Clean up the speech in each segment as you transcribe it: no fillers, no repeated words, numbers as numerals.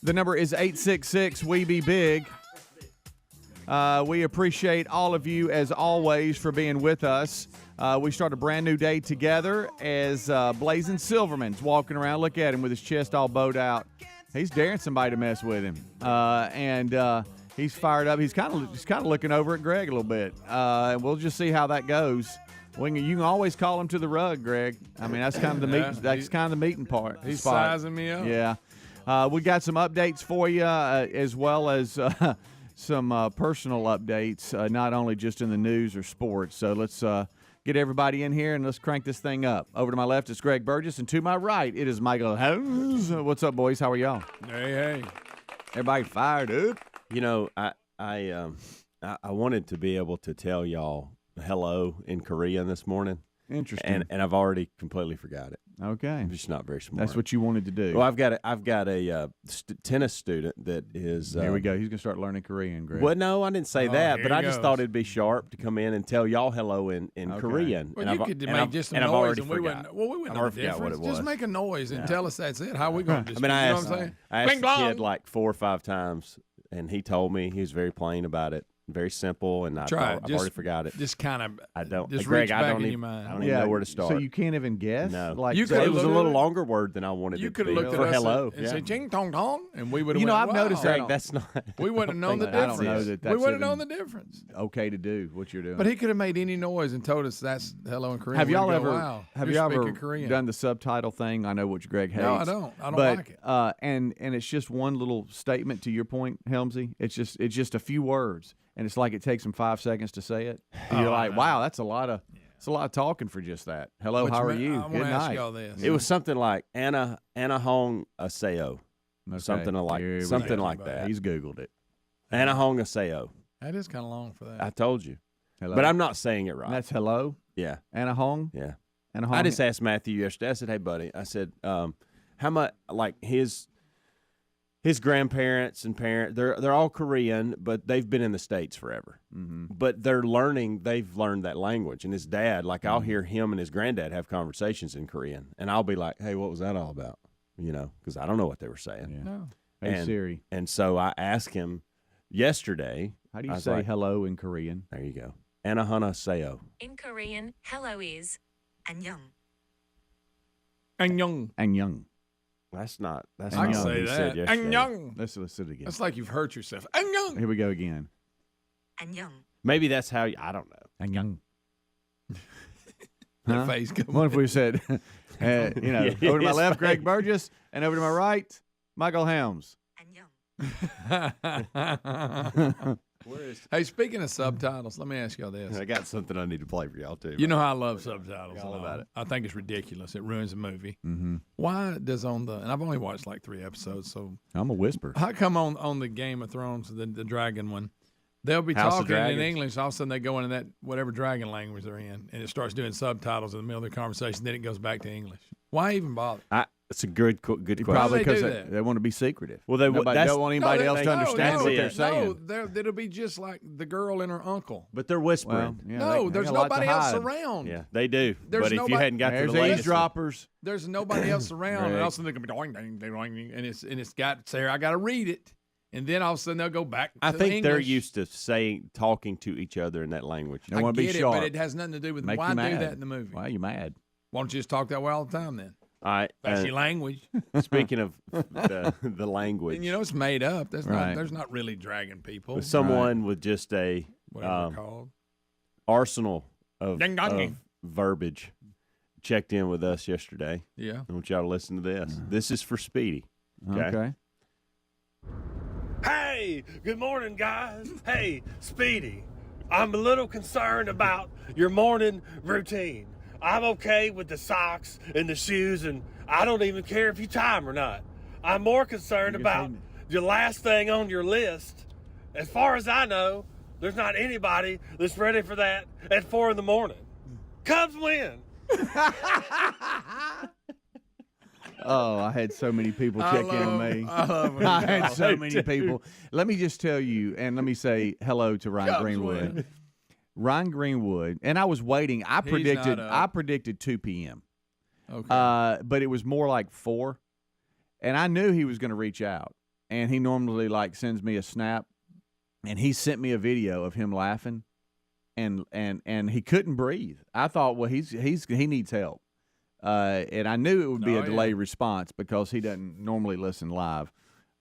The number is 866-WE-BE-BIG. We appreciate all of you, as always, for being with us. We start a brand new day together as Blazing Silverman's walking around. Look at him with his chest all bowed out. He's daring somebody to mess with him. And he's fired up. He's kind of looking over at Greg a little bit. And we'll just see how that goes. You can always call him to the rug, Greg. I mean, that's kind of the meeting part. He's spot. sizing me up. Yeah. We got some updates for you, as well as some personal updates, not only just in the news or sports. So let's get everybody in here and let's crank this thing up. Over to my left is Greg Burgess, and to my right it is Michael Holmes. What's up, boys? How are y'all? Hey. Everybody fired up? You know, I wanted to be able to tell y'all hello in Korean this morning. Interesting. And I've already completely forgot it. Okay. I'm just not very smart. That's what you wanted to do. Well, I've got a tennis student that is. Here we go. He's gonna start learning Korean, Greg. Well, no, I didn't say that, but I just goes. thought it'd be sharp to come in and tell y'all hello in Korean. Well, and you I've, could and make I've, just some and I've noise, already and we forgot. wouldn't. Well, we wouldn't I know already the forgot what difference. it was. Just make a noise and tell us that's it. How are we going to? I mean, I you know asked, what I'm saying? I asked Bing the blong. kid like 4 or 5 times, and he told me he was very plain about it. Very simple, and I've already forgot it. Just kind of. I don't. Just Greg, reach I back don't in even. your mind. I don't even know where to start. So you can't even guess? No. Like, You So could it was a look little at it. longer word than I wanted You it to could have be looked at for us hello. and said "ching tong tong," and we would have. You know, went, I've noticed wow. that. Greg, that's not. We wouldn't have known the I difference. don't know that that's we wouldn't have even known the difference. okay to do what you're doing. But he could have made any noise and told us that's hello in Korean. Have We'd y'all go, ever wow, have you're you ever speaking Korean. done the subtitle thing? I know which Greg hates. No, I don't. I don't but, like it. And it's just one little statement to your point, Helmsy. It's just a few words, and it's like it takes them 5 seconds to say it. And you're like, wow, that's a lot of talking for just that. Hello, Which how are meant- you? I Good want to ask night. y'all this. It was something like Anna Hong Aseo. Okay, Something like here we something go. like that. He's Googled it. Anna Hong Aseo. That is kind of long for that. I told you, Hello. but I'm not saying it right. And that's hello, Yeah, Anna Hong. yeah. Anna Hong. I just asked Matthew yesterday. I said, "Hey, buddy," I said, "How much? Like his grandparents and parents, they're all Korean, but they've been in the States forever. Mm-hmm. But they've learned that language. And his dad, like I'll hear him and his granddad have conversations in Korean, and I'll be like, "Hey, what was that all about?" You know, because I don't know what they were saying. Yeah. No. Hey and, Siri, And so I asked him yesterday. how do you I was say like, hello in Korean? There you go. Anahana Seo. In Korean, hello is 안녕. Annyeong. Annyeong. That's not I can not what say he said that. yesterday. Annyeong. Let's listen again. That's like you've hurt yourself. Annyeong. Here we go again. 안녕. Maybe that's how I don't know. Annyeong. That face coming. What if we said, over to my left, Greg Burgess, and over to my right, Michael Helms. 안녕. Hey, speaking of subtitles, let me ask y'all this. I got something I need to play for y'all too. You know how I love subtitles. All and about it. I think it's ridiculous. It ruins the movie. Mm-hmm. Why does and I've only watched like 3 episodes, so I'm a whisper. how come on the Game of Thrones, the dragon one, they'll be House of talking in Dragons. English, all of a sudden they go into that whatever dragon language they're in, and it starts doing subtitles in the middle of the conversation, then it goes back to English. Why even bother? It's a good question. Probably Why do they because do they, that? they want to be secretive. Well, they Nobody don't want anybody else to understand what they're saying. No, it'll be just like the girl and her uncle. But they're Well, whispering. yeah, No, they there's got a lot to nobody else hide. around. Yeah, they do. There's but if you nobody- hadn't got to There's the latest one- eavesdroppers. There's nobody else around, and Right. all of a sudden they're gonna be doing, and it's got Sarah. I got to read it, and then all of a sudden they'll go back. I to think they're English. used to talking to each other in that language. They I want to be get it, sharp. but it has nothing to do with Make why you do mad. that in the movie. Why are you mad? Why don't you just talk that way all the time then? All right. That's your language. Speaking of the language, And you know it's made up. That's Right. not. There's not really dragon people. someone with just a Whatever they're called. arsenal of, Ding dong ding. of verbiage checked in with us yesterday. Yeah. I want y'all to listen to this. This is for Speedy. Okay. Hey, good morning, guys. Hey, Speedy, I'm a little concerned about your morning routine. I'm okay with the socks and the shoes, and I don't even care if you tie them or not. I'm more concerned about your last thing on your list. As far as I know, there's not anybody that's ready for that at 4 in the morning. Cubs win. Oh, I had so many people check in with me. I love it. I had so many people. Let me just tell you, and let me say hello to Ryan Cubs Greenwood. win. Ryan Greenwood, and I was waiting. I predicted. not up. I predicted 2 p.m. Okay. But it was more like 4, and I knew he was going to reach out. and he normally like sends me a snap, and he sent me a video of him laughing, and he couldn't breathe. I thought, well, he needs help, and I knew it would be a delayed response because he doesn't normally listen live.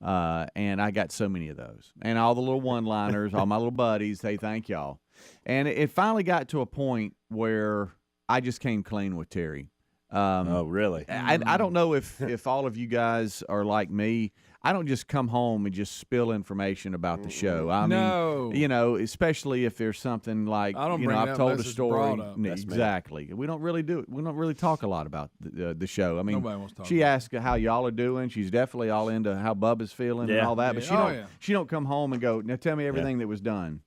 And I got so many of those, and all the little one-liners, all my little buddies. Hey, thank y'all. And it finally got to a point where I just came clean with Terry. Oh, really? I don't know if all of you guys are like me. I don't just come home and just spill information about the show. I mean, you know, especially if there's something like, I've told a story. Exactly. We don't really do it. We don't really talk a lot about the show. I mean, nobody wants to talk she about asked how y'all are doing. She's definitely all into how Bubba's feeling and all that. But she don't come home and go, now tell me everything that was done.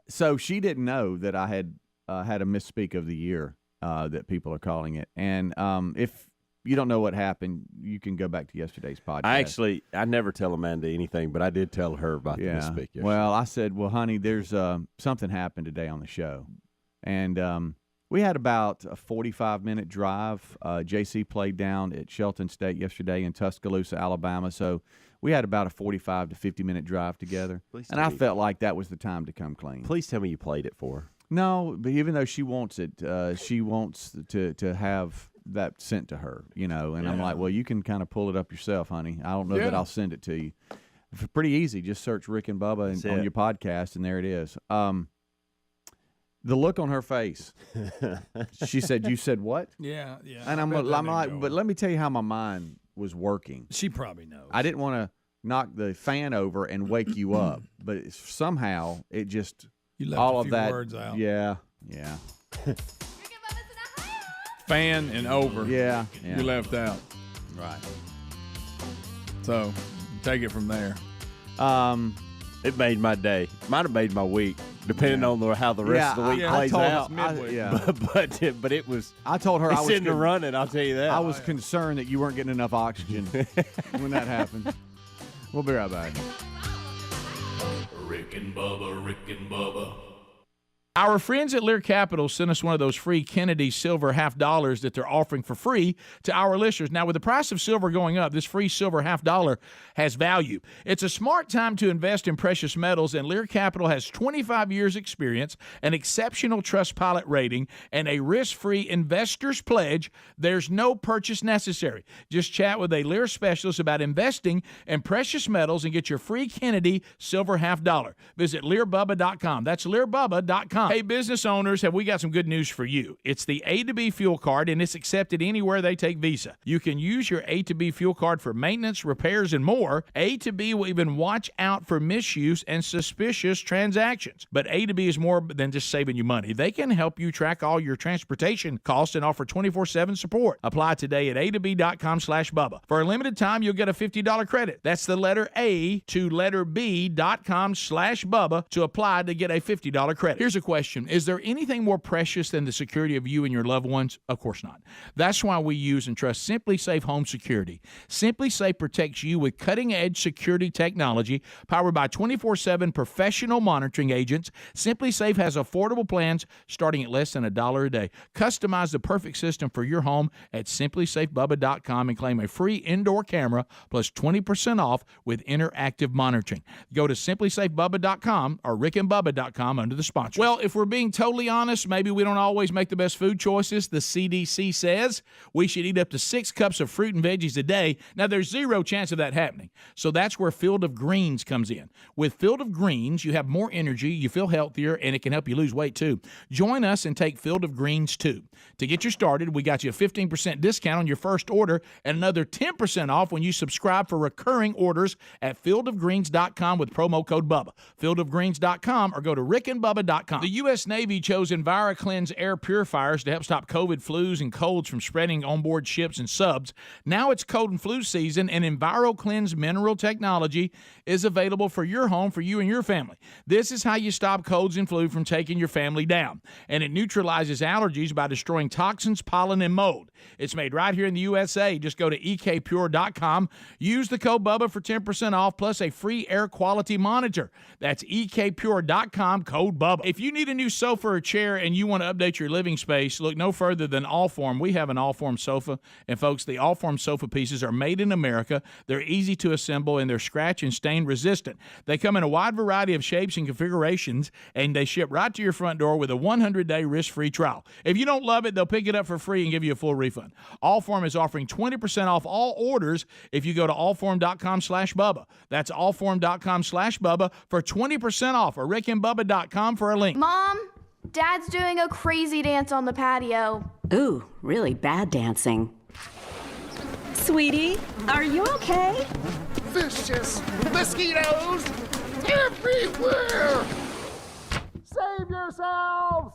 So she didn't know that I had had a misspeak of the year. That people are calling it. And if you don't know what happened, you can go back to yesterday's podcast. I never tell Amanda anything, but I did tell her about the misspeak yesterday. Well, I said, well, honey, there's something happened today on the show. And we had about a 45-minute drive. JC played down at Shelton State yesterday in Tuscaloosa, Alabama. So we had about a 45 to 50-minute drive together. And I felt like that was the time to come clean. Please tell me you played it for her. No, but even though she wants it, she wants to have that sent to her, you know. And I'm like, well, you can kind of pull it up yourself, honey. I don't know that I'll send it to you. It's pretty easy. Just search Rick and Bubba on your podcast, and there it is. The look on her face. She said, "You said what?" Yeah. And I'm like, but let me tell you how my mind was working. She probably knows. I didn't want to knock the fan over and wake you up, but somehow it just. You left all a of few that words out. Yeah. Fan and over. Yeah. You left out. Right. So take it from there. It made my day. Might have made my week, depending on how the rest of the week plays out. But it was. I told her I was in the running. I'll tell you that. I was concerned that you weren't getting enough oxygen when that happened. We'll be right back. Rick and Bubba, Rick and Bubba. Our friends at Lear Capital sent us one of those free Kennedy silver $50 that they're offering for free to our listeners. Now, with the price of silver going up, this free silver $50 has value. It's a smart time to invest in precious metals, and Lear Capital has 25 years experience, an exceptional Trustpilot rating, and a risk-free investor's pledge. There's no purchase necessary. Just chat with a Lear specialist about investing in precious metals and get your free Kennedy silver $50. Visit LearBubba.com. That's LearBubba.com. Hey, business owners, have we got some good news for you? It's the A to B fuel card, and it's accepted anywhere they take Visa. You can use your A to B fuel card for maintenance, repairs, and more. A to B will even watch out for misuse and suspicious transactions. But A to B is more than just saving you money. They can help you track all your transportation costs and offer 24/7 support. Apply today at atob.com/Bubba. For a limited time, you'll get a $50 credit. That's the letter A to letter B.com/Bubba to apply to get a $50 credit. Here's a question. Is there anything more precious than the security of you and your loved ones? Of course not. That's why we use and trust SimpliSafe Home Security. SimpliSafe protects you with cutting-edge security technology powered by 24/7 professional monitoring agents. SimpliSafe has affordable plans starting at less than $1 a day. Customize the perfect system for your home at SimpliSafeBubba.com and claim a free indoor camera plus 20% off with interactive monitoring. Go to SimpliSafeBubba.com or RickandBubba.com under the sponsor. Well, if we're being totally honest, maybe we don't always make the best food choices. The CDC says we should eat up to 6 cups of fruit and veggies a day. Now, there's zero chance of that happening. So that's where Field of Greens comes in. With Field of Greens, you have more energy, you feel healthier, and it can help you lose weight too. Join us and take Field of Greens too. To get you started, we got you a 15% discount on your first order and another 10% off when you subscribe for recurring orders at fieldofgreens.com with promo code Bubba. Fieldofgreens.com or go to rickandbubba.com. The U.S. Navy chose EnviroCleanse air purifiers to help stop COVID, flus, and colds from spreading on board ships and subs. Now it's cold and flu season, and EnviroCleanse mineral technology is available for your home, for you and your family. This is how you stop colds and flu from taking your family down. And it neutralizes allergies by destroying toxins, pollen, and mold. It's made right here in the USA. Just go to ekpure.com. Use the code Bubba for 10% off plus a free air quality monitor. That's ekpure.com, code Bubba. If you need need a new sofa or chair and you want to update your living space, look no further than Allform. We have an Allform sofa, and folks, the Allform sofa pieces are made in America. They're easy to assemble, and they're scratch and stain resistant. They come in a wide variety of shapes and configurations, and they ship right to your front door with a 100-day risk-free trial. If you don't love it, they'll pick it up for free and give you a full refund. Allform is offering 20% off all orders if you go to allform.com/Bubba. That's allform.com/Bubba for 20% off, or rickandbubba.com for a link. Mom, Dad's doing a crazy dance on the patio. Ooh, really bad dancing. Sweetie, are you okay? Vicious mosquitoes everywhere! Save yourselves!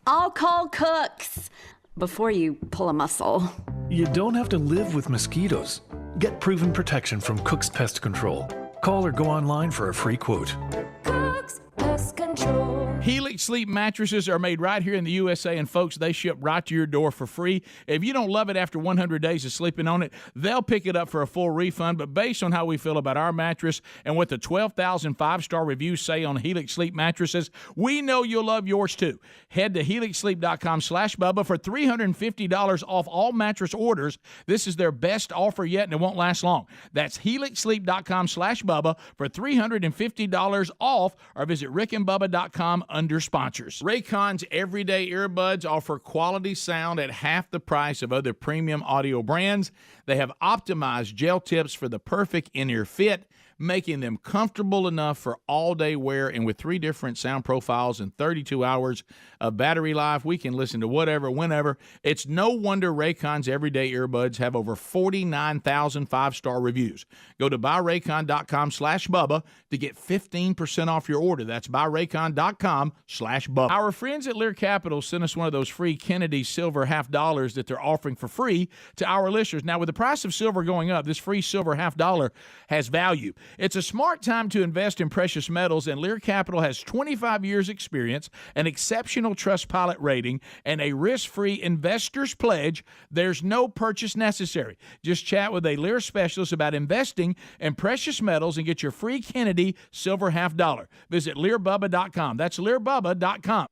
I'll call Cooks before you pull a muscle. You don't have to live with mosquitoes. Get proven protection from Cook's Pest Control. Call or go online for a free quote. Cook's Pest Control. Helix Sleep mattresses are made right here in the USA, and folks, they ship right to your door for free. If you don't love it after 100 days of sleeping on it, they'll pick it up for a full refund. But based on how we feel about our mattress and what the 12,000 5-star reviews say on Helix Sleep mattresses, we know you'll love yours too. Head to helixsleep.com/Bubba for $350 off all mattress orders. This is their best offer yet, and it won't last long. That's helixsleep.com/Bubba for $350 off, or visit rickandbubba.com under sponsors. Raycon's everyday earbuds offer quality sound at half the price of other premium audio brands. They have optimized gel tips for the perfect in-ear fit, making them comfortable enough for all-day wear. And with 3 different sound profiles and 32 hours of battery life, we can listen to whatever, whenever. It's no wonder Raycon's everyday earbuds have over 49,000 5-star reviews. Go to buyraycon.com/Bubba to get 15% off your order. That's buyraycon.com/Bubba. Our friends at Lear Capital sent us one of those free Kennedy silver $50 that they're offering for free to our listeners. Now, with the price of silver going up, this free silver $50 has value. It's a smart time to invest in precious metals, and Lear Capital has 25 years experience, an exceptional Trustpilot rating, and a risk-free investor's pledge. There's no purchase necessary. Just chat with a Lear specialist about investing in precious metals and get your free Kennedy silver $50. Visit LearBubba.com. That's LearBubba.com.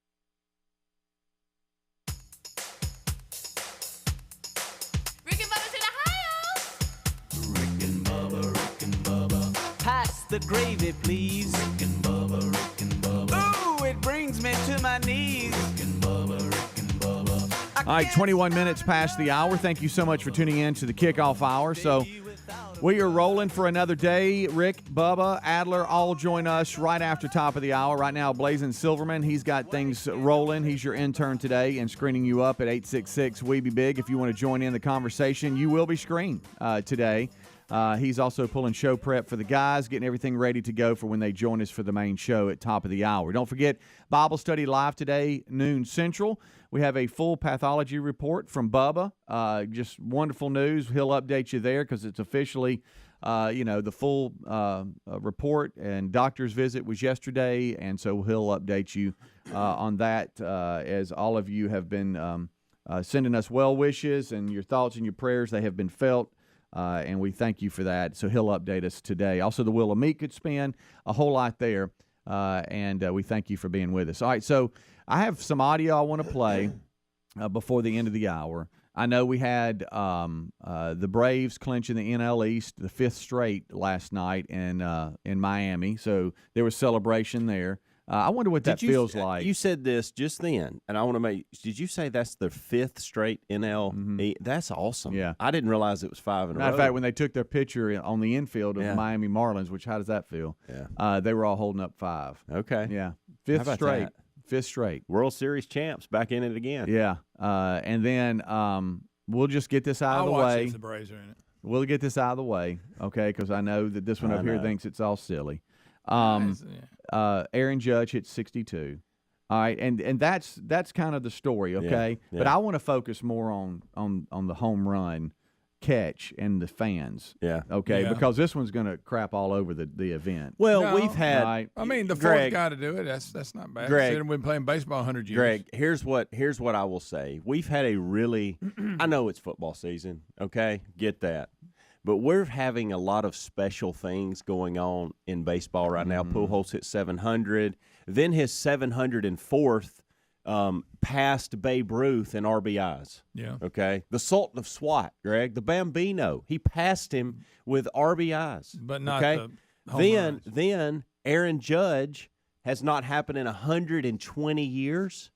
Pass the gravy, please. Rick and Bubba, Rick and Bubba. Ooh, it brings me to my knees. Rick and Bubba, Rick and Bubba. All right, 21 minutes past the hour. Thank you so much for tuning in to the kickoff hour. So we are rolling for another day. Rick, Bubba, Adler all join us right after top of the hour. Right now, Blazing Silverman, he's got things rolling. He's your intern today and screening you up at 866-WE-BE-BIG. If you want to join in the conversation, you will be screened today. He's also pulling show prep for the guys, getting everything ready to go for when they join us for the main show at top of the hour. Don't forget, Bible study live today, noon Central. We have a full pathology report from Bubba. Just wonderful news. He'll update you there because it's officially, the full report, and doctor's visit was yesterday, and so he'll update you on that as all of you have been sending us well wishes, and your thoughts and your prayers, they have been felt. And we thank you for that. So he'll update us today. Also, the Wheel of Meat could spin, a whole lot there. And we thank you for being with us. All right, so I have some audio I want to play before the end of the hour. I know we had the Braves clinching the NL East, the 5th straight last night in Miami. So there was celebration there. I wonder what that feels like. You said this just then, and I want to make. Did you say that's the 5th straight NL? Mm-hmm. That's awesome. Yeah, I didn't realize it was 5 in a row. Matter of fact, when they took their picture on the infield of the Miami Marlins, which how does that feel? Yeah, they were all holding up 5. Okay. Yeah, 5th straight. That? 5th straight. World Series champs back in it again. Yeah, and then we'll just get this out of the way. If the Braves are in it. We'll get this out of the way, okay? Because I know that this one up here thinks it's all silly. Aaron Judge hit 62. All right, and that's kind of the story, okay? Yeah. But I want to focus more on the home run catch and the fans. Yeah. Okay, because this one's going to crap all over the event. Well, we've had I mean, the fourth guy to do it, that's not bad. Greg, we've been playing baseball 100 years. Greg, here's what I will say. We've had a really I know it's football season, okay? Get that. But we're having a lot of special things going on in baseball right now. Pujols hit 700. Then his 704th passed Babe Ruth in RBIs. Yeah. Okay. The Sultan of SWAT, Greg, the Bambino. He passed him with RBIs. But not okay? the home runs. Then Aaron Judge has not happened in 120 years.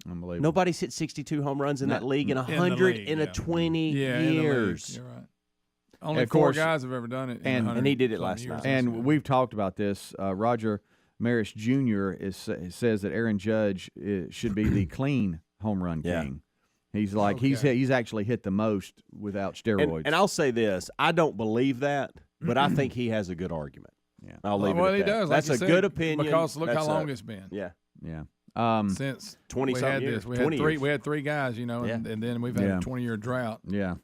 Unbelievable. Nobody's hit 62 home runs in that league in 120 years. You're right. Only Of four course, guys have ever done it. and he did it last night. And we've talked about this. Roger Maris Jr. says that Aaron Judge should be the clean home run king. He's like he's actually hit the most without steroids. And I'll say this: I don't believe that, but I think he has a good argument. Yeah, I'll leave it at he that. does. That's like a good opinion. Because look That's how long it's been. Yeah. Since 20-something years. We 20 had three. years. We had three guys, and then we've had a 20-year drought. Yeah.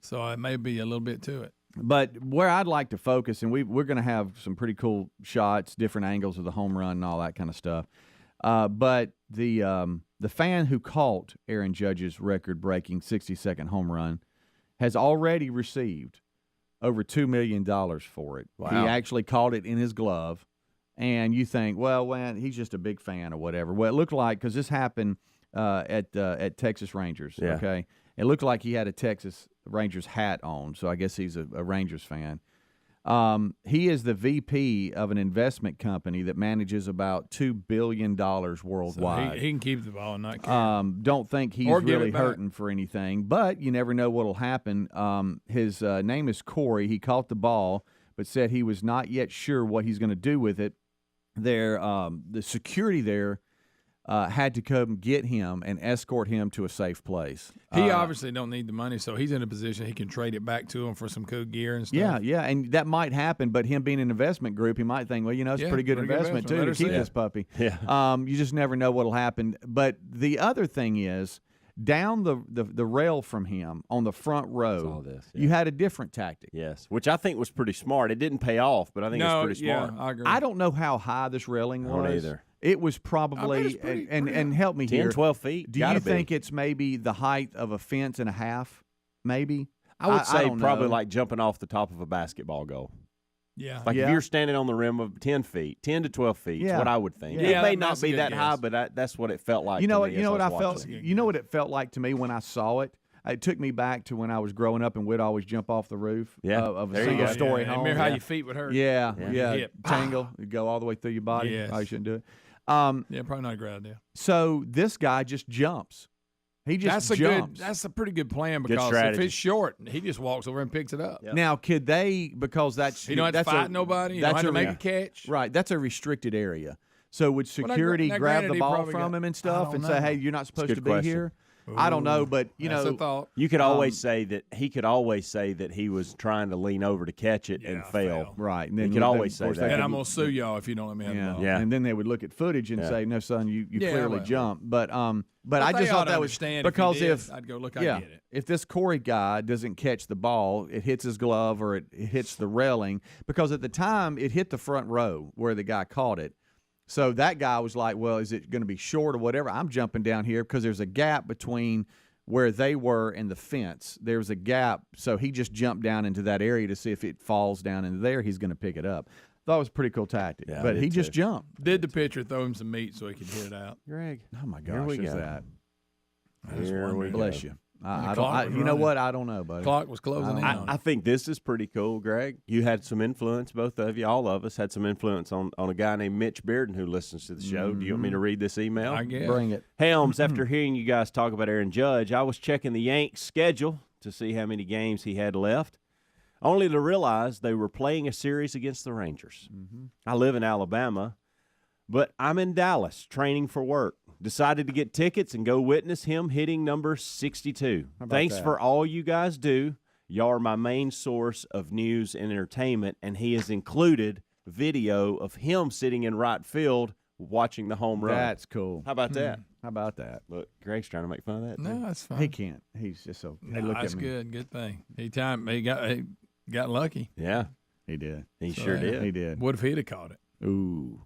So it may be a little bit to it. But where I'd like to focus, and we're going to have some pretty cool shots, different angles of the home run and all that kind of stuff. But the fan who caught Aaron Judge's record-breaking 60-second home run has already received over $2 million for it. Wow. He actually caught it in his glove. And you think, well, he's just a big fan or whatever. Well, it looked like, because this happened at Texas Rangers, okay? It looked like he had a Texas Rangers hat on, so I guess he's a Rangers fan. He is the VP of an investment company that manages about $2 billion worldwide. So he can keep the ball and not care. Don't think he's Or give really it back. hurting for anything, but you never know what will happen. His name is Corey. He caught the ball, but said he was not yet sure what he's going to do with it. The security there had to come get him and escort him to a safe place. He obviously don't need the money, so he's in a position he can trade it back to him for some cool gear and stuff. Yeah, and that might happen, but him being an investment group, he might think, well, it's a pretty good investment, too, to keep this puppy. Yeah. You just never know what will happen. But the other thing is, down the rail from him on the front row, you had a different tactic. Yes, which I think was pretty smart. It didn't pay off, but I think it's pretty smart. I agree. I don't know how high this railing was. I don't either. It was probably, and help me 10, here. 12 feet. Do you think it's maybe the height of a fence and a half? Maybe? I would say don't probably know. like jumping off the top of a basketball goal. Yeah. Like if you're standing on the rim of 10 feet, 10 to 12 feet is what I would think. Yeah, It may not that's a be good that guess. high, but that's what it felt like. You know to what? me You know as what was I felt. watching. You know what it felt like to me when I saw it. It took me back to when I was growing up and we'd always jump off the roof of a There you go. single-story home. Remember how your feet would hurt? Yeah. Hip. Tangle. It'd go all the way through your body. Yes. I shouldn't do it. Yeah, probably not a great idea. So this guy just jumps. He just jumps. That's a pretty good plan Good because if strategy. it's short, he just walks over and picks it up. Yep. Now, could they, because that's You don't have to that's fight nobody. You don't have to make a catch. Right, that's a restricted area. So would Well, now, security granted, grab the he ball probably from got- him and I stuff don't and know. say, hey, you're not supposed good to be question. here? I don't know, but, That's a thought. You could always say that he could always say that he was trying to lean over to catch it and fail. Right. And He then could always of say course, that. they And could- I'm going to sue y'all if you don't let me have the ball. Yeah. And then they would look at footage and say, no, son, you Yeah, clearly well. jumped. But I they just ought thought to that was understand because if he did, if I'd go, look, I yeah, get it. if this Corey guy doesn't catch the ball, it hits his glove or it hits the railing. Because at the time, it hit the front row where the guy caught it. So that guy was like, well, is it going to be short or whatever? I'm jumping down here because there's a gap between where they were and the fence. There's a gap, so he just jumped down into that area to see if it falls down into there, he's going to pick it up. Thought it was a pretty cool tactic, Yeah, I but did he just too. jumped. Did the pitcher throw him some meat so he could hit it out? Greg. Oh, my Here gosh, we is go. that? Here we Bless go. you. the I clock don't. was You know running. what? I don't know, buddy. Clock was closing in on I it. think this is pretty cool, Greg. You had some influence, both of you, all of us had some influence on a guy named Mitch Bearden who listens to the show. Do you want me to read this email? I guess. Bring it. Helms, after hearing you guys talk about Aaron Judge, I was checking the Yanks' schedule to see how many games he had left, only to realize they were playing a series against the Rangers. I live in Alabama, but I'm in Dallas training for work. Decided to get tickets and go witness him hitting number 62. about Thanks that? for all you guys do. Y'all are my main source of news and entertainment, and he has included video of him sitting in right field watching the home run. That's cool. How about that? How about that? Look, Greg's trying to make fun of that. No, too. that's fine. He can't. He's just so. Hey, No, look that's at me. good. Good thing. He got lucky. Yeah, He did. he So, sure yeah. did. He did. What if he'd have caught it? Ooh.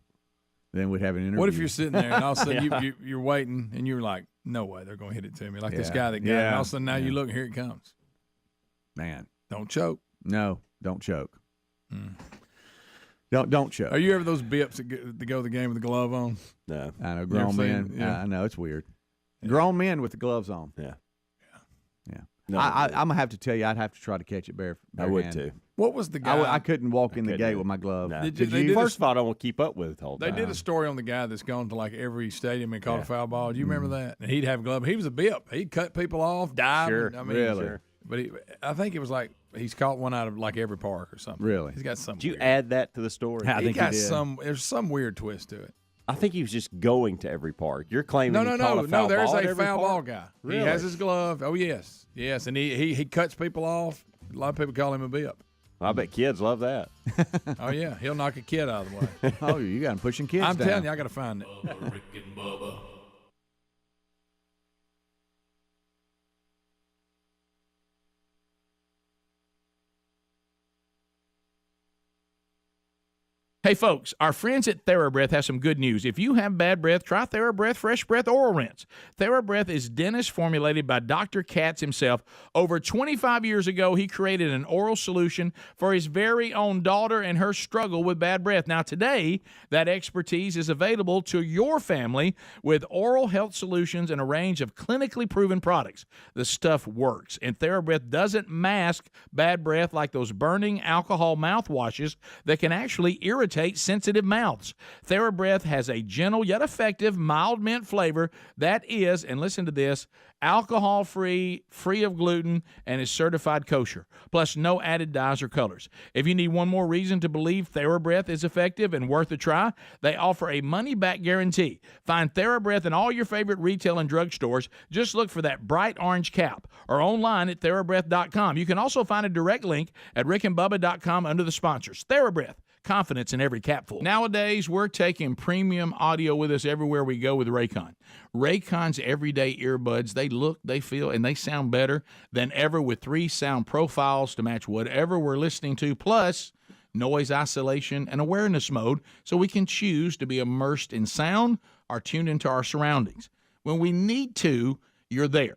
Then we'd have an interview. What if you're sitting there and all of a sudden you're waiting and you're like, no way they're going to hit it to me. Like this Yeah. guy that got it. And Yeah. all of a sudden now Yeah. you look and here it comes. Man. Don't choke. No, don't choke. Don't choke. Are you ever those bips that go to the game with the glove on? No. I know, grown men. Yeah. I know, it's weird. Yeah. Grown men with the gloves on. Yeah. No, I'm going to have to tell you, I'd have to try to catch it bare I would hand. too. What was the guy? I couldn't walk in the gate with my glove. No. Did you, First of all, I don't want to keep up with it the whole They time. did a story on the guy that's gone to like every stadium and caught a foul ball. Do you remember that? And he'd have a glove. He was a bip. He'd cut people off, dive. Sure. I mean, Really? Sure. But I think it was like he's caught one out of like every park or something. Really? He's got some. Did you weird. add that to the story? I think he did. There's some weird twist to it. I think he was just going to every park. You're claiming No. he caught a foul There's ball at a every foul park? ball guy. Really? He has his glove. Oh yes, and he cuts people off. A lot of people call him a bip. I bet kids love that. Oh yeah, he'll knock a kid out of the way. Oh, you got him pushing kids I'm down. telling you, I got to find it. Bubba, Rick and Bubba. Hey, folks, our friends at TheraBreath have some good news. If you have bad breath, try TheraBreath Fresh Breath Oral Rinse. TheraBreath is dentist formulated by Dr. Katz himself. Over 25 years ago, he created an oral solution for his very own daughter and her struggle with bad breath. Now, today, that expertise is available to your family with oral health solutions and a range of clinically proven products. The stuff works, and TheraBreath doesn't mask bad breath like those burning alcohol mouthwashes that can actually irritate sensitive mouths. TheraBreath has a gentle yet effective mild mint flavor that is, and listen to this, alcohol-free, free of gluten, and is certified kosher. Plus, no added dyes or colors. If you need one more reason to believe TheraBreath is effective and worth a try, they offer a money-back guarantee. Find TheraBreath in all your favorite retail and drug stores. Just look for that bright orange cap or online at TheraBreath.com. You can also find a direct link at rickandbubba.com under the sponsors. TheraBreath. Confidence in every capful. Nowadays, we're taking premium audio with us everywhere we go with Raycon. Raycon's everyday earbuds, they look, they feel, and they sound better than ever with 3 sound profiles to match whatever we're listening to, plus noise isolation and awareness mode so we can choose to be immersed in sound or tuned into our surroundings. When we need to, you're there.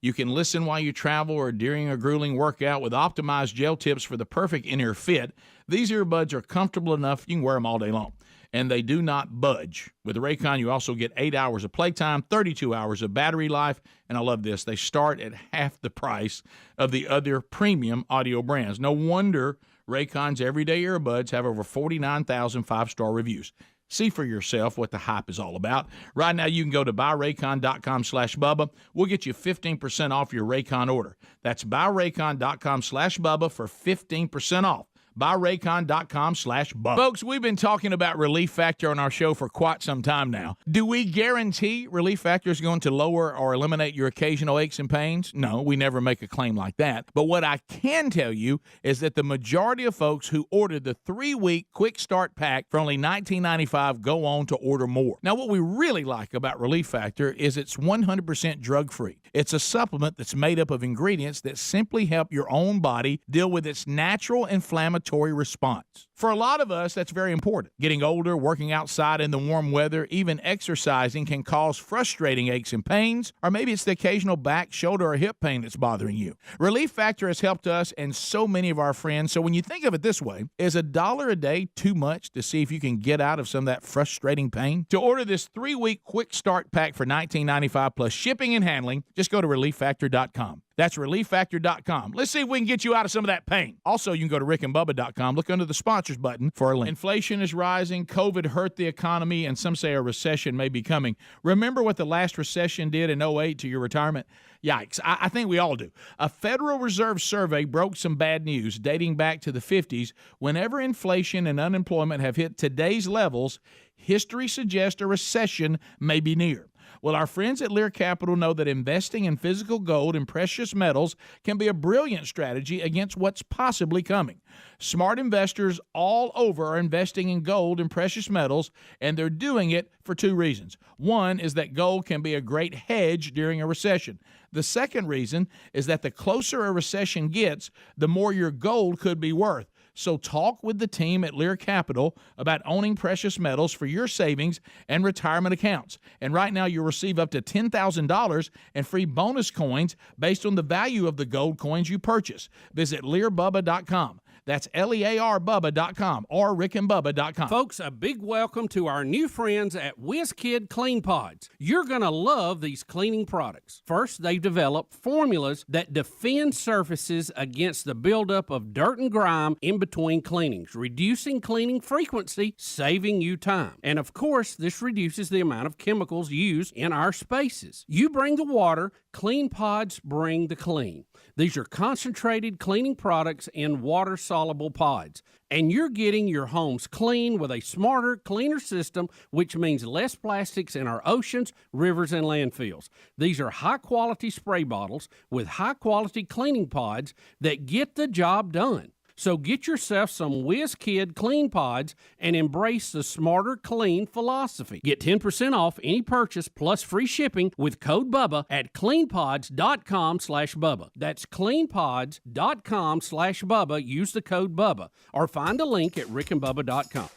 You can listen while you travel or during a grueling workout with optimized gel tips for the perfect in-ear fit. These earbuds are comfortable enough you can wear them all day long, and they do not budge. With Raycon, you also get 8 hours of playtime, 32 hours of battery life, and I love this. They start at half the price of the other premium audio brands. No wonder Raycon's everyday earbuds have over 49,000 five-star reviews. See for yourself what the hype is all about. Right now, you can go to buyraycon.com/Bubba. We'll get you 15% off your Raycon order. That's buyraycon.com/Bubba for 15% off. buyraycon.com/Bubba. Folks, we've been talking about Relief Factor on our show for quite some time now. Do we guarantee Relief Factor is going to lower or eliminate your occasional aches and pains? No, we never make a claim like that. But what I can tell you is that the majority of folks who ordered the 3-week quick start pack for only $19.95 go on to order more. Now, what we really like about Relief Factor is it's 100% drug-free. It's a supplement that's made up of ingredients that simply help your own body deal with its natural inflammatory response. For a lot of us, that's very important. Getting older, working outside in the warm weather, even exercising can cause frustrating aches and pains, or maybe it's the occasional back, shoulder, or hip pain that's bothering you. Relief Factor has helped us and so many of our friends, so when you think of it this way, is $1 a day too much to see if you can get out of some of that frustrating pain? To order this 3-week quick start pack for $19.95 plus shipping and handling, just go to ReliefFactor.com. That's ReliefFactor.com. Let's see if we can get you out of some of that pain. Also, you can go to rickandbubba.com. Look under the sponsors button for a link. Inflation is rising. COVID hurt the economy, and some say a recession may be coming. Remember what the last recession did in 2008 to your retirement? Yikes. I think we all do. A Federal Reserve survey broke some bad news dating back to the 50s. Whenever inflation and unemployment have hit today's levels, history suggests a recession may be near. Well, our friends at Lear Capital know that investing in physical gold and precious metals can be a brilliant strategy against what's possibly coming. Smart investors all over are investing in gold and precious metals, and they're doing it for 2 reasons. One is that gold can be a great hedge during a recession. The second reason is that the closer a recession gets, the more your gold could be worth. So talk with the team at Lear Capital about owning precious metals for your savings and retirement accounts. And right now you'll receive up to $10,000 in free bonus coins based on the value of the gold coins you purchase. Visit LearBubba.com. That's LearBubba.com or RickandBubba.com. Folks, a big welcome to our new friends at Wizkid Clean Pods. You're going to love these cleaning products. First, they've developed formulas that defend surfaces against the buildup of dirt and grime in between cleanings, reducing cleaning frequency, saving you time. And of course, this reduces the amount of chemicals used in our spaces. You bring the water, Clean Pods bring the clean. These are concentrated cleaning products in water-soluble pods. And you're getting your homes clean with a smarter, cleaner system, which means less plastics in our oceans, rivers, and landfills. These are high-quality spray bottles with high-quality cleaning pods that get the job done. So get yourself some Wizkid Clean Pods and embrace the smarter, clean philosophy. Get 10% off any purchase plus free shipping with code BUBBA at cleanpods.com/Bubba. That's cleanpods.com/Bubba. Use the code BUBBA or find a link at rickandbubba.com.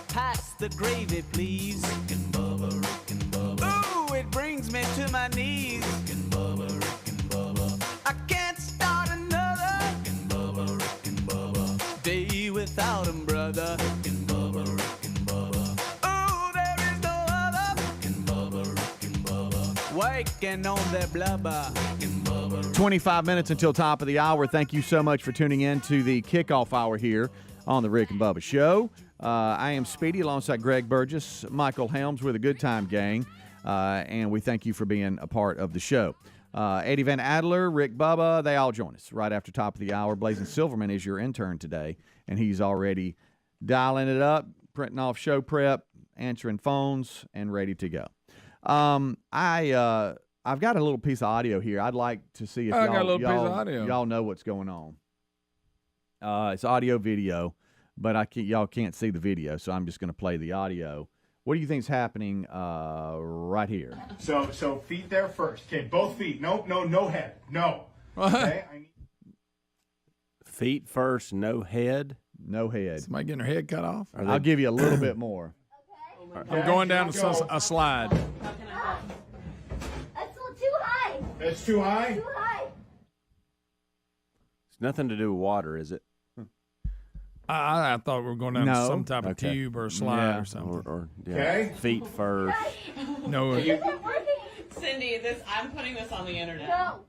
Pass the gravy, please. Rick and Bubba, Rick and Bubba. Ooh, it brings me to my knees. Rick and Bubba, Rick and Bubba. I can't start another. Rick and Bubba, Rick and Bubba. Day without 'em, brother. Rick and Bubba, Rick and Bubba. Ooh, there is no other. Rick and Bubba, Rick and Bubba. Waking on their blubber. Rick and Bubba. 25 minutes until top of the hour. Thank you so much for tuning in to the kickoff hour here on the Rick and Bubba Show. I am Speedy alongside Greg Burgess, Michael Helms with a Good Time Gang, and we thank you for being a part of the show. Eddie Van Adler, Rick Bubba, they all join us right after top of the hour. Blazing Silverman is your intern today, and he's already dialing it up, printing off show prep, answering phones, and ready to go. I've got a little piece of audio here. I'd like to see if y'all know what's going on. It's audio video, but y'all can't see the video, so I'm just going to play the audio. What do you think's happening right here? So feet there first. Okay, both feet. No head. No. Okay. Feet first, no head. No head. Somebody getting their head cut off? I'll give you a little bit more. Okay. I'm going down a slide. That's too high. It's too high? Too high. It's nothing to do with water, is it? I thought we were going down some type of tube or slide or something. Okay. Feet first. No. Cindy, I'm putting this on the internet. No.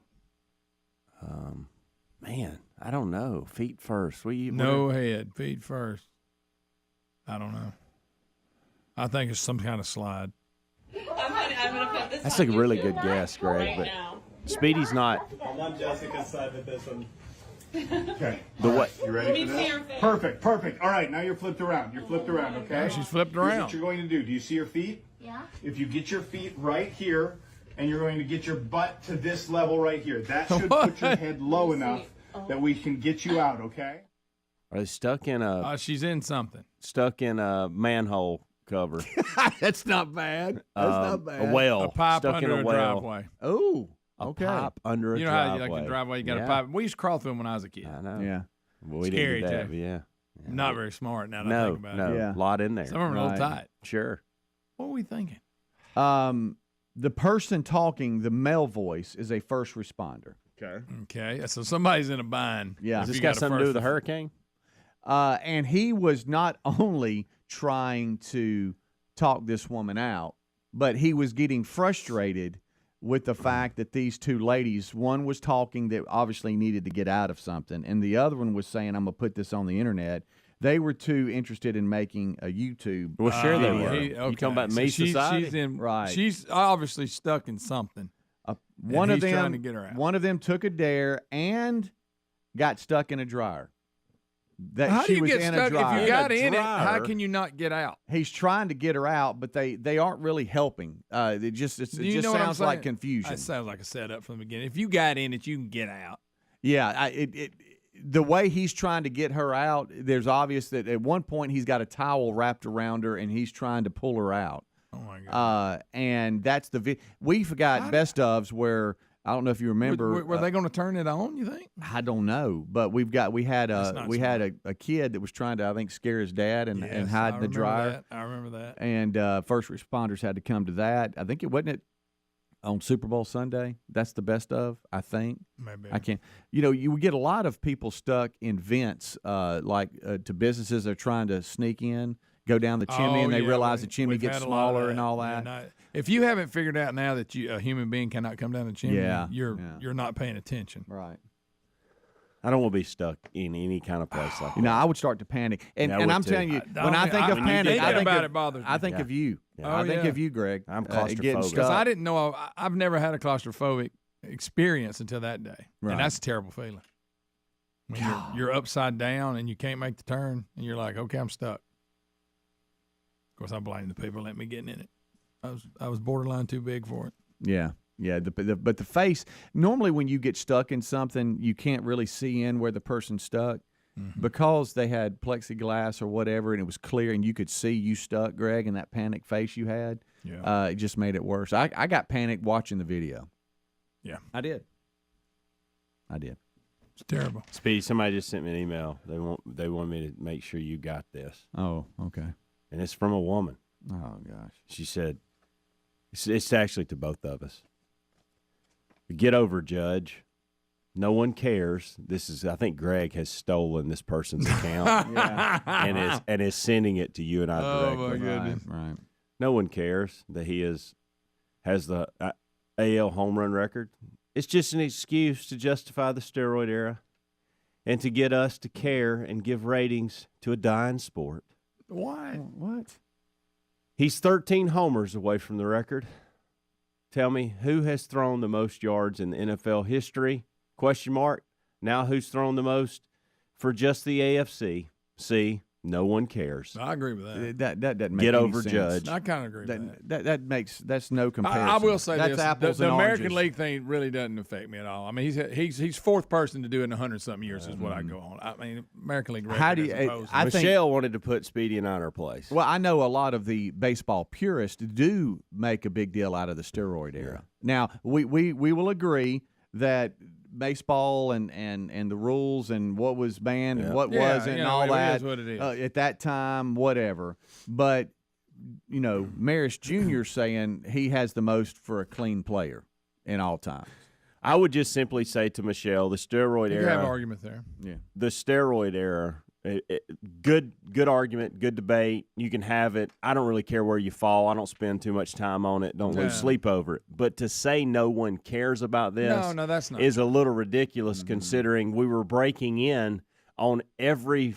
Man, I don't know. Feet first. No head. Feet first. I don't know. I think it's some kind of slide. I'm gonna put this. That's a really good guess, Greg. But now. Speedy's not. I'm on Jessica's side with this one. Okay. The what? You ready for this? Perfect. All right, now you're flipped around. Okay? Yeah, she's flipped Here's around. what you're going to do. Do you see your feet? Yeah. If you get your feet right here, and you're going to get your butt to this level right here, that should put your head low enough that we can get you out, okay? Are they stuck in a... she's in something. Stuck in a manhole cover. That's not bad. That's not bad. A well. A pipe stuck under in a well. driveway. Oh. A Okay. pipe under a You know driveway. how you like the driveway, you got a pipe. We used to crawl through them when I was a kid. I know. Yeah. Well, we Scary, didn't do that, too. yeah. Not very smart now that I No, think about no. it. Yeah. A lot in there. Some of them are a little tight. Sure. What were we thinking? The person talking, the male voice, is a first responder. Okay. So somebody's in a bind. Yeah. Has If this you got a something to do with first- the hurricane? And he was not only trying to talk this woman out, but he was getting frustrated with the fact that these two ladies, one was talking that obviously needed to get out of something, and the other one was saying, I'm going to put this on the internet. They were too interested in making a YouTube. Well, sure they video. were. You talking about me society? She's in, Right. She's obviously stuck in something. One he's of them trying to get her out. One of them took a dare and got stuck in a dryer. That How she do you was get in stuck? a dryer. If you got In a in it, how dryer. can you not get out? He's trying to get her out, but they aren't really helping. It just Do you know what I'm sounds like saying? confusion. That sounds like a setup from the beginning. If you got in it, you can get out. Yeah, the way he's trying to get her out, there's obvious that at one point he's got a towel wrapped around her and he's trying to pull her out. Oh my God! And that's we forgot best ofs where I don't know if you remember. Were they going to turn it on? You think? I don't know, but we had a kid that was trying to, I think, scare his dad and hide the dryer. I remember that. And first responders had to come to that. I think it on Super Bowl Sunday. That's the best of, I think. Maybe. I can't. You would get a lot of people stuck in vents, to businesses they're trying to sneak in, go down the chimney, and they realize the chimney gets smaller and all that. Yeah, if you haven't figured out now that a human being cannot come down the chimney, you're not paying attention. Right. I don't want to be stuck in any kind of place like that. I would start to panic. And I'm telling you, when I think of panic, I think of you. Yeah. I think of you, Greg. I'm claustrophobic. Because I didn't know I've never had a claustrophobic experience until that day, and that's a terrible feeling. When you're upside down and you can't make the turn, and you're like, okay, I'm stuck. Of course, I blame the people let me get in it. I was borderline too big for it. Yeah. Yeah, but the face, normally when you get stuck in something, you can't really see in where the person's stuck. Because they had plexiglass or whatever, and it was clear, and you could see you stuck, Greg, and that panic face you had, it just made it worse. I got panicked watching the video. Yeah. I did. It's terrible. Speedy, somebody just sent me an email. They want me to make sure you got this. Oh, okay. And it's from a woman. Oh, gosh. She said, it's actually to both of us. Get over, Judge. No one cares. I think Greg has stolen this person's account and is sending it to you and I directly. Oh, my goodness. Right. No one cares that he has the AL home run record. It's just an excuse to justify the steroid era and to get us to care and give ratings to a dying sport. Why? What? He's 13 homers away from the record. Tell me, who has thrown the most yards in the NFL history? ? Now who's thrown the most for just the AFC? See, no one cares. I agree with that. That doesn't make Get any over, sense. Judge. I kind of agree with that. That's no comparison. I will say that's this: apples the and American oranges. League thing really doesn't affect me at all. I mean, he's fourth person to do it in 100-something years is what I go on. I mean, American League record. How do you? I think Michelle wanted to put Speedy in our place. Well, I know a lot of the baseball purists do make a big deal out of the steroid era. Now, we will agree that baseball and the rules and what was banned and what wasn't and all that is what it is. At that time, whatever. But, Maris Jr. saying he has the most for a clean player in all time. I would just simply say to Michelle, the steroid You era. have an argument there. Yeah. The steroid era. Good argument, good debate. You can have it. I don't really care where you fall. I don't spend too much time on it. Don't lose sleep over it. But to say no one cares about this no, that's not is a little ridiculous considering we were breaking in on every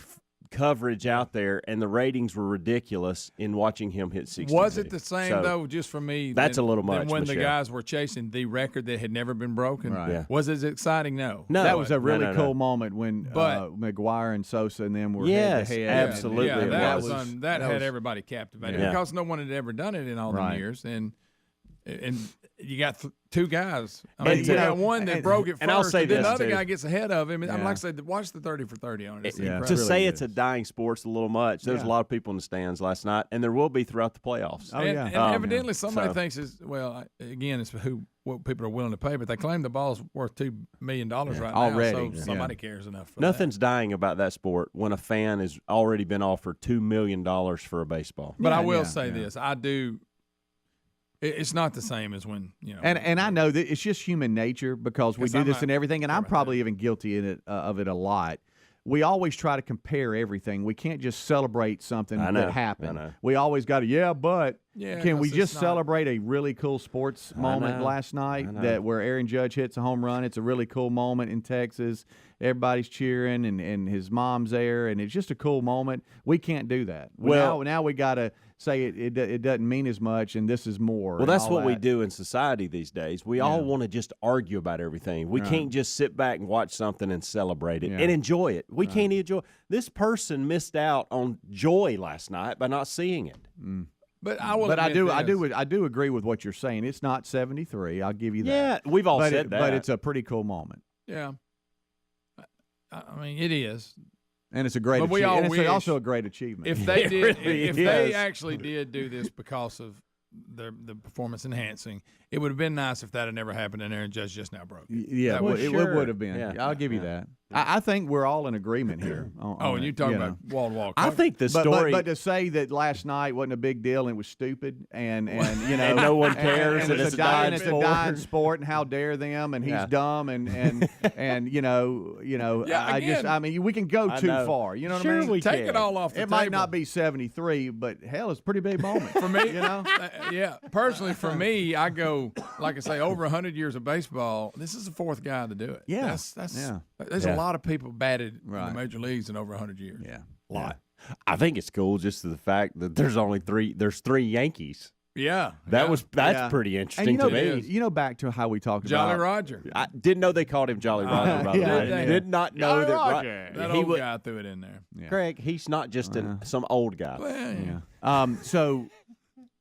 coverage out there, and the ratings were ridiculous in watching him hit 60. Was it the same, though, just for me? That's a little much, when Michelle. the guys were chasing the record that had never been broken? Right. Yeah. Was it as exciting? No. That was a really cool moment when McGuire and Sosa and them were head to head. Absolutely. Yeah, It that had everybody captivated because no one had ever done it in all the years. And you got two guys. I mean, you got one that broke it first, and I'll say then this, the other too. guy gets ahead of him. And I'm like I said, watch the 30 for 30 on it. It's To incredible. say it's a dying sport's a little much. There's a lot of people in the stands last night, and there will be throughout the playoffs. And evidently somebody thinks again, it's what people are willing to pay, but they claim the ball's worth $2 million right already. now, so somebody cares enough for Nothing's dying about that sport when a fan has already been offered $2 million for a baseball. But I will say this. I do – it's not the same as when, And I know that it's just human nature because we do this and everything, and I'm probably even guilty of it a lot. We always try to compare everything. We can't just celebrate something that happened. We always got to, can we just celebrate a really cool sports moment last night where Aaron Judge hits a home run? It's a really cool moment in Texas. Everybody's cheering, and his mom's there, and it's just a cool moment. We can't do that. Now we got to say it doesn't mean as much, and this is more. Well, that's what we do in society these days. We all want to just argue about everything. We can't just sit back and watch something and celebrate it and enjoy it. We can't enjoy. This person missed out on joy last night by not seeing it. But I do agree with what you're saying. It's not 73. I'll give you that. Yeah, we've all said that. But it's a pretty cool moment. Yeah. I mean, it is. And it's a great achievement. It's also a great achievement. If they did, they actually did do this because of the performance enhancing. It would have been nice if that had never happened and Aaron Judge just now broke it. Yeah, That well, was- it would have been. Yeah. I'll give you that. I think we're all in agreement here. And you're talking about wall-to-wall I coverage. think the story. But to say that last night wasn't a big deal and it was stupid and you know And no one cares and and it's a dying sport and how dare them and he's Yeah. dumb and you know Yeah, I mean we can go I too know. far. You know what Sure I mean? we Take can. it all off the It table. might not be 73, but hell, it's a pretty big moment For me, you know. Yeah, personally, for me, I go like I say, over 100 years of baseball. This is the fourth guy to do it. Yeah. There's Yeah. a lot of people batted in Right. the major leagues in over 100 years. Yeah. A lot. I think it's cool just the fact that there's three Yankees. Yeah, That's Yeah. pretty And interesting you know, to me. you know, back to how we talked Jolly about Roger. I didn't know they called him Jolly Roger. By the yeah, way, yeah. did not know Jolly that. Roger. That he old would, guy threw it in there. Yeah. Craig, he's not just some old guy. Well, Yeah. So,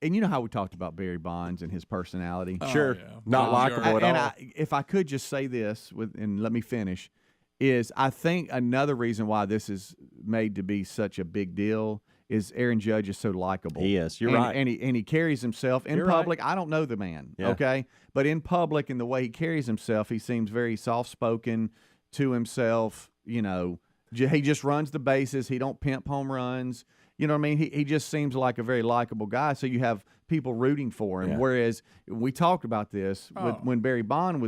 and you know how we talked about Barry Bonds and his personality. Sure, yeah. not Sure. likable at And all. if I could just say this, and let me finish, is I think another reason why this is made to be such a big deal is Aaron Judge is so likable. He is. You're And- right. And he carries himself in You're right. public. I don't know the man, Yeah. okay? But in public and the way he carries himself, he seems very soft-spoken to himself. You know, he just runs the bases. He don't pimp home runs. You know what I mean? He just seems like a very likable guy. So you have people rooting for him. Yeah. Whereas we talked about this Oh. when Barry Bonds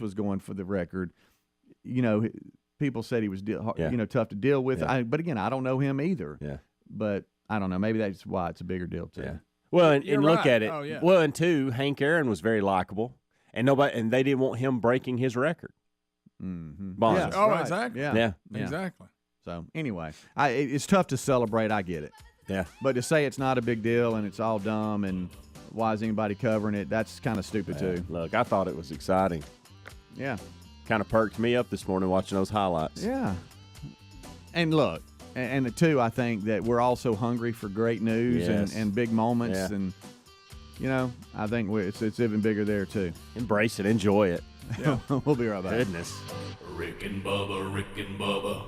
was going for the record. You know, people said he was Yeah. tough to deal with. Yeah. But again, I don't know him either. Yeah. But I don't know. Maybe that's why it's a bigger deal too. Yeah. Well, and You're look right. at it. Oh, yeah. Well, and two, Hank Aaron was very likable, and they didn't want him breaking his record. Mm-hmm. Bonds. Oh, right. exactly. Yeah. Yeah. Exactly. So anyway, it's tough to celebrate. I get it. Yeah. But to say it's not a big deal and it's all dumb and why is anybody covering it? That's kind of stupid too. Look, I thought it was exciting. Yeah. Kind of perked me up this morning watching those highlights. Yeah. And look, and two, I think that we're also hungry for great news Yes. and big moments, Yeah. and I think it's even bigger there too. Embrace it. Enjoy it. Yeah. We'll be right back. Goodness. Rick and Bubba, Rick and Bubba.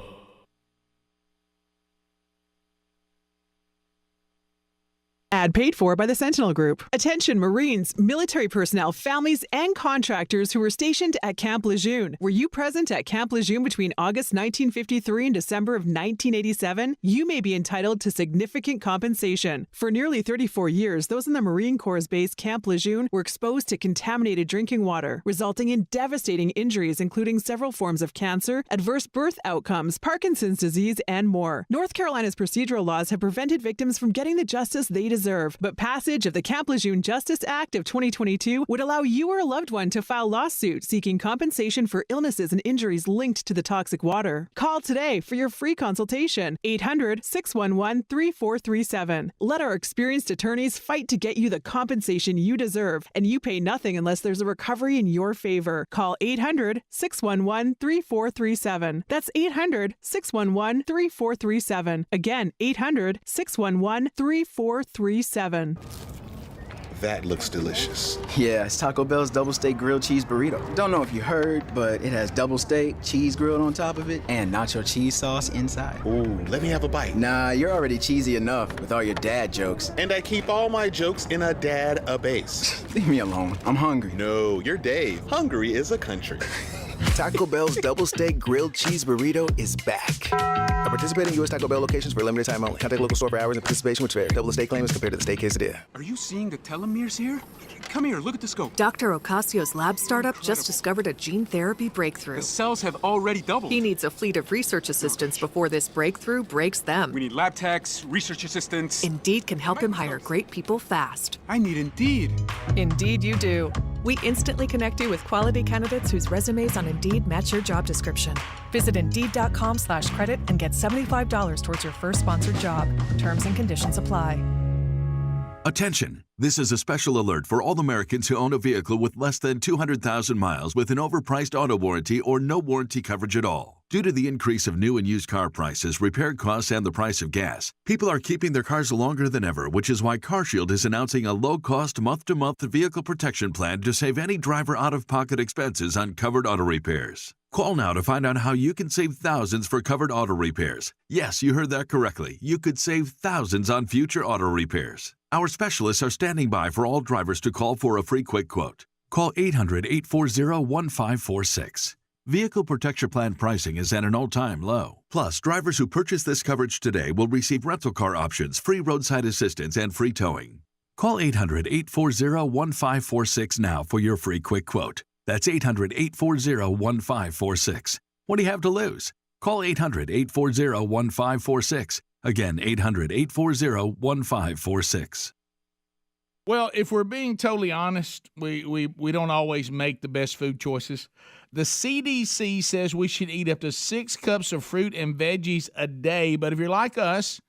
Ad paid for by the Sentinel Group. Attention Marines, military personnel, families, and contractors who were stationed at Camp Lejeune. Were you present at Camp Lejeune between August 1953 and December of 1987? You may be entitled to significant compensation. For nearly 34 years, those in the Marine Corps' base Camp Lejeune were exposed to contaminated drinking water, resulting in devastating injuries, including several forms of cancer, adverse birth outcomes, Parkinson's disease, and more. North Carolina's procedural laws have prevented victims from getting the justice they deserve. But passage of the Camp Lejeune Justice Act of 2022 would allow you or a loved one to file lawsuit seeking compensation for illnesses and injuries linked to the toxic water. Call today for your free consultation. 800-611-3437. Let our experienced attorneys fight to get you the compensation you deserve, and you pay nothing unless there's a recovery in your favor. Call 800-611-3437. That's 800-611-3437. Again, 800-611-3437. That looks delicious. Yeah, it's Taco Bell's double steak grilled cheese burrito. Don't know if you heard, but it has double steak, cheese grilled on top of it, and nacho cheese sauce inside. Ooh, let me have a bite. Nah, you're already cheesy enough with all your dad jokes. And I keep all my jokes in a dad-a-base. Leave me alone. I'm hungry. No, you're Dave. Hungry is a country. Taco Bell's double steak grilled cheese burrito is back. At participating U.S. Taco Bell locations for a limited time only. Contact local store for hours and participation which vary. Double the steak claim as compared to the steak quesadilla. Are you seeing the telomeres here? Come here, look at the scope. Dr. Ocasio's lab startup just discovered a gene therapy breakthrough. The cells have already doubled. He needs a fleet of research assistants before this breakthrough breaks them. We need lab techs, research assistants. Indeed can help him hire great people fast. I need Indeed. Indeed you do. We instantly connect you with quality candidates whose resumes on Indeed match your job description. Visit Indeed.com/credit and get $75 towards your first sponsored job. Terms and conditions apply. Attention! This is a special alert for all Americans who own a vehicle with less than 200,000 miles with an overpriced auto warranty or no warranty coverage at all. Due to the increase of new and used car prices, repair costs, and the price of gas, people are keeping their cars longer than ever, which is why CarShield is announcing a low-cost month-to-month vehicle protection plan to save any driver out-of-pocket expenses on covered auto repairs. Call now to find out how you can save thousands for covered auto repairs. Yes, you heard that correctly. You could save thousands on future auto repairs. Our specialists are standing by for all drivers to call for a free quick quote. Call 800-840-1546. Vehicle Protection Plan pricing is at an all-time low. Plus, drivers who purchase this coverage today will receive rental car options, free roadside assistance, and free towing. Call 800-840-1546 now for your free quick quote. That's 800-840-1546. What do you have to lose? Call 800-840-1546. Again, 800-840-1546. Well, if we're being totally honest, we don't always make the best food choices. The CDC says we should eat up to 6 cups of fruit and veggies a day, but if you're like us,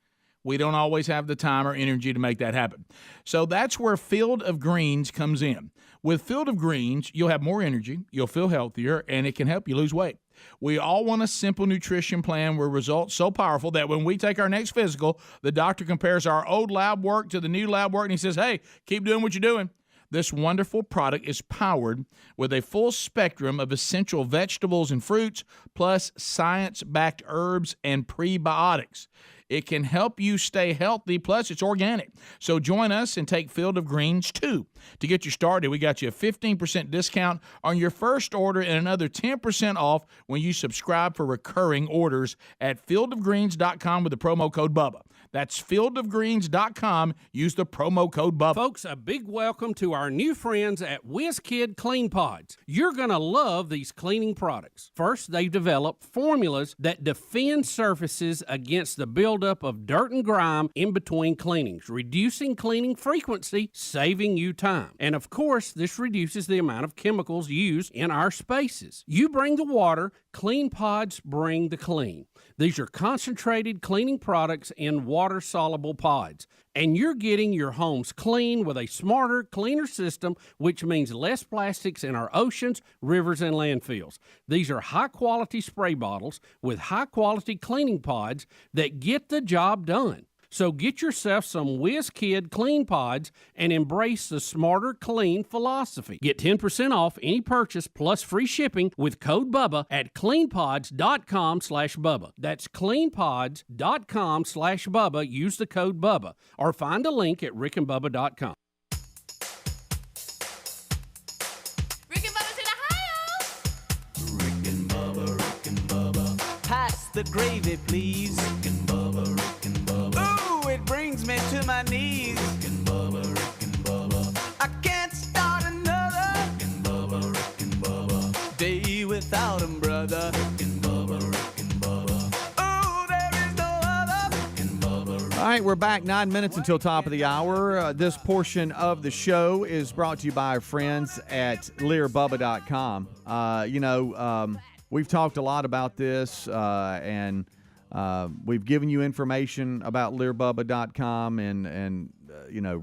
we don't always have the time or energy to make that happen. So that's where Field of Greens comes in. With Field of Greens, you'll have more energy, you'll feel healthier, and it can help you lose weight. We all want a simple nutrition plan with results so powerful that when we take our next physical, the doctor compares our old lab work to the new lab work, and he says, hey, keep doing what you're doing. This wonderful product is powered with a full spectrum of essential vegetables and fruits, plus science-backed herbs and prebiotics. It can help you stay healthy, plus it's organic. So join us and take Field of Greens too. To get you started, we got you a 15% discount on your first order and another 10% off when you subscribe for recurring orders at fieldofgreens.com with the promo code BUBBA. That's fieldofgreens.com. Use the promo code BUBBA. Folks, a big welcome to our new friends at Wizkid Clean Pods. You're going to love these cleaning products. First, they've developed formulas that defend surfaces against the buildup of dirt and grime in between cleanings, reducing cleaning frequency, saving you time. And of course, this reduces the amount of chemicals used in our spaces. You bring the water, Clean Pods bring the clean. These are concentrated cleaning products in water-soluble pods. And you're getting your homes clean with a smarter, cleaner system, which means less plastics in our oceans, rivers, and landfills. These are high-quality spray bottles with high-quality cleaning pods that get the job done. So get yourself some Wizkid Clean Pods and embrace the smarter, clean philosophy. Get 10% off any purchase plus free shipping with code BUBBA at cleanpods.com/Bubba. That's cleanpods.com/Bubba. Use the code BUBBA or find a link at rickandbubba.com. Pass the gravy, please. Rick and Bubba, Rick and Bubba. Ooh, it brings me to my knees. Rick and Bubba, I can't start another. Rick and Bubba, day without him, brother. Rick and Bubba, ooh, there is no other. Rick and Bubba. All right, we're back 9 minutes until top of the hour. This portion of the show is brought to you by our friends at learbubba.com. We've talked a lot about this, and we've given you information about learbubba.com and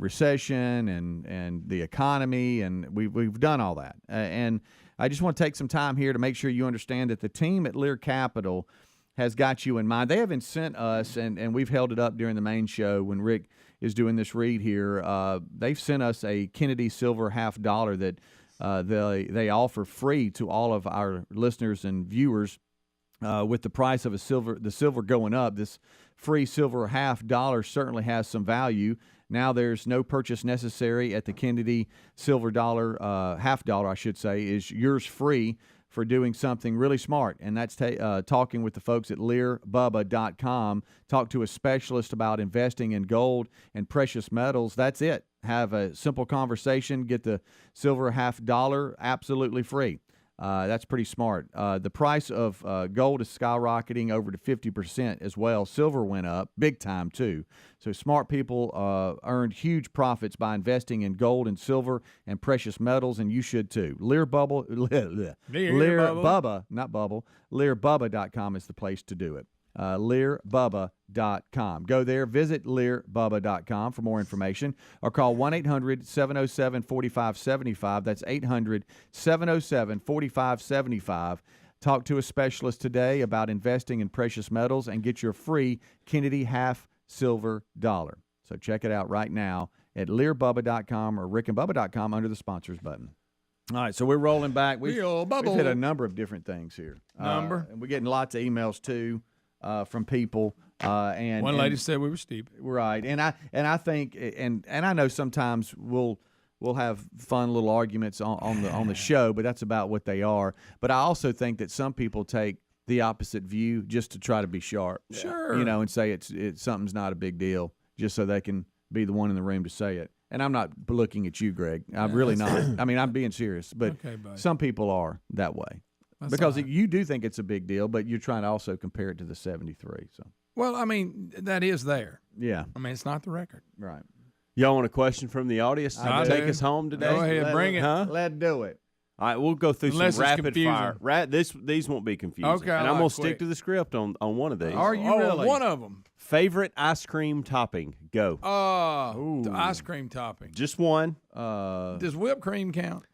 recession and the economy, and we've done all that. And I just want to take some time here to make sure you understand that the team at Lear Capital has got you in mind. They haven't sent us, and we've held it up during the main show when Rick is doing this read here. They've sent us a Kennedy Silver $50 that they offer free to all of our listeners and viewers. With the price of the silver going up, this free silver $50 certainly has some value. Now there's no purchase necessary at the Kennedy Silver $50, I should say, is yours free for doing something really smart, and that's talking with the folks at learbubba.com. Talk to a specialist about investing in gold and precious metals. That's it. Have a simple conversation. Get the silver $50 absolutely free. That's pretty smart. The price of gold is skyrocketing over to 50% as well. Silver went up big time too. So smart people earned huge profits by investing in gold and silver and precious metals, and you should too. Learbubba.com is the place to do it. Learbubba.com. Go there, visit learbubba.com for more information, or call 1-800-707-4575. That's 800-707-4575. Talk to a specialist today about investing in precious metals and get your free Kennedy silver $50. So check it out right now at learbubba.com or rickandbubba.com under the sponsors button. All right, so we're rolling back. We've hit a number of different things here. And we're getting lots of emails too. From people And one lady said we were stupid. Right, and I think and I know sometimes we'll have fun little arguments on the show, but that's about what they are. But I also think that some people take the opposite view just to try to be sharp. Sure. And say it's something's not a big deal, just so they can be the one in the room to say it. And I'm not looking at you, Greg. I'm really not. I mean, I'm being serious, but some people are that way. Because you do think it's a big deal, but you're trying to also compare it to the 73. So. Well, I mean, that is there. Yeah. I mean, it's not the record. Right. Y'all want a question from the audience to take us home today? Go ahead, bring it. Huh? Let's do it. All right, we'll go through Unless some it's rapid confusing. fire. These won't be confusing. Okay, and I'm like going to quick. stick to the script on one of these. Are you really? One of them. Favorite ice cream topping? Go. The ice cream topping. Just one. Does whipped cream count?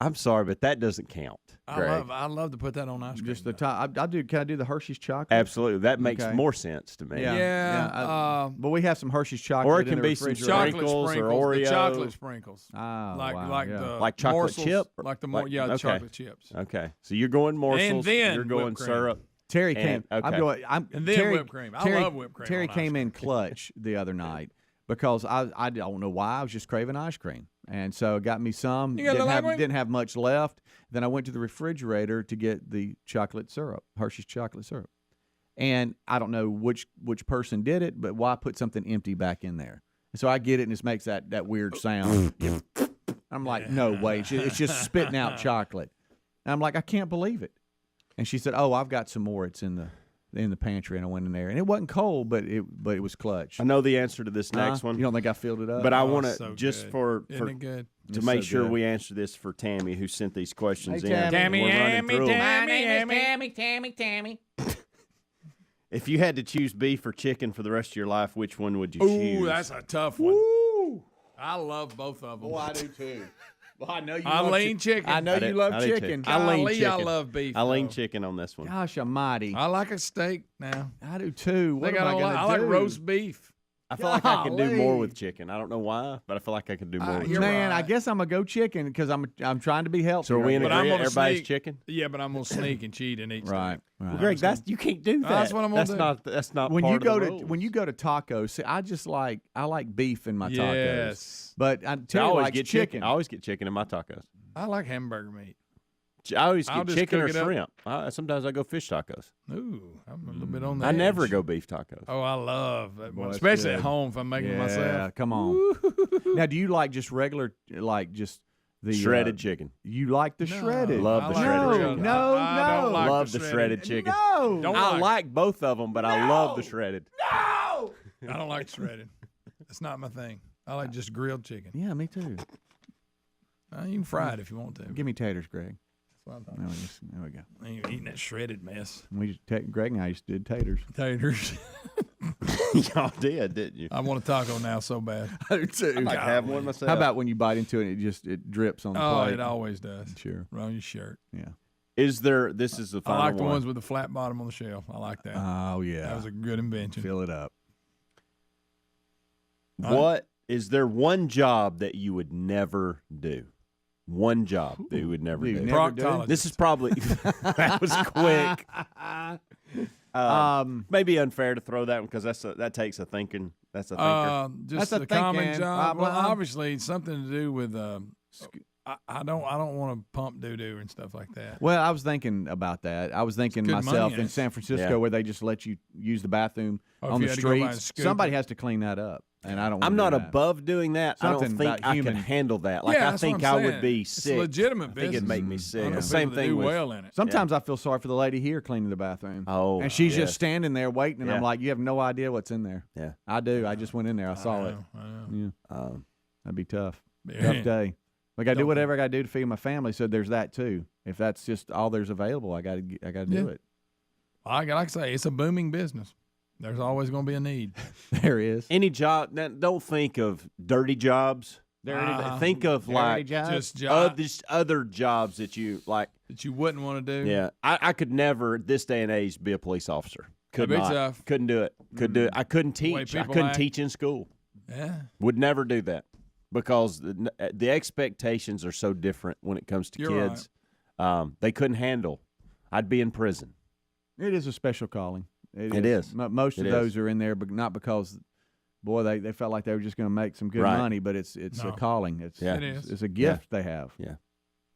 I'm sorry, but that doesn't count. I love to put that on ice cream. Just the top. Can I do the Hershey's chocolate? Absolutely. That makes more sense to me. But we have some Hershey's chocolate. Or it can in the be some refrigerator. sprinkles or Oreo. The chocolate sprinkles. Like chocolate morsels, chip? The chocolate chips. Okay. So you're going morsels. And then you're going whipped cream. syrup. Terry came. Okay. And then whipped cream. I love whipped cream. Terry on came ice in cream. clutch the other night because I don't know why I was just craving ice cream, and so got me some. You got a little Didn't have much left. Then I went to the refrigerator to get the chocolate syrup, Hershey's chocolate syrup, and I don't know which person did it, but why put something empty back in there? And so I get it, and it makes that weird sound. I'm like, no way, it's just spitting out chocolate. And I'm like, I can't believe it. And she said, "Oh, I've got some more. It's in the pantry." And I went in there, and it wasn't cold, but it was clutch. I know the answer to this next one. You don't think I filled it up? But I want to so just good. for Isn't it good? to It's make so sure good. we answer this for Tammy, who sent these questions Hey, in. Tammy. We're running through 'em. Tammy. If you had to choose beef or chicken for the rest of your life, which one would you choose? Ooh, that's a tough one. I love both of them. Oh, I do too. Well, I know you. I love lean chicken. I know you love chicken. I lean Golly, chicken. I love beef. I lean though. chicken on this one. Gosh almighty. I like a steak now. I do too. What Think am I going to do? I like roast beef. I feel like I could do Golly. more with chicken. I don't know why, but I feel like I could do more with chicken. Man, I guess I'm gonna go chicken because I'm trying to be healthy. So are we in But I'm agreement? gonna Everybody's sneak. chicken? Yeah, but I'm gonna sneak and cheat and eat. Right. Well, Greg, you can't do that. That's what I'm gonna do. That's not When part you of go the to rules. when you go to tacos, see, I like beef in my tacos. Yes. But I Terry always likes get chicken. I always get chicken in my tacos. I like hamburger meat. I always I'll get just chicken or cook it up. shrimp. Sometimes I go fish tacos. Ooh, I'm a little bit on the I never edge. go beef tacos. Oh, I love that one, Boy, that's especially good. at home if I'm making it myself. Yeah, come on. Now, do you like just regular, like just the Shredded chicken. You like the shredded? Love the I shredded like chicken. No, I don't like Love the shredded chicken. No. Don't I like like both of them, but I love the shredded. No. I don't like shredded. It's not my thing. I like just grilled chicken. Yeah, me too. You can fry it if you want to. Give me taters, Greg. That's what I'm There we go. I ain't eating that shredded mess. Greg and I used to do taters. Taters. Y'all did, didn't you? I want a taco now so bad. I do too. I'd like to have one myself. How about when you bite into it, it drips on the Oh, plate? it always does. Sure. Right on your shirt. Yeah. This is the I final like the one. ones with the flat bottom on the shelf. I like that. Oh yeah. That was a good invention. Fill it up. Is there one job that you would never do? One job that you would never do. Proctologist. This is probably that was quick. Maybe unfair to throw that one because that takes a thinking. That's a thinker. Just That's a a common thinking job. Well, problem. obviously, it's something to do with. I don't want to pump doo doo and stuff like that. Well, I was thinking about that. I was thinking Good money myself in in it. San Francisco Yeah. where they just let you use the bathroom Oh, if on you the had to go by and streets. scoop Somebody it. has to clean that up, and I don't. I'm wanna not do that. above doing that. I Something don't think about I human- can handle that. Like Yeah, I that's think what I'm I would saying. be It's sick. legitimate I think it'd make me business. sick. I know Same people that thing do with well in it. Sometimes I feel sorry for the lady here cleaning the bathroom. Oh, and she's yes. just standing there waiting, and I'm Yeah. like, you have no idea what's in there. Yeah, I do. I just went in there. I saw it. I know. Yeah, that'd be tough. Yeah. Tough day. I got to do Don't- whatever I got to do to feed my family. So there's that too. If that's just all there's available, I got to do Yeah. it. Like I say, it's a booming business. There's always going to be a need. There is. Any job. Now, don't think of dirty jobs. Think of Dirty like jobs? Just job other jobs that you like. that you wouldn't want to do. Yeah, I could never at this day and age be a police officer. Could That'd be not. tough. Couldn't do it. Could do it. I couldn't The way teach. I people couldn't act. teach in school. Yeah. Would never do that because the expectations are so different when it comes to You're kids. They couldn't handle. I'd be in prison. It is a special calling. It is. Most of those are in there, but not because, boy, they felt like they were just going to make some good money, but it's a calling. It is. It's a gift they have. Yeah.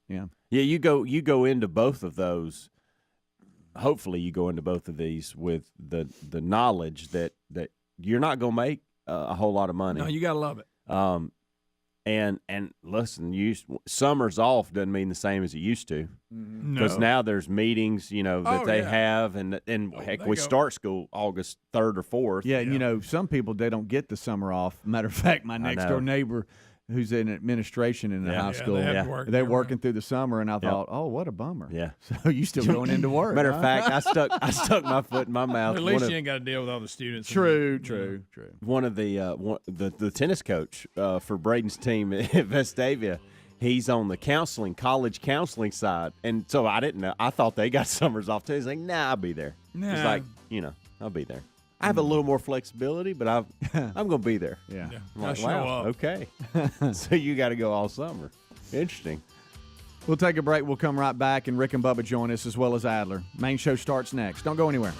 Yeah. Yeah, you go into both of those. Hopefully, you go into both of these with the knowledge that you're not going to make a whole lot of money. No, you got to love it. And listen, summers off doesn't mean the same as it used to, because now there's meetings, that they have, and heck, we start school August 3rd or 4th. Yeah, and some people, they don't get the summer off. Matter of fact, my next door neighbor, who's in administration in the high school, they're working through the summer, and I thought, oh, what a bummer. Yeah, so you still going into work? Matter of fact, I stuck my foot in my mouth. At least you ain't got to deal with all the students. True. One of the tennis coach for Braden's team at Vestavia, he's on the college counseling side, and so I didn't know. I thought they got summers off too. He's like, nah, I'll be there. Nah. He's like, I'll be there. I have a little more flexibility, but I'm going to be there. Yeah. I'm like, show wow, up. okay. So you got to go all summer. Interesting. We'll take a break. We'll come right back, and Rick and Bubba join us, as well as Adler. Main show starts next. Don't go anywhere.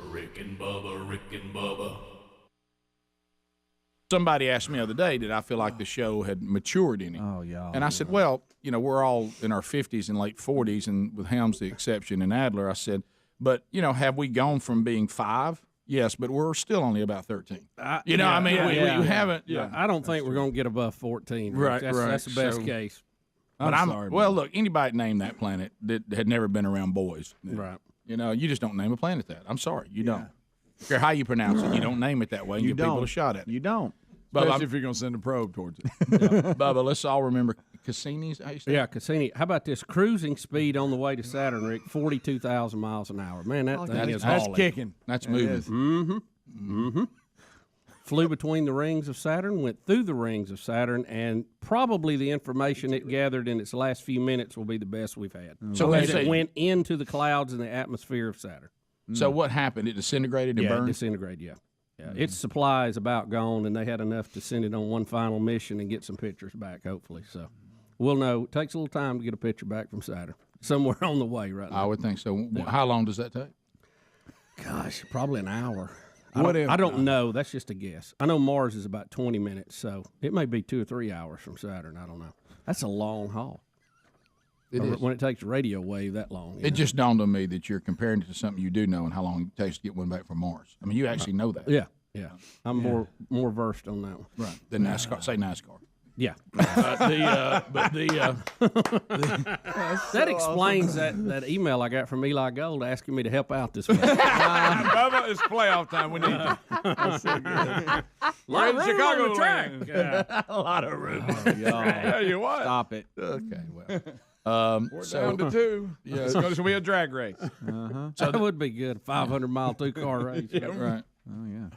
Rick and Bubba. Somebody asked me the other day, did I feel like the show had matured any? Oh, yeah. And I said, well, we're all in our 50s and late 40s, and with Helms the exception and Adler, I said, but, have we gone from being 5? Yes, but we're still only about 13. We haven't. Yeah. I don't think we're going to get above 14. Right, That's the best case. But look, anybody named that planet that had never been around boys. Right. You just don't name a planet that. I'm sorry, you don't. I don't care how you pronounce it, you don't name it that way and give people a shot at it. You don't. Especially if you're going to send a probe towards it. Bubba, let's all remember Cassini's. Yeah, Cassini. How about this cruising speed on the way to Saturn, Rick? 42,000 miles an hour. Man, that thing is that's hauling. kicking. That's moving. Flew between the rings of Saturn, went through the rings of Saturn, and probably the information it gathered in its last few minutes will be the best we've had. So as it went into the clouds in the atmosphere of Saturn. So what happened? It disintegrated and burned? It disintegrated, yeah. Its supply is about gone, and they had enough to send it on one final mission and get some pictures back, hopefully. So we'll know. It takes a little time to get a picture back from Saturn. Somewhere on the way right now. I would think so. Yeah. How long does that take? Gosh, probably an hour. I don't know. That's just a guess. I know Mars is about 20 minutes, so it may be 2 or 3 hours from Saturn. I don't know. That's a long haul. It is. When it takes a radio wave that long. It just dawned on me that you're comparing it to something you do know and how long it takes to get one back from Mars. I mean, you actually know that. Yeah. I'm more versed on that one. Right. Than NASCAR. Say NASCAR. Yeah. That explains that email I got from Eli Gold asking me to help out this week. Bubba, it's playoff time. We need you. That's so good. We're in Chicago track. A lot of room. Yeah, you what? Stop it. Okay, well. We're down to 2. Yeah, it's going to be a drag race. So that would be good. 500-mile 2-car race. Right. Oh yeah.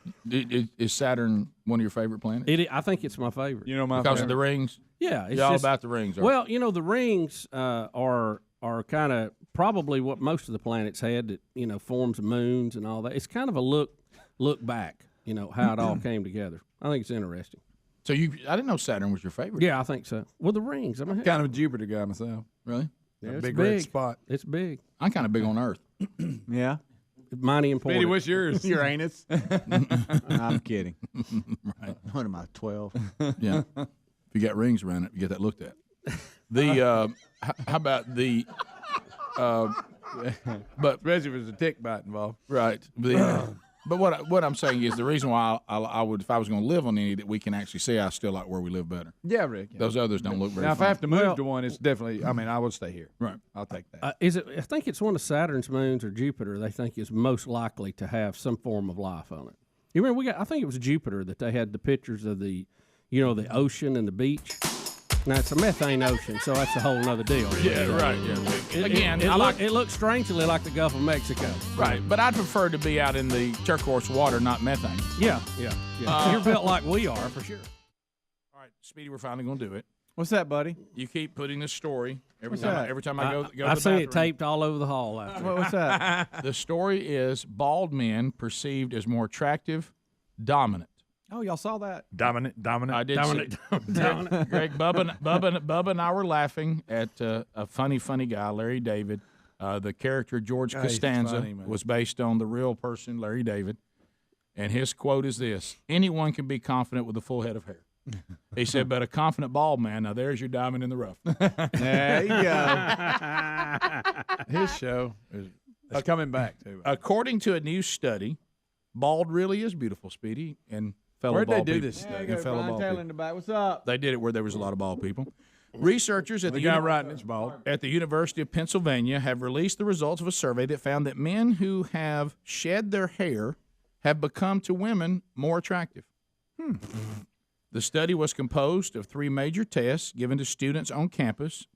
Is Saturn one of your favorite planets? I think it's my favorite. Because of the rings. Yeah, it's all about the rings. Well, the rings are kind of probably what most of the planets had. That forms of moons and all that. It's kind of a look back. How it all came together. I think it's interesting. So I didn't know Saturn was your favorite. Yeah, I think so. Well, the rings. I'm kind of a Jupiter guy myself. Really? Yeah, a big red spot. It's big. I'm kind of big on Earth. Yeah. Mighty important. Speedy, what's yours? Uranus. I'm kidding. Right. What am I, 12? Yeah. If you got rings around it, you get that looked at. How about the? But especially if there's a tick bite involved. Right. But what I'm saying is the reason why I would, if I was going to live on any that we can actually see, I still like where we live better. Yeah, Rick. Yeah. Those others don't look very Now, fun. if I have to move to one, it's definitely, I would stay here. Right. I'll take that. I think it's one of Saturn's moons or Jupiter they think is most likely to have some form of life on it. You remember, I think it was Jupiter that they had the pictures of the ocean and the beach. Now, it's a methane ocean, so that's a whole other deal. Yeah, right. Yeah. It looks strangely like the Gulf of Mexico. Right, but I'd prefer to be out in the turquoise water, not methane. Yeah. You're built like we are, for sure. All right, Speedy, we're finally going to do it. What's that, buddy? You keep putting this story every time I go to the bathroom. I've seen it taped all over the hall out there. What's that? The story is bald men perceived as more attractive, dominant. Oh, y'all saw that? Dominant. I did. Dominant. Greg, Bubba and I were laughing at a funny guy, Larry David, The character George He's Costanza funny, man. was based on the real person, Larry David. And his quote is this: anyone can be confident with a full head of hair. He said, but a confident bald man, now there's your diamond in the rough. There you go. His show is coming back, too. According to a new study, bald really is beautiful, Speedy, and fellow Where'd they bald do people. this? Yeah, And you got fellow Brian bald Taylor people. in the back. What's up? They did it where there was a lot of bald people. Researchers at The the guy writing it's bald. at the University of Pennsylvania have released the results of a survey that found that men who have shed their hair have become to women more attractive. The study was composed of 3 major tests given to students on campus.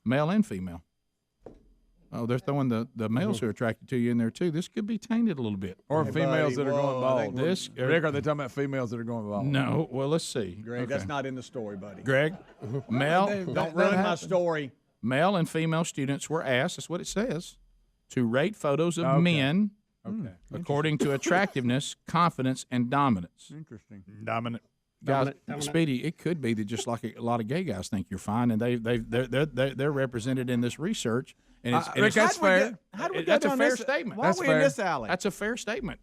Male and female. Oh, they're throwing the males who are attracted to you in there too. This could be tainted a little bit. Or Hey, females buddy, that are going whoa, I bald. think Rick, are they talking about females that are going bald? No. Well, let's see. Greg, Okay. that's not in the story, buddy. Greg, male. Don't ruin my story. Male and female students were asked, that's what it says, to rate photos of men according to attractiveness, confidence, and dominance. Interesting. Dominant. Guys, Speedy, it could be that just like a lot of gay guys think you're fine, and they're represented in this research. And it's, Rick, that's fair. How do we That's go a down fair this? statement. Why are we in this alley? That's a fair statement.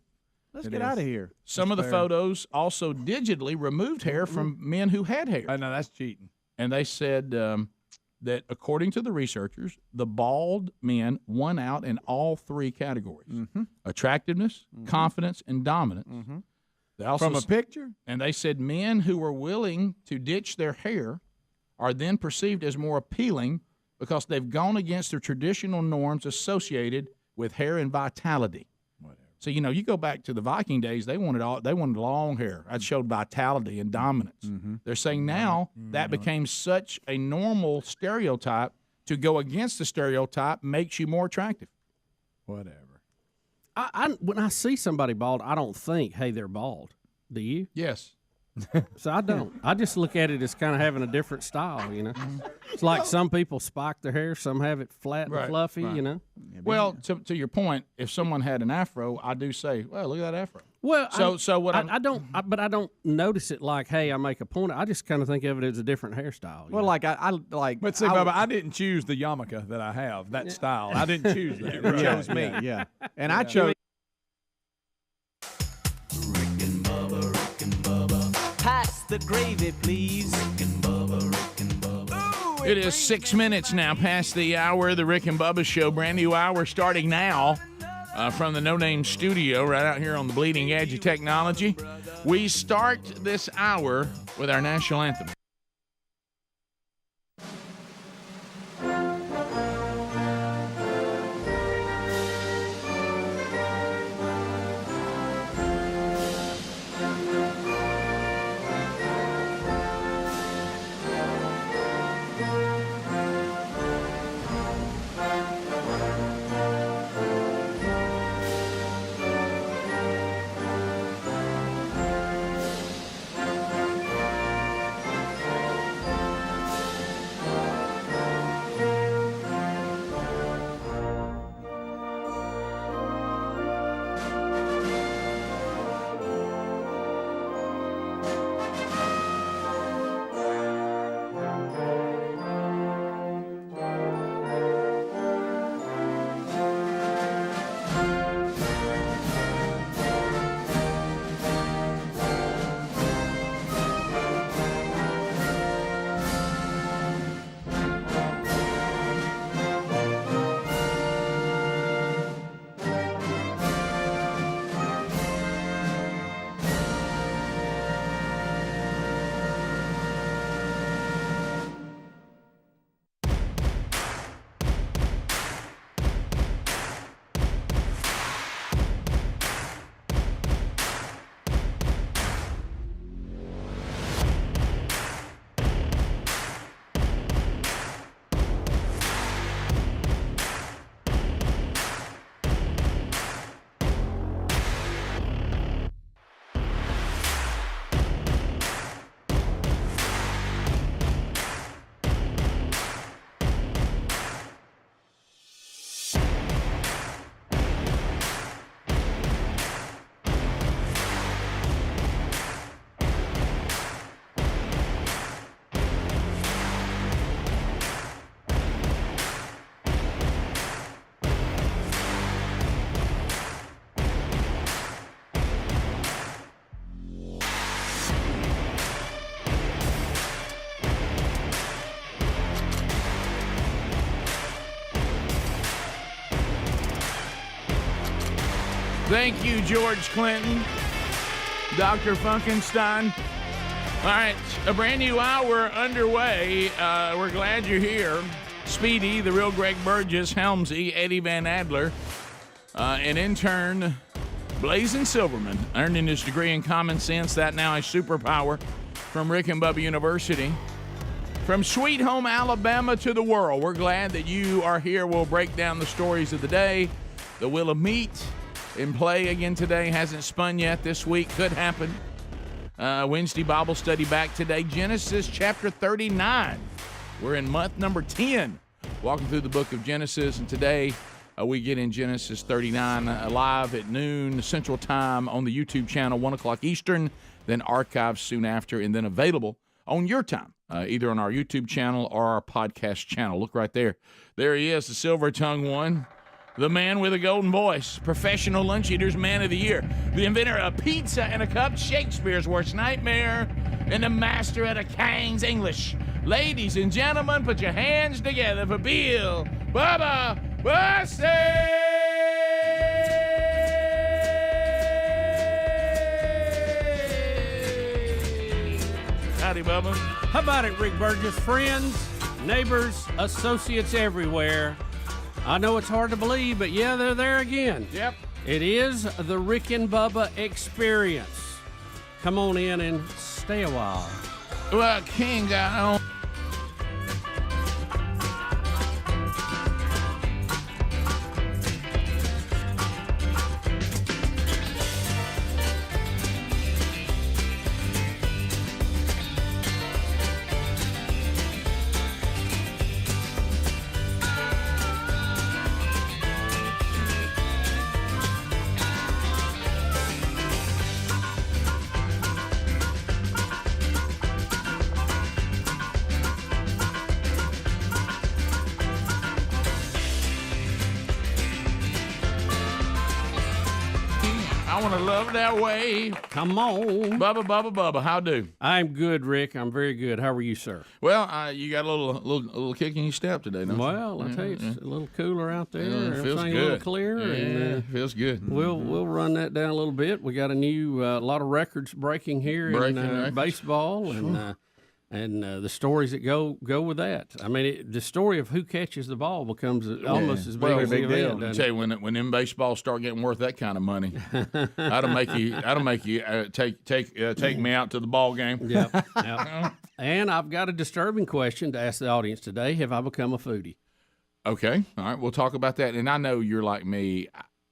Let's get out of here. Some of the fair. photos also digitally removed hair from men who had hair. I know that's cheating. And they said that according to the researchers, the bald men won out in all 3 categories: attractiveness, confidence, and dominance. They also From a picture? and they said men who were willing to ditch their hair are then perceived as more appealing because they've gone against the traditional norms associated with hair and vitality. So you go back to the Viking days; they wanted long hair. That showed vitality and dominance. They're saying now that became such a normal stereotype. To go against the stereotype makes you more attractive. Whatever. When I see somebody bald, I don't think, hey, they're bald. Do you? Yes. So I don't. I just look at it as kind of having a different style, It's like some people spike their hair, some have it flat and fluffy, Well, to your point, if someone had an afro, I do say, well, look at that afro. Well, I don't notice it like, hey, I make a point. I just kind of think of it as a different hairstyle. Well, like I like. But see, Bubba, I didn't choose the yarmulke that I have, that style. I didn't choose that. You chose me, yeah. And I chose. Pass the gravy, please. It is 6 minutes now past the hour of the Rick and Bubba Show. Brand new hour starting now from the No Name Studio right out here on the bleeding edge of technology. We start this hour with our national anthem. Thank you, George Clinton, Dr. Funkenstein. All right, a brand new hour underway. We're glad you're here. Speedy, the real Greg Burgess, Helmsy, Eddie Van Adler, and intern Blazing Silverman, earning his degree in common sense, that now a superpower, from Rick and Bubba University. From Sweet Home, Alabama to the world, we're glad that you are here. We'll break down the stories of the day. The Wheel of Meat in play again today. Hasn't spun yet this week. Could happen. Wednesday Bible study back today. Genesis chapter 39. We're in month number 10, walking through the book of Genesis. And today we get in Genesis 39 live at noon Central Time on the YouTube channel, 1 o'clock Eastern, then archived soon after, and then available on your time, either on our YouTube channel or our podcast channel. Look right there. There he is, the silver-tongued one. The man with a golden voice, professional lunch eater's man of the year, the inventor of pizza and a cup, Shakespeare's worst nightmare, and the master of the King's English. Ladies and gentlemen, put your hands together for Bill Bubba Bussey! Howdy, Bubba. How about it, Rick Burgess? Friends, neighbors, associates everywhere. I know it's hard to believe, but yeah, they're there again. Yep. It is the Rick and Bubba experience. Come on in and stay a while. Well, King got on. I want to love that way. Come on. Bubba, how do? I'm good, Rick. I'm very good. How are you, sir? Well, you got a little kick in your step today, don't you? Well, I tell you, it's a little cooler out there. It feels Everything good. a little clearer. Yeah, feels good. We'll run that down a little bit. We got a new lot of records breaking here in baseball, and the stories that go with that. I mean, the story of who catches the ball becomes almost as big as the event. I tell you, when them baseballs start getting worth that kind of money, that'll make you take me out to the ball game. Yeah. And I've got a disturbing question to ask the audience today. Have I become a foodie? Okay, all right, we'll talk about that. And I know you're like me.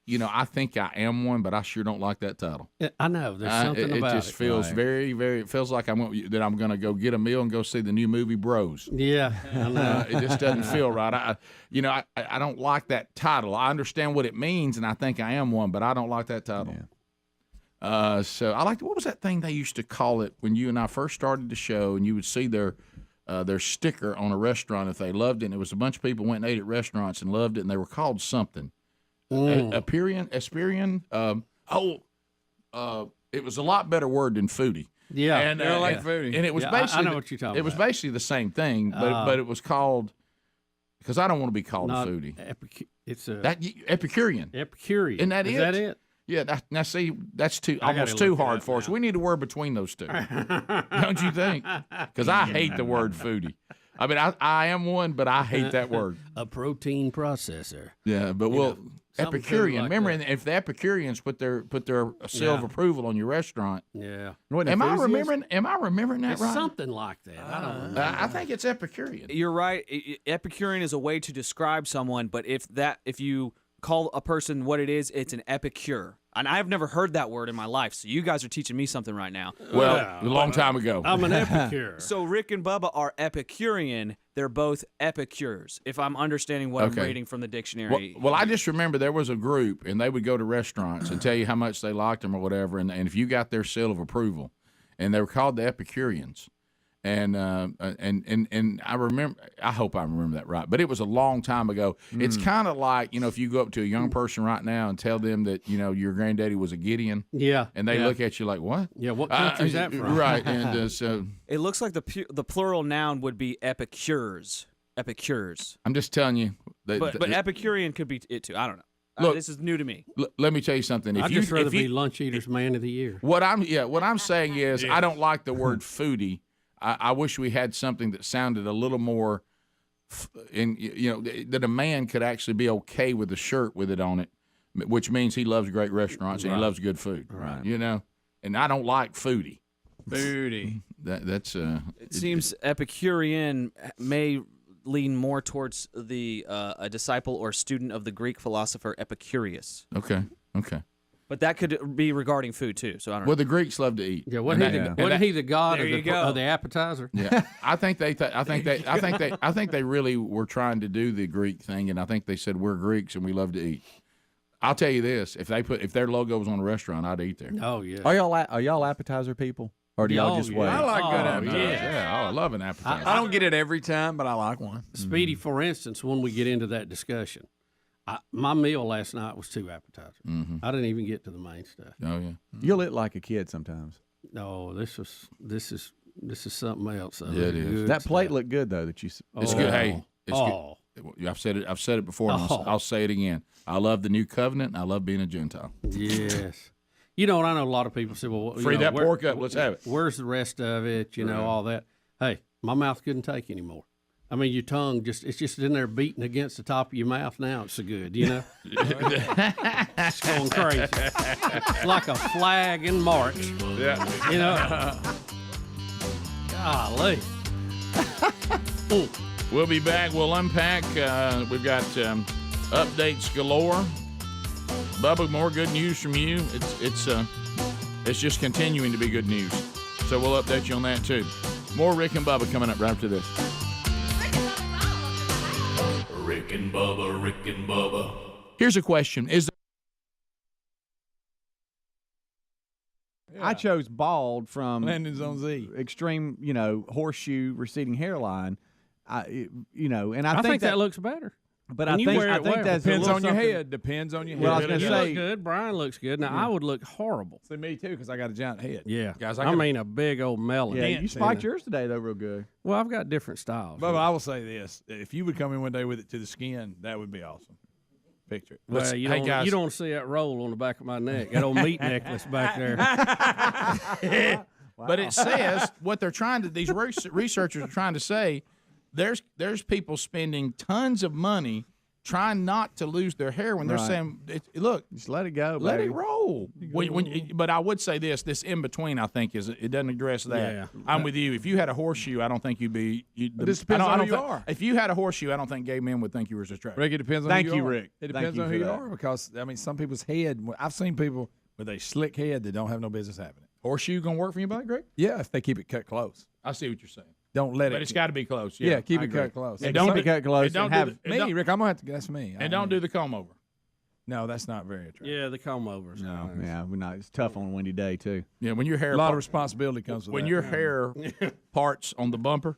You know, I think I am one, but I sure don't like that title. I know. There's something about it. It just feels very, very. It feels like I'm going to go get a meal and go see the new movie Bros. Yeah, I know. It just doesn't feel right. I don't like that title. I understand what it means, and I think I am one, but I don't like that title. Yeah. So I like. What was that thing they used to call it when you and I first started the show, and you would see their sticker on a restaurant if they loved it. And it was a bunch of people went and ate at restaurants and loved it, and they were called something. Asperian. It was a lot better word than foodie. Yeah, and I like foodie. And it was basically I know what you're talking about. It was basically the same thing, but it was called because I don't want to be called a foodie. It's a Epicurean. Epicurean. Isn't that Is that it? Yeah. Now see, that's almost too hard for us. We need a word between those two, don't you think? Because I hate the word foodie. I mean, I am one, but I hate that word. A protein processor. Yeah, but Epicurean. Like remember, if the Epicureans put their seal of approval on your restaurant. Yeah. Am I remembering that it's right? Something like that. I don't know. I think it's Epicurean. You're right. Epicurean is a way to describe someone, but if you call a person what it is, it's an epicure. And I've never heard that word in my life, so you guys are teaching me something right now. Well, a long time ago. I'm an epicure. So Rick and Bubba are Epicurean. They're both epicures, if I'm understanding what I'm reading from the dictionary. Well, I just remember there was a group, and they would go to restaurants and tell you how much they liked them or whatever, and if you got their seal of approval, and they were called the Epicureans. And I remember. I hope I remember that right. But it was a long time ago. It's kind of like if you go up to a young person right now and tell them that your granddaddy was a Gideon. Yeah. And they look at you like, what? Yeah. What country is that from? Right. And so it looks like the plural noun would be epicures. Epicures. I'm just telling you. But Epicurean could be it too. I don't know. Look, this is new to me. Let me tell you something. I'd just rather be Lunch Eaters Man of the Year. What I'm saying is I don't like the word foodie. I wish we had something that sounded a little more, that a man could actually be okay with a shirt with it on it, which means he loves great restaurants and he loves good food. Right. And I don't like foodie. Foodie. That's It seems Epicurean may lean more towards the a disciple or student of the Greek philosopher Epicurus. Okay. But that could be regarding food too. So I don't know. Well, the Greeks love to eat. Yeah, wasn't he the god There you of go. the appetizer? Yeah, I think they really were trying to do the Greek thing, and I think they said we're Greeks and we love to eat. I'll tell you this: if their logo was on a restaurant, I'd eat there. Oh yeah. Are y'all appetizer people, or do y'all just wait? I like good appetizers. Yeah, I love an appetizer. I don't get it every time, but I like one. Speedy, for instance, when we get into that discussion, my meal last night was 2 appetizers. Mm-hmm. I didn't even get to the main stuff. Oh yeah. You'll eat like a kid sometimes. No, this is something else. Yeah, it is. That plate looked good though. That you. It's good. Hey, it's good. I've said it before. And I'll say it again. I love the new covenant. And I love being a Gentile. Yes. I know a lot of people say, well, free that pork up. Let's have it. Where's the rest of it? All that. Hey, my mouth couldn't take anymore. I mean, your tongue it's just in there beating against the top of your mouth now. It's so good, It's going crazy. It's like a flag in March. Yeah. Golly. We'll be back. We'll unpack. We've got updates galore. Bubba, more good news from you. It's just continuing to be good news. So we'll update you on that too. More Rick and Bubba coming up right after this. Rick and Bubba, Rick and Bubba. Here's a question: I chose bald from Landon's on Z. Extreme, horseshoe receding hairline. And I think that looks better. But I think that depends on your head. Depends on your head. Well, I was going to say, look good. Brian looks good. Now I would look horrible. See me too, because I got a giant head. Yeah, guys. I mean a big old melon. Yeah, you spiked yours today though, real good. Well, I've got different styles. But I will say this: if you would come in one day with it to the skin, that would be awesome. Picture it. Well, you don't see that roll on the back of my neck. That old meat necklace back there. But it says what they're trying to. These researchers are trying to say. There's people spending tons of money trying not to lose their hair when they're saying, "Look, just let it go, let baby. it roll." But I would say this in between. I think it doesn't address that. Yeah. I'm with you. If you had a horseshoe, I don't think you'd be. This depends on who you are. If you had a horseshoe, I don't think gay men would think you were as attractive. Rick, it depends on Thank who you, are. Rick. It depends on who you are because some people's head. I've seen people with a slick head that don't have no business having it. Horseshoe gonna work for anybody, Greg? Yeah, if they keep it cut close. I see what you're saying. Don't let it. But it's got to be close. Yeah, keep I it agree. cut close. And Don't be cut close. Don't have do Me, Rick, I'm gonna have to. That's me. And don't do the comb over. No, that's not very attractive. Yeah, the comb overs. No, yeah, we're not. It's tough on a windy day too. Yeah, when your hair A lot of responsibility comes with when that. your hair parts on the bumper.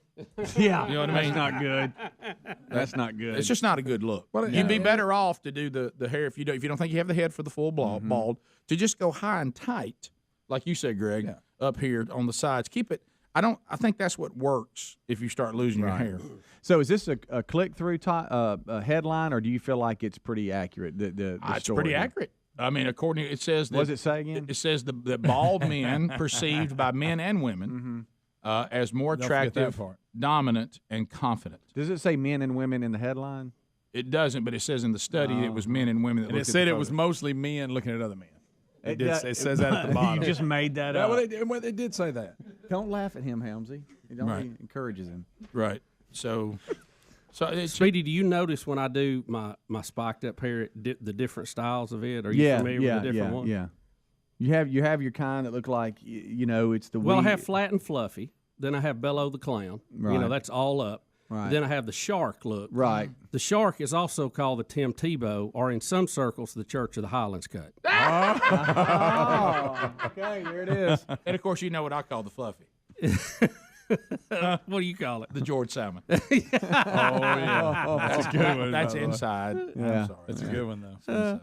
Yeah, you know what I mean. That's not good. That's not good. It's just not a good look. You'd be better off to do the hair if you don't think you have the head for the full bald to just go high and tight, like you said, Greg, up here on the sides. Keep it. I think that's what works if you start losing your hair. So is this a click-through headline, or do you feel like it's pretty accurate? The It's story? pretty accurate. I mean, according it says. What does it say again? It says that bald men perceived by men and women as more Don't forget that attractive, part. dominant, and confident. Does it say men and women in the headline? It doesn't, but it says in the study it was men and women. That And it looked at said the it was photo. mostly men looking at other men. It It says that at the bottom. You just made that Yeah, up. well, it did say that. Don't laugh at him, Helmsy. He encourages him. Right. So it's, Speedy, do you notice when I do my spiked up hair, the different styles of it? Are you familiar with the different ones? Yeah. You have your kind that look like it's the. Well, I have flat and fluffy. Then I have Bello the Clown. Right. That's all up. Right. Then I have the shark look. Right. The shark is also called the Tim Tebow, or in some circles, the Church of the Highlands cut. Okay, there it is. and of course you know what I call the fluffy. What do you call it? The George Salmon. Oh yeah, that's a good one. That's by the way. inside. Yeah. I'm sorry. That's a good one though. It's inside.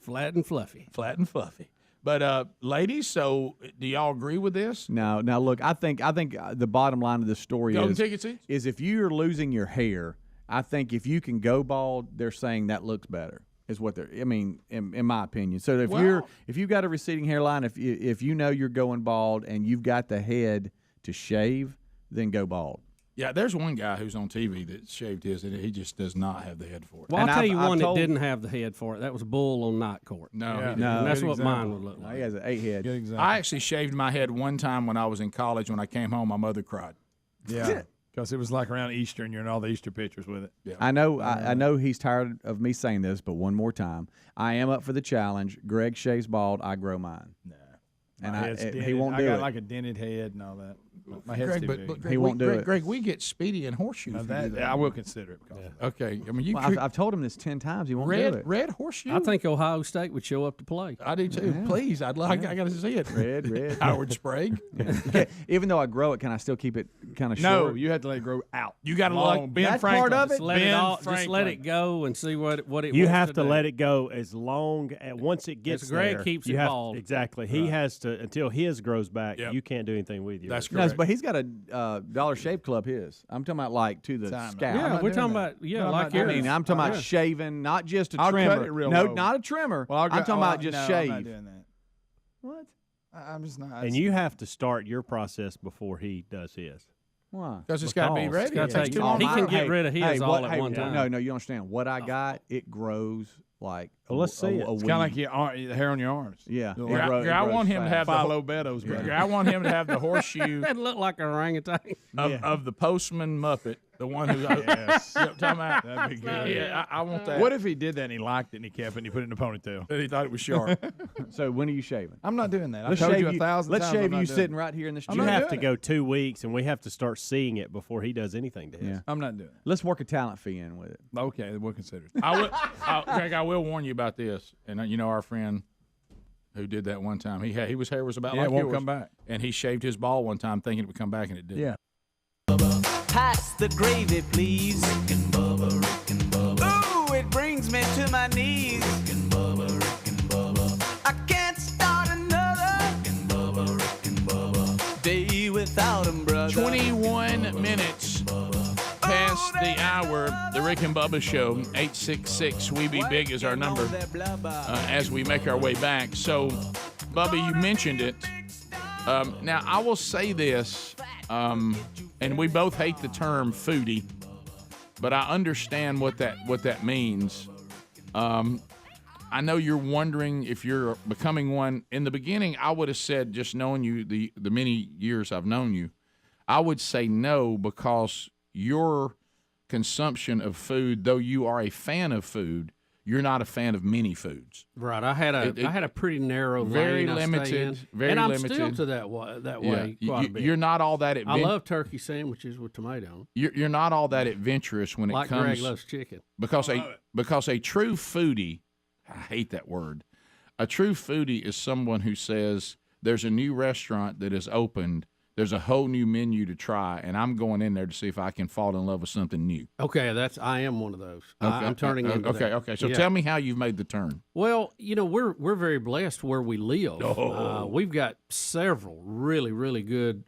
Flat and fluffy. Flat and fluffy. But ladies, so do y'all agree with this? Now look, I think the bottom line of this story Golden ticket seats? is if you're losing your hair, I think if you can go bald, they're saying that looks better. is what they're. I mean, in my opinion. So if you've got a receding hairline, if you know you're going bald and you've got the head to shave, then go bald. Yeah, there's one guy who's on TV that shaved his, and he just does not have the head for it. Well, I'll tell you one that didn't have the head for it. That was Bull on Night Court. No, And that's what mine would look like. He has an 8 head. Good example. I actually shaved my head one time when I was in college. When I came home, my mother cried. Yeah, because it was like around Easter, and you're in all the Easter pictures with it. Yeah. I know he's tired of me saying this, but one more time, I am up for the challenge. Greg shaves bald, I grow mine. Nah. And he won't do it. I got like a dented head and all that. My head's Greg, too but big. Greg, He won't do it. Greg, we get Speedy and Horseshoe. Now if you do that. I will consider it. Okay, I mean you. Well, I've told him this 10 times. He won't do it. Red Horseshoe. I think Ohio State would show up to play. I do too. Yeah. Please, I got to see it. Red. Howard Sprague. Okay, even though I grow it, can I still keep it kind of No, short? you have to let it grow out. You got to Long. look. Ben That Franklin. part of it? Just let it go and see what it You wants have to do. let it go as long once it gets Greg there. keeps you it have bald. Exactly. He has to until his grows back. Yep. You can't do anything with you. That's No, correct. but he's got a Dollar Shave Club. His. I'm talking about like to the Time. scalp. Yeah, not we're doing talking that. about No, I'm like not yours. I mean, I'm talking about Yeah. shaving, not just a I'll trimmer. cut it real no, low. not a trimmer. Well, I'm talking about just no, shave. I'm not doing that. What? I'm just not. And you have to start your process before he does his. Why? Because it's got to be Because ready. it's gotta It takes take- too long. he can Hey, get rid of his hey, all what- at hey, one time. No, you understand. What I got, it grows like Well, let's see it. a It's kind of like weed. the hair on your arms. Yeah. The it little- grows- it I grows want him to have fast. Philo Beddoes, brother. I want him to have the horseshoe That looked like an orangutan. of the Postman Muppet, the one who. Yes. You know what I'm talking about? That'd be good. Yeah, I want that. What if he did that and he liked it and he kept it and he put it in a ponytail? And he thought it was sharp. So when are you shaving? I'm not doing that. I've Let's told shave you 1,000 Let's times I'm shave not you doing sitting it. right here in the I'm You studio. not have to doing go 2 weeks, and we have to start seeing it before he does anything to his. Yeah. I'm not doing it. Let's work a talent fee in with it. Okay, we'll consider it. Greg, I will warn you about this. And you know our friend who did that one time. His hair was about Yeah, like it won't yours, come back. and he shaved his ball one time thinking it would come back, and it didn't. Yeah. Pass the gravy, please. Rick and Bubba. Ooh, it brings me to my knees. Rick and Bubba. I can't start another. Rick and Bubba. Day without 'em, brother. 21 minutes past the hour. The Rick and Bubba Show. 866 We Be Big is our number. As we make our way back. So, Bubba, you mentioned it. Now, I will say this, and we both hate the term foodie, but I understand what that means. I know you're wondering if you're becoming one. In the beginning, I would have said, just knowing you, the many years I've known you, I would say no, because your consumption of food, though you are a fan of food, you're not a fan of many foods. Right. I had a pretty narrow very lane I stay limited, in. very and I'm limited. still to that way quite a bit. You're not all that. I love turkey sandwiches with tomato. You're not all that adventurous when Like it comes. Greg loves chicken. Because a true foodie, I hate that word. A true foodie is someone who says there's a new restaurant that is opened. There's a whole new menu to try, and I'm going in there to see if I can fall in love with something new. Okay, I am one of those. Okay. I'm turning into that. Okay. So Yeah. tell me how you've made the turn. Well, we're very blessed where we live. We've got several really, really good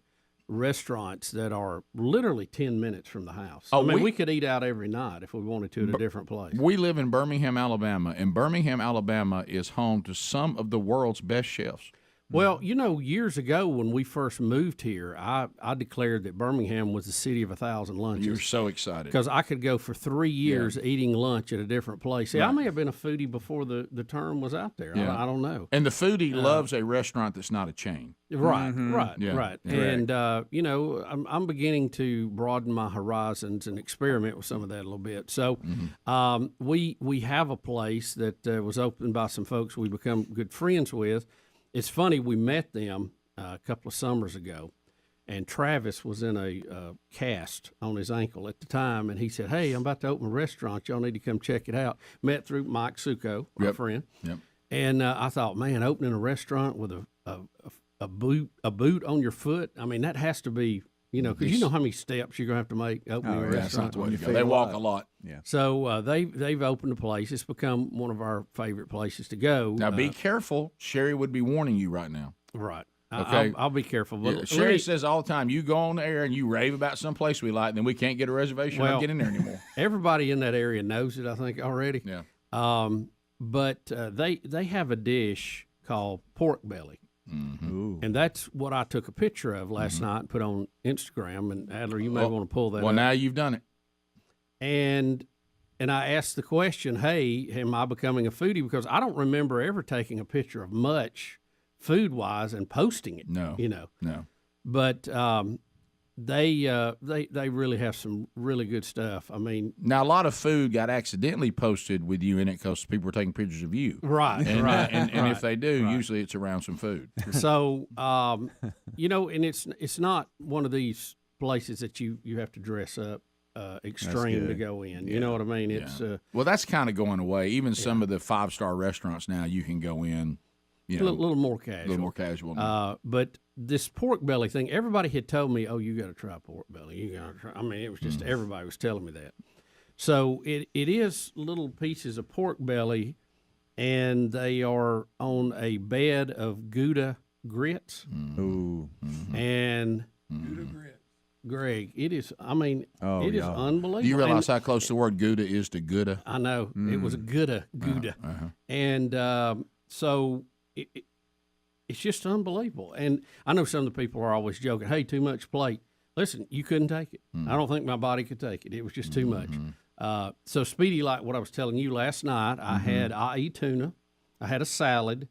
restaurants that are literally 10 minutes from the house. Oh, I mean, we- we could eat out every night if we wanted to at a different place. We live in Birmingham, Alabama, and Birmingham, Alabama is home to some of the world's best chefs. Well, years ago when we first moved here, I declared that Birmingham was the city of 1,000 lunches. You're so excited. Because I could go for 3 years eating lunch at a different place. See, I Right. may have been a foodie before the term was out there. Yeah. I don't know. And the foodie loves a restaurant that's not a chain. Right, Mhm. right, Yeah, right. correct. And I'm beginning to broaden my horizons and experiment with some of that a little bit. So, we have a place that was opened by some folks we become good friends with. It's funny, we met them a couple of summers ago, and Travis was in a cast on his ankle at the time, and he said, "Hey, I'm about to open a restaurant. Y'all need to come check it out." Met through Mike Succo, our friend. Yep. And I thought, man, opening a restaurant with a boot on your foot. I mean, that has to be, because you know how many steps you're gonna have to make opening a restaurant. They walk a lot. Yeah. So they've opened a place. It's become one of our favorite places to go. Now be careful. Sherry would be warning you right now. Right. Okay. I'll be careful. But Yeah, Sherry says all the time, you go on the air and you rave about some place we like, then we can't get a reservation or get in there anymore. Everybody in that area knows it, I think, already. Yeah. but they have a dish called pork belly. Mm-hmm. And that's what I took a picture of last night and put on Instagram. And Adler, you may want to pull that up. Well, now you've done it. And I asked the question, hey, am I becoming a foodie? Because I don't remember ever taking a picture of much food-wise and posting it. No. No. But they really have some really good stuff. I mean, now a lot of food got accidentally posted with you in it because people were taking pictures of you. Right, and, right. And if they do, usually it's around some food. So, and it's not one of these places that you have to dress up extreme to go in. You know what I mean? It's well, that's kind of going away. Even some of the 5-star restaurants now, you can go in. A little more casual. A little more casual. Now. But this pork belly thing, everybody had told me, "Oh, you got to try pork belly. You got to try." I mean, it was just everybody was telling me that. So it is little pieces of pork belly, and they are on a bed of Gouda grits. Ooh. And Gouda grits. Greg, it is. I mean, it is unbelievable. Do you realize how close the word Gouda is to Gouda? I know it was a Gouda, and so. It's just unbelievable. And I know some of the people are always joking, hey, too much plate. Listen, you couldn't take it. I don't think my body could take it. It was just too much. So, Speedy, like what I was telling you last night, I eat tuna, I had a salad,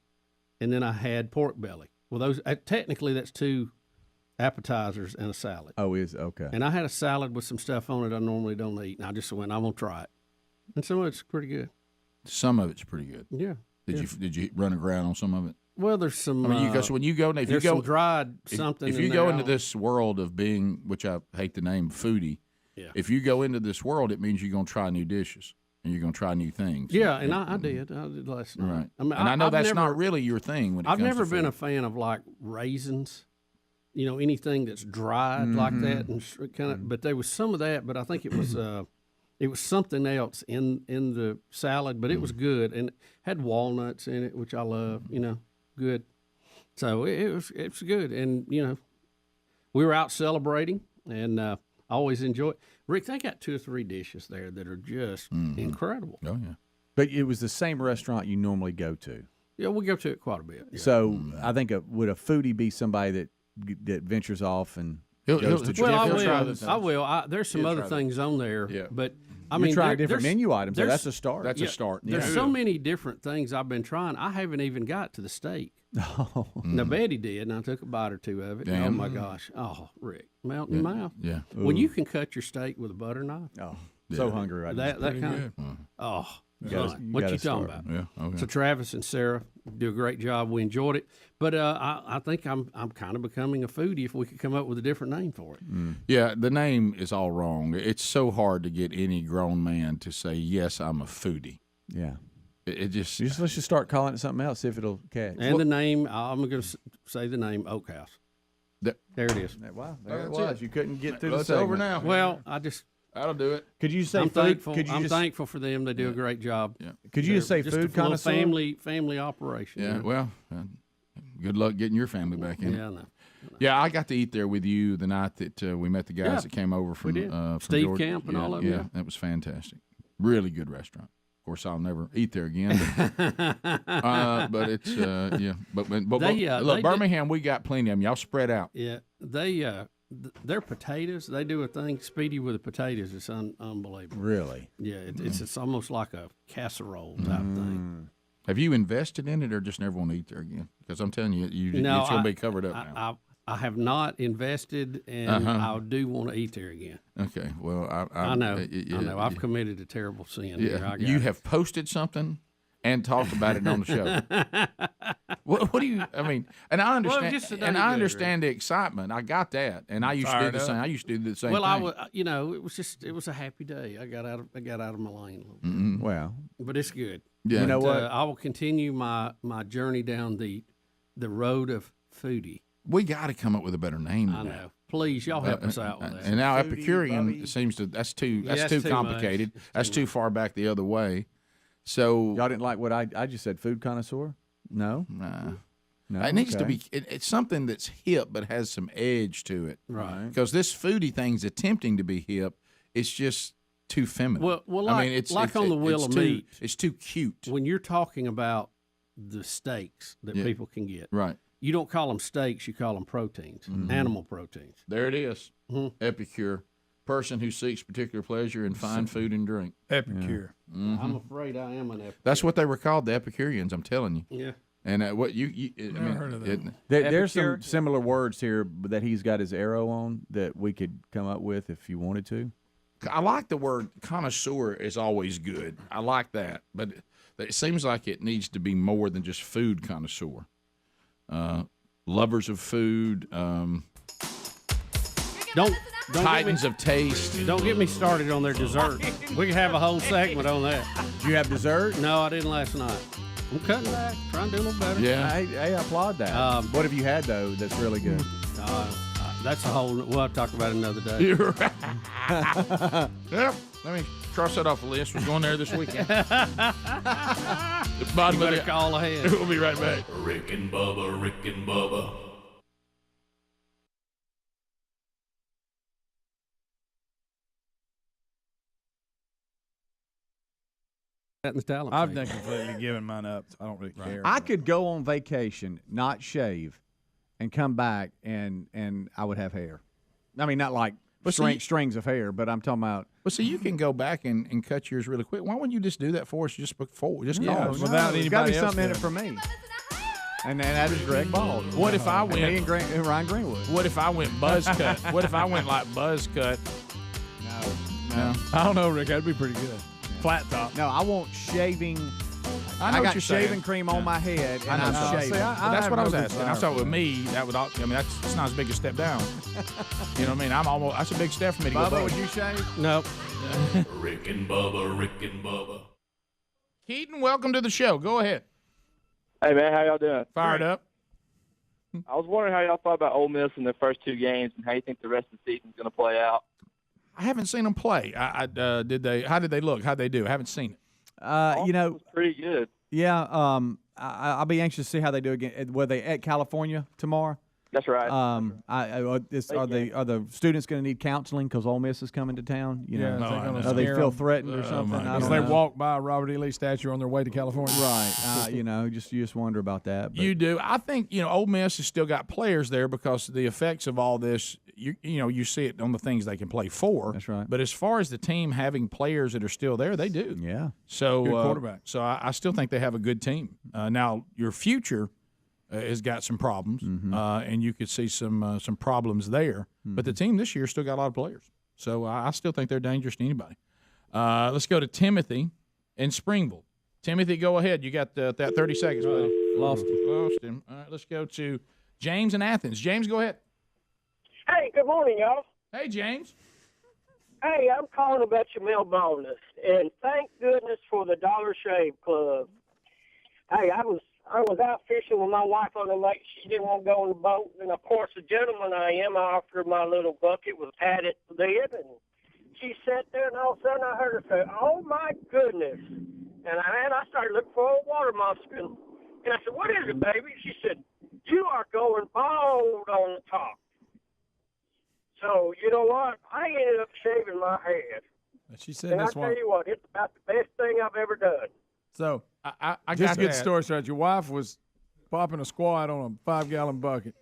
and then I had pork belly. Well, those technically that's 2 appetizers and a salad. Oh, okay. And I had a salad with some stuff on it I normally don't eat, and I just went, I'm going to try it. And some of it's pretty good. Some of it's pretty good. Yeah. Did you run aground on some of it? Well, there's some. I mean, because when you go, some dried something. If you go into this world of being, which I hate the name, foodie, if you go into this world, it means you're going to try new dishes and you're going to try new things. Yeah, and I did. I did last night. Right. I mean, and I know that's not really your thing. When it I've comes never to been food. a fan of like raisins. Anything that's dried like that, and kind of. But there was some of that. But I think it was. It was something else in the salad, but it was good and it had walnuts in it, which I love. Good. So it was good, and we were out celebrating, and I always enjoy it. Rick, they got 2 or 3 dishes there that are just incredible. Oh yeah, but it was the same restaurant you normally go to. Yeah, we go to it quite a bit. Yeah. So I think would a foodie be somebody that ventures off and goes to different? I will. There's some other things on there, but. I mean, trying different menu items. So that's a start. That's a start. There's so many different things I've been trying. I haven't even got to the steak. Now, Betty did, and I took a bite or 2 of it. Damn. Oh, my gosh. Oh, Rick, melt in your mouth. Yeah. When you can cut your steak with a butter knife. Oh, so hungry right now. That kind of. Oh, what you talking about? Yeah. Okay. So Travis and Sarah do a great job. We enjoyed it, but I think I'm kind of becoming a foodie if we could come up with a different name for it. Yeah, the name is all wrong. It's so hard to get any grown man to say yes, I'm a foodie. Yeah, it just let's just start calling it something else. See if it'll catch. And the name, I'm going to say the name Oak House. There it is. Wow, there it was. You couldn't get through the It's segment. over now. Well, That'll do it. Could you say I'm food? thankful. Could you I'm just, thankful for them. They do a great job. Yeah. Could you just say just food a little connoisseur? family operation. Yeah. Well, good luck getting your family back in. Yeah, I know. Yeah, I got to eat there with you the night that we met the guys that came over from, from Steve Georgia. Camp and all of them. Yeah, that was fantastic. Really good restaurant. Of course, I'll never eat there again. But it's But look, Birmingham, we got plenty of them. Y'all spread out. Yeah, their potatoes. They do a thing, Speedy, with the potatoes. It's unbelievable. Really? Yeah, it's almost like a casserole type thing. Have you invested in it, or just never want to eat there again? Because I'm telling you, it's going to be covered up now. I have not invested, and I do want to eat there again. Okay, well, I know. I know. I've committed a terrible sin here. You have posted something and talked about it on the show. What do you? I mean, and I understand. I understand the excitement. I got that, and I used to do the same. I used to do the same. Well, thing. it was a happy day. I got out of my lane a little bit. Mm-hmm. Wow, but it's good. Yeah. You know what? I will continue my journey down the road of foodie. We got to come up with a better name. I know. Please, y'all help us out with that. And now Epicurean seems to that's too complicated. That's too far back the other way. So y'all didn't like what I just said. Food connoisseur? No. No. It needs to be. It's something that's hip but has some edge to it. Right. Because this foodie thing's attempting to be hip. It's just too feminine. Well, like, I mean, it's like on the Wheel of too, Meat. It's too cute. When you're talking about the steaks that people can get, right? You don't call them steaks; you call them proteins, animal proteins. There it is. Epicure, person who seeks particular pleasure in fine food and drink. Epicure. I'm afraid I am an epicure. That's what they were called, the Epicureans. I'm telling you. Yeah. And what you I mean, heard of that. There's some similar words here that he's got his arrow on that we could come up with if you wanted to. I like the word connoisseur is always good. I like that, but it seems like it needs to be more than just food connoisseur. Lovers of food, Don't titans of taste. Don't get me started on their dessert. We can have a whole segment on that. Did you have dessert? No, I didn't last night. I'm cutting back, trying to do a little better. Yeah. I applaud that. What have you had, though, that's really good? That's a whole, we'll talk about it another day. You're right. Yep. Let me cross that off the list. We're going there this weekend. The bottom You of better call ahead. We'll be right back. Rick and Bubba, Rick and Bubba. In the talent I've thing. done completely given mine up. I don't really care. I could go on vacation, not shave, and come back, and I would have hair. I mean, not like strings of hair, but I'm talking about. Well, see, you can go back and cut yours really quick. Why wouldn't you just do that for us just before? Just call us. without There's got to anybody be else something in it doing for me. And that is Greg Bald. What if I went? Me and Ryan Greenwood. What if I went buzz cut? What if I went like buzz cut? No. I don't know, Rick. That'd be pretty good. Flat top. No, I want shaving. I know got what you're shaving saying. cream on my head, and I'm shaving. But that's what I was asking. I thought with me, that would. I mean, it's not as big a step down. You know what I mean? I'm almost. That's a big step for me to go. Bubba, would you shave? No. Rick and Bubba, Rick and Bubba. Keaton, welcome to the show. Go ahead. Hey, man, how y'all doing? Fired up. I was wondering how y'all thought about Ole Miss in their first two games and how you think the rest of the season's going to play out. I haven't seen them play. Did they? How did they look? How'd they do? I haven't seen it. You know, It was pretty good. yeah. I'll be anxious to see how they do again. Were they at California tomorrow? That's right. Are the students going to need counseling because Ole Miss is coming to town? You know, Are they feel threatened or something? I Because don't they know. walk by Robert E. Lee statue on their way to California. Right. You know, you just wonder about that. But. You do. I think Ole Miss has still got players there because the effects of all this. You see it on the things they can play for. That's right. But as far as the team having players that are still there, they do. Yeah. So Good quarterback. So I still think they have a good team. Now your future has got some problems, and you could see some problems there. But the team this year still got a lot of players. So I still think they're dangerous to anybody. Let's go to Timothy in Springville. Timothy, go ahead. You got that 30 seconds, buddy. Lost him. All right, let's go to James in Athens. James, go ahead. Hey, good morning, y'all. Hey, James. Hey, I'm calling about your mail bonus, and thank goodness for the Dollar Shave Club. Hey, I was out fishing with my wife on the lake. She didn't want to go on the boat, and of course, the gentleman I am, I offered my little bucket with padded lid, and she sat there, and all of a sudden I heard her say, "Oh my goodness!" And I started looking for a water muskin, and I said, "What is it, baby?" She said, "You are going bald on the top." So, you know what? I ended up shaving my head. She said And I that's tell why. you what, it's about the best thing I've ever done. So, I just got to get the that. story straight. Your wife was popping a squat on a 5-gallon bucket.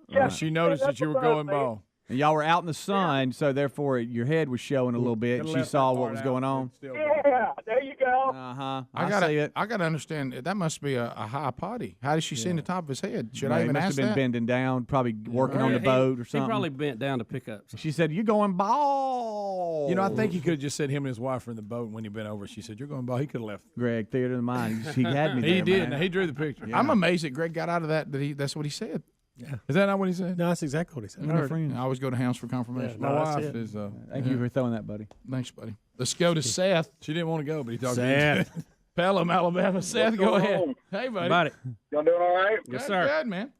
Yeah, She noticed that's that you were what I going think. bald. And y'all were out in the sun, so therefore your head was showing a little bit. And Could've she left saw that what part was out, going but on. still- Yeah, there you go. I I see it. got to understand that must be a high potty. How does she see in the top of his head? Should Yeah, I he even must ask have been that? bending down, probably working on the He- boat or He something. probably bent down to pick up. She said, "You going bald?" You know, I think he could have just said him and his wife were in the boat. And when he bent over, she said, "You're going bald." He could have left. Greg, theater of the mind. He had me. He there, did. man. He drew the picture. I'm amazed that Greg got out of that. That's what he said. Is that not what he said? No, that's exactly what he said. I heard it. I always go to house for confirmation. Yeah, My no, that's wife it. is. Thank you for throwing that, buddy. Thanks, buddy. Let's go to Seth. She didn't want to go, but he talked Seth. to me. Pelham, Alabama. Seth, go going ahead. on? Hey, buddy. Buddy. Y'all doing all right? Good, Good, man.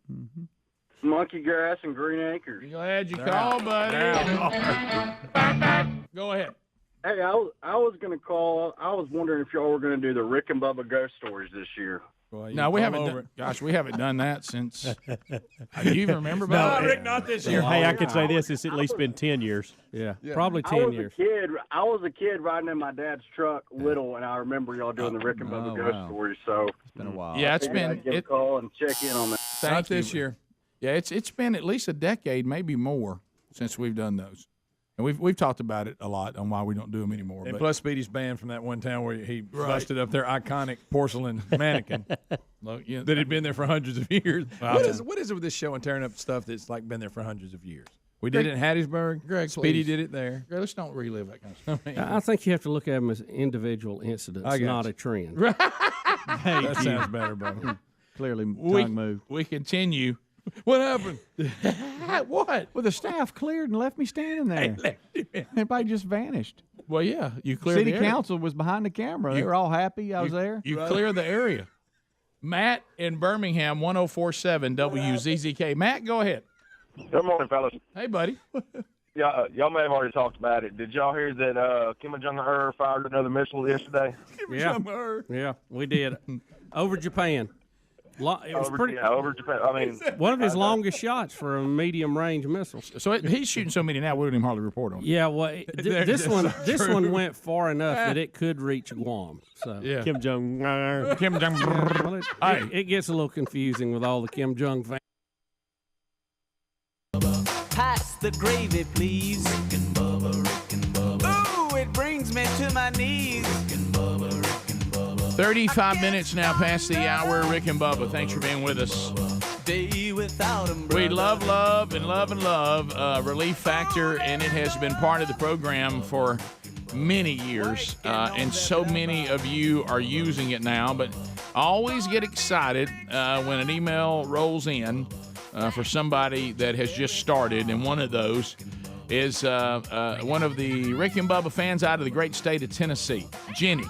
Monkey grass and Green Acres. Glad you called, buddy. Go ahead. Hey, I was going to call. I was wondering if y'all were going to do the Rick and Bubba ghost stories this year. Boy, No, we all haven't. over Done, it. gosh, we haven't done that since. Do you even remember? About Rick, not this year. Hey, I can say this: it's at least been 10 years. Yeah, probably I 10 was years. I was a kid riding in my dad's truck, little, and I remember y'all doing the Rick and Bubba ghost story. So it's been a while. Yeah, it's I been. give a call and check in on that. Not this year. Yeah, it's been at least a decade, maybe more, since we've done those. And we've talked about it a lot on why we don't do them anymore. And but plus, Speedy's banned from that one town where he busted up their iconic porcelain mannequin Look, you know, that had been there for hundreds of years. Wow. What is it with this show and tearing up stuff that's like been there for hundreds of years? We did it in Hattiesburg. Greg, Speedy please. did it there. Greg, let's don't relive that kind of stuff. I think you have to look at them as individual incidents, I got not you. a trend. That sounds better, Bubba. Clearly, We- tongue moved. We continue. What happened? What? Well, the staff cleared and left me standing there. Everybody just vanished. Well, yeah, you cleared City the area. council was behind the camera. They were all happy I was there. You clear the area. Matt in Birmingham, 104.7 WZZK. Matt, go ahead. Good morning, fellas. Hey, buddy. Y'all may have already talked about it. Did y'all hear that Kim Jong-un fired another missile yesterday? Yeah, we did. Over Japan. It was pretty. Over Japan. I mean, one of his longest shots for a medium-range missile. So he's shooting so many now, we don't even hardly report on it. Yeah, well, this one went far enough that it could reach Guam. So Yeah. Kim Jong. Kim Jong. Well, it gets a little confusing with all the Kim Jong fans. Pass the gravy, please. Rick and Bubba, Rick and Bubba. Ooh, it brings me to my knees. Rick and Bubba, Rick and Bubba. 35 minutes now past the hour. Rick and Bubba, thanks for being with us. Day without umbrella. We love Relief Factor, and it has been part of the program for many years, and so many of you are using it now. But I always get excited when an email rolls in for somebody that has just started, and one of those is one of the Rick and Bubba fans out of the great state of Tennessee, Jenny.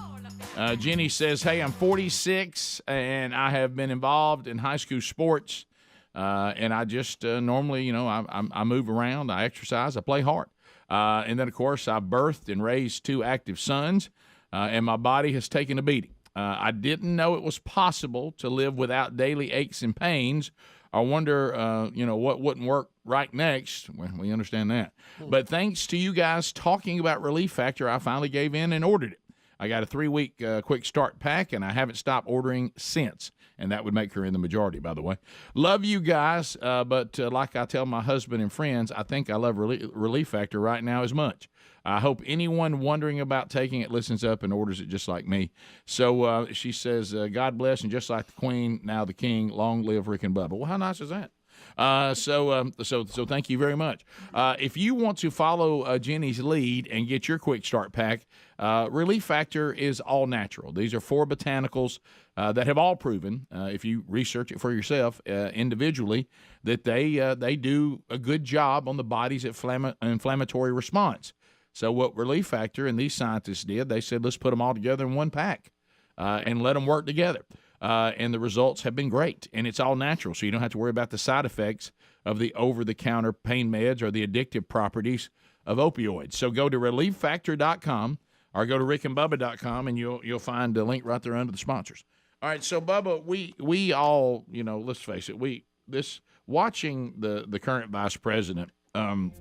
Jenny says, hey, I'm 46, and I have been involved in high school sports, and I just normally, I move around, I exercise, I play hard. And then, of course, I birthed and raised 2 active sons, and my body has taken a beating. I didn't know it was possible to live without daily aches and pains. I wonder, what wouldn't work right next. Well, we understand that. But thanks to you guys talking about Relief Factor, I finally gave in and ordered it. I got a 3-week quick start pack, and I haven't stopped ordering since. And that would make her in the majority, by the way. Love you guys, but like I tell my husband and friends, I think I love Relief Factor right now as much. I hope anyone wondering about taking it listens up and orders it just like me. So she says, God bless, and just like the Queen, now the King, long live Rick and Bubba. Well, how nice is that? So thank you very much. If you want to follow Jenny's lead and get your quick start pack, Relief Factor is all natural. These are 4 botanicals that have all proven, if you research it for yourself individually, that they do a good job on the body's inflammatory response. So what Relief Factor and these scientists did, they said, let's put them all together in one pack and let them work together. And the results have been great, and it's all natural, so you don't have to worry about the side effects of the over-the-counter pain meds or the addictive properties of opioids. So go to relieffactor.com or go to rickandbubba.com, and you'll find the link right there under the sponsors. All right, so Bubba, we all, let's face it, watching the current vice president and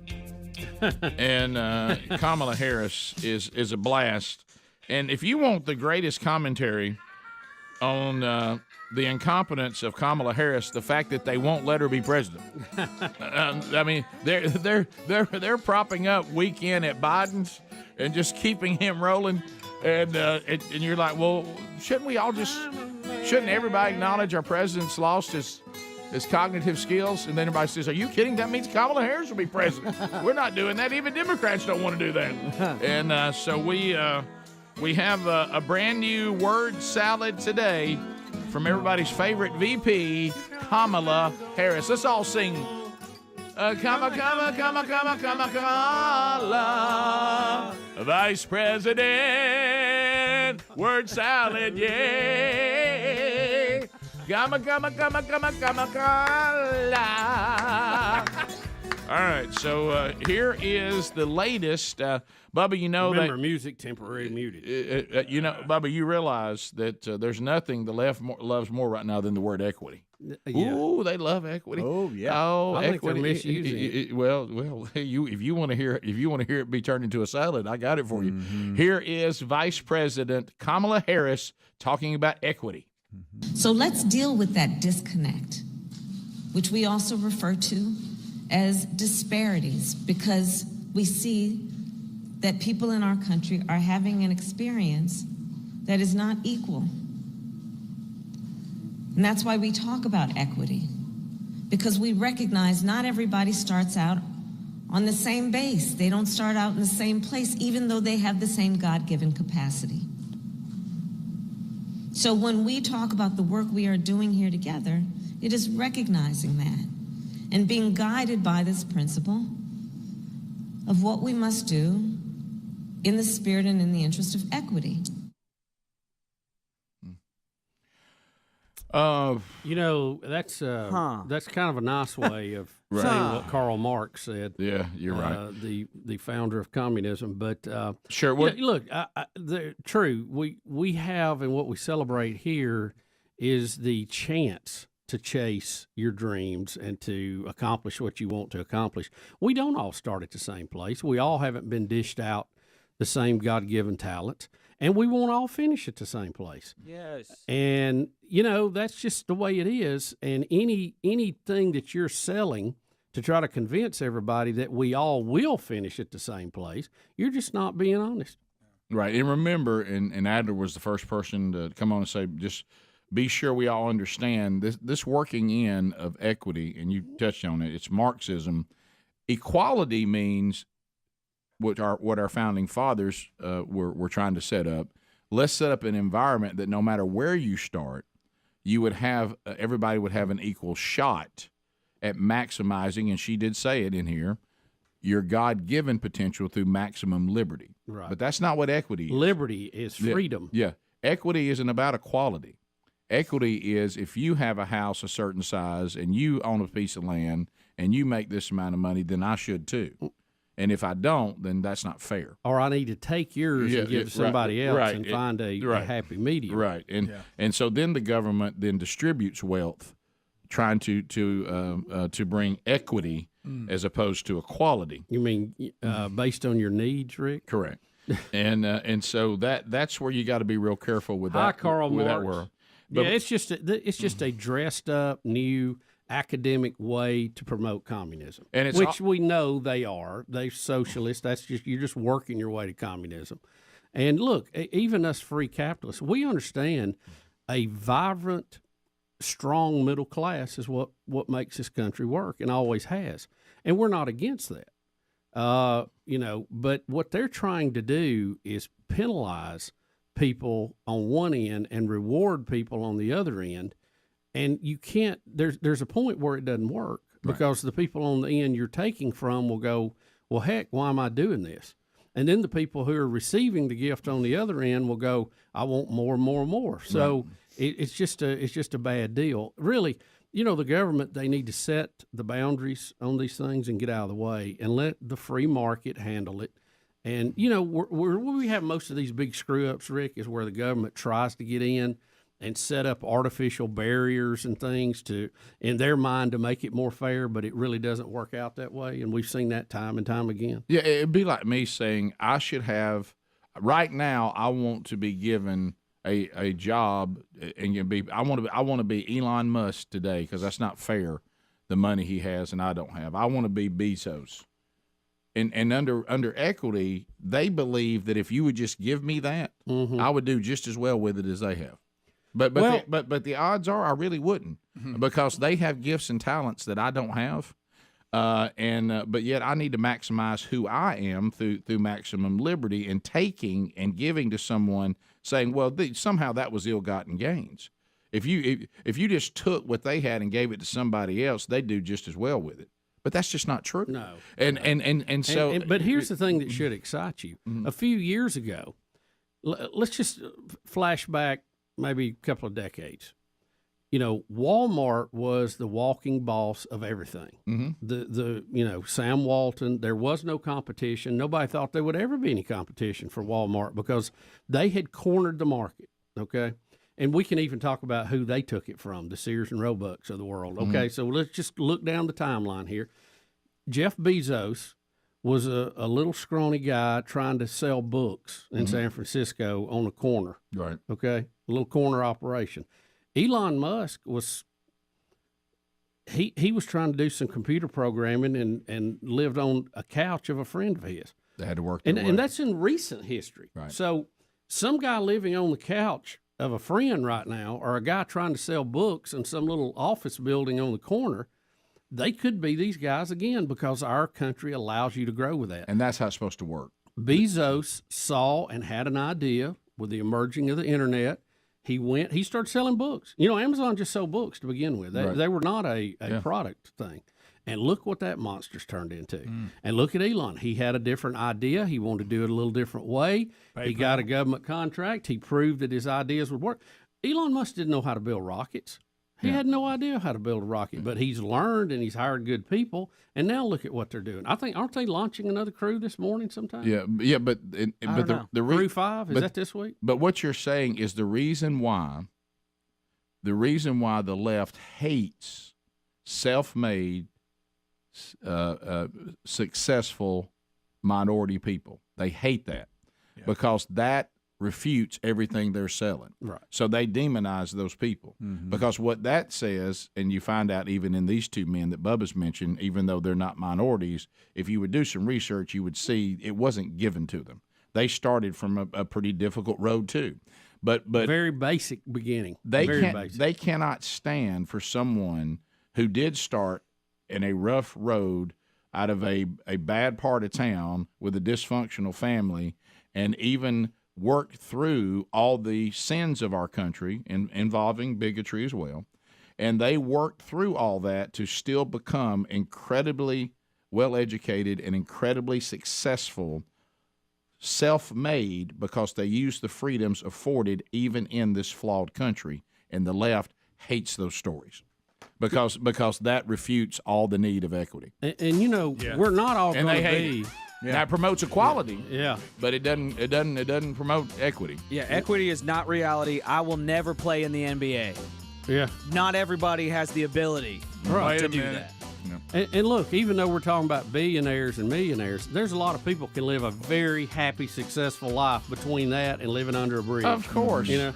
Kamala Harris is a blast. And if you want the greatest commentary on the incompetence of Kamala Harris, the fact that they won't let her be president. I mean, they're propping up week in at Biden's and just keeping him rolling, and you're like, well, shouldn't everybody acknowledge our president's lost his cognitive skills? And then everybody says, are you kidding? That means Kamala Harris will be president. We're not doing that. Even Democrats don't want to do that. And so we have a brand new word salad today from everybody's favorite VP, Kamala Harris. Let's all sing. Kamala, Vice President, word salad, yay. Kamala. All right, so here is the latest. Bubba, you know Remember, music temporarily muted. Bubba, you realize that there's nothing the left loves more right now than the word equity. Yeah. Ooh, they love equity. Oh yeah. Oh, I think they're equity. misusing it. Well, if you want to hear it be turned into a salad, I got it for you. Mm-hmm. Here is Vice President Kamala Harris talking about equity. So let's deal with that disconnect, which we also refer to as disparities, because we see that people in our country are having an experience that is not equal. And that's why we talk about equity, because we recognize not everybody starts out on the same base. They don't start out in the same place, even though they have the same God-given capacity. So when we talk about the work we are doing here together, it is recognizing that and being guided by this principle of what we must do in the spirit and in the interest of equity. That's kind of a nice way of saying what Karl Marx said. Yeah, you're right. The founder of communism. But sure. Look, true. We have, and what we celebrate here is the chance to chase your dreams and to accomplish what you want to accomplish. We don't all start at the same place. We all haven't been dished out the same God-given talent, and we won't all finish at the same place. Yes. And, that's just the way it is. And anything that you're selling to try to convince everybody that we all will finish at the same place, you're just not being honest. Right. And remember, and Adler was the first person to come on and say, just be sure we all understand this working in of equity, and you touched on it, it's Marxism. Equality means what our founding fathers were trying to set up. Let's set up an environment that no matter where you start, you would have everybody would have an equal shot at maximizing, and she did say it in here, your God-given potential through maximum liberty. Right. But that's not what equity is. Liberty is freedom. Yeah. Equity isn't about equality. Equity is if you have a house a certain size and you own a piece of land and you make this amount of money, then I should too. And if I don't, then that's not fair. Or I need to take yours and give to somebody else and find a happy medium. Right. And so then the government then distributes wealth, trying to bring equity as opposed to equality. You mean based on your needs, Rick? Correct. and so that's where you got to be real careful with that. Hi, Karl Marx. That world. But, it's just a dressed up new academic way to promote communism, and which we know they are. They're socialists. You're just working your way to communism. And look, even us free capitalists, we understand a vibrant, strong middle class is what makes this country work and always has. And we're not against that. But what they're trying to do is penalize people on one end and reward people on the other end. And you can't, there's a point where it doesn't work because the people on the end you're taking from will go, well, heck, why am I doing this? And then the people who are receiving the gift on the other end will go, I want more and more and more. So it's just a bad deal. Really, the government, they need to set the boundaries on these things and get out of the way and let the free market handle it. And, where we have most of these big screw-ups, Rick, is where the government tries to get in and set up artificial barriers and things in their mind to make it more fair, but it really doesn't work out that way. And we've seen that time and time again. Yeah, it'd be like me saying I should have – right now I want to be given a job and I want to be Elon Musk today because that's not fair, the money he has and I don't have. I want to be Bezos. And under equity, they believe that if you would just give me that, I would do just as well with it as they have. But the odds are I really wouldn't because they have gifts and talents that I don't have, but yet I need to maximize who I am through maximum liberty and taking and giving to someone, saying, well, somehow that was ill-gotten gains. If you just took what they had and gave it to somebody else, they'd do just as well with it. But that's just not true. No. And so. But here's the thing that should excite you. A few years ago, let's just flash back maybe a couple of decades. Walmart was the walking boss of everything. Sam Walton, there was no competition. Nobody thought there would ever be any competition for Walmart because they had cornered the market, okay? And we can even talk about who they took it from, the Sears and Roebucks of the world, okay? So let's just look down the timeline here. Jeff Bezos was a little scrawny guy trying to sell books in San Francisco on a corner, right? Okay, a little corner operation. Elon Musk was he was trying to do some computer programming and lived on a couch of a friend of his. They had to work and that's in recent history. Right. So some guy living on the couch of a friend right now, or a guy trying to sell books in some little office building on the corner, they could be these guys again because our country allows you to grow with that. And that's how it's supposed to work. Bezos saw and had an idea with the emerging of the internet. He started selling books. Amazon just sold books to begin with. They were not a product thing. And look what that monster's turned into. And look at Elon. He had a different idea. He wanted to do it a little different way. He got a government contract. He proved that his ideas would work. Elon Musk didn't know how to build rockets. He had no idea how to build a rocket, but he's learned and he's hired good people. And now look at what they're doing. I think, aren't they launching another crew this morning sometime? Yeah, but the Crew 5, is that this week? But what you're saying is the reason why the left hates self-made, successful minority people. They hate that because that refutes everything they're selling. Right. So they demonize those people because what that says, and you find out even in these two men that Bubba's mentioned, even though they're not minorities, if you would do some research, you would see it wasn't given to them. They started from a pretty difficult road too. But very basic beginning. They cannot stand for someone who did start in a rough road out of a bad part of town with a dysfunctional family and even worked through all the sins of our country involving bigotry as well. And they worked through all that to still become incredibly well-educated and incredibly successful, self-made, because they used the freedoms afforded even in this flawed country. And the left hates those stories because that refutes all the need of equity. And we're not all going to be. That promotes equality. Yeah. But it doesn't promote equity. Yeah, equity is not reality. I will never play in the NBA. Yeah. Not everybody has the ability to do that. No. And look, even though we're talking about billionaires and millionaires, there's a lot of people can live a very happy, successful life between that and living under a bridge. Of course. Yeah.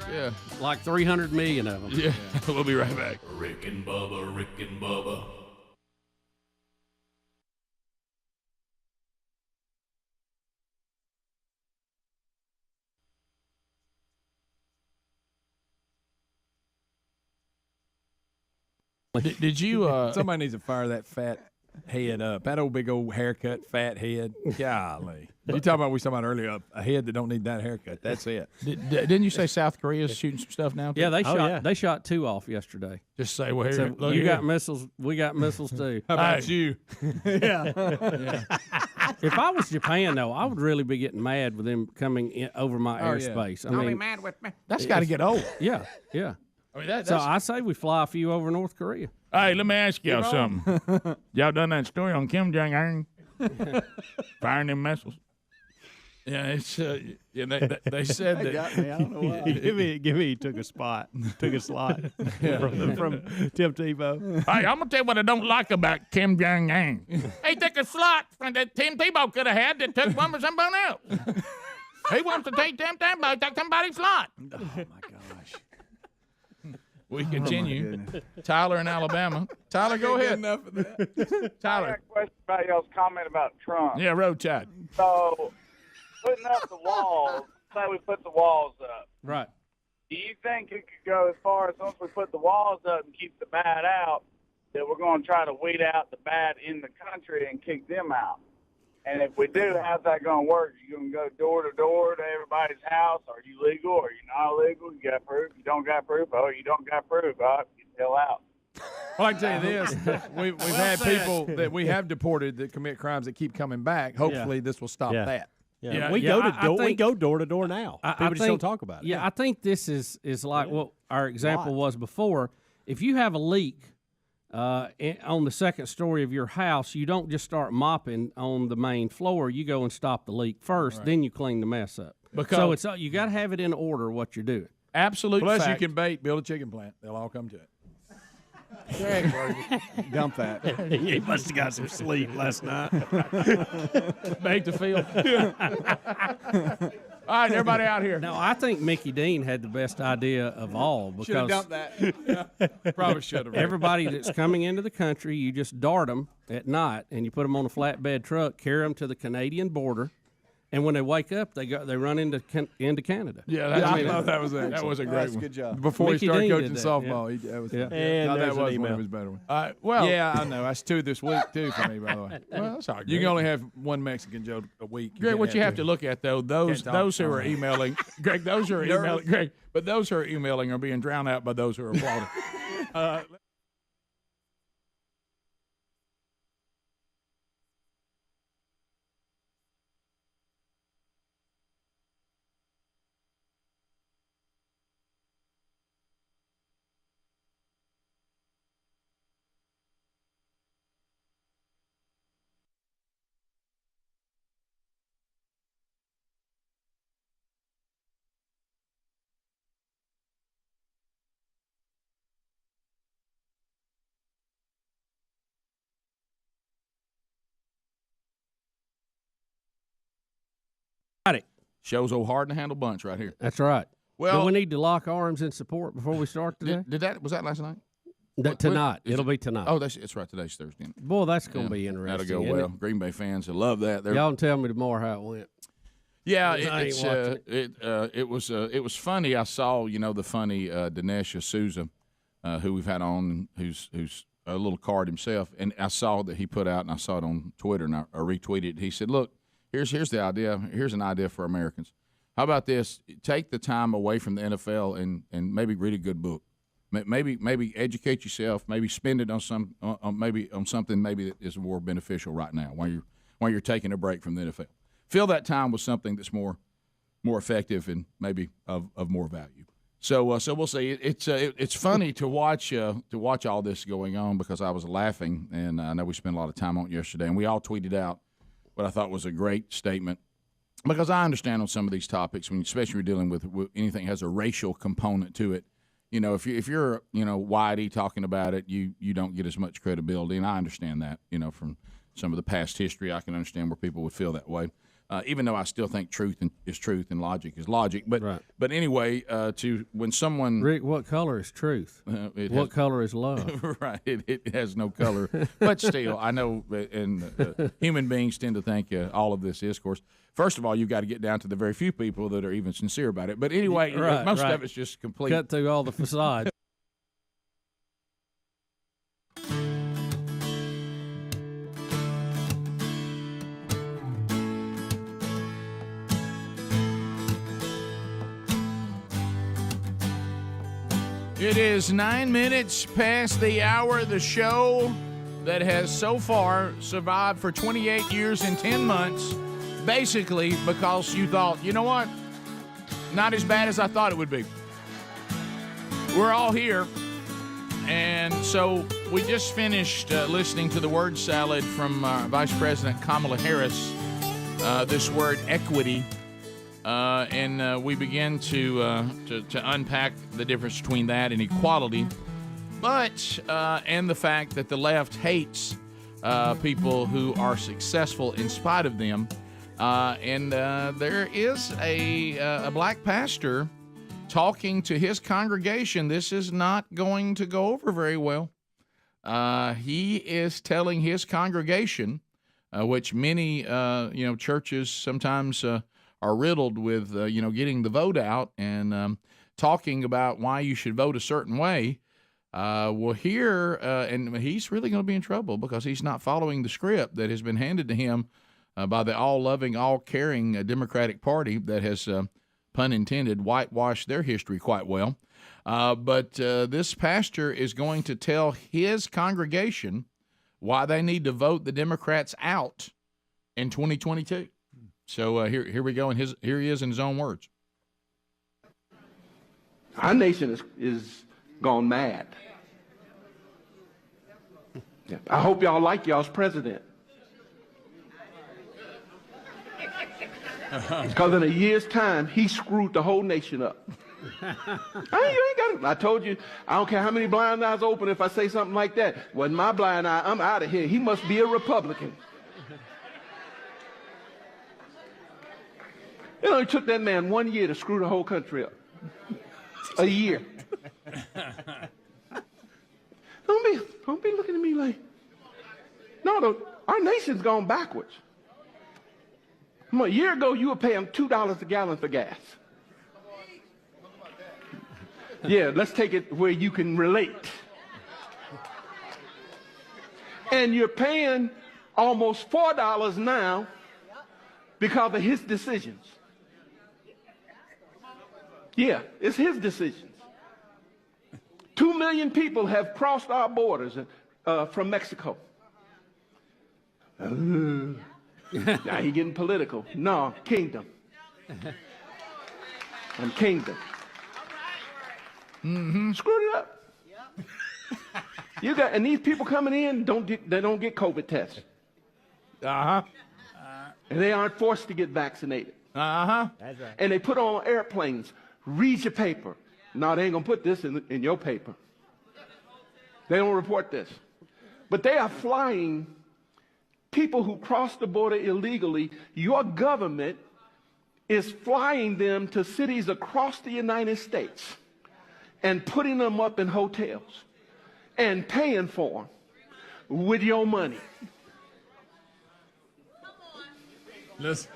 Like 300 million of them. Yeah. We'll be right back. Rick and Bubba. Did you? Somebody needs to fire that fat head up. That old big old haircut, fat head. Golly. We talking about earlier a head that don't need that haircut. That's it. Didn't you say South Korea's shooting some stuff now? Yeah, they shot 2 off yesterday. Just say, well, so you got missiles. We got missiles too. How about you? Yeah. If I was Japan, though, I would really be getting mad with them coming over my airspace. Yeah. Don't be mad with me. That's got to get old. Yeah. I mean, so I say we fly a few over North Korea. Hey, let me ask y'all something. Y'all done that story on Kim Jong-un firing them missiles? Yeah, it's they said that. Got me. I don't know why. give me. He took a slot from Tim Tebow. Hey, I'm gonna tell you what I don't like about Kim Jong-un. He took a slot from that Tim Tebow could have had that took one from someone else. He wants to take Tim Tebow, he took somebody's slot. Oh my gosh. We continue. Tyler in Alabama. Tyler, go ahead. Enough of that. Tyler. I got a question about y'all's comment about Trump. Yeah, road chat. So, putting up the walls, say we put the walls up. Right. Do you think it could go as far as once we put the walls up and keep the bad out, that we're going to try to weed out the bad in the country and kick them out? And if we do, how's that going to work? You going to go door to door to everybody's house? Are you legal? Are you not legal? You got proof? You don't got proof? Oh, you don't got proof? Oh, you still out. Well, I can tell you this: we've had people that we have deported that commit crimes that keep coming back. Hopefully, this will stop that. Yeah. We go door to door now. People just don't talk about it. Yeah, I think this is like what our example was before. if you have a leak on the second story of your house, you don't just start mopping on the main floor. You go and stop the leak first, then you clean the mess up. So it's you got to have it in order what you're doing. Absolute Plus, fact. you can build a chicken plant. They'll all come to it. Dump that. He must have got some sleep last night. Baked the field. All right, everybody out here. No, I think Mickey Dean had the best idea of all because Should have dumped that. Probably should have. everybody that's coming into the country, you just dart them at night and you put them on a flatbed truck, carry them to the Canadian border. And when they wake up, they run into Canada. Yeah, I thought that was a great one. Good job. Before Mickey he started Dean coaching did that, softball, that was And that there's was an one email. of his better ones. Well, Yeah, I know. That's 2 this week too for me, by the way. well, that's all right. You can only have one Mexican joke a week. Greg, what you have to look at though, those who are emailing, Greg, those who are emailing, Greg, but those who are emailing are being drowned out by those who are applauding. Shows old hard to handle bunch right here. That's right. Well, do we need to lock arms in support before we start today? was that last night? Tonight. It'll be tonight. Oh, it's right. Today's Thursday. Boy, that's going to be interesting. That'll go well. Green Bay fans will love that. Y'all can tell me tomorrow how it went. Yeah, it was funny. I saw the funny Dinesh D'Souza, who we've had on, who's a little card himself, and I saw that he put out, and I saw it on Twitter, and I retweeted it. He said, "Look, here's the idea. Here's an idea for Americans. How about this? Take the time away from the NFL and maybe read a good book. Maybe educate yourself. Maybe spend it on something maybe that is more beneficial right now while you're taking a break from the NFL. Fill that time with something that's more effective and maybe of more value. So we'll see. It's funny to watch all this going on because I was laughing, and I know we spent a lot of time on it yesterday, and we all tweeted out what I thought was a great statement. Because I understand on some of these topics, especially when you're dealing with anything that has a racial component to it, if you're Whitey talking about it, you don't get as much credibility, and I understand that. From some of the past history, I can understand where people would feel that way. Even though I still think truth is truth and logic is logic, but anyway, when someone Rick, what color is truth? What color is love? Right, it has no color, but still, I know, and human beings tend to think all of this is, of course. First of all, you've got to get down to the very few people that are even sincere about it. But anyway, most of it's just complete. Cut through all the facade. It is 9 minutes past the hour. The show that has so far survived for 28 years and 10 months, basically because you thought, you know what, not as bad as I thought it would be. We're all here, and so we just finished listening to the word salad from Vice President Kamala Harris, this word equity. And we begin to unpack the difference between that and equality, and the fact that the left hates people who are successful in spite of them. And there is a black pastor talking to his congregation. This is not going to go over very well. He is telling his congregation, which many churches sometimes are riddled with, getting the vote out and talking about why you should vote a certain way. Here, and he's really going to be in trouble because he's not following the script that has been handed to him by the all-loving, all-caring Democratic Party that has, pun intended, whitewashed their history quite well. But this pastor is going to tell his congregation why they need to vote the Democrats out in 2022. So here we go, and here he is in his own words. Our nation is gone mad. Yeah. I hope y'all like y'all's president. Because in a year's time, he screwed the whole nation up. You ain't got it. I told you, I don't care how many blind eyes open if I say something like that. Wasn't my blind eye. I'm out of here. He must be a Republican. You know, it took that man 1 year to screw the whole country up. A year. Don't be looking at me like, no, our nation's gone backwards. A year ago, you were paying $2 a gallon for gas. Yeah, let's take it where you can relate. And you're paying almost $4 now because of his decisions. Yeah, it's his decisions. 2 million people have crossed our borders from Mexico. Now he getting political. No, kingdom. And kingdom. Mm-hmm. Screwed it up. And these people coming in they don't get COVID tests. Uh-huh. And they aren't forced to get vaccinated. Uh-huh. That's right. And they put on airplanes. Read your paper. No, they ain't gonna put this in your paper. They don't report this. But they are flying people who cross the border illegally. Your government is flying them to cities across the United States and putting them up in hotels and paying for them with your money. Listen.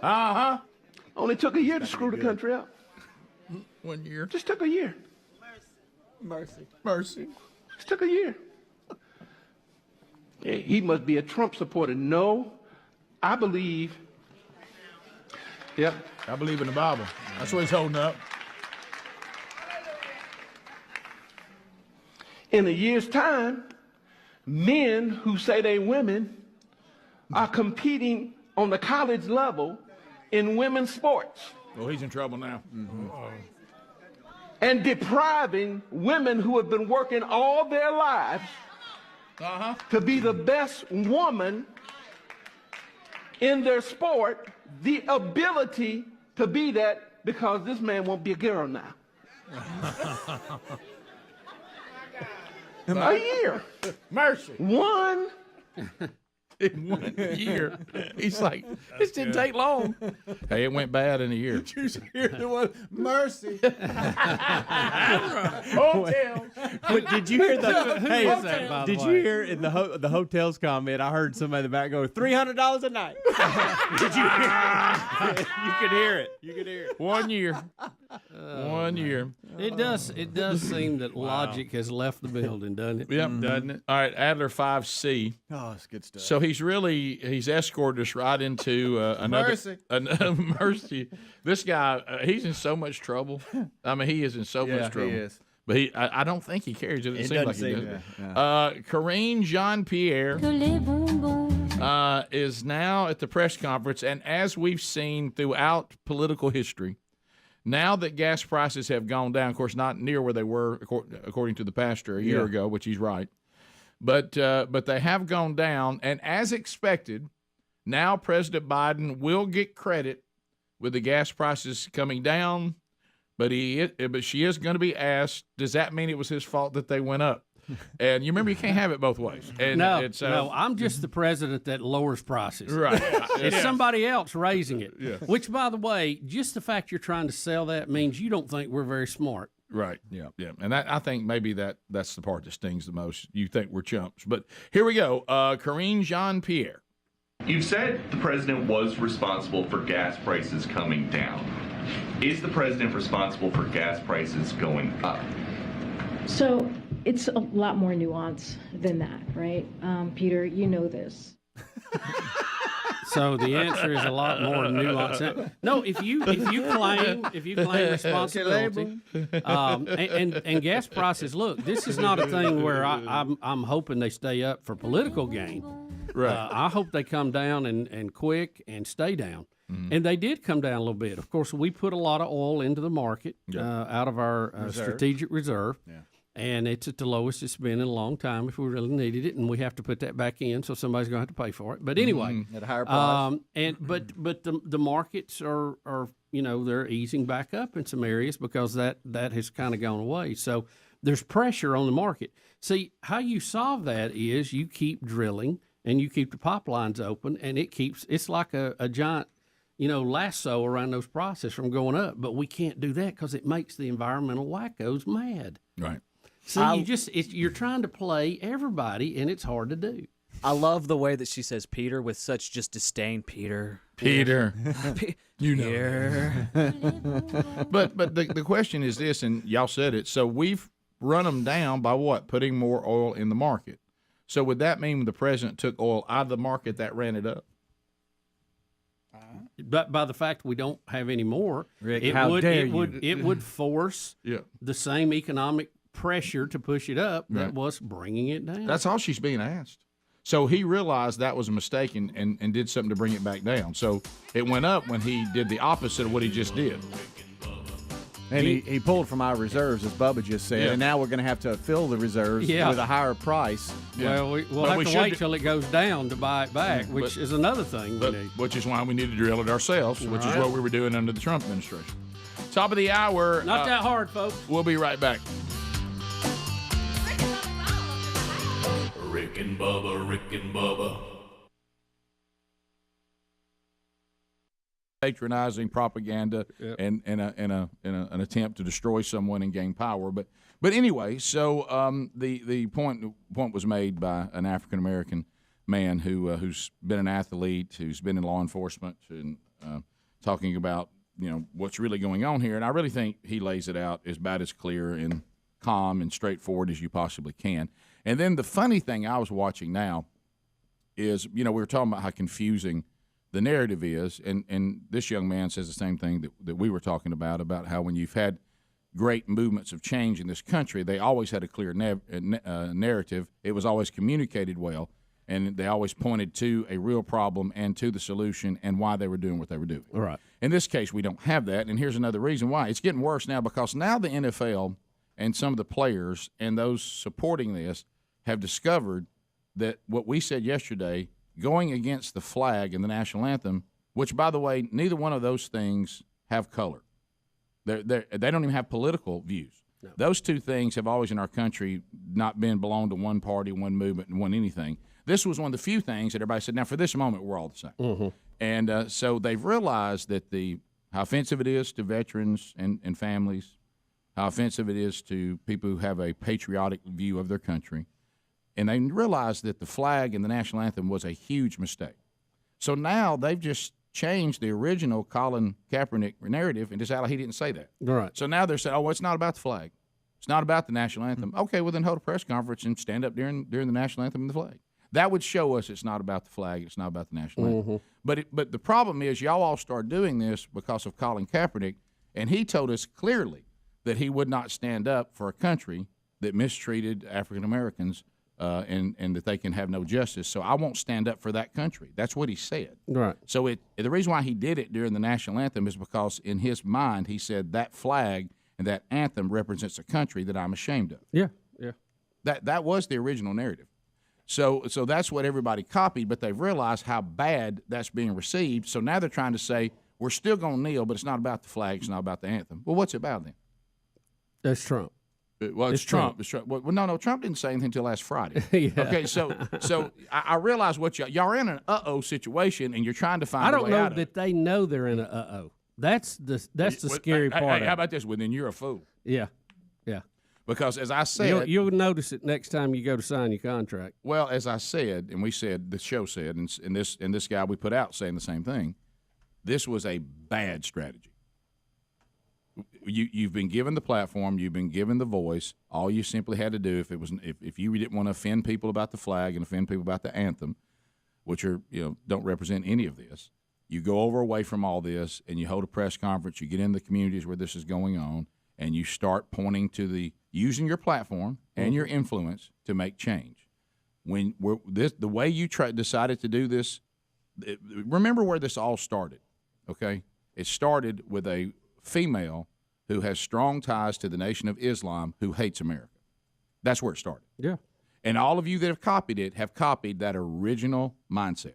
Uh-huh. Only took a year to screw the country up. 1 year. Just took a year. Mercy. Just took a year. Yeah, he must be a Trump supporter. No, I believe. Yep. I believe in the Bible. That's what he's holding up. In a year's time, men who say they women are competing on the college level in women's sports. Well, he's in trouble now. Mm-hmm. And depriving women who have been working all their lives to be the best woman in their sport, the ability to be that, because this man won't be a girl now. A year. Mercy. One. In 1 year. He's like, this didn't take long. Hey, it went bad in a year. Did you hear the one? Mercy. Hotel. But did you hear the? Who Hey, is that, by the did you way? hear in the hotels comment? I heard somebody in the back go $300 a night. Did you hear? You could hear it. You could hear it. 1 year. 1 year. It does seem that logic has left the building, doesn't it? Yep, doesn't it? All right, Adler 5C. Oh, it's good stuff. So he's escorted us right into another mercy. This guy, he's in so much trouble. I mean, he is in so much trouble. He is. But I don't think he carries it. It seems like he does. Yeah. Karine Jean-Pierre is now at the press conference, and as we've seen throughout political history, now that gas prices have gone down, of course, not near where they were according to the pastor a year ago, which he's right, but they have gone down, and as expected, now President Biden will get credit with the gas prices coming down. But she is going to be asked, does that mean it was his fault that they went up? And you remember, you can't have it both ways. And no, I'm just the president that lowers prices. Right. It's somebody else raising it. Yeah. Which, by the way, just the fact you're trying to sell that means you don't think we're very smart. Right. Yeah. And I think maybe that's the part that stings the most. You think we're chumps. But here we go. Karine Jean-Pierre. You've said the president was responsible for gas prices coming down. Is the president responsible for gas prices going up? So it's a lot more nuance than that, right? Peter, you know this. So the answer is a lot more nuanced. No, if you claim responsibility, and gas prices. Look, this is not a thing where I'm hoping they stay up for political gain. Right. I hope they come down and quick and stay down. Mm-hmm. And they did come down a little bit. Of course, we put a lot of oil into the market out of our strategic reserve. Yeah. and it's at the lowest it's been in a long time if we really needed it, and we have to put that back in, so somebody's going to have to pay for it. But anyway, at a higher price. But the markets are they're easing back up in some areas because that has kind of gone away. So there's pressure on the market. See, how you solve that is you keep drilling and you keep the pipelines open, and it's like a giant lasso around those prices from going up. But we can't do that because it makes the environmental wackos mad. Right. So you're trying to play everybody, and it's hard to do. I love the way that she says Peter with such just disdain. Peter. You Peter. know. But the question is this, and y'all said it. So we've run them down by what? Putting more oil in the market. So would that mean when the president took oil out of the market, that ran it up? But by the fact we don't have any more, Rick, it would force Yeah. the same economic pressure to push it up that Right. was bringing it down. That's all she's being asked. So he realized that was a mistake and did something to bring it back down. So it went up when he did the opposite of what he just did. And he pulled from our reserves, as Bubba just said, Yeah. and now we're going to have to fill the reserves Yeah. with a higher price. Well, we'll have to wait till it goes down to buy it back, which is another thing we need. Which is why we need to drill it ourselves, which is what we were doing under the Trump administration. Top of the hour. Not that hard, folks. We'll be right back. Rick and Bubba, Rick and Bubba. Patronizing propaganda and an attempt to destroy someone and gain power. But anyway, so the point was made by an African American man who's been an athlete, who's been in law enforcement, and talking about what's really going on here. And I really think he lays it out as about as clear and calm and straightforward as you possibly can. And then the funny thing I was watching now is, we were talking about how confusing the narrative is, and this young man says the same thing that we were talking about how when you've had great movements of change in this country, they always had a clear narrative. It was always communicated well, and they always pointed to a real problem and to the solution and why they were doing what they were doing. All right. In this case, we don't have that, and here's another reason why. It's getting worse now because now the NFL and some of the players and those supporting this have discovered that what we said yesterday, going against the flag and the national anthem, which, by the way, neither one of those things have color. They don't even have political views. No. Those two things have always in our country not been belong to one party, one movement, and one anything. This was one of the few things that everybody said, now, for this moment, we're all the same. Mm-hmm. And so they've realized that how offensive it is to veterans and families, how offensive it is to people who have a patriotic view of their country. And they realized that the flag and the national anthem was a huge mistake. So now they've just changed the original Colin Kaepernick narrative and decided he didn't say that. All right. So now they're saying, well, it's not about the flag. It's not about the national anthem. Okay, well, then hold a press conference and stand up during the national anthem and the flag. That would show us it's not about the flag. It's not about the national anthem. But the problem is y'all all started doing this because of Colin Kaepernick, and he told us clearly that he would not stand up for a country that mistreated African Americans and that they can have no justice. So I won't stand up for that country. That's what he said. Right. So the reason why he did it during the national anthem is because in his mind he said that flag and that anthem represents a country that I'm ashamed of. Yeah. That was the original narrative. So that's what everybody copied, but they've realized how bad that's being received. So now they're trying to say we're still going to kneel, but it's not about the flag. It's not about the anthem. Well, what's it about then? That's Trump. Well, it's Trump. It's Trump. Well, no, Trump didn't say anything until last Friday. Yeah. Okay, so I realize what y'all are in an situation, and you're trying to find. I don't a way know out of that they know they're in a That's the scary part. Hey, how about this? Well, then you're a fool. Yeah. Because as I said, you'll notice it next time you go to sign your contract. Well, as I said, and we said, the show said, and this guy we put out saying the same thing. This was a bad strategy. You've been given the platform, you've been given the voice. All you simply had to do, if you didn't want to offend people about the flag and offend people about the anthem, which are don't represent any of this, you go away from all this and you hold a press conference. You get in the communities where this is going on, and you start pointing to using your platform and your influence to make change. When the way you decided to do this, remember where this all started. Okay, it started with a female who has strong ties to the Nation of Islam who hates America. That's where it started. Yeah. And all of you that have copied that original mindset.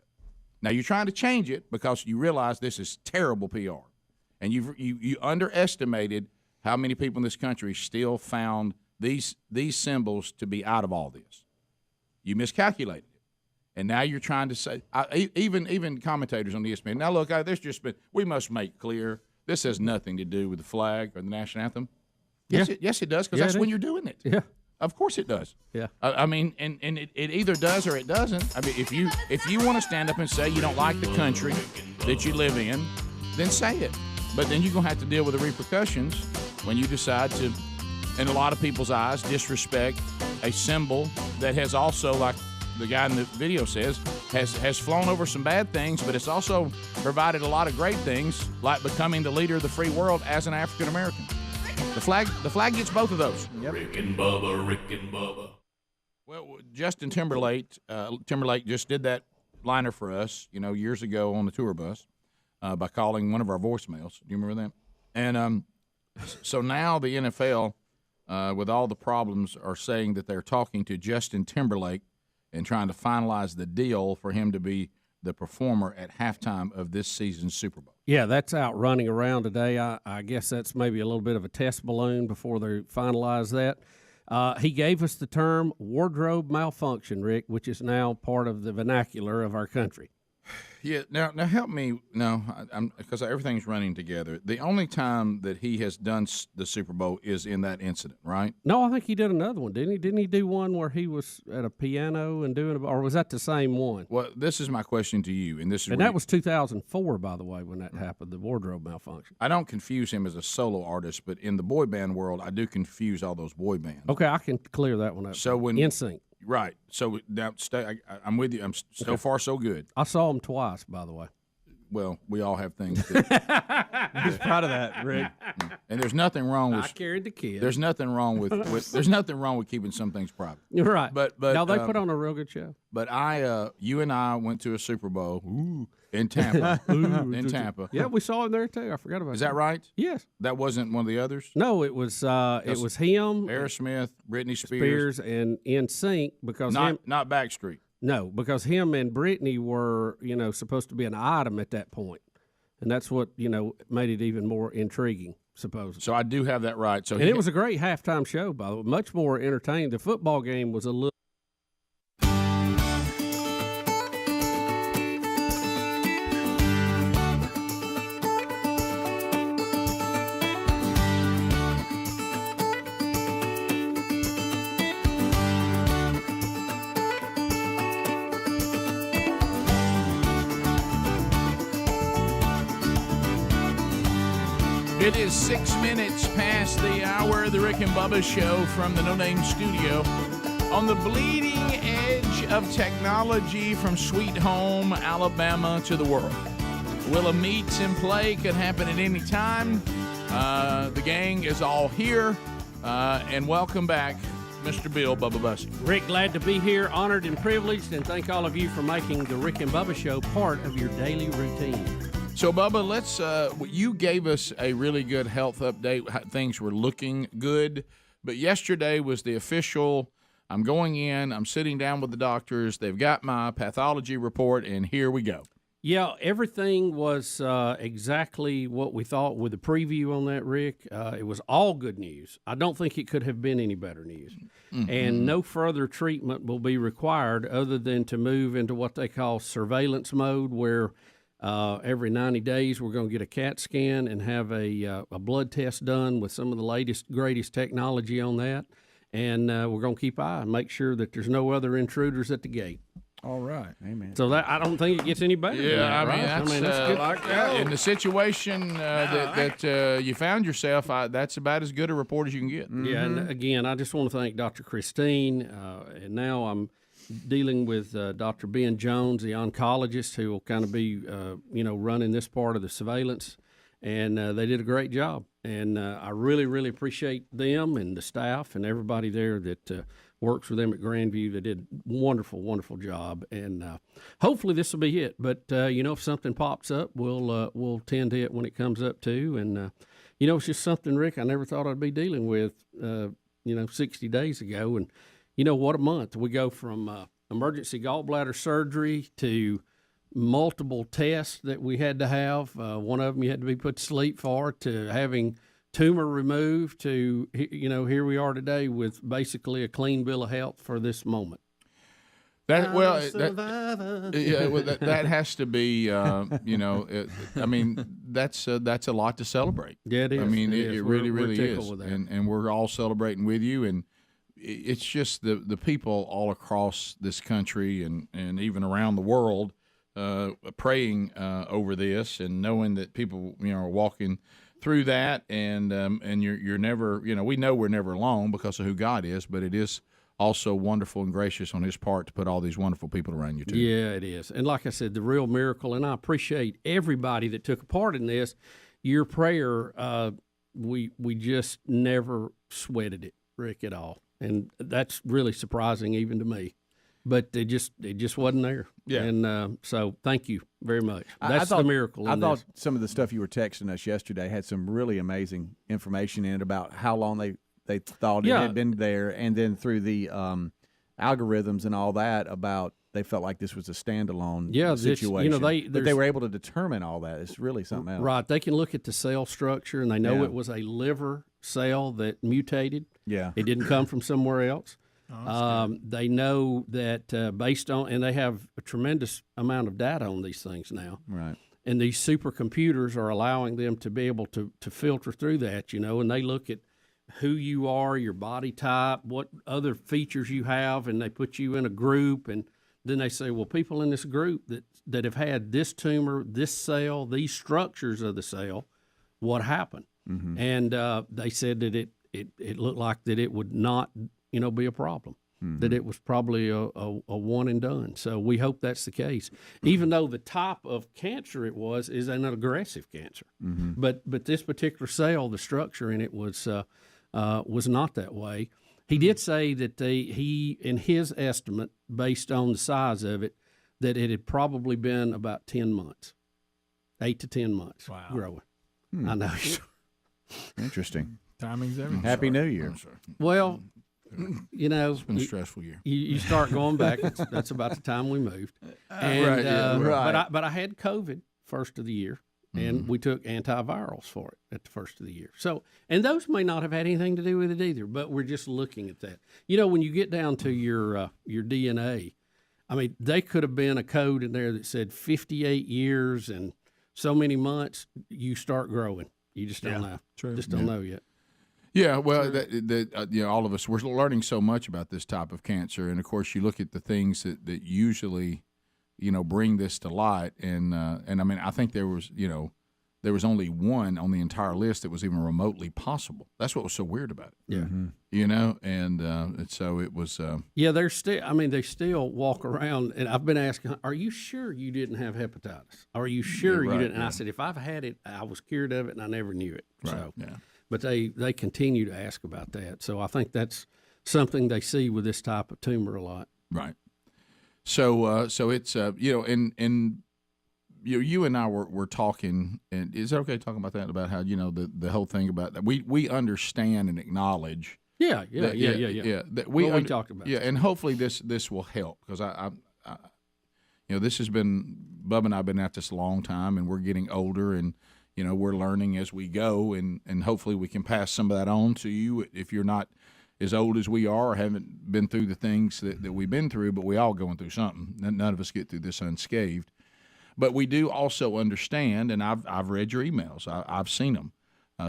Now you're trying to change it because you realize this is terrible PR, and you underestimated how many people in this country still found these symbols to be out of all this. You miscalculated it, and now you're trying to say even commentators on ESPN. Now look, we must make clear this has nothing to do with the flag or the national anthem. Yes, it does, because that's when you're doing it. Yeah. Of course it does. Yeah. I mean, and it either does or it doesn't. I mean, if you want to stand up and say you don't like the country that you live in, then say it. But then you're going to have to deal with the repercussions when you decide to, in a lot of people's eyes, disrespect a symbol that has also, like the guy in the video says, has flown over some bad things, but it's also provided a lot of great things, like becoming the leader of the free world as an African American. The flag gets both of those. Yep. Rick and Bubba. Well, Justin Timberlake just did that liner for us, years ago on the tour bus by calling one of our voicemails. Do you remember that? And so now the NFL, with all the problems, are saying that they're talking to Justin Timberlake and trying to finalize the deal for him to be the performer at halftime of this season's Super Bowl. Yeah, that's out running around today. I guess that's maybe a little bit of a test balloon before they finalize that. He gave us the term wardrobe malfunction, Rick, which is now part of the vernacular of our country. Yeah, now help me. No, because everything's running together. The only time that he has done the Super Bowl is in that incident, right? No, I think he did another one, didn't he? Didn't he do one where he was at a piano and doing, or was that the same one? Well, this is my question to you, and that was 2004, by the way, when that happened, the wardrobe malfunction. I don't confuse him as a solo artist, but in the boy band world, I do confuse all those boy bands. Okay, I can clear that one up. So when NSYNC. Right. So now, I'm with you. So far, so good. I saw him twice, by the way. Well, we all have things. He's proud of that, Rick. And there's nothing wrong with. I carried the kid. There's nothing wrong with there's nothing wrong with keeping some things private. You're right. But now they put on a real good show. But you and I went to a Super Bowl in Tampa. In Tampa. Yeah, we saw him there too. I forgot about that. Is that right? Yes. That wasn't one of the others? No, it was him, Aerosmith, Britney Spears, and NSYNC, because not Backstreet. No, because him and Britney were, supposed to be an item at that point. And that's what, made it even more intriguing, supposedly. So I do have that right. So it was a great halftime show, by the way. Much more entertaining. The football game was a little. It is 6 minutes past the hour of the Rick and Bubba Show from the No Name Studio. On the bleeding edge of technology from Sweet Home, Alabama to the world. Will a meet and play could happen at any time. The gang is all here. And welcome back, Mr. Bill Bubba Bussey. Rick, glad to be here, honored and privileged, and thank all of you for making the Rick and Bubba Show part of your daily routine. So, Bubba, let's. You gave us a really good health update. Things were looking good, but yesterday was the official. I'm going in. I'm sitting down with the doctors. They've got my pathology report, and here we go. Yeah, everything was exactly what we thought with the preview on that, Rick. It was all good news. I don't think it could have been any better news. Mm-hmm. And no further treatment will be required other than to move into what they call surveillance mode, where every 90 days we're going to get a CAT scan and have a blood test done with some of the latest, greatest technology on that. And we're going to keep an eye and make sure that there's no other intruders at the gate. All right. Amen. So that I don't think it gets any better. Yeah, than that, that's good. In the situation that you found yourself, that's about as good a report as you can get. Mm-hmm. Yeah, and again, I just want to thank Dr. Christine, and now I'm dealing with Dr. Ben Jones, the oncologist, who will kind of be, running this part of the surveillance, and they did a great job. And I really, really appreciate them and the staff and everybody there that works with them at Grandview. They did a wonderful, wonderful job, and hopefully this will be it. But if something pops up, we'll tend to it when it comes up too. And it's just something, Rick, I never thought I'd be dealing with. 60 days ago. And what a month. We go from emergency gallbladder surgery to multiple tests that we had to have. One of them you had to be put to sleep for, to having tumor removed, to, here we are today with basically a clean bill of health for this moment. That has to be, that's a lot to celebrate. Yeah, it is. I mean, it really we're is, with that. and we're all celebrating with you. And it's just the people all across this country and even around the world praying over this and knowing that people are walking through that, and you're never, we know we're never alone because of who God is, but it is also wonderful and gracious on his part to put all these wonderful people around you too. Yeah, it is. And like I said, the real miracle, and I appreciate everybody that took a part in this. Your prayer, we just never sweated it, Rick, at all. And that's really surprising even to me. But it just wasn't there. Yeah. And so thank you very much. That's the miracle. I thought some of the stuff you were texting us yesterday had some really amazing information in it about how long they thought it had been there, and then through the algorithms and all that, about they felt like this was a standalone situation. But they were able to determine all that. It's really something else. Right. They can look at the cell structure, and they know it was a liver cell that mutated. Yeah. It didn't come from somewhere else. They know that based on, and they have a tremendous amount of data on these things now. Right. And these supercomputers are allowing them to be able to filter through that, and they look at who you are, your body type, what other features you have, and they put you in a group, and then they say, well, people in this group that have had this tumor, this cell, these structures of the cell, what happened? Mm-hmm. And they said that it looked like that it would not be a problem, that it was probably a one and done. So we hope that's the case, even though the type of cancer it is an aggressive cancer. Mm-hmm. But this particular cell, the structure in it was not that way. He did say that he, in his estimate, based on the size of it, that it had probably been about 10 months, 8 to 10 months growing. I know. Interesting. Timing's everything. Happy New Year. Well, it's been a stressful year. You start going back. That's about the time we moved. And, right. But I had COVID first of the year, and we took antivirals for it at the first of the year. So, and those may not have had anything to do with it either. But we're just looking at that. When you get down to your DNA, I mean, they could have been a code in there that said 58 years and so many months. You start growing. You just don't know. True. Just don't know yet. Yeah, well, all of us, we're learning so much about this type of cancer, and of course, you look at the things that usually, bring this to light, and I mean, I think there was only one on the entire list that was even remotely possible. That's what was so weird about it. Yeah, and so it was. They're still. I mean, they still walk around, and I've been asking, "Are you sure you didn't have hepatitis? Are you sure you didn't?" And I said, "If I've had it, I was cured of it, and I never knew it." Right. So, yeah. But they continue to ask about that. So I think that's something they see with this type of tumor a lot. Right. So it's and you and I were talking, and is it okay talking about that, about how the whole thing about that we understand and acknowledge. Yeah. That we talked about. Yeah, and hopefully this will help, because I this has been, Bubba and I have been at this a long time, and we're getting older, and we're learning as we go, and hopefully we can pass some of that on to you if you're not as old as we are or haven't been through the things that we've been through, but we all going through something. None of us get through this unscathed. But we do also understand, and I've read your emails. I've seen them.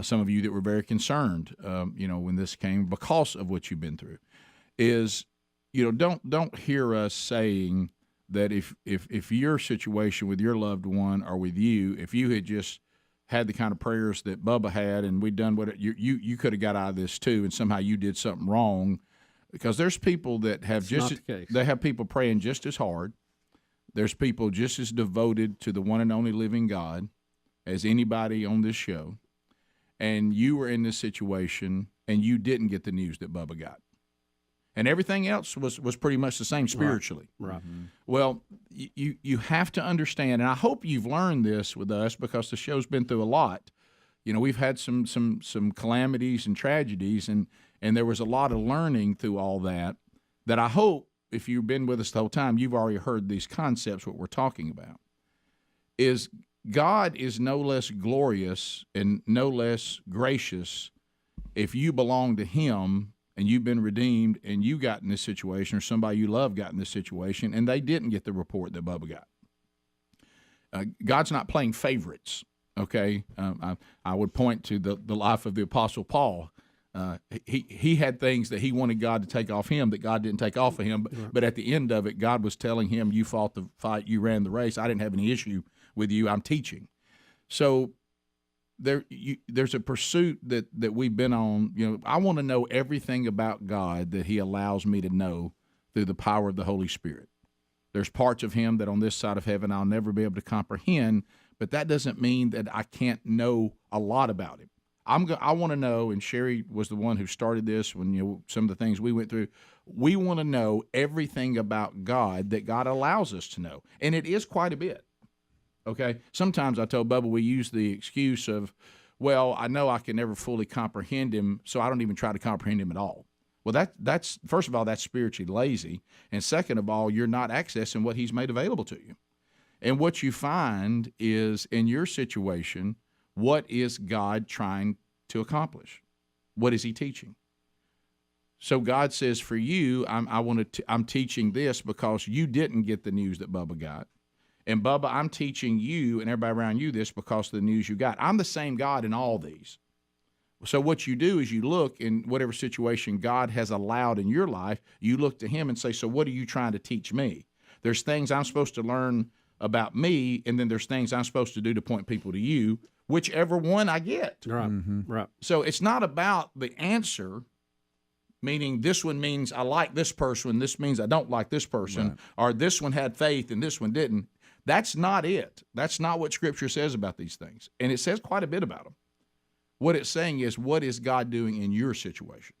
Some of you that were very concerned, when this came because of what you've been through, is, don't hear us saying that if your situation with your loved one or with you, if you had just had the kind of prayers that Bubba had, and we'd done what you could have got out of this too, and somehow you did something wrong, because there's people that have they have people praying just as hard. There's people just as devoted to the one and only living God as anybody on this show, and you were in this situation and you didn't get the news that Bubba got. And everything else was pretty much the same spiritually. Right. Mm-hmm. Well, you have to understand, and I hope you've learned this with us, because the show's been through a lot. we've had some calamities and tragedies, and there was a lot of learning through all that I hope, if you've been with us the whole time, you've already heard these concepts, what we're talking about, is God is no less glorious and no less gracious if you belong to him and you've been redeemed and you got in this situation, or somebody you love got in this situation and they didn't get the report that Bubba got. God's not playing favorites, okay? I would point to the life of the Apostle Paul. He had things that he wanted God to take off him that God didn't take off of him. But at the end of it, God was telling him, you fought the fight, you ran the race. I didn't have any issue with you. I'm teaching. So there's a pursuit that we've been on. I want to know everything about God that he allows me to know through the power of the Holy Spirit. There's parts of him that on this side of heaven I'll never be able to comprehend, but that doesn't mean that I can't know a lot about him. I want to know, and Sherry was the one who started this when some of the things we went through. We want to know everything about God that God allows us to know, and it is quite a bit. Okay, sometimes I told Bubba we use the excuse of, well, I know I can never fully comprehend him, so I don't even try to comprehend him at all. Well, that's first of all, that's spiritually lazy, and second of all, you're not accessing what he's made available to you. And what you find is, in your situation, what is God trying to accomplish? What is he teaching? So God says, for you, I'm teaching this because you didn't get the news that Bubba got. And Bubba, I'm teaching you and everybody around you this because of the news you got. I'm the same God in all these. So what you do is you look in whatever situation God has allowed in your life, you look to him and say, so what are you trying to teach me? There's things I'm supposed to learn about me, and then there's things I'm supposed to do to point people to you, whichever one I get. Right, right. So it's not about the answer, meaning this one means I like this person, this means I don't like this person, right, or this one had faith and this one didn't. That's not it. That's not what Scripture says about these things. And it says quite a bit about them. What it's saying is, what is God doing in your situation?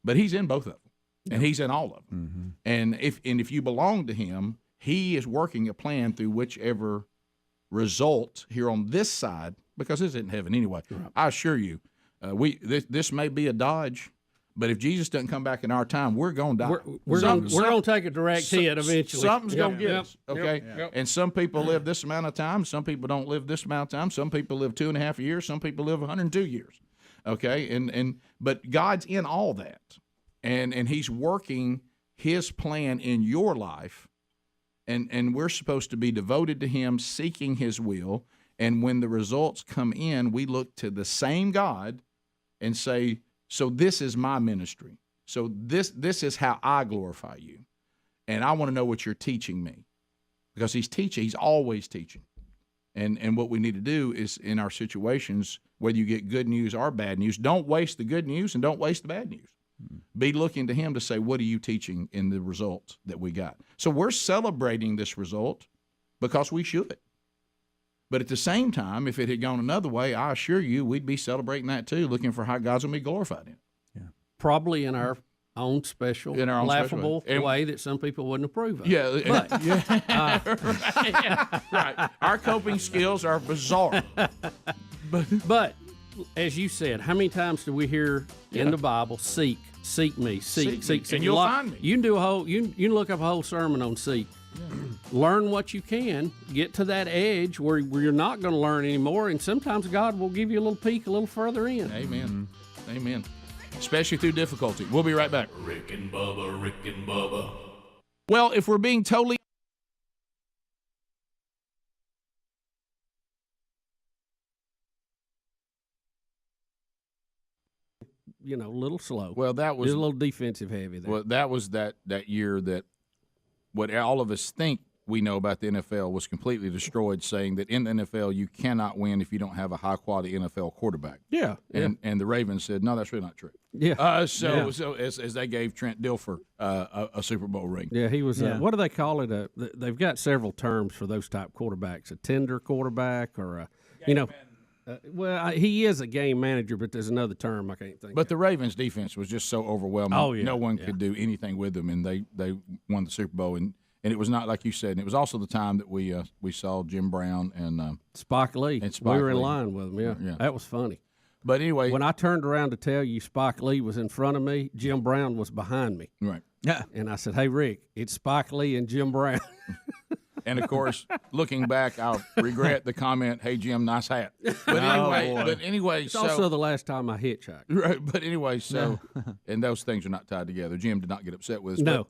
But he's in both of them, and he's in all of them. And if you belong to him, he is working a plan through whichever result here on this side, because this isn't heaven anyway. Right. I assure you, this may be a dodge, but if Jesus doesn't come back in our time, we're going to die. We're going to take a direct hit eventually. Something's going to get us, okay? Yep. And some people live this amount of time. Some people don't live this amount of time. Some people live 2.5 years. Some people live 102 years, okay? But God's in all that, and he's working his plan in your life, and we're supposed to be devoted to him, seeking his will, and when the results come in, we look to the same God and say, so this is my ministry. So this is how I glorify you. And I want to know what you're teaching me. Because he's teaching, he's always teaching. And what we need to do is, in our situations, whether you get good news or bad news, don't waste the good news and don't waste the bad news. Be looking to him to say, what are you teaching in the result that we got? So we're celebrating this result because we should. But at the same time, if it had gone another way, I assure you we'd be celebrating that too, looking for how God's going to be glorified in it. Yeah. Probably in our own special, laughable way that some people wouldn't approve of. Yeah. But, right. Our coping skills are bizarre. But as you said, how many times do we hear in the Bible, seek me, seek, and you'll find me. You can do you can look up a whole sermon on seek. Yeah. Learn what you can, get to that edge where you're not going to learn anymore, and sometimes God will give you a little peek a little further in. Amen. Amen. Especially through difficulty. We'll be right back. Rick and Bubba. Well, if we're being totally a little slow. Well, that was a little defensive heavy there. Well, that was that year that what all of us think we know about the NFL was completely destroyed, saying that in the NFL you cannot win if you don't have a high-quality NFL quarterback. Yeah. And the Ravens said, no, that's really not true. Yeah. So as they gave Trent Dilfer a Super Bowl ring. Yeah, he was, what do they call it? They've got several terms for those type quarterbacks, a tender quarterback or he is a game manager, but there's another term I can't think of. But the Ravens' defense was just so overwhelming. Oh, yeah. No one could do anything with them, and they won the Super Bowl. And And it was not like you said. And it was also the time that we saw Jim Brown and Spike Lee. We were in line with him. Yeah, that was funny. But anyway, when I turned around to tell you Spike Lee was in front of me, Jim Brown was behind me. Right. Yeah. And I said, "Hey Rick, it's Spike Lee and Jim Brown." And of course, looking back, I'll regret the comment, "Hey Jim, nice hat." But anyway, it's also the last time I hitchhiked. Right. But anyway, and those things are not tied together. Jim did not get upset with us. No.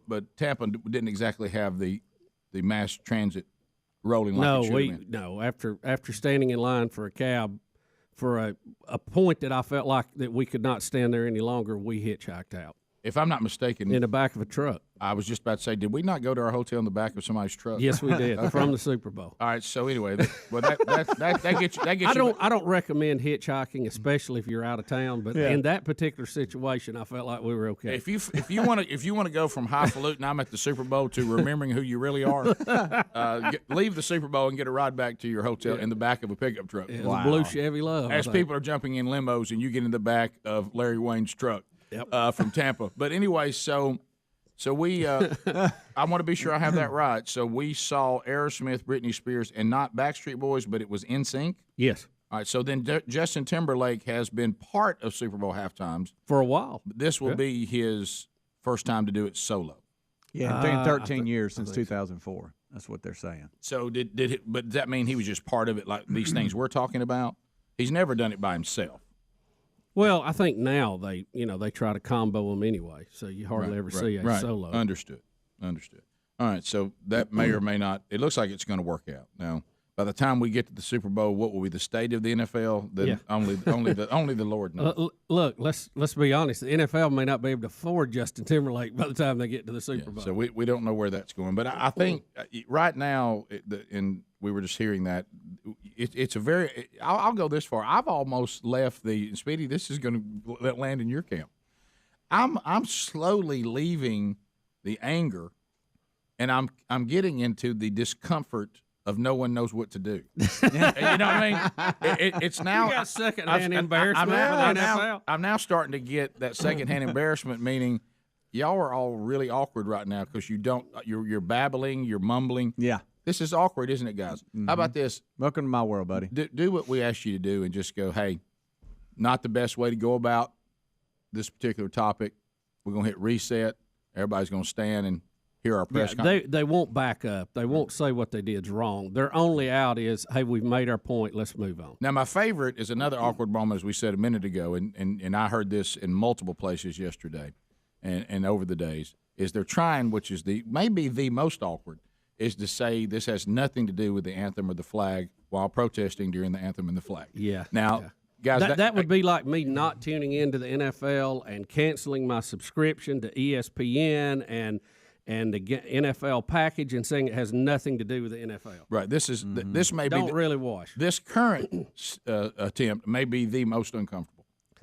But Tampa didn't exactly have the mass transit rolling like it should have been. No. After standing in line for a cab for a point that I felt like that we could not stand there any longer, we hitchhiked out. If I'm not mistaken, in the back of a truck. I was just about to say, did we not go to our hotel in the back of somebody's truck? Yes, we did. Okay. From the Super Bowl. All right. So anyway, that gets you. I don't recommend hitchhiking, especially if you're out of town. But in that particular situation, I felt like we were okay. If you want to go from highfalutin, I'm at the Super Bowl, to remembering who you really are, leave the Super Bowl and get a ride back to your hotel in the back of a pickup truck. It was a blue Chevy Love. As people are jumping in limos and you get in the back of Larry Wayne's truck from Tampa. But anyway, so we, I want to be sure I have that right. So we saw Aerosmith, Britney Spears, and not Backstreet Boys, but it was NSYNC? Yes. All right, so then Justin Timberlake has been part of Super Bowl halftimes. For a while. This will be his first time to do it solo. Yeah, it's been 13 years since 2004. That's what they're saying. So but does that mean he was just part of it, like these things we're talking about? He's never done it by himself. Well, I think now they try to combo them anyway, so you hardly ever see a solo. Understood. All right, so that may or may not. It looks like it's going to work out. Now, by the time we get to the Super Bowl, what will be the state of the NFL? Then only the Lord knows. Look, let's be honest. The NFL may not be able to afford Justin Timberlake by the time they get to the Super Bowl. So we don't know where that's going, but I think right now, and we were just hearing that it's a very. I'll go this far. I've almost left the Speedy. This is going to land in your camp. I'm slowly leaving the anger, and I'm getting into the discomfort of no one knows what to do. You know what I mean? It's now. You got secondhand embarrassment for the NFL. I'm now starting to get that secondhand embarrassment, meaning y'all are all really awkward right now because you're babbling, you're mumbling. Yeah. This is awkward, isn't it, guys? Mm-hmm. How about this? Welcome to my world, buddy. Do what we asked you to do and just go, hey, not the best way to go about this particular topic. We're going to hit reset. Everybody's going to stand and hear our press conference. They won't back up. They won't say what they did's wrong. Their only out is, hey, we've made our point. Let's move on. Now, my favorite is another awkward moment, as we said a minute ago, and I heard this in multiple places yesterday and over the days, is they're trying, which is maybe the most awkward, is to say this has nothing to do with the anthem or the flag while protesting during the anthem and the flag. Yeah. Now, guys, that would be like me not tuning into the NFL and canceling my subscription to ESPN and the NFL package and saying it has nothing to do with the NFL. Right. This is this may Don't be really wash. This current attempt may be the most uncomfortable.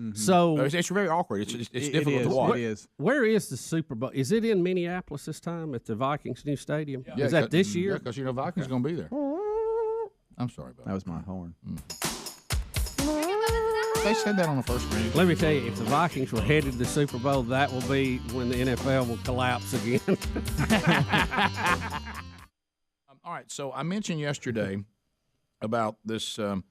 Mm-hmm. So it's very awkward. It's difficult to watch. It is. Where is the Super Bowl? Is it in Minneapolis this time at the Vikings' new stadium? Yeah, is that this year? Yeah, because Vikings going to be there. I'm sorry about that. That was my horn. They said that on the first read. Let me tell you, if the Vikings were headed to the Super Bowl, that will be when the NFL will collapse again. All right, so I mentioned yesterday about this, and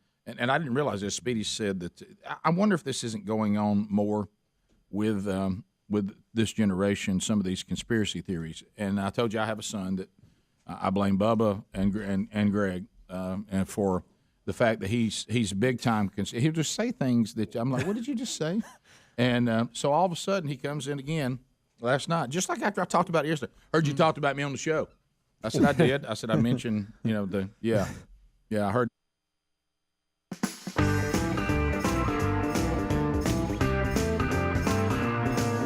I didn't realize this. Speedy said that I wonder if this isn't going on more with this generation, some of these conspiracy theories. And I told you I have a son that I blame Bubba and Greg and for the fact that he's big time. He'll just say things that I'm like, what did you just say? And so all of a sudden he comes in again last night, just like after I talked about it yesterday. Heard you talked about me on the show. I said I did. I said I mentioned I heard.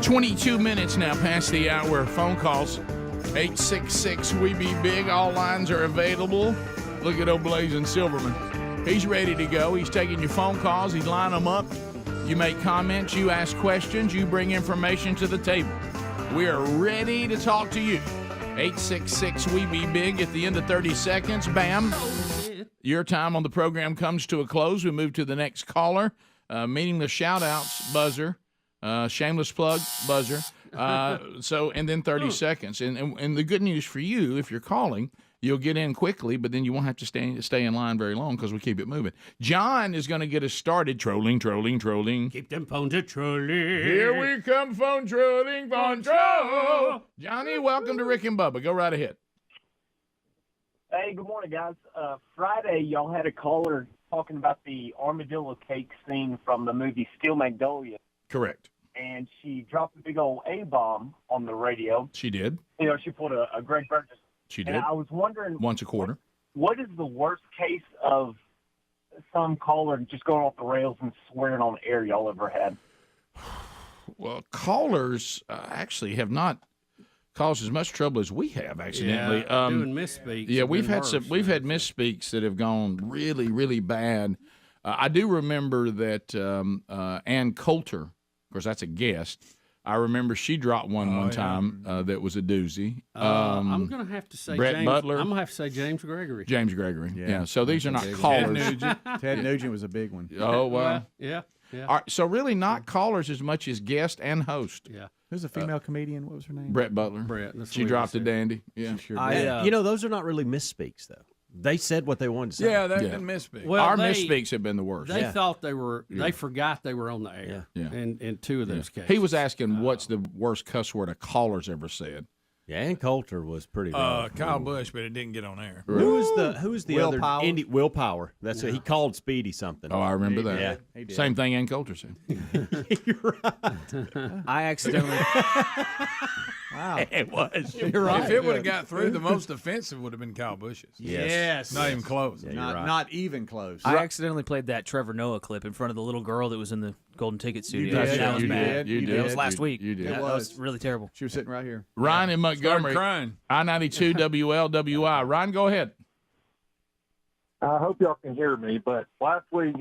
22 minutes now past the hour. Phone calls 866-WE-BE-BIG. All lines are available. Look at old Blazing Silverman. He's ready to go. He's taking your phone calls. He's lining them up. You make comments. You ask questions. You bring information to the table. We are ready to talk to you. 866-WE-BE-BIG. At the end of 30 seconds, bam, your time on the program comes to a close. We move to the next caller, meaning the shout-outs buzzer. Shameless plug, buzzer. And then 30 seconds. And the good news for you, if you're calling, you'll get in quickly, but then you won't have to stay in line very long because we keep it moving. John is going to get us started. Trolling. Keep them phones a trolling. Here we come, phone trolling, phone troll. Johnny, welcome to Rick and Bubba. Go right ahead. Hey, good morning, guys. Friday, y'all had a caller talking about the armadillo cake scene from the movie Steel Magnolia. Correct. And she dropped a big old A-bomb on the radio. She did. You know, she pulled a Greg Burgess. She did. And I was wondering, once a quarter. What is the worst case of some caller just going off the rails and swearing on the air y'all ever had? Well, callers actually have not caused as much trouble as we have accidentally. Doing misspeaks. Yeah, we've had worse, misspeaks that have gone really, really bad. I do remember that Ann Coulter, of course, that's a guest. I remember she dropped one time that was a doozy. I'm going to have to say Brett Butler. I'm going to have to say James Gregory. James Gregory. Yeah. So these are not callers. Ted Nugent was a big one. Oh, well. Yeah. All right, so really not callers as much as guest and host. Yeah. Who's a female comedian? What was her name? Brett Butler. Brett. She dropped a dandy. Yeah. Sure you know, those are not really misspeaks, though. They said what they wanted to say. Yeah, they've been misspeaks. Well, our misspeaks have been the worst. They thought they were. They forgot they were on the air. Yeah. In two of those cases. He was asking what's the worst cuss word a caller's ever said. Yeah, Ann Coulter was pretty rough. Kyle Busch, but it didn't get on air. Who was the Will other Power? Will Power. That's what he called Speedy something. Oh, I remember that. Yeah. He did. Same thing Ann Coulter said. You're right. I accidentally. Wow. It was. You're right. If it would have got through, the most offensive would have been Kyle Busch's. Yes. Not even close. Yeah, Not even close. I accidentally played that Trevor Noah clip in front of the little girl that was in the Golden Ticket studio. did. That was You bad. did. You That was did. last week. You did. That was really terrible. She was sitting right here. Ryan in Montgomery. Crying. I-92 WLWI. Ryan, go ahead. I hope y'all can hear me, but last week,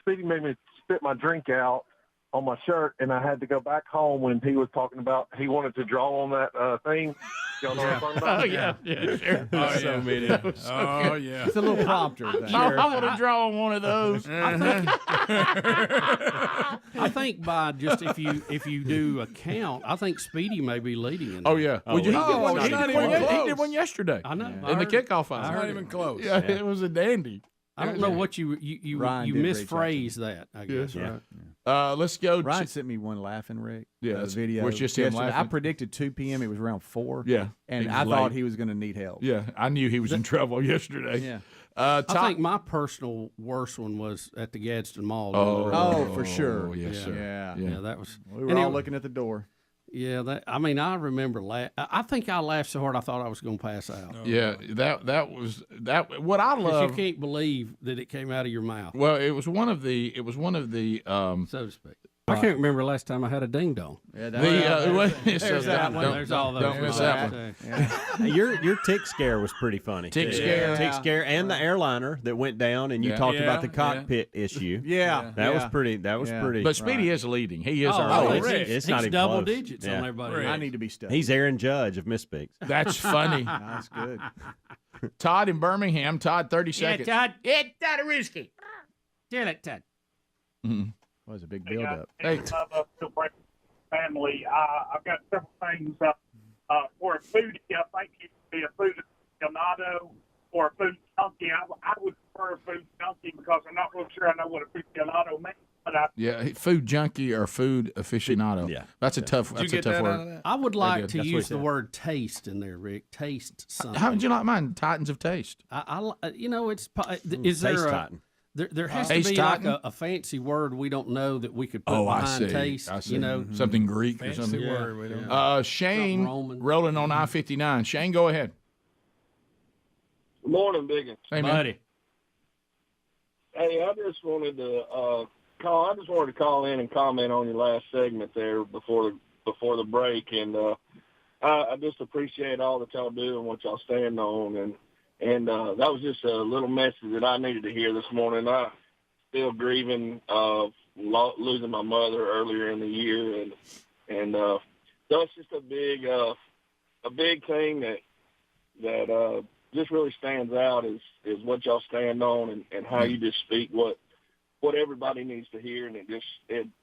Speedy made me spit my drink out on my shirt, and I had to go back home when he was talking about he wanted to draw on that thing. Y'all know what I'm talking about? Oh, yeah, sure. Oh, So yeah. many. Oh, yeah. It's a little prompter thing. I want to draw on one of those. I think by just if you do a count, I think Speedy may be leading. In Oh, that. yeah. Well, he did one, it's not he even close. did one yesterday. I know. In the kickoff fight. It's not even close. Yeah, it was a dandy. I don't know what you Ryan did reach out to misphrased that. I guess. Yeah. Right? Let's go. Ryan sent me one laughing, Rick. Yeah, a video. was just him yesterday. I laughing. predicted 2 p.m. It was around 4. Yeah. And He was I thought late. he was going to need help. Yeah, I knew he was in trouble yesterday. Yeah. I think my personal worst one was at the Gadsden Mall. Oh, for sure. Oh, yes, sir. Yeah. Yeah, that was. We were and all it- looking at the door. Yeah, I remember. I think I laughed so hard I thought I was going to pass out. Yeah, that was what I 'Cause love. you can't believe that it came out of your mouth, Well, it was one of the so to speak. I can't remember the last time I had a ding dong. Yeah, There's that one. There's all those. Don't miss that one. Your tick scare was pretty funny. Tick too. scare. Tick scare, and the airliner that went down, and you Yeah. talked Yeah, about the cockpit issue. Yeah. That was pretty. That was pretty. But Speedy is leading. He is Oh, our oh, leader. it's not he's even double close. digits on Yeah. everybody. I need to be stuck. He's Aaron Judge of Misspeaks. That's funny. That's good. Todd in Birmingham. Todd, 30 seconds. Todd. Yeah, Todd Risky. Tell it, Todd. Mhm. Was a big build up. Hey. Family. I've got several things. For a foodie, I think it would be a food aficionado or a food junkie. I would prefer a food junkie because I'm not real sure I know what a aficionado means. But Yeah, food junkie or food aficionado. Yeah. That's a tough. That's a tough word. I would like to That's what he use the said. word taste in there, Rick. Taste something. How would you like mine? Titans of Taste. You know, it's is there Taste a Titan. there has to Taste be Titan? like a fancy word we don't know that we could put Oh, I behind see. taste. I see. You know, Something Greek or Fancy something. word. We don't Shane Something Roman. rolling on I-59. Shane, go ahead. Good morning, Biggins. Hey, man. buddy. Hey, I just wanted to call in and comment on your last segment there before the break, and I just appreciate all that y'all do and what y'all stand on, and that was just a little message that I needed to hear this morning. I'm still grieving losing my mother earlier in the year, and that's just a big thing that just really stands out is what y'all stand on and how you just speak what what everybody needs to hear, and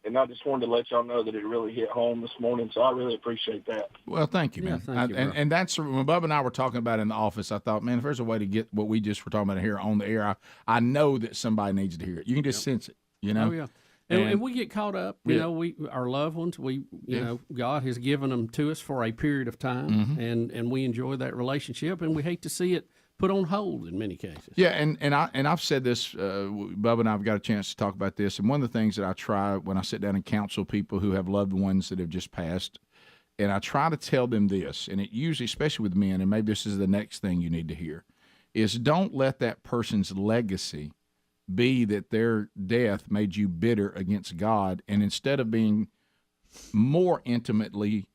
and I just wanted to let y'all know that it really hit home this morning. So I really appreciate that. Well, thank you, man. thank you, bro. and that's when Bubba and I were talking about it in the office. I thought, man, if there's a way to get what we just were talking about here on the air, I know that somebody needs to hear it. You can just sense it, you know. Oh yeah. And we get caught up, you know. Our loved ones, you know, God has given them to us for a period of time, and we enjoy that relationship, and we hate to see it put on hold in many cases. Yeah, and I've said this. Bubba and I've got a chance to talk about this, and one of the things that I try when I sit down and counsel people who have loved ones that have just passed, and I try to tell them this, and it usually, especially with men, and maybe this is the next thing you need to hear, is don't let that person's legacy be that their death made you bitter against God, and instead of being more intimately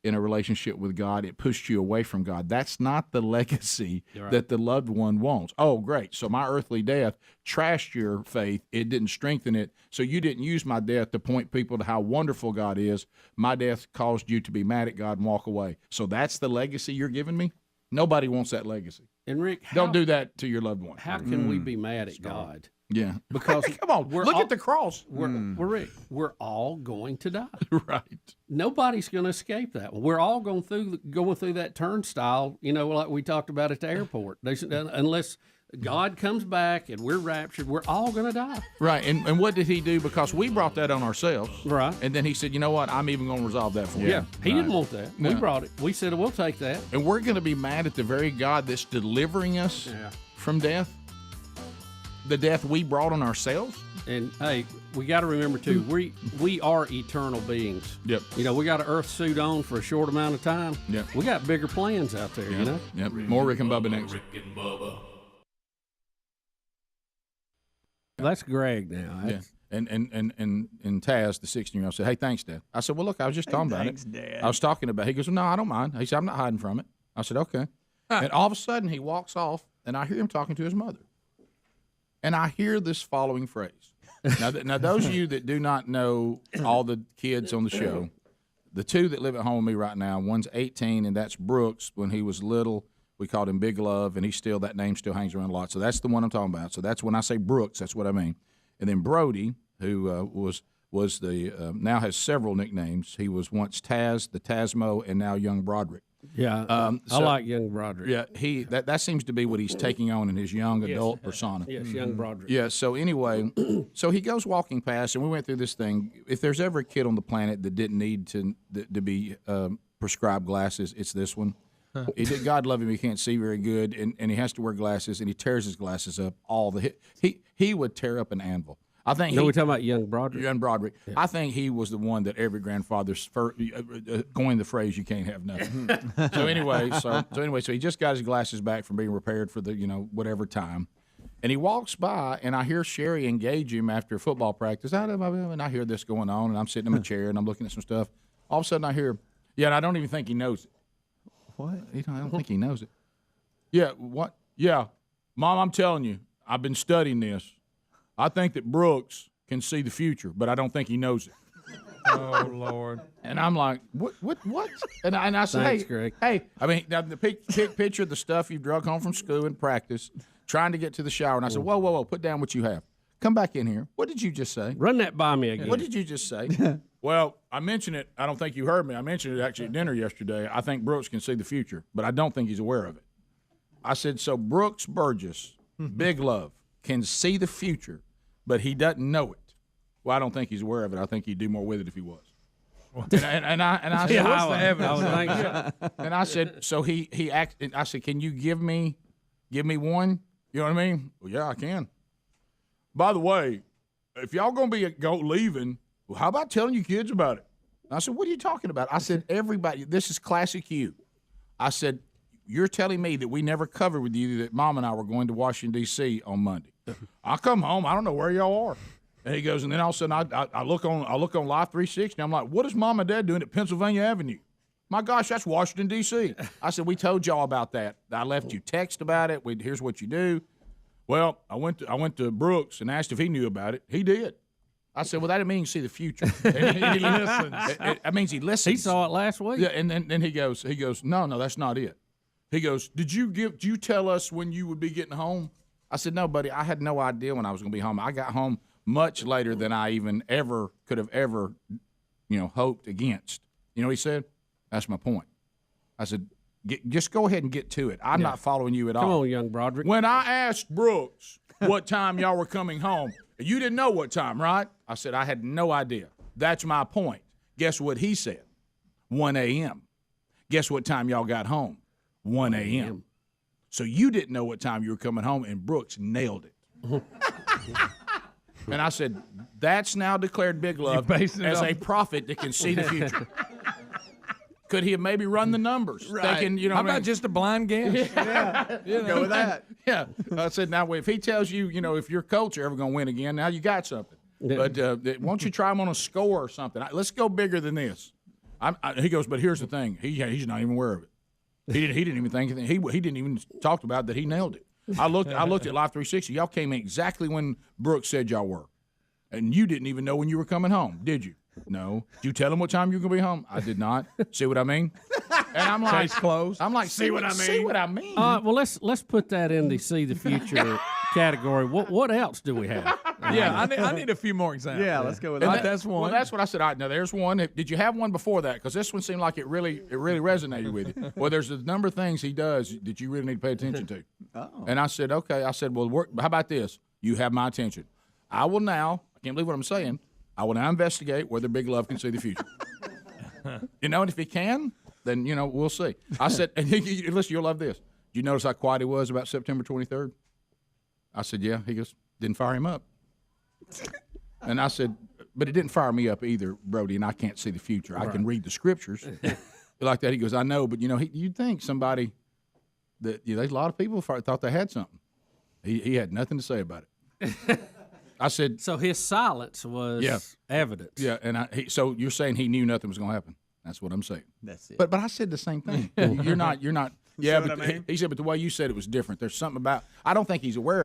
in a relationship with God, it pushed you away from God. That's not the legacy that the loved one wants. Oh, great. So my earthly death trashed your faith. It didn't strengthen it. So you didn't use my death to point people to how wonderful God is. My death caused you to be mad at God and walk away. So that's the legacy you're giving me? Nobody wants that legacy. And Rick, don't do that to your loved one. How can we be mad at God? Yeah. Because come on, look at the cross. We're all going to die. Right. Nobody's going to escape that one. We're all going through that turnstile, you know, like we talked about at the airport. Unless God comes back and we're raptured, we're all going to die. Right. And what did he do? Because we brought that on ourselves. Right. And then he said, you know what? I'm even going to resolve that for you. Yeah. He didn't want that. No. We brought it. We said, we'll take that. And we're going to be mad at the very God that's delivering us from death. The death we brought on ourselves. And hey, we got to remember too, we are eternal beings. Yep. You know, we got an earth suit on for a short amount of time. Yep. We got bigger plans out there. Yep. You know. Yep. More Rick and Bubba next. Rick and Bubba. That's Greg now. Yeah. And Taz, the 16-year-old, said, "Hey, thanks, Dad." I said, "Well, look, I was just talking about thanks, it. Dad. I was talking about it." He goes, "No, I don't mind." He said, "I'm not hiding from it." I said, "Okay." And all of a sudden, he walks off, and I hear him talking to his mother. And I hear this following phrase. Now, those of you that do not know all the kids on the show, the two that live at home with me right now, one's 18, and that's Brooks. When he was little, we called him Big Love, and that name still hangs around a lot. So that's the one I'm talking about. So that's when I say Brooks, that's what I mean. And then Brody, who was the now has several nicknames. He was once Taz, the Tasmo, and now Young Broderick. Yeah, I like Young Broderick. Yeah, that seems to be what he's taking on in his young adult persona. Yes, Young Broderick. Yeah, so anyway, so he goes walking past, and we went through this thing. If there's ever a kid on the planet that didn't need to be prescribed glasses, it's this one. God love him, he can't see very good, and he has to wear glasses, and he tears his glasses up he would tear up an anvil. I think we're talking about Young Broderick. Young Broderick. Yeah. I think he was the one that every grandfather coined the phrase "you can't have nothing." so anyway, so he just got his glasses back from being repaired for the whatever time, and he walks by, and I hear Sherry engage him after football practice. And I hear this going on, and I'm sitting in my chair and I'm looking at some stuff. All of a sudden, I hear, and I don't even think he knows it. What? I don't think he knows it. Yeah. What? Yeah, Mom, I'm telling you, I've been studying this. I think that Brooks can see the future, but I don't think he knows it. Oh, Lord. And I'm like, what? And I said, Thanks, Greg. Hey. I mean, now the picture of the stuff you drug home from school and practice, trying to get to the shower. And I said, whoa, put down what you have. Come back in here. What did you just say? Run that by me again. What did you just say? Well, I mentioned it. I don't think you heard me. I mentioned it actually at dinner yesterday. I think Brooks can see the future, but I don't think he's aware of it. I said, so Brooks Burgess, Big Love, can see the future, but he doesn't know it. Well, I don't think he's aware of it. I think he'd do more with it if he was. And I said, what's the evidence? And I said, so he acted. I said, can you give me one? You know what I mean? Well, yeah, I can. By the way, if y'all gonna be leaving, well, how about telling your kids about it? And I said, what are you talking about? I said, everybody, this is classic you. I said, you're telling me that we never covered with you that Mom and I were going to Washington, D.C. on Monday. I come home, I don't know where y'all are. And he goes, and then all of a sudden I look on Live 360, and I'm like, what is Mom and Dad doing at Pennsylvania Avenue? My gosh, that's Washington, D.C. I said, we told y'all about that. I left you text about it. Here's what you do. Well, I went to Brooks and asked if he knew about it. He did. I said, well, that didn't mean you see the future. And he listens. That means he listens. He saw it last week. Yeah, and then he goes, no, that's not it. He goes, did you tell us when you would be getting home? I said, no, buddy, I had no idea when I was going to be home. I got home much later than I even ever could have ever, hoped against. You know what he said? That's my point. I said, just go ahead and get to it. I'm not following you at all. Come on, young Broderick. When I asked Brooks what time y'all were coming home, you didn't know what time, right? I said, I had no idea. That's my point. Guess what he said? 1 a.m. Guess what time y'all got home? 1 a.m. So you didn't know what time you were coming home, and Brooks nailed it. And I said, that's now declared Big Love as a prophet that can see the future. Could he have maybe run the numbers? Right. Thinking, How about just a blind guess? Go with that. Yeah. I said, now, if he tells you, if your Colts are ever going to win again, now you got something. But won't you try him on a score or something? Let's go bigger than this. He goes, but here's the thing. He's not even aware of it. He didn't even think he didn't even talk about that he nailed it. I looked at Live 360. Y'all came in exactly when Brooks said y'all were. And you didn't even know when you were coming home, did you? No. Did you tell him what time you were going to be home? I did not. See what I mean? And I'm like, case closed. I'm like, see what I mean? See what I mean? Well, let's put that in the see the future category. What else do we have? Yeah, I need a few more examples. Yeah, let's go with that. That's one. Well, that's what I said. All right, now there's one. Did you have one before that? Because this one seemed like it really resonated with you. Well, there's a number of things he does that you really need to pay attention to. Oh. And I said, okay. I said, well, how about this? You have my attention. I will now. I can't believe what I'm saying. I will now investigate whether Big Love can see the future. And if he can, then we'll see. I said, and listen, you'll love this. Did you notice how quiet he was about September 23rd? I said, yeah. He goes, didn't fire him up. And I said, but it didn't fire me up either, Brody, and I can't see the future. I can read the scriptures like that. He goes, I know, but you'd think somebody that there's a lot of people thought they had something. He had nothing to say about it. I said, so his silence was evidence. Yeah, and so you're saying he knew nothing was going to happen. That's what I'm saying. That's it. But I said the same thing. You're not. Yeah, but I mean? he said, but the way you said it was different. There's something about. I don't think he's aware.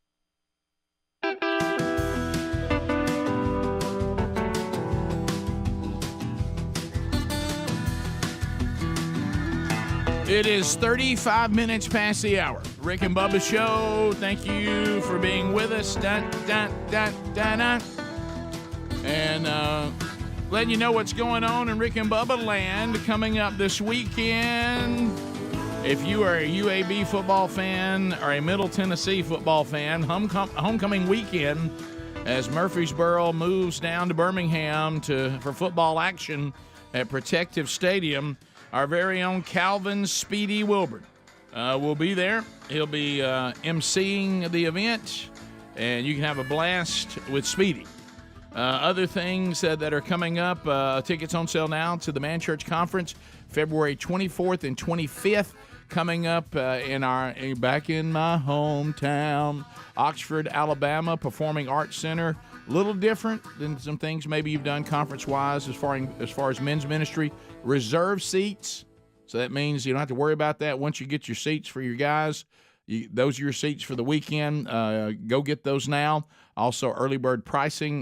It is 35 minutes past the hour. Rick and Bubba Show. Thank you for being with us. Dun, dun, dun, dun, dun. And letting you know what's going on in Rick and Bubba land coming up this weekend. If you are a UAB football fan or a Middle Tennessee football fan, homecoming weekend as Murfreesboro moves down to Birmingham for football action at Protective Stadium. Our very own Calvin Speedy Wilburn will be there. He'll be emceeing the event, and you can have a blast with Speedy. Other things that are coming up, tickets on sale now to the Man Church Conference, February 24th and 25th, coming up back in my hometown, Oxford, Alabama, Performing Arts Center. A little different than some things maybe you've done conference-wise as far as men's ministry. Reserve seats, so that means you don't have to worry about that. Once you get your seats for your guys, those are your seats for the weekend. Go get those now. Also, early bird pricing.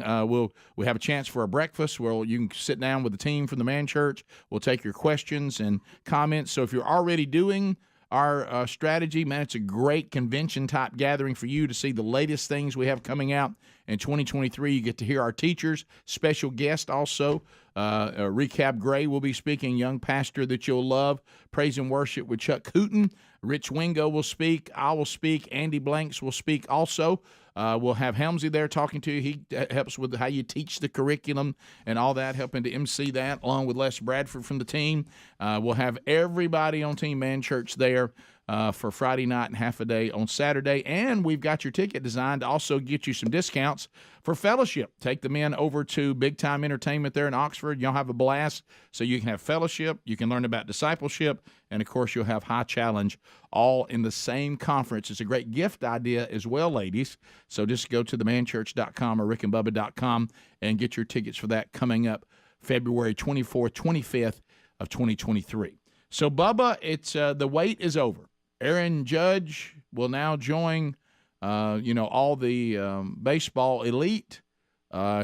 We have a chance for a breakfast where you can sit down with the team from the Man Church. We'll take your questions and comments. So if you're already doing our strategy, man, it's a great convention-type gathering for you to see the latest things we have coming out in 2023. You get to hear our teachers, special guest also. Recap Gray will be speaking, young pastor that you'll love. Praise and Worship with Chuck Hooten. Rich Wingo will speak. I will speak. Andy Blanks will speak also. We'll have Helmsy there talking to you. He helps with how you teach the curriculum and all that, helping to MC that, along with Les Bradford from the team. We'll have everybody on Team Man Church there for Friday night and half a day on Saturday. And we've got your ticket designed to also get you some discounts for fellowship. Take the men over to Big Time Entertainment there in Oxford. You'll have a blast. So you can have fellowship, you can learn about discipleship, and, of course, you'll have High Challenge all in the same conference. It's a great gift idea as well, ladies. So just go to themanchurch.com or rickandbubba.com and get your tickets for that coming up February 24th, 25th of 2023. So, Bubba, it's the wait is over. Aaron Judge will now join, all the baseball elite.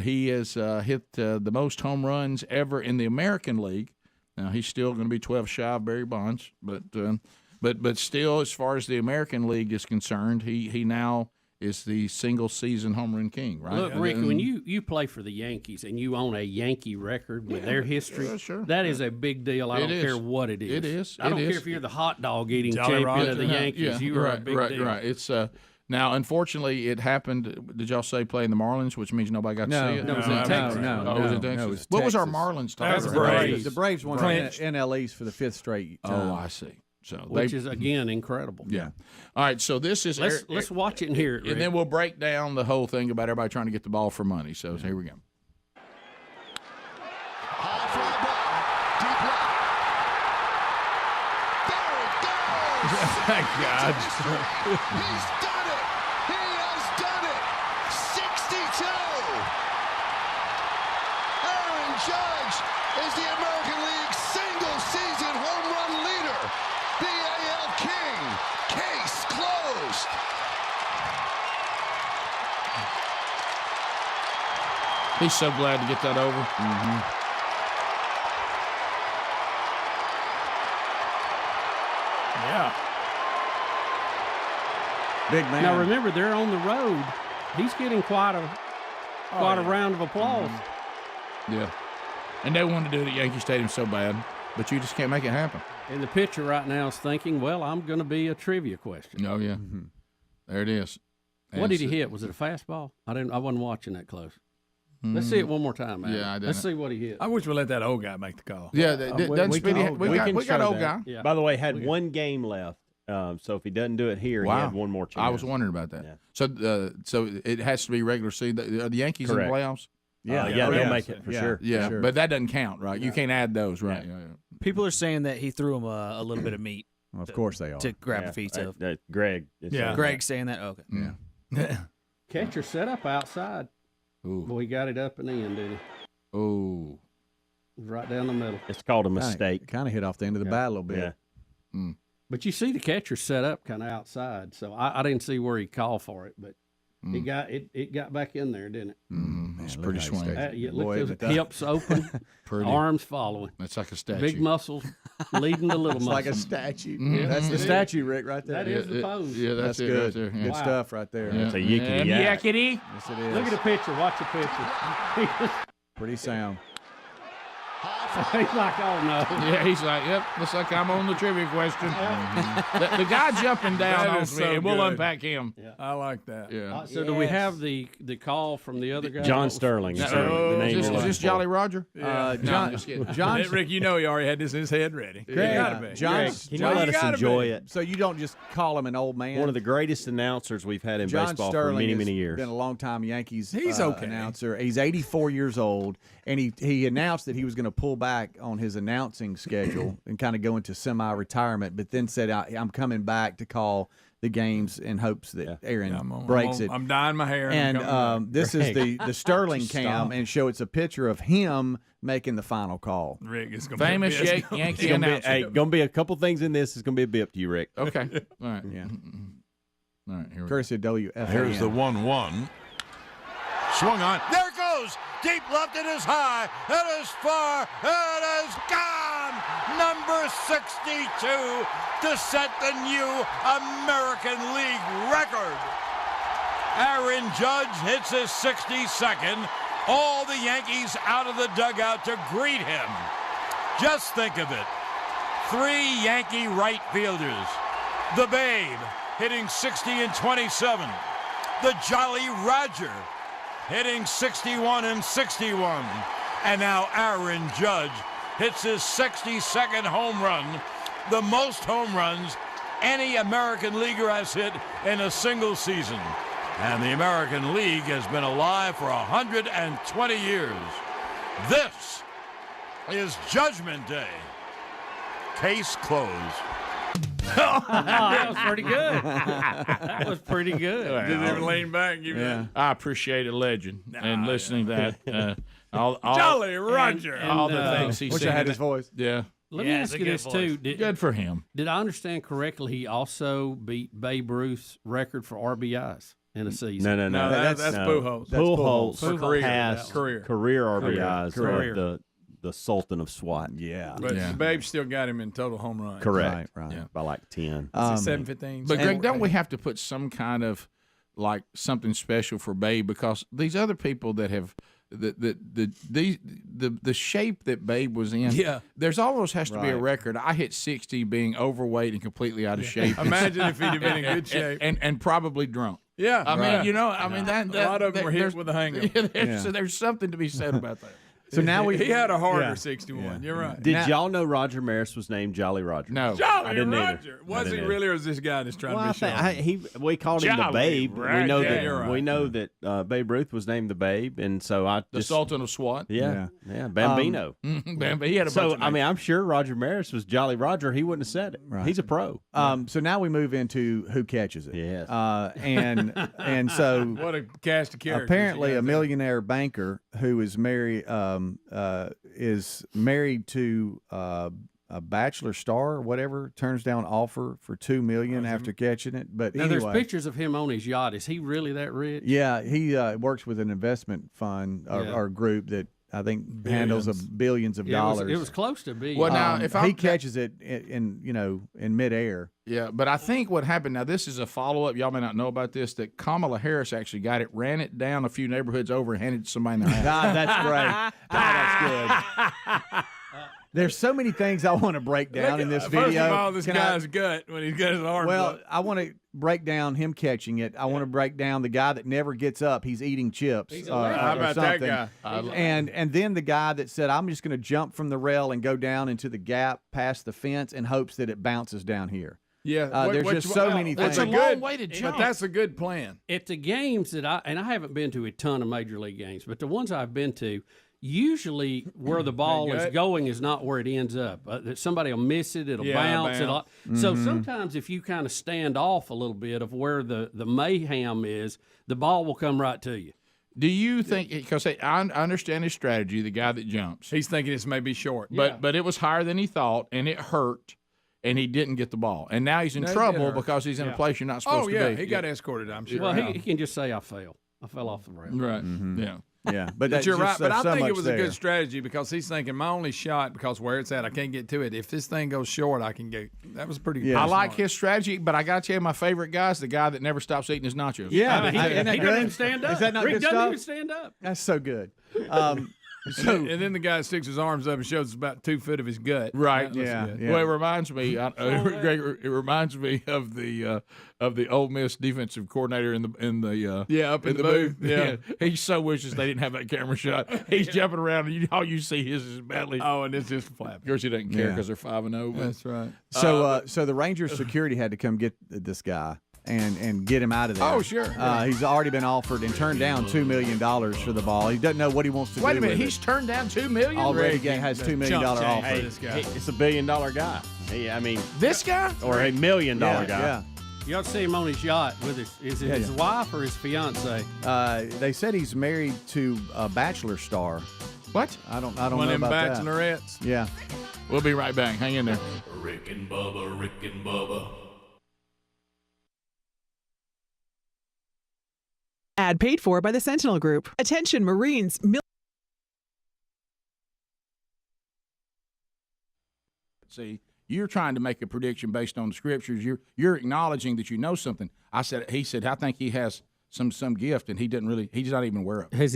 He has hit the most home runs ever in the American League. Now, he's still going to be 12 shy of Barry Bonds, but still, as far as the American League is concerned, he now is the single season home run king, right? Look, Ricky, when you play for the Yankees and you own a Yankee record with their history, that is a big deal. I don't care what it is. It is. I don't care if you're the hot dog eating champion of the Yankees. You are a big deal. Right. It's now, unfortunately, it happened. Did y'all say playing the Marlins, which means nobody got to see it? No, it was in Texas. No, it was in Texas. What was our Marlins talking That's about? Braves. The Braves won NL for the 5th straight time. Oh, I see. So which is again incredible. Yeah. All right. So this is let's watch it and hear it, Rick. and then we'll break down the whole thing about everybody trying to get the ball for money. So here we go. Thank God. He's done it. He has done it. 62. Aaron Judge is the American League single-season home run leader. The AL King. Case closed. He's so glad to get that over. Mm-hmm. Yeah. Big man. Now remember, they're on the road. He's getting quite a round of applause. Yeah. And they wanted to do it at Yankee Stadium so bad, but you just can't make it happen. And the pitcher right now is thinking, well, I'm going to be a trivia question. Oh, yeah. There it is. What did he hit? Was it a fastball? I wasn't watching that close. Let's see it one more time, man. Yeah, I didn't. Let's see what he hit. I wish we let that old guy make the call. Yeah, we got old guy. Yeah. By the way, had one game left. So if he doesn't do it here, he had one more chance. I was wondering about that. Yeah. So it has to be regular season. Are the Yankees Correct. in the playoffs? Yeah, they'll make it for sure. Yeah, for sure. but that doesn't count, right? You can't add those, right? Yeah. People are saying that he threw him a little bit of meat. Well, of course they are. To grab a piece of. Greg. Greg's saying that? Okay. Yeah. Catcher set up outside. Ooh. Boy, he got it up and in, didn't he? Ooh. Right down the middle. It's called a mistake. Kind of hit off the end of the bat a little bit. Yeah. Mm. But you see the catcher set up kind of outside, so I didn't see where he called for it, but it got back in there, didn't it? It's pretty swing. Look, those hips open, arms following. It's like a statue. Big muscles leading the little muscles. Like a statue. That's the statue, Rick, right there. That is the pose. Yeah, that's it good. right there. Yeah. Good stuff right there. It's a yickety yak. Yakety. Yes, it is. Look at the picture. Watch the picture. Pretty sound. He's like, oh no. Yeah, he's like, yep, looks like I'm on the trivia question. The guy jumping down That on is me, so and we'll good. unpack him. Yeah. I like that. Yeah. So do we have the call from the other guy? John Sterling. Is the name this, you're is this looking Jolly for. Roger? Yeah. John, Rick, you know he already had this in his head ready. Greg, You gotta be. John, Can you let us enjoy it? So you don't just call him an old man. One of the greatest announcers we've had in John baseball Sterling for many, has many years. Been a long time Yankees He's okay. announcer. He's 84 years old, and he announced that he was going to pull back on his announcing schedule and kind of go into semi-retirement, but then said, "I'm coming back to call the games in hopes that Aaron breaks it." I'm dyeing my hair. And this is the Sterling cam, and show it's a picture of him making the final call. Rick is going Famous Yankee announcer. Hey, going to be a couple things in this. It's going to be a bip to you, Rick. Okay. All right. Yeah. All right. Here we go. Courtesy of WFAN. Here's the 1-1. Swung on. There it goes. Deep left. It is high. It is far. It is gone. Number 62 to set the new American League record. Aaron Judge hits his 62nd. All the Yankees out of the dugout to greet him. Just think of it. 3 Yankee right fielders. The Babe hitting 60 and 27. The Jolly Roger hitting 61 and 61. And now Aaron Judge hits his 62nd home run, the most home runs any American leaguer has hit in a single season. And the American League has been alive for 120 years. This is Judgment Day. Case closed. That was pretty good. That was pretty good. Didn't even lean back and give you that. I appreciate a legend and listening to that. All, Jolly Roger. all the things he Wish said. I had his voice. Yeah. Let me ask you this, too. Good for him. Did I understand correctly he also beat Babe Ruth's record for RBIs in a season? No. That's Pujols. Pujols has career RBIs. Career. The Sultan of SWAT. Yeah. But the Babe still got him in total home runs. Correct. Right. Yeah. By like 10. 7-15. But Greg, don't we have to put some kind of like something special for Babe because these other people that have the shape that Babe was in. Yeah. There's almost has to be a Right. record. I hit 60 being overweight and completely out of shape. Imagine if he'd have been in good shape. and probably drunk. Yeah, I mean, you know, I mean that a lot of them were hit there's- with a hangover. So there's something to be said about that. So now he had a harder Yeah. 61. Yeah. You're right. Did y'all know Roger Maris was named Jolly Roger? No. Jolly I didn't either. Roger. Was I he didn't really, or is this guy just trying Well, to be sure? we called him the Jolly Babe. Roger. We know Yeah, that you're right. we know that Babe Ruth was named the Babe, and so I The just Sultan of SWAT. yeah, Bambino. Bambino. He had a So bunch of I mean, names. I'm sure Roger Maris was Jolly Roger. He wouldn't have said it. Right. He's a pro. So now we move into who catches it. Yes. And so What a cast of characters. apparently you a guys millionaire banker who is married to a bachelor star or whatever turns down offer for $2 million after catching it. But Now, anyway, there's pictures of him on his yacht. Is he really that rich? yeah, he works with an investment fund or group that I think handles billions of Yeah, dollars. It was close to being. Well, now, if he I'm- catches it in midair. Yeah, but I think what happened, now this is a follow-up, y'all may not know about this, that Kamala Harris actually got it, ran it down a few neighborhoods over, and handed it to somebody in their house. God, that's great. God, that's good. There's so many things I want to break down in this video. First of all, this Can guy's gut when he's got his arms Well, up. I want to break down him catching it. I want to break down the guy that never gets up. He's eating chips. He's a legend. How about that something. guy? And then the guy that said, I'm just going to jump from the rail and go down into the gap past the fence in hopes that it bounces down here. Yeah, There's just so many things. That's a long way to But jump. that's a good plan. At the games that I haven't been to a ton of major league games, but the ones I've been to, usually where the ball is going is not where it ends up. That somebody will miss it, it'll bounce. So sometimes if you kind of stand off a little bit of where the mayhem is, the ball will come right to you. Do you think, because I understand his strategy, the guy that jumps, He's thinking this may be short. but it was higher than he thought, and it hurt, and he didn't get the ball. And now he's in That did trouble hurt. because he's in a place you're not supposed to be. He got escorted, I'm sure. Well, he can just say, I fell off the rail. Right, yeah. Yeah, But that's you're right. just, But I so think it much was there. a good strategy because he's thinking my only shot, because where it's at, I can't get to it. If this thing goes short, I can get. That was pretty. Yeah. I like smart. his strategy, but I got to tell you, my favorite guy is the guy that never stops eating his nachos. Yeah, He isn't that doesn't good? even stand up. Is that not Rick good doesn't stuff? even stand up. That's so good. And then the guy sticks his arms up and shows us about 2 foot of his gut. Right. That looks Yeah, good. yeah. Well, it reminds me. It reminds me of the Ole Miss defensive coordinator in the Yeah, up in the booth. Yeah. He so wishes they didn't have that camera shot. He's jumping around, and all you see is badly. Oh, and it's just flapping. Of course, he doesn't care Yeah. because they're 5-0. That's right. So the Rangers security had to come get this guy and get him out of there. Oh, sure. He's already been offered and turned down $2 million for the ball. He doesn't know what he wants to do. Wait a minute, with he's turned down $2 million. already Rick, has $2 the million chump change offer. for this guy. It's $1 billion guy. I mean, This guy? or $1 million guy. Yeah. You ought to see him on his yacht with his wife or his fiance. They said he's married to a bachelor star. What? I don't One know of them about that. bachelorettes. Yeah. We'll be right back. Hang in there. Rick and Bubba, Rick and Bubba. Ad paid for by the Sentinel Group. Attention Marines. See, you're trying to make a prediction based on the scriptures. You're acknowledging that you know something. He said, I think he has some gift, and he's not even aware of it. Has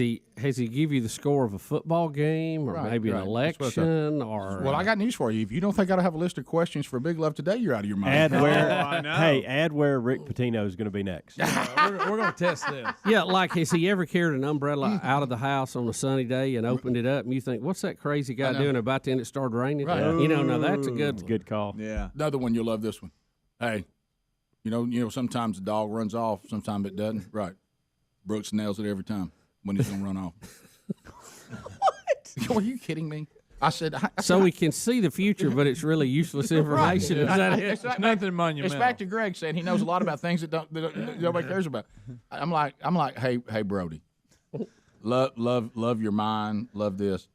he give you the score of a football game or Right, maybe an right. That's what election or? Well, I got news for you. If you don't think I have a list of questions for Big Love today, you're out of your mind. Add where Rick Pitino is going to be next. We're going to test this. Yeah, like has he ever carried an umbrella out of the house on a sunny day and opened it up and you think, what's that crazy guy doing about then it started raining? Right. No, that's a good one. Good call. Yeah. Another one, you'll love this one. Hey, you know, sometimes the dog runs off, sometimes it doesn't. Right. Brooks nails it every time when he's going to run off. What? Are you kidding me? I said so we can see the future, but it's really useless information. Is that it? It's nothing monumental. It's back to Greg saying he knows a lot about things that nobody cares about. I'm like, hey, Brody, love your mind, love this.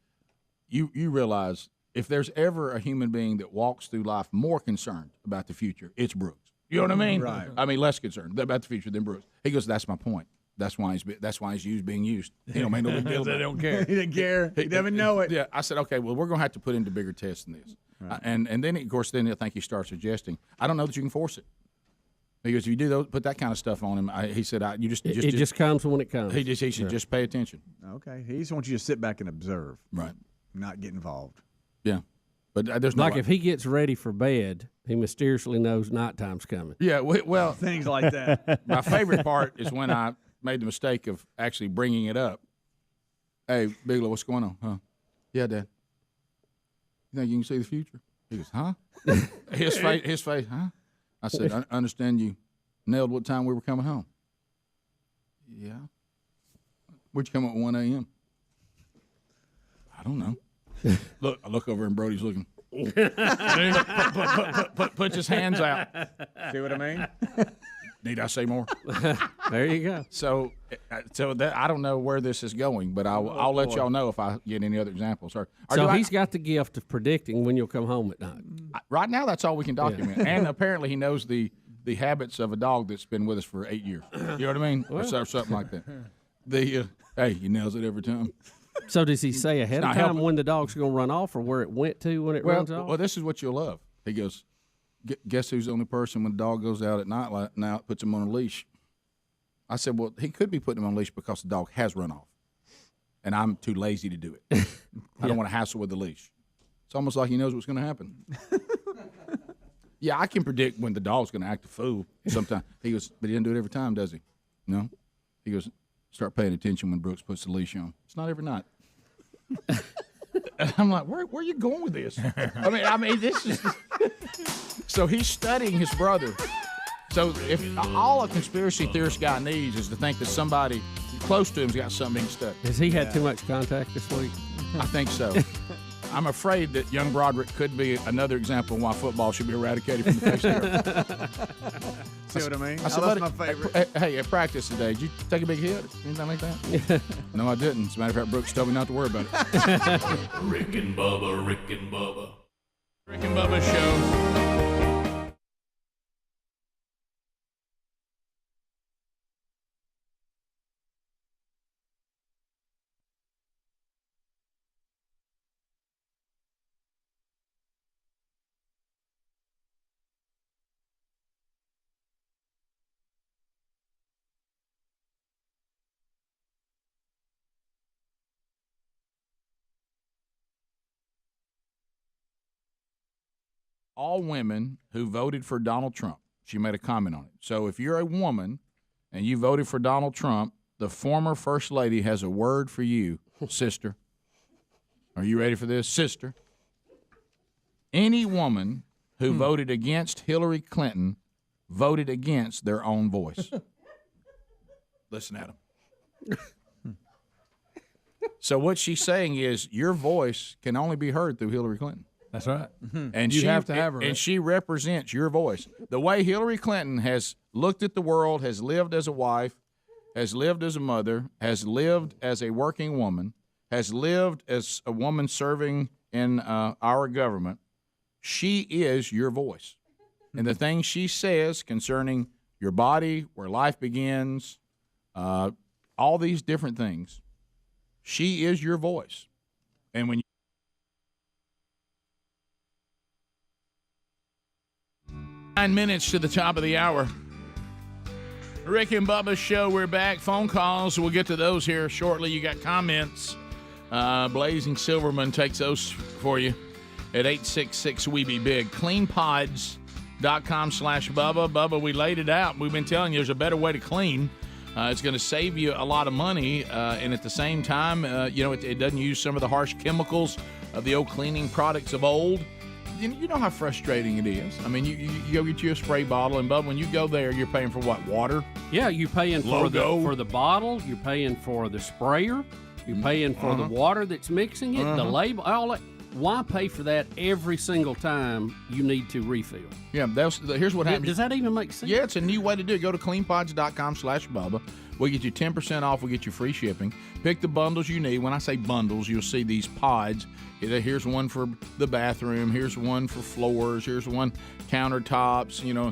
You realize if there's ever a human being that walks through life more concerned about the future, it's Brooks. You know what I mean? Right. I mean, less concerned about the future than Brooks. He goes, that's my point. That's why he's being used. He don't make no big deal. They don't care. He didn't care. He doesn't know it. Yeah, I said, okay, well, we're going to have to put into bigger tests than this. And then, of course, I think he starts suggesting, I don't know that you can force it. He goes, if you do those, put that kind of stuff on him. He said, it just comes when it comes. He said, just pay attention. Okay. He just wants you to sit back and observe. Right. Not get involved. Yeah. But there's no if he gets ready for bed, he mysteriously knows nighttime's coming. Yeah, well, things like that. My favorite part is when I made the mistake of actually bringing it up. Hey, Bigelow, what's going on? Huh? Yeah, Dad. You think you can see the future? He goes, huh? His face, huh? I said, I understand you nailed what time we were coming home. Yeah. Where'd you come up at 1 a.m.? I don't know. Look, I look over and Brody's looking. Put his hands out. See what I mean? Need I say more? There you go. So that I don't know where this is going, but I'll let y'all know if I get any other examples. So he's got the gift of predicting when you'll come home at night. Right now, that's all we can document. Yeah. And apparently, he knows the habits of a dog that's been with us for 8 years. You know what I mean? Or something like that. Hey, he nails it every time. So does he say ahead of time when the dog's going to run off or where it went to when it runs off? Well, this is what you'll love. He goes, guess who's the only person when the dog goes out at night now puts him on a leash? I said, well, he could be putting him on a leash because the dog has run off. And I'm too lazy to do it. I don't want to hassle with the leash. It's almost like he knows what's going to happen. Yeah, I can predict when the dog's going to act a fool sometime. He goes, but he doesn't do it every time, does he? No? He goes, start paying attention when Brooks puts the leash on. It's not every night. And I'm like, where are you going with this? I mean, this is. So he's studying his brother. So if all a conspiracy theorist guy needs is to think that somebody close to him's got something being studied. Has he had too much contact this week? I think so. I'm afraid that young Broderick could be another example of why football should be eradicated from the face of the earth. See what I mean? I said, that's my favorite. Hey, at practice today, did you take a big hit? Anything like that? No, I didn't. As a matter of fact, Brooks told me not to worry about it. Rick and Bubba, Rick and Bubba. Rick and Bubba Show. All women who voted for Donald Trump. She made a comment on it. So if you're a woman and you voted for Donald Trump, the former First Lady has a word for you, sister. Are you ready for this, sister? Any woman who voted against Hillary Clinton voted against their own voice. Listen at them. So what she's saying is your voice can only be heard through Hillary Clinton. That's right. And you have to have her. And she represents your voice. The way Hillary Clinton has looked at the world, has lived as a wife, has lived as a mother, has lived as a working woman, has lived as a woman serving in our government, she is your voice. And the things she says concerning your body, where life begins, all these different things, she is your voice. And when 9 minutes to the top of the hour. Rick and Bubba's show. We're back. Phone calls. We'll get to those here shortly. You got comments. Blazing Silverman takes those for you at 866-WE-BE-BIG. CleanPods.com/Bubba. Bubba, we laid it out. We've been telling you there's a better way to clean. It's going to save you a lot of money. And at the same time, it doesn't use some of the harsh chemicals of the old cleaning products of old. You know how frustrating it is. I mean, you go get you a spray bottle, and Bub, when you go there, you're paying for what? Water? Yeah, you're paying for the bottle. You're paying for the sprayer. You're paying for the water that's mixing it, the label, all that. Why pay for that every single time you need to refill? Yeah, here's what happens. Does that even make sense? Yeah, it's a new way to do it. Go to cleanpods.com/Bubba. We'll get you 10% off. We'll get you free shipping. Pick the bundles you need. When I say bundles, you'll see these pods. Here's one for the bathroom. Here's one for floors. Here's one countertops. You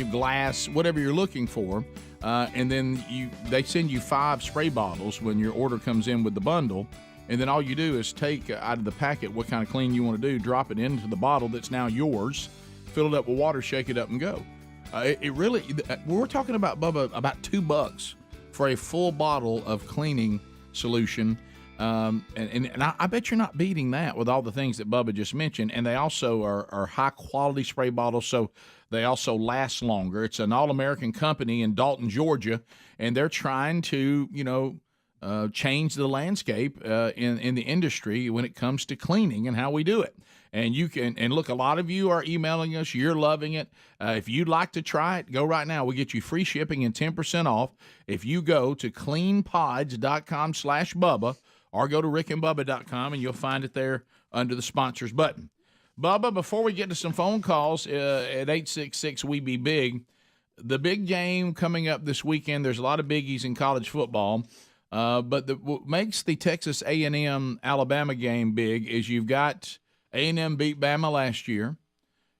glass, whatever you're looking for. And then they send you 5 spray bottles when your order comes in with the bundle. And then all you do is take out of the packet what kind of clean you want to do, drop it into the bottle that's now yours, fill it up with water, shake it up, and go. It really, we're talking about, Bubba, about $2 for a full bottle of cleaning solution. And I bet you're not beating that with all the things that Bubba just mentioned. And they also are high-quality spray bottles, so they also last longer. It's an all-American company in Dalton, Georgia, and they're trying to, change the landscape in the industry when it comes to cleaning and how we do it. And you can, and look, a lot of you are emailing us. You're loving it. If you'd like to try it, go right now. We'll get you free shipping and 10% off if you go to cleanpods.com/Bubba or go to rickandbubba.com, and you'll find it there under the sponsors button. Bubba, before we get to some phone calls at 866-WE-BE-BIG, the big game coming up this weekend, there's a lot of biggies in college football. But what makes the Texas A&M Alabama game big is you've got A&M beat Bama last year.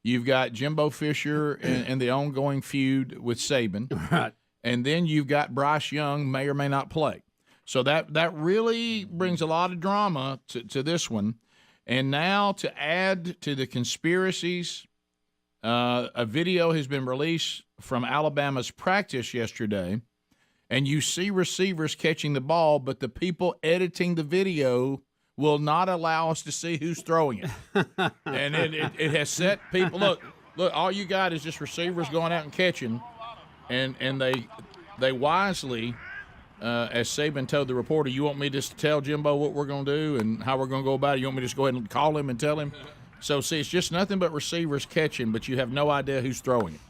You've got Jimbo Fisher and the ongoing feud with Saban. Right. And then you've got Bryce Young may or may not play. So that really brings a lot of drama to this one. And now to add to the conspiracies, a video has been released from Alabama's practice yesterday. And you see receivers catching the ball, but the people editing the video will not allow us to see who's throwing it. And it has set people, look, all you got is just receivers going out and catching. And they wisely, as Saban told the reporter, you want me just to tell Jimbo what we're going to do and how we're going to go about it? You want me to just go ahead and call him and tell him? So, see, it's just nothing but receivers catching, but you have no idea who's throwing it.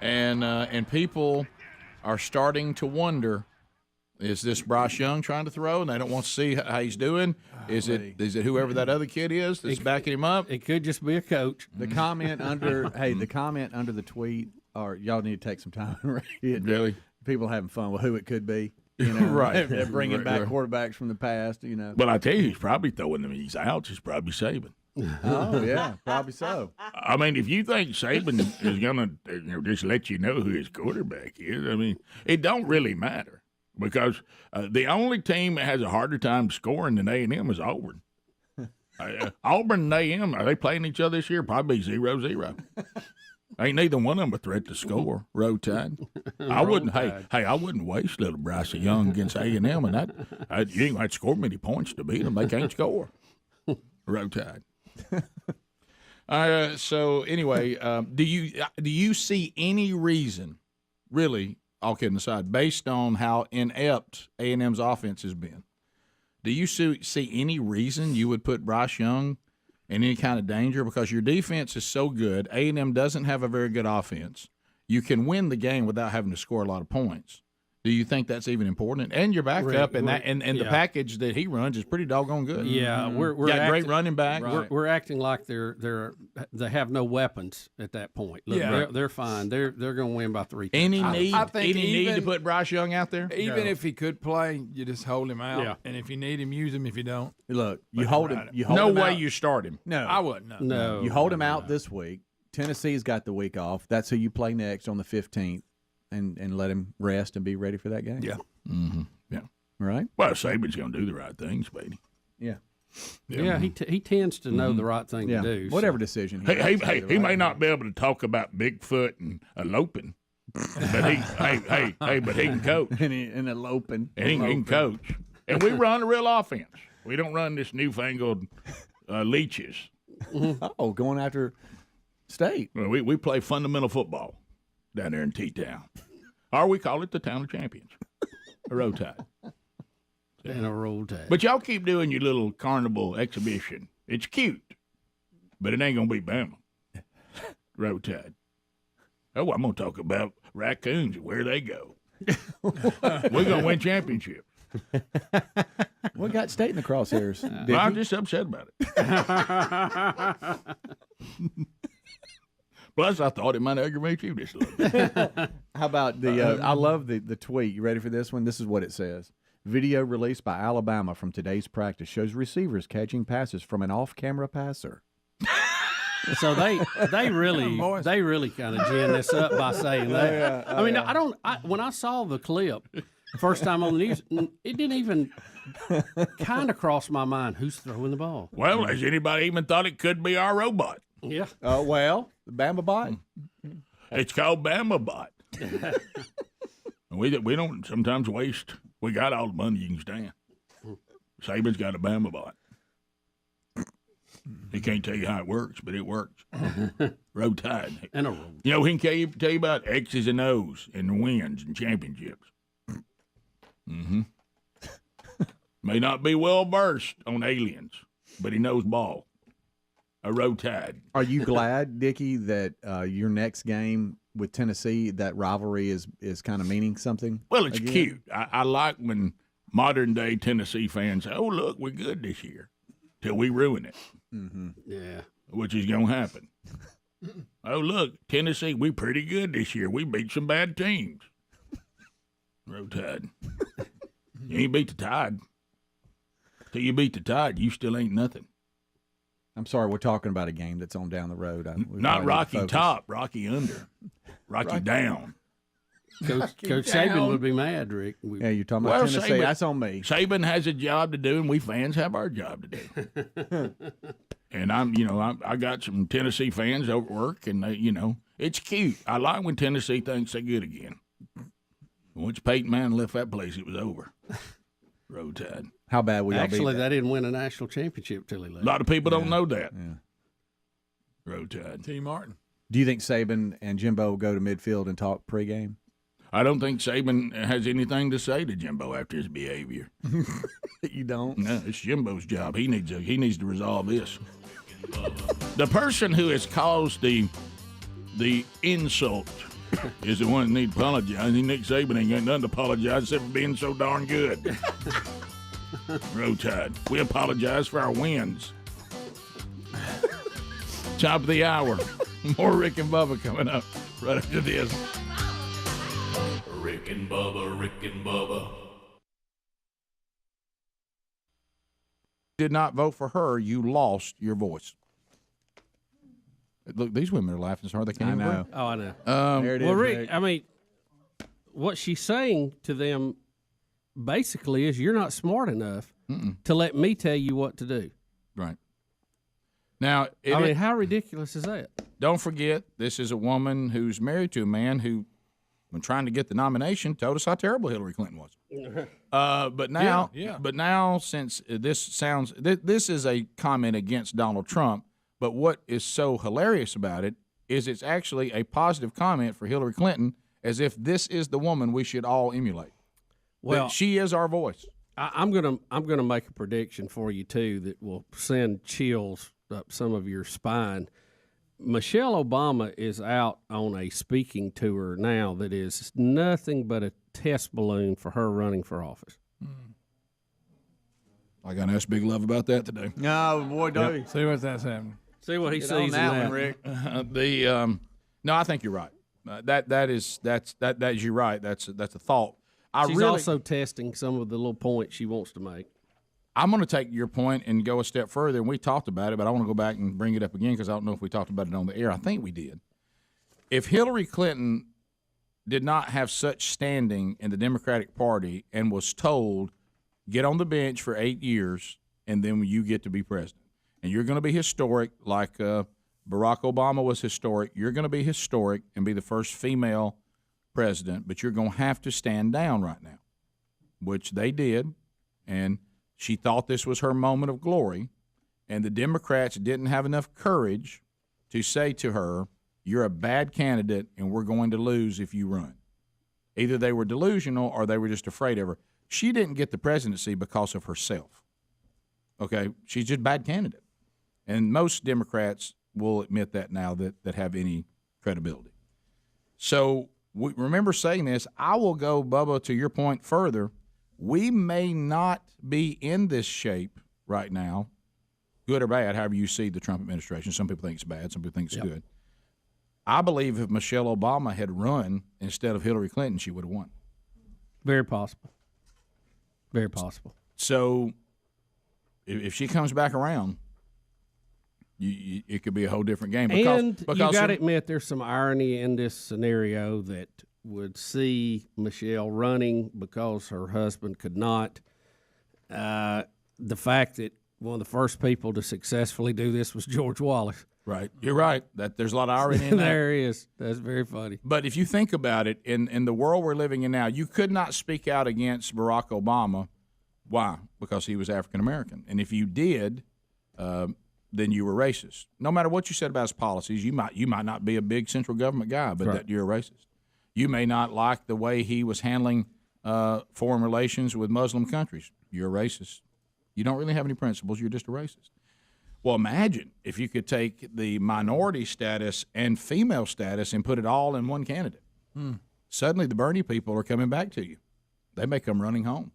And people are starting to wonder, is this Bryce Young trying to throw and they don't want to see how he's doing? Is it whoever that other kid is that's backing him up? It could just be a coach. The comment under the comment under the tweet, or y'all need to take some time and read it. Really? People having fun with who it could be. Right. They're bringing back quarterbacks from the past, Well, I tell you, he's probably throwing them. He's out. He's probably Saban. Oh, yeah, probably so. I mean, if you think Saban is going to just let you know who his quarterback is, I mean, it don't really matter because the only team that has a harder time scoring than A&M is Auburn. Auburn and A&M, are they playing each other this year? Probably 0-0. Ain't neither one of them a threat to score. Road Tide. I wouldn't. I wouldn't waste little Bryce Young against A&M, and you ain't going to have to score many points to beat them. They can't score. Road Tide. So anyway, do you see any reason, really, all kidding aside, based on how inept A&M's offense has been, do you see any reason you would put Bryce Young in any kind of danger? Because your defense is so good, A&M doesn't have a very good offense. You can win the game without having to score a lot of points. Do you think that's even important? And your backup and the package that he runs is pretty doggone good. Yeah, we're got great running back. Right. We're acting like they have no weapons at that point. Look, they're fine. They're going to win by 3. Any need to put Bryce Young out there? Even if he could play, you just hold him out. Yeah. And if you need him, use him. If you don't, look, you hold him. No way you start him. No, I wouldn't. No, you hold him out this week. Tennessee's got the week off. That's who you play next on the 15th. And let him rest and be ready for that game. Yeah. Mm-hmm. Yeah. Right? Well, Saban's going to do the right thing, Spady. Yeah. Yeah, he tends to know the right thing to do. Whatever decision he may not be able to talk about Bigfoot and eloping, but he can coach. and eloping. And he can coach. And we run a real offense. We don't run this newfangled leeches. Oh, going after State. Well, we play fundamental football down there in T-Town. Or we call it the Town of Champions. A Road Tide. And a Road Tide. But y'all keep doing your little carnival exhibition. It's cute, but it ain't going to be Bama. Road Tide. Oh, I'm going to talk about raccoons and where they go. We're going to win championships. We got State in the crosshairs. Well, I'm just upset about it. Plus, I thought it might aggravate you just a little bit. How about I love the tweet. You ready for this one? This is what it says. Video released by Alabama from today's practice shows receivers catching passes from an off-camera passer. So they really kind of gin this up by saying that. When I saw the clip first time on the news, it didn't even kind of cross my mind who's throwing the ball. Well, has anybody even thought it could be our robot? Yeah. Well, the Bama bot. It's called Bama Bot. We don't sometimes waste. We got all the money you can stand. Saban's got a Bama Bot. He can't tell you how it works, but it works. Road Tide. And a road. You know, he can tell you about X's and O's and wins and championships. Mm-hmm. May not be well versed on aliens, but he knows ball. A Road Tide. Are you glad, Dickie, that your next game with Tennessee, that rivalry is kind of meaning something? Well, it's again? cute. I like when modern-day Tennessee fans say, oh, look, we're good this year, till we ruin it. Mm-hmm. Yeah. Which is going to happen. Oh, look, Tennessee, we pretty good this year. We beat some bad teams. Road Tide. You ain't beat the Tide. Till you beat the Tide, you still ain't nothing. I'm sorry, we're talking about a game that's on down the road. Not Rocky top, Rocky under, Rocky down. Coach Saban would be mad, Rick. Yeah, you're talking about Tennessee. Saban, that's on me. Saban has a job to do, and we fans have our job to do. And I got some Tennessee fans over at work, and they, it's cute. I like when Tennessee thinks they're good again. Once Peyton Manning left that place, it was over. Road Tide. How bad will y'all be? Actually, they didn't win a national championship till he left. A lot of people don't know that. Yeah. Road Tide. T. Martin. Do you think Saban and Jimbo go to midfield and talk pregame? I don't think Saban has anything to say to Jimbo after his behavior. You don't? No, it's Jimbo's job. He needs to resolve this. The person who has caused the insult is the one that needs to apologize. Nick Saban ain't got nothing to apologize except for being so darn good. Road Tide. We apologize for our wins. Top of the hour. More Rick and Bubba coming up right after this. Rick and Bubba, Rick and Bubba. Did not vote for her, you lost your voice. Look, these women are laughing so hard they can't even breathe. Oh, I know. There it well, is, Rick, I mean, what she's saying to them basically is you're not smart enough to let me tell you what to do. Right. Now, how ridiculous is that? Don't forget, this is a woman who's married to a man who, when trying to get the nomination, told us how terrible Hillary Clinton was. But now, since this is a comment against Donald Trump, but what is so hilarious about it is it's actually a positive comment for Hillary Clinton, as if this is the woman we should all emulate. Well, that she is our voice. I'm gonna make a prediction for you too that will send chills up some of your spine. Michelle Obama is out on a speaking tour now that is nothing but a test balloon for her running for office. I got to ask Big Love about that today. No, boy, don't you? See what's that's happening. See what he Get sees on in that that one, Rick. No, I think you're right. That is you're right. That's a thought. She's also testing some of the little points she wants to make. I'm going to take your point and go a step further, and we talked about it, but I want to go back and bring it up again because I don't know if we talked about it on the air. I think we did. If Hillary Clinton did not have such standing in the Democratic Party and was told, get on the bench for 8 years, and then you get to be president, and you're going to be historic like Barack Obama was historic, you're going to be historic and be the first female president, but you're going to have to stand down right now, which they did, and she thought this was her moment of glory, and the Democrats didn't have enough courage to say to her, you're a bad candidate and we're going to lose if you run. Either they were delusional or they were just afraid of her. She didn't get the presidency because of herself. Okay? She's just a bad candidate. And most Democrats will admit that now that have any credibility. So remember saying this. I will go, Bubba, to your point further. We may not be in this shape right now, good or bad, however you see the Trump administration. Some people think it's bad. Some people think it's good. I believe if Michelle Obama had run instead of Hillary Clinton, she would have won. Very possible. Very possible. So if she comes back around, it could be a whole different game. Because you got to admit there's some irony in this scenario that would see Michelle running because her husband could not. The fact that one of the first people to successfully do this was George Wallace. Right. You're right. That there's a lot of irony in that. There is. That's very funny. But if you think about it, in the world we're living in now, you could not speak out against Barack Obama. Why? Because he was African American. And if you did, then you were racist. No matter what you said about his policies, you might not be a big central government guy, but that you're a racist. You may not like the way he was handling foreign relations with Muslim countries. You're a racist. You don't really have any principles. You're just a racist. Well, imagine if you could take the minority status and female status and put it all in one candidate. Suddenly the Bernie people are coming back to you. They may come running home.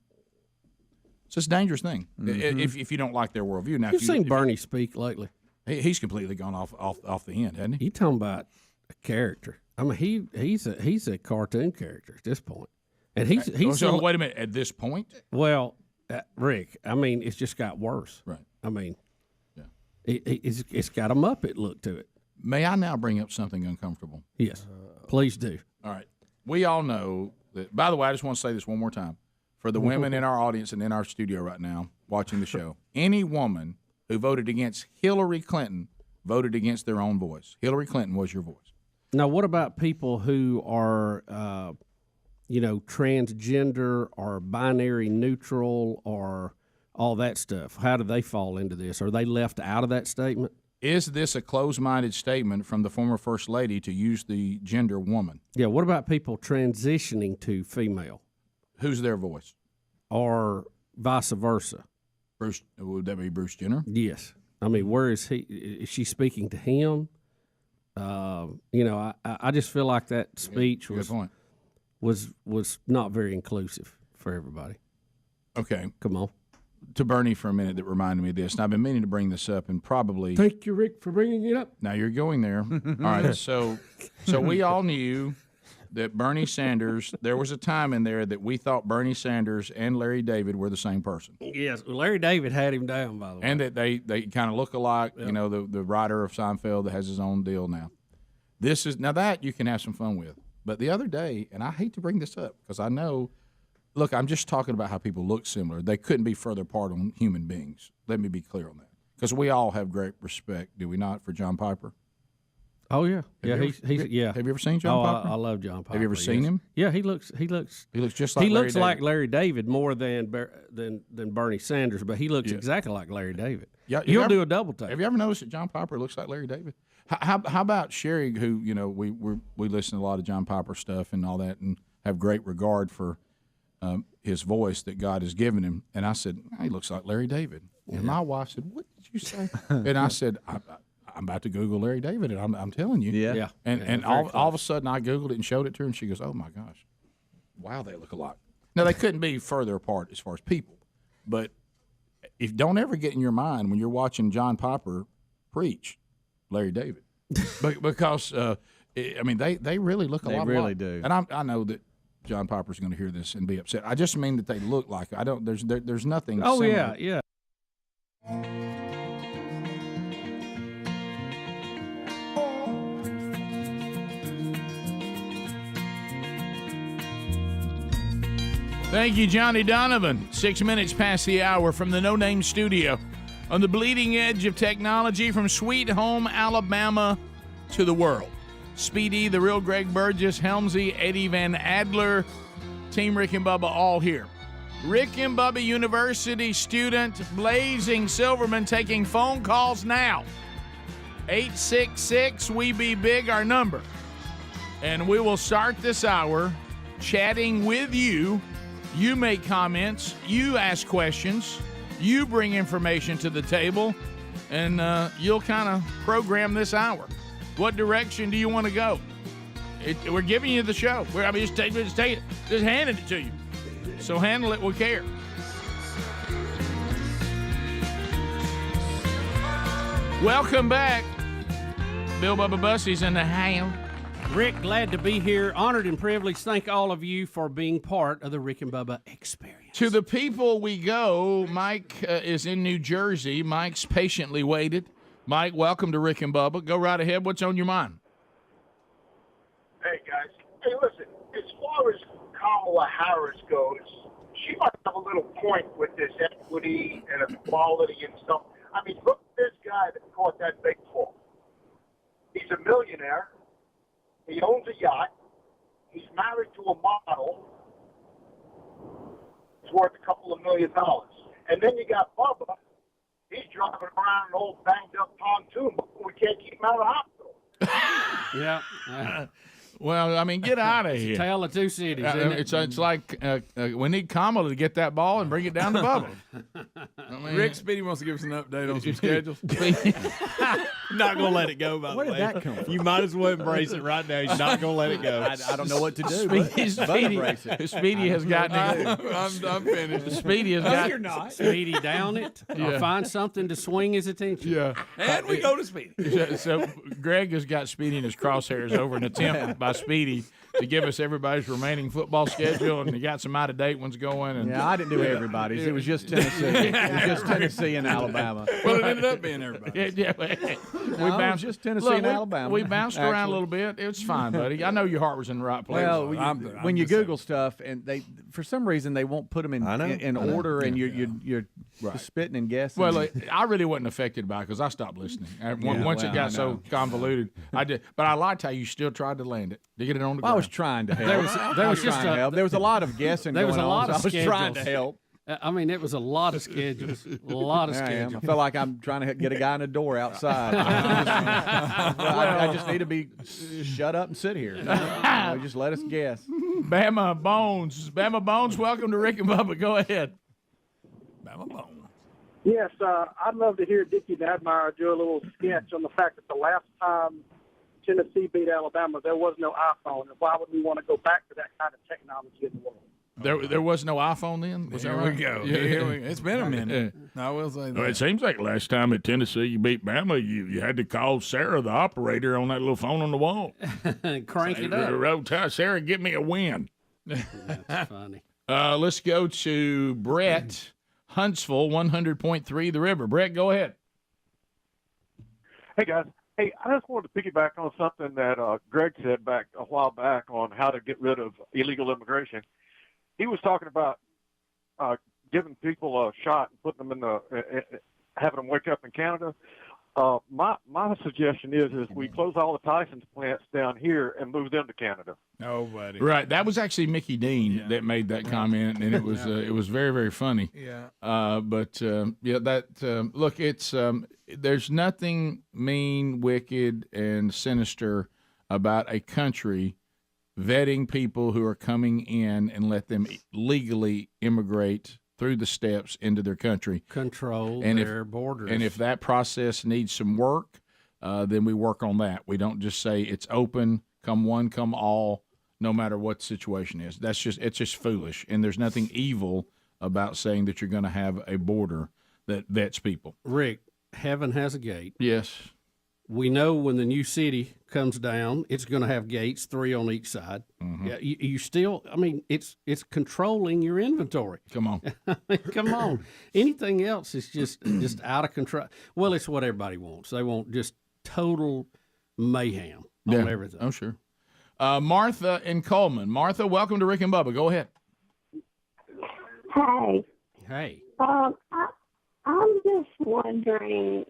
So it's a dangerous thing if you don't like their worldview. Now, You've seen Bernie speak lately. He's completely gone off the end, hasn't he? You talking about a character? I mean, he's a cartoon character at this point, and he's so wait a minute. At this point, well, Rick, I mean, it's just got worse. Right. I mean, it's got a Muppet look to it. May I now bring up something uncomfortable? Yes, please do. All right. We all know that. By the way, I just want to say this one more time. For the women in our audience and in our studio right now watching the show, any woman who voted against Hillary Clinton voted against their own voice. Hillary Clinton was your voice. Now, what about people who are, transgender or binary neutral or all that stuff? How do they fall into this? Are they left out of that statement? Is this a closed-minded statement from the former First Lady to use the gender woman? Yeah, what about people transitioning to female? Who's their voice? Or vice versa? Bruce, would that be Bruce Jenner? Yes. I mean, where is he? Is she speaking to him? I just feel like that speech was not very inclusive for everybody. Okay. Come on. To Bernie for a minute, that reminded me of this, and I've been meaning to bring this up, and probably. Thank you, Rick, for bringing it up. Now you're going there. All right. So we all knew that Bernie Sanders. There was a time in there that we thought Bernie Sanders and Larry David were the same person. Yes, Larry David had him down, by the way, and that they kind of look alike. Yep. You know, the writer of Seinfeld that has his own deal now. That you can have some fun with. But the other day, and I hate to bring this up because I know. Look, I'm just talking about how people look similar. They couldn't be further apart on human beings. Let me be clear on that. Because we all have great respect, do we not, for John Piper? Oh yeah, Have you ever seen John Piper? I love John Piper. Have you ever seen him? Yeah, he looks just like Larry David more than Bernie Sanders, but he looks exactly like Larry David. Yeah, you'll do a double take. Have you ever noticed that John Piper looks like Larry David? How about Sherry, who we listen to a lot of John Piper stuff and all that, and have great regard for his voice that God has given him. And I said, he looks like Larry David. And my wife said, what did you say? And I said, I'm about to Google Larry David, and I'm telling you. Yeah. And all of a sudden I Googled it and showed it to her, and she goes, oh, my gosh. Wow, they look alike. Now, they couldn't be further apart as far as people. But don't ever get in your mind when you're watching John Piper preach Larry David. Because, they really look a lot alike. They really do. And I know that John Piper's going to hear this and be upset. I just mean that they look like it. There's nothing similar. Yeah. Thank you, Johnny Donovan. 6 minutes past the hour from the No Name Studio on the bleeding edge of technology from Sweet Home, Alabama to the world. Speedy, the real Greg Burgess, Helmsy, Eddie Van Adler, Team Rick and Bubba all here. Rick and Bubba University student Blazing Silverman taking phone calls now. 866-WE-BE-BIG, our number. And we will start this hour chatting with you. You make comments, you ask questions, you bring information to the table, and you'll kind of program this hour. What direction do you want to go? We're giving you the show. Just take it. Just handing it to you. So handle it with care. Welcome back. Bill Bubba Bussey's in the house. Rick, glad to be here. Honored and privileged. Thank all of you for being part of the Rick and Bubba experience. To the people we go, Mike is in New Jersey. Mike's patiently waited. Mike, welcome to Rick and Bubba. Go right ahead. What's on your mind? Hey, guys. Hey, listen, as far as Kamala Harris goes, she might have a little point with this equity and equality and stuff. I mean, look at this guy that caught that big fall. a millionaire. He owns a yacht. He's married to a model. It's worth a couple of $1 million. And then you got Bubba. He's driving around an old banged up pontoon, but we can't keep him out of the hospital. Yeah. Well, I mean, get out of here. Tale of two cities. Isn't it? It's like we need Kamala to get that ball and bring it down to Bubba. I mean, Rick Speedy wants to give us an update on some schedules. Not going to let it go, by the way. Where did that come from? You might as well embrace it right now. He's not going to let it go. I don't know what to do. Speedy has gotten it. I'm finished. Speedy has No, got you're not. Speedy down it. Or Yeah. find something to swing his attention. Yeah. And we go to Speedy. So Greg has got Speedy in his crosshairs over an attempt by Speedy to give us everybody's remaining football schedule, and he got some out-of-date ones going. And Yeah, I didn't do everybody's. It was just Tennessee. It was just Tennessee and Alabama. Well, it ended up being everybody. Yeah, No, it was just Tennessee and Alabama. We bounced around a actually. little bit. It's fine, buddy. I know your heart was in the right place. Well, when you Google stuff, and they for some reason they won't put them in order, and you're just spitting and guessing. Well, I really wasn't affected by it because I stopped listening. Once it got so convoluted, I did. But I liked how you still tried to land it, to get it on the ground. I was trying to help. There was just trying to help. There was a lot of guessing. There was going a lot on, of so I was schedules. trying to help. I mean, it was a lot of schedules. A lot of There I am. schedules. I feel like I'm trying to get a guy in the door outside. I just need to be shut up and sit here. Just let us guess. Bama Bones, welcome to Rick and Bubba. Go ahead. Bama Bones. Yes, I'd love to hear Dickie Dadmeyer do a little sketch on the fact that the last time Tennessee beat Alabama, there was no iPhone, and why would we want to go back to that kind of technology in the world? There was no iPhone then? Was Here that right? we go. Yeah. Here we go. It's been a minute. I will say that. Well, it seems like last time at Tennessee you beat Bama, you had to call Sarah, the operator, on that little phone on the wall. Crank it up. Sarah, get me a win. That's funny. Let's go to Brett Huntsville, 100.3 The River. Brett, go ahead. Hey, guys. Hey, I just wanted to piggyback on something that Greg said back a while back on how to get rid of illegal immigration. He was talking about giving people a shot and putting them in having them wake up in Canada. My suggestion is we close all the Tyson's plants down here and move them to Canada. Oh, buddy. Right. That was actually Mickey Dean that made that comment, and it was very, very funny. Yeah. Look, it's there's nothing mean, wicked, and sinister about a country vetting people who are coming in and let them legally immigrate through the steps into their country. Control And their borders. And if that process needs some work, then we work on that. We don't just say it's open, come one, come all, no matter what the situation is. It's just foolish. And there's nothing evil about saying that you're going to have a border that vets people. Rick, heaven has a gate. Yes. We know when the new city comes down, it's going to have gates, 3 on each side. Mm-hmm. Yeah, you still, I mean, it's controlling your inventory. Come on. Come on. Anything else is just out of control. Well, it's what everybody wants. They want just total mayhem on everything. Oh, sure. Martha in Coleman. Martha, welcome to Rick and Bubba. Go ahead. Hi. Hey. I'm just wondering,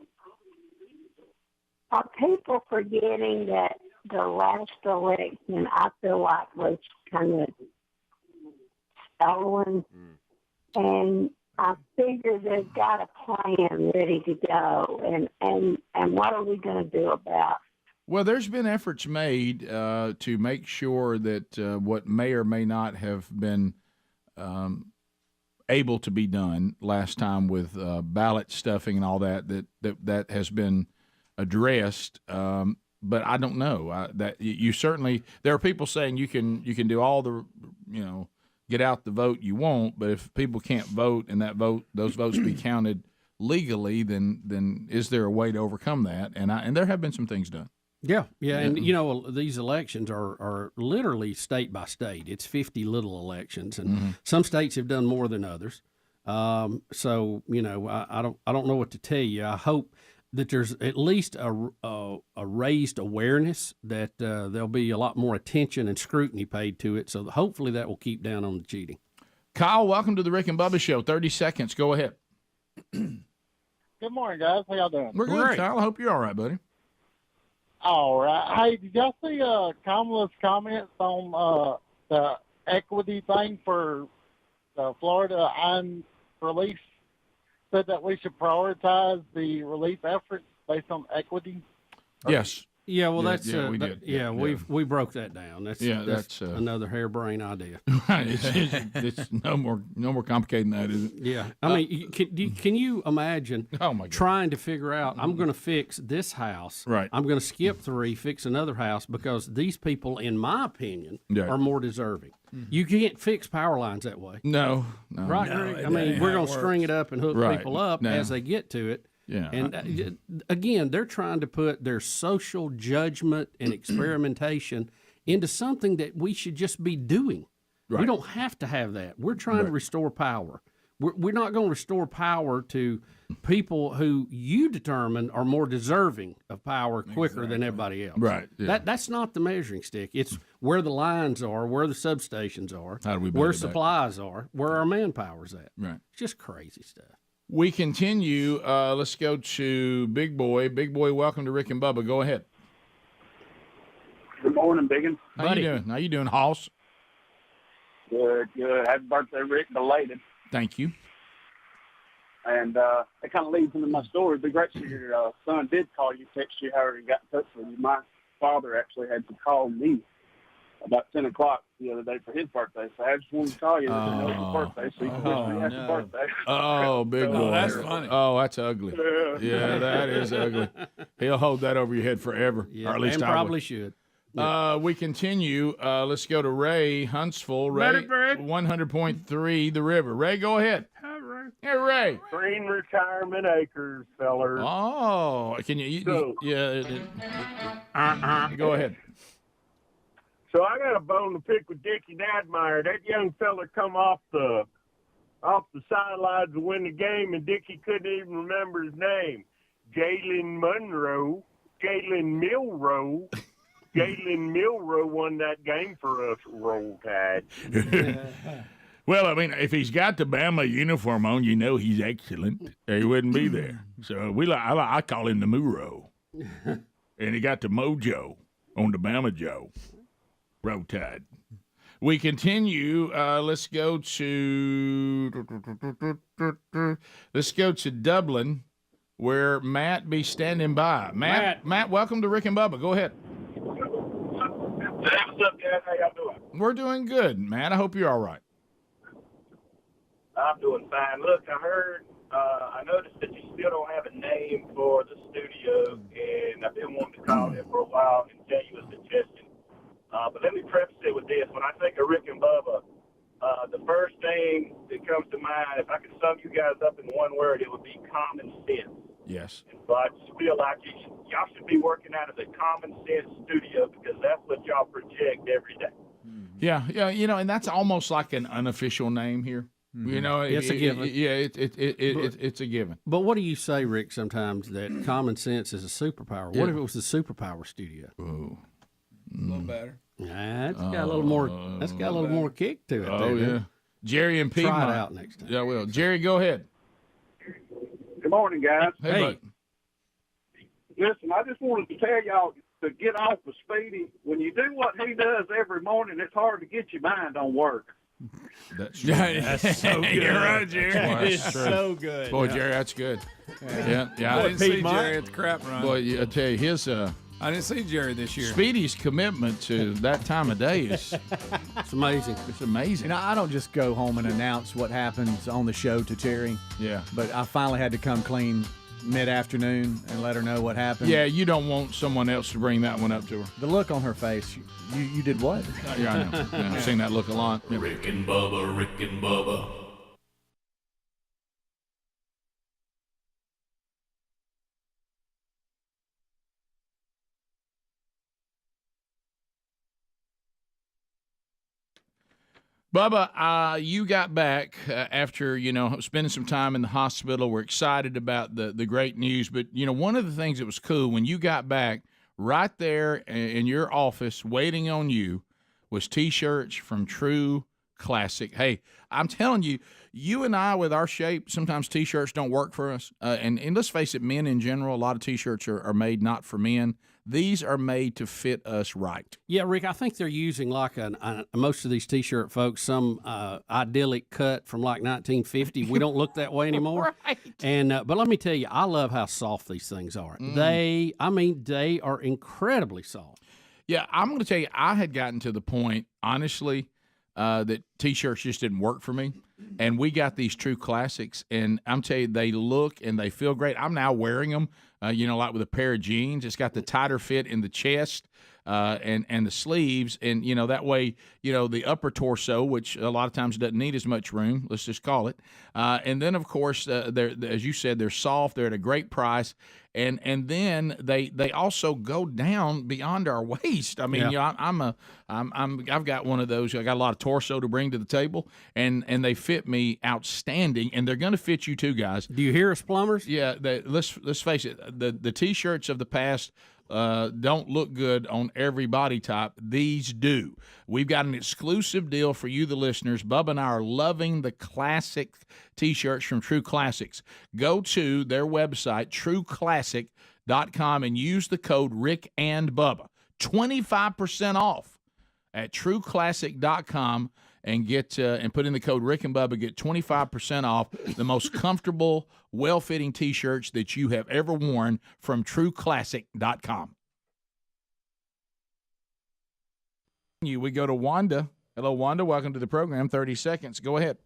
are people forgetting that the last election, I feel like, was kind of stolen? And I figure they've got a plan ready to go. And what are we going to do about it? Well, there's been efforts made to make sure that what may or may not have been able to be done last time with ballot stuffing and all that has been addressed. But I don't know that you certainly, there are people saying you can do all the, get out the vote you want, but if people can't vote and those votes be counted legally, then is there a way to overcome that? And there have been some things done. Yeah. And, these elections are literally state by state. It's 50 little elections, and some states have done more than others. So, I don't know what to tell you. I hope that there's at least a raised awareness that there'll be a lot more attention and scrutiny paid to it. So hopefully that will keep down on the cheating. Kyle, welcome to the Rick and Bubba Show. 30 seconds. Go ahead. Good morning, guys. How y'all doing? We're good, Kyle. I hope you're all right, buddy. All right. Hey, did y'all see Kamala's comments on the equity thing for Florida and relief? Said that we should prioritize the relief efforts based on equity. Yes. Yeah, well, we did. we broke that down. That's another harebrained idea. Right. It's no more complicated than that, is it? Yeah, I mean, can you imagine? Oh my God. Trying to figure out, I'm going to fix this house. Right. I'm going to skip 3, fix another house because these people, in my opinion, are more deserving. You can't fix power lines that way. No. Right, Greg? I mean, we're going to string it up and hook people up as they get to it. Yeah. And again, they're trying to put their social judgment and experimentation into something that we should just be doing. Right. We don't have to have that. We're trying to restore power. We're not going to restore power to people who you determine are more deserving of power quicker than everybody else. Right. Yeah. That's not the measuring stick. It's where the lines are, where the substations are, How do we where build it back? supplies are, where our manpower's at. Right. It's just crazy stuff. We continue. Let's go to Big Boy. Big Boy, welcome to Rick and Bubba. Go ahead. Good morning, Biggin. How you doing? How you doing, Hoss? Good. Happy birthday, Rick, belated. Thank you. And that kind of leads into my story. It'd be great if your son did call you, text you, however he got in touch with you. My father actually had to call me about 10 o'clock the other day for his birthday. So I just wanted to call you. It was his birthday, so you can wish me happy birthday. Oh, Big Boy. That's funny. Oh, that's ugly. Yeah, that is ugly. He'll hold that over your head forever. Yeah, or at least and I would. probably should. We continue. Let's go to Ray Huntsville. Ray, 100.3 The River. Ray, go ahead. Hi, Ray. Hey, Ray. Green retirement acres, fellers. Oh, can you? Go ahead. So I got a bone to pick with Dickie Nadmeyer. That young fella come off the sidelines to win the game, and Dickie couldn't even remember his name. Jalen Milroe won that game for us. Roll Tide. Well, I mean, if he's got the Bama uniform on, you know he's excellent. He wouldn't be there. So I call him the Muro. And he got the mojo on the Bama Joe. Roll Tide. We continue. Let's go to Dublin, where Matt be standing by. Matt, welcome to Rick and Bubba. Go ahead. Hey, what's up, guys? How y'all doing? We're doing good, Matt. I hope you're all right. I'm doing fine. Look, I noticed that you still don't have a name for the studio, and I've been wanting to call it for a while and tell you a suggestion. But let me preface it with this. When I think of Rick and Bubba, the first thing that comes to mind, if I could sum you guys up in one word, it would be common sense. Yes. So I just feel like y'all should be working out of the common sense studio because that's what y'all project every day. Yeah, and that's almost like an unofficial name here. You know, It's a given. It's a given. But what do you say, Rick, sometimes that common sense is a superpower? Yeah. What if it was the superpower studio? Oh. A little better. That's got a little more. That's got a little more kick to it. Oh, yeah. Jerry and Piedmont. Try it out next time. Yeah, I will. Jerry, go ahead. Good morning, guys. Hey. Bud. Listen, I just wanted to tell y'all to get off of Speedy. When you do what he does every morning, it's hard to get your mind on work. That's true. That's so good. You're right, Jerry. It's so good. Boy, Jerry, that's good. Yeah. I didn't see Jerry at the crap run. Boy, I tell you, his I didn't see Jerry this year. Speedy's commitment to that time of day is it's amazing. It's amazing. And I don't just go home and announce what happens on the show to Terry. Yeah. But I finally had to come clean mid-afternoon and let her know what happened. Yeah, you don't want someone else to bring that one up to her. The look on her face. You did what? Yeah, I know. Yeah, I've seen that look a lot. Yeah. Rick and Bubba, Rick and Bubba. Bubba, you got back after, spending some time in the hospital. We're excited about the great news. But, one of the things that was cool when you got back, right there in your office waiting on you was T-shirts from True Classic. Hey, I'm telling you, you and I with our shape, sometimes T-shirts don't work for us. And let's face it, men in general, a lot of T-shirts are made not for men. These are made to fit us right. Yeah, Rick, I think they're using like most of these T-shirt folks, some idyllic cut from like 1950. We don't look that way anymore. Right. And but let me tell you, I love how soft these things are. They are incredibly soft. Yeah, I'm going to tell you, I had gotten to the point, honestly, that T-shirts just didn't work for me. And we got these True Classics, and I'm telling you, they look and they feel great. I'm now wearing them, like with a pair of jeans. It's got the tighter fit in the chest and the sleeves, and, that way, the upper torso, which a lot of times doesn't need as much room, let's just call it. And then, of course, they're, as you said, they're soft. They're at a great price. And then they also go down beyond our waist. I mean, I've got one of those. I got a lot of torso to bring to the table, and they fit me outstanding. And they're going to fit you too, guys. Do you hear us, plumbers? Yeah. Let's face it. The T-shirts of the past don't look good on every body type. These do. We've got an exclusive deal for you, the listeners. Bubba and I are loving the classic T-shirts from True Classics. Go to their website, trueclassic.com, and use the code Rick and Bubba. 25% off at trueclassic.com, and get and put in the code Rick and Bubba. Get 25% off the most comfortable, well-fitting T-shirts that you have ever worn from trueclassic.com. We go to Wanda. Hello, Wanda. Welcome to the program. 30 seconds. Go ahead.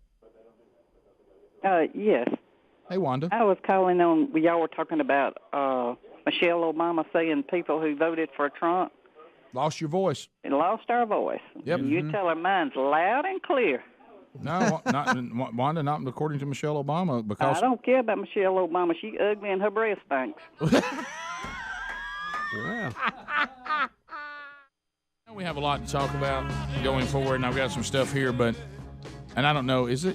Yes. Hey, Wanda. I was calling on, y'all were talking about Michelle Obama saying people who voted for Trump lost your voice. And lost our voice. Yep. You tell her mine's loud and clear. No, not Wanda, not according to Michelle Obama. Because I don't care about Michelle Obama. She ugly and her breath stinks. Wow. We have a lot to talk about going forward, and I've got some stuff here, and I don't know, is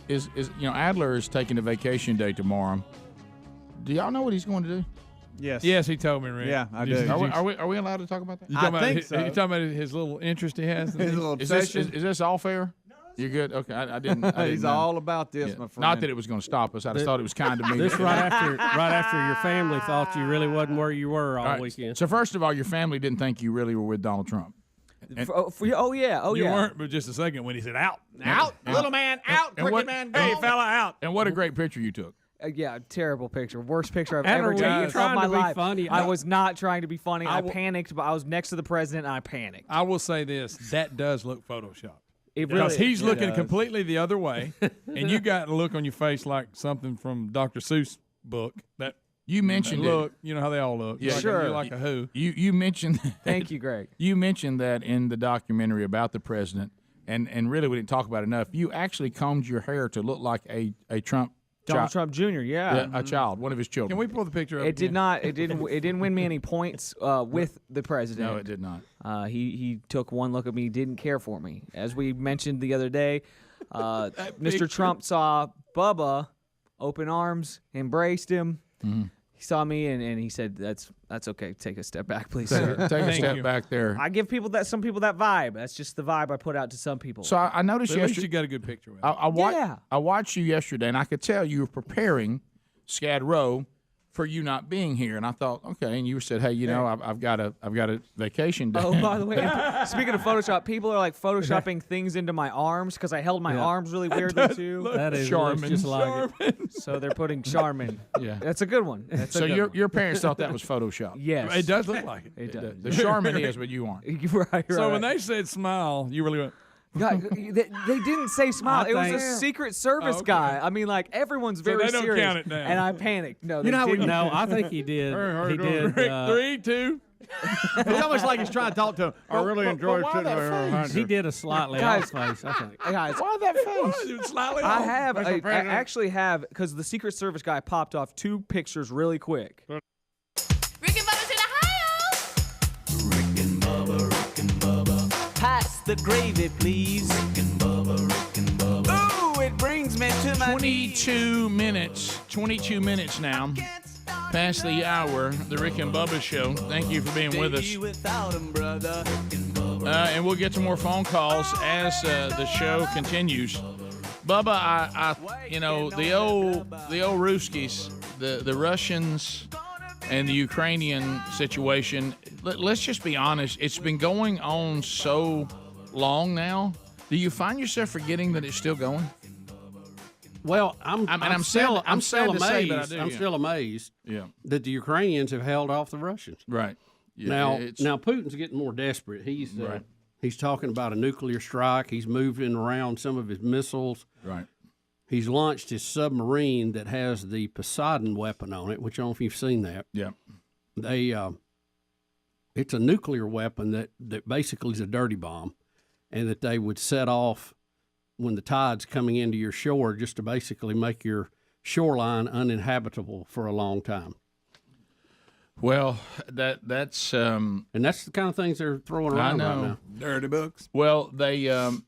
Adler is taking a vacation day tomorrow. Do y'all know what he's going to do? Yes, he told me, Rick. Yeah, I do. Are we allowed to talk about that? You talking about his little interest he has? His little obsession. Is this all fair? You're good? Okay, I didn't He's all about this, my friend. Not that it was going to stop us. I just thought it was kind of me. This right after your family thought you really wasn't where you were all weekend. So first of all, your family didn't think you really were with Donald Trump. You weren't, but just a second when he said out, little man, out, cricket man, hey fella, out. And what a great picture you took. Yeah, terrible picture. Worst picture I've Adler, ever taken of my life. Funny? I was not trying to be funny. I panicked, but I was next to the president, and I panicked. I will say this: that does look photoshopped. Because he's looking completely the other way, and you got a look on your face like something from Dr. Seuss' book. That you mentioned look. You know how they all look. Yeah, sure. You're like a who. You mentioned. Thank you, Greg. You mentioned that in the documentary about the president, and really we didn't talk about it enough. You actually combed your hair to look like a Trump. Donald Trump Jr. Yeah, a child, one of his children. Can we pull the picture up? It did not. It didn't win me any points with the president. No, it did not. He took one look at me, didn't care for me. As we mentioned the other day, Mr. Trump saw Bubba, open arms, embraced him. Mm-hmm. He saw me and he said, "That's okay. Take a step back, please, sir." Take a step back there. I give some people that vibe. That's just the vibe I put out to some people. So I noticed at least yesterday. you got a good picture with it. I watched you yesterday, and I could tell you were preparing Skad Row for you not being here, and I thought, okay. And you said, hey, I've got a vacation day. Oh, by the way, speaking of Photoshop, people are like photoshopping things into my arms because I held my arms really weirdly too. That is Charmin. just like it. So they're putting Charmin. Yeah, that's a good one. So your parents thought that was Photoshop. Yes, it does look like it. It does. The Charmin is, but you aren't. Right. So when they said smile, you really went. God, they didn't say smile. It was a Secret Service guy. I mean, like everyone's very they don't serious. count it down. And I panicked. No, No, I think he did. He did. Rick, 3, 2. It's almost like he's trying to talk to him. I really enjoyed sitting there. He did a slightly off face, I think. Guys, why that face? Slightly I off. have. I actually have because the Secret Service guy popped off 2 pictures really quick. Rick and Bubba's in Ohio. Rick and Bubba. Pass the gravy, please. Rick and Bubba. Ooh, it brings me to my 22 minutes now. Past the hour, the Rick and Bubba Show. Thank you for being with us. And we'll get to more phone calls as the show continues. Bubba, the old Ruskies, the Russians and the Ukrainian situation, let's just be honest, it's been going on so long now. Do you find yourself forgetting that it's still going? Well, I'm still amazed. I'm still amazed Yeah. that the Ukrainians have held off the Russians. Right. Yeah, now Putin's getting more desperate. He's talking about a nuclear strike. He's moving around some of his missiles. Right. He's launched his submarine that has the Poseidon weapon on it, which I don't know if you've seen that. Yeah. It's a nuclear weapon that basically is a dirty bomb, and that they would set off when the tide's coming into your shore just to basically make your shoreline uninhabitable for a long time. Well, that's and that's the kind of things they're throwing around right now. Dirty books. Well, they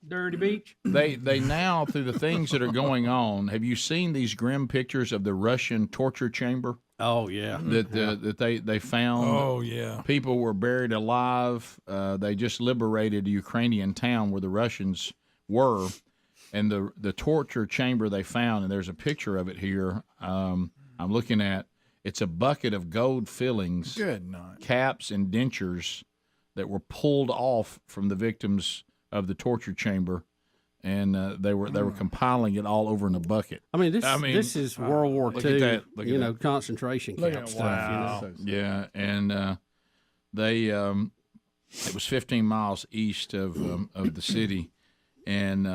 Dirty Beach. They now, through the things that are going on, have you seen these grim pictures of the Russian torture chamber? Oh yeah, that they found. Oh yeah, people were buried alive. They just liberated a Ukrainian town where the Russians were, and the torture chamber they found. And there's a picture of it here. I'm looking at. It's a bucket of gold fillings, Good night. caps, and dentures that were pulled off from the victims of the torture chamber, and they were compiling it all over in a bucket. I mean, this is World War II. Concentration Look camp at- stuff. wow. Yeah, and they it was 15 miles east of the city, and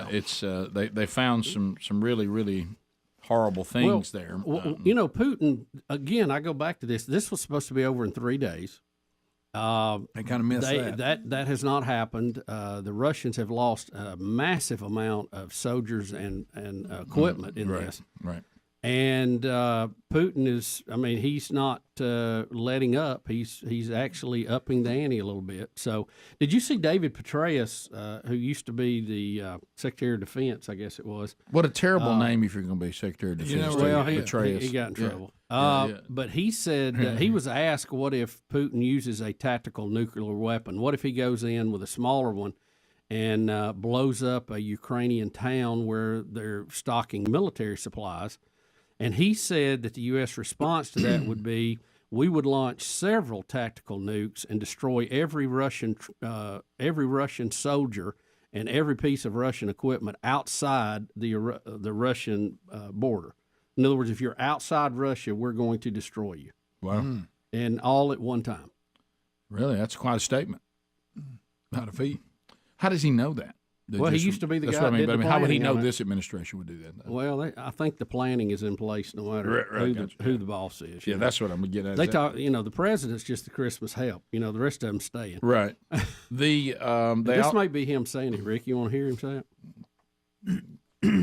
it's they found some really really horrible things there. Well, Putin, again, I go back to this. This was supposed to be over in 3 days. They kind of missed that. That has not happened. The Russians have lost a massive amount of soldiers and equipment in this. Right. And Putin is, he's not letting up. He's actually upping the ante a little bit. So, did you see David Petraeus, who used to be the Secretary of Defense, I guess it was? What a terrible name if you're going to be Secretary of Defense. He got in trouble. But he said he was asked, what if Putin uses a tactical nuclear weapon? What if he goes in with a smaller one and blows up a Ukrainian town where they're stocking military supplies? And he said that the U.S. response to that would be, we would launch several tactical nukes and destroy every Russian soldier and every piece of Russian equipment outside the Russian border. In other words, if you're outside Russia, we're going to destroy you. Wow. And all at one time. Really? That's quite a statement. Not a feat. How does he know that? Well, he used to be the That's guy what I mean. that did But the how would he planning know on it. this administration would do that? Well, I think the planning is in place no matter who the boss is. Yeah, that's what I'm getting at. They talk, the president's just the Christmas help. The rest of them staying. Right. This might be him saying it, Rick. You want to hear him say it?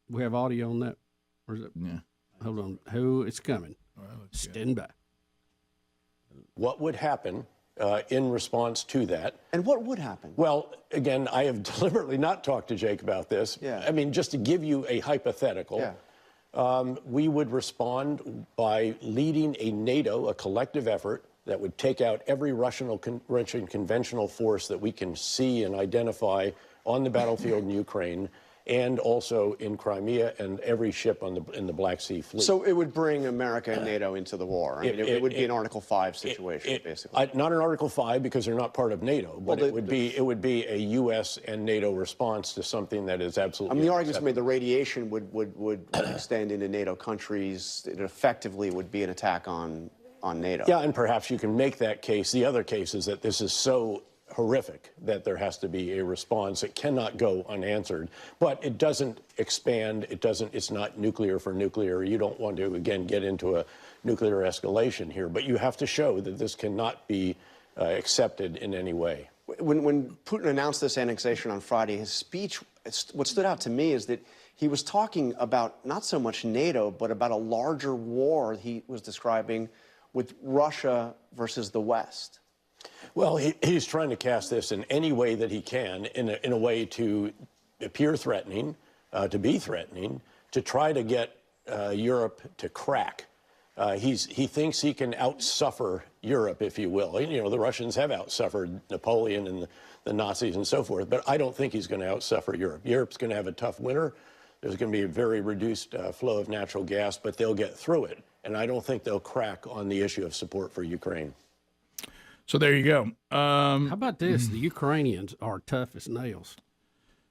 We have audio on that. Or is it? Yeah. Hold on. It's coming. Stand by. What would happen in response to that? And what would happen? Well, again, I have deliberately not talked to Jake about this. Yeah. I mean, just to give you a hypothetical, we would respond by leading a NATO, a collective effort that would take out every Russian conventional force that we can see and identify on the battlefield in Ukraine, and also in Crimea and every ship in the Black Sea Fleet. So it would bring America and NATO into the war. It would be an Article 5 situation, basically. Not an Article 5 because they're not part of NATO, but it would be a U.S. and NATO response to something that is absolutely. The argument's made the radiation would extend into NATO countries. It effectively would be an attack on NATO. Yeah, and perhaps you can make that case. The other case is that this is so horrific that there has to be a response. It cannot go unanswered, but it doesn't expand. It's not nuclear for nuclear. You don't want to, again, get into a nuclear escalation here, but you have to show that this cannot be accepted in any way. When Putin announced this annexation on Friday, his speech, what stood out to me is that he was talking about not so much NATO, but about a larger war he was describing with Russia versus the West. Well, he's trying to cast this in any way that he can, in a way to appear threatening, to be threatening, to try to get Europe to crack. He thinks he can outsuffer Europe, if you will. The Russians have outsuffered Napoleon and the Nazis and so forth, but I don't think he's going to outsuffer Europe. Europe's going to have a tough winter. There's going to be a very reduced flow of natural gas, but they'll get through it. and I don't think they'll crack on the issue of support for Ukraine. So there you go. How about this? The Ukrainians are tough as nails.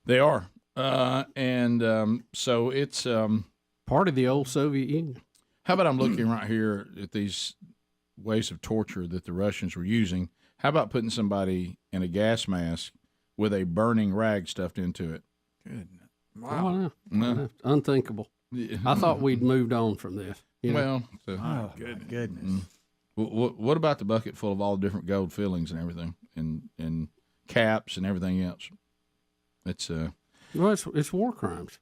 They are. So it's part of the old Soviet Union. How about I'm looking right here at these ways of torture that the Russians were using. How about putting somebody in a gas mask with a burning rag stuffed into it? Good. Wow. No. Unthinkable. I thought we'd moved on from this. You know? Well, goodness. What about the bucket full of all the different gold fillings and everything, and caps and everything else? It's well, it's war crimes.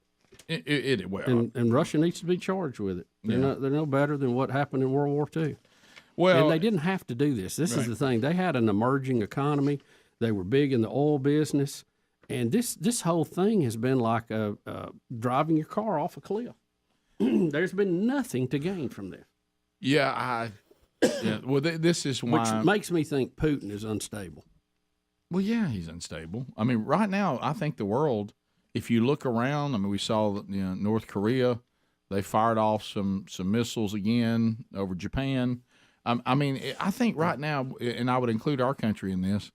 And Russia needs to be charged with it. They're no better than what happened in World War II. Well, and they didn't have to do this. This is the thing. They had an emerging economy. They were big in the oil business, and this whole thing has been like driving your car off a cliff. There's been nothing to gain from this. Yeah. Well, this is why. Which makes me think Putin is unstable. Well, yeah, he's unstable. I mean, right now, I think the world, if you look around, I mean, we saw North Korea, they fired off some missiles again over Japan. I mean, I think right now, and I would include our country in this,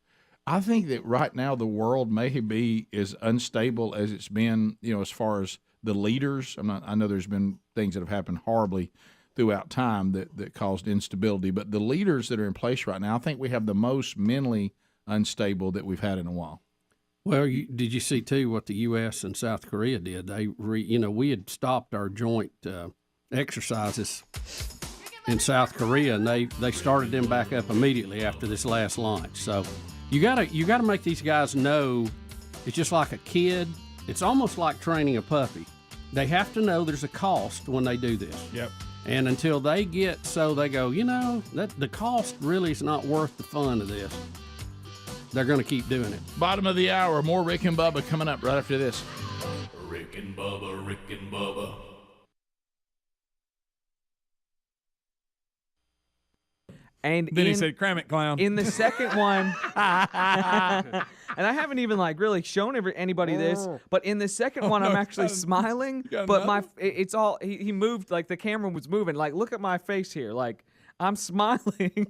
I think that right now the world may be as unstable as it's been, as far as the leaders. I know there's been things that have happened horribly throughout time that caused instability, but the leaders that are in place right now, I think we have the most mentally unstable that we've had in a while. Well, did you see too what the U.S. and South Korea did? They, we had stopped our joint exercises in South Korea, and they started them back up immediately after this last launch. So you gotta make these guys know it's just like a kid. It's almost like training a puppy. They have to know there's a cost when they do this. Yep. And until they get they go, that the cost really is not worth the fun of this. They're going to keep doing it. Bottom of the hour, more Rick and Bubba coming up right after this. Rick and Bubba, Rick and Bubba. And then he said, "Cram it, clown." In the second one, and I haven't even really shown anybody this, but in the second one, I'm actually smiling. But it's all he moved, the camera was moving. Look at my face here, I'm smiling,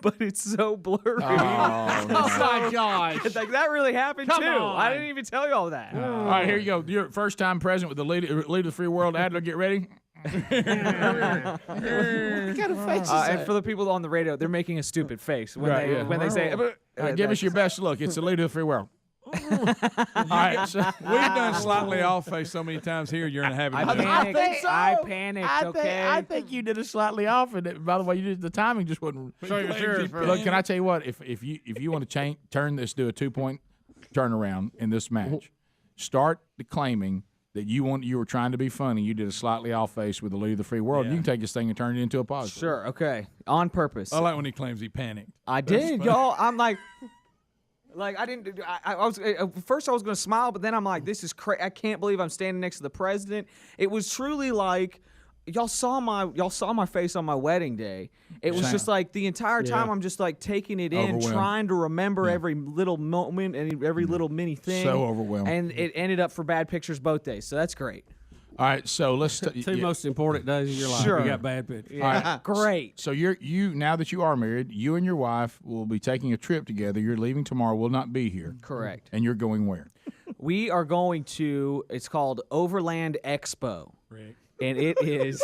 but it's so blurry. Oh, my gosh! That really happened Come too. on. I didn't even tell you all that. All right, here you go. Your first time present with the leader of the free world. Adler, get ready. And for the people on the radio, they're making a stupid face when they say, give us your best look. It's the leader of the free world. All right, so we've done slightly off face so many times here. You're in a habit. I panicked. I think you did a slightly off, and by the way, the timing just wasn't. Look, can I tell you what? If you want to turn this, do a 2-point turnaround in this match. Start claiming that you were trying to be funny. You did a slightly off face with the leader of the free world. Yeah. You can take this thing and turn it into a positive. Sure. Okay. On purpose. I like when he claims he panicked. I did, y'all. I'm like I didn't. I was first I was going to smile, but then I'm like, this is crazy. I can't believe I'm standing next to the president. It was truly like y'all saw my face on my wedding day. It was just the entire time I'm just taking it in, trying to remember every little moment and every little mini thing. So overwhelmed. And it ended up for bad pictures both days. So that's great. All right, so let's two most important days of your life. Sure. You got bad pictures. Yeah. All right. Great. So you now that you are married, you and your wife will be taking a trip together. You're leaving tomorrow. Will not be here. Correct. And you're going where? We are going to. It's called Overland Expo. Rick. And it is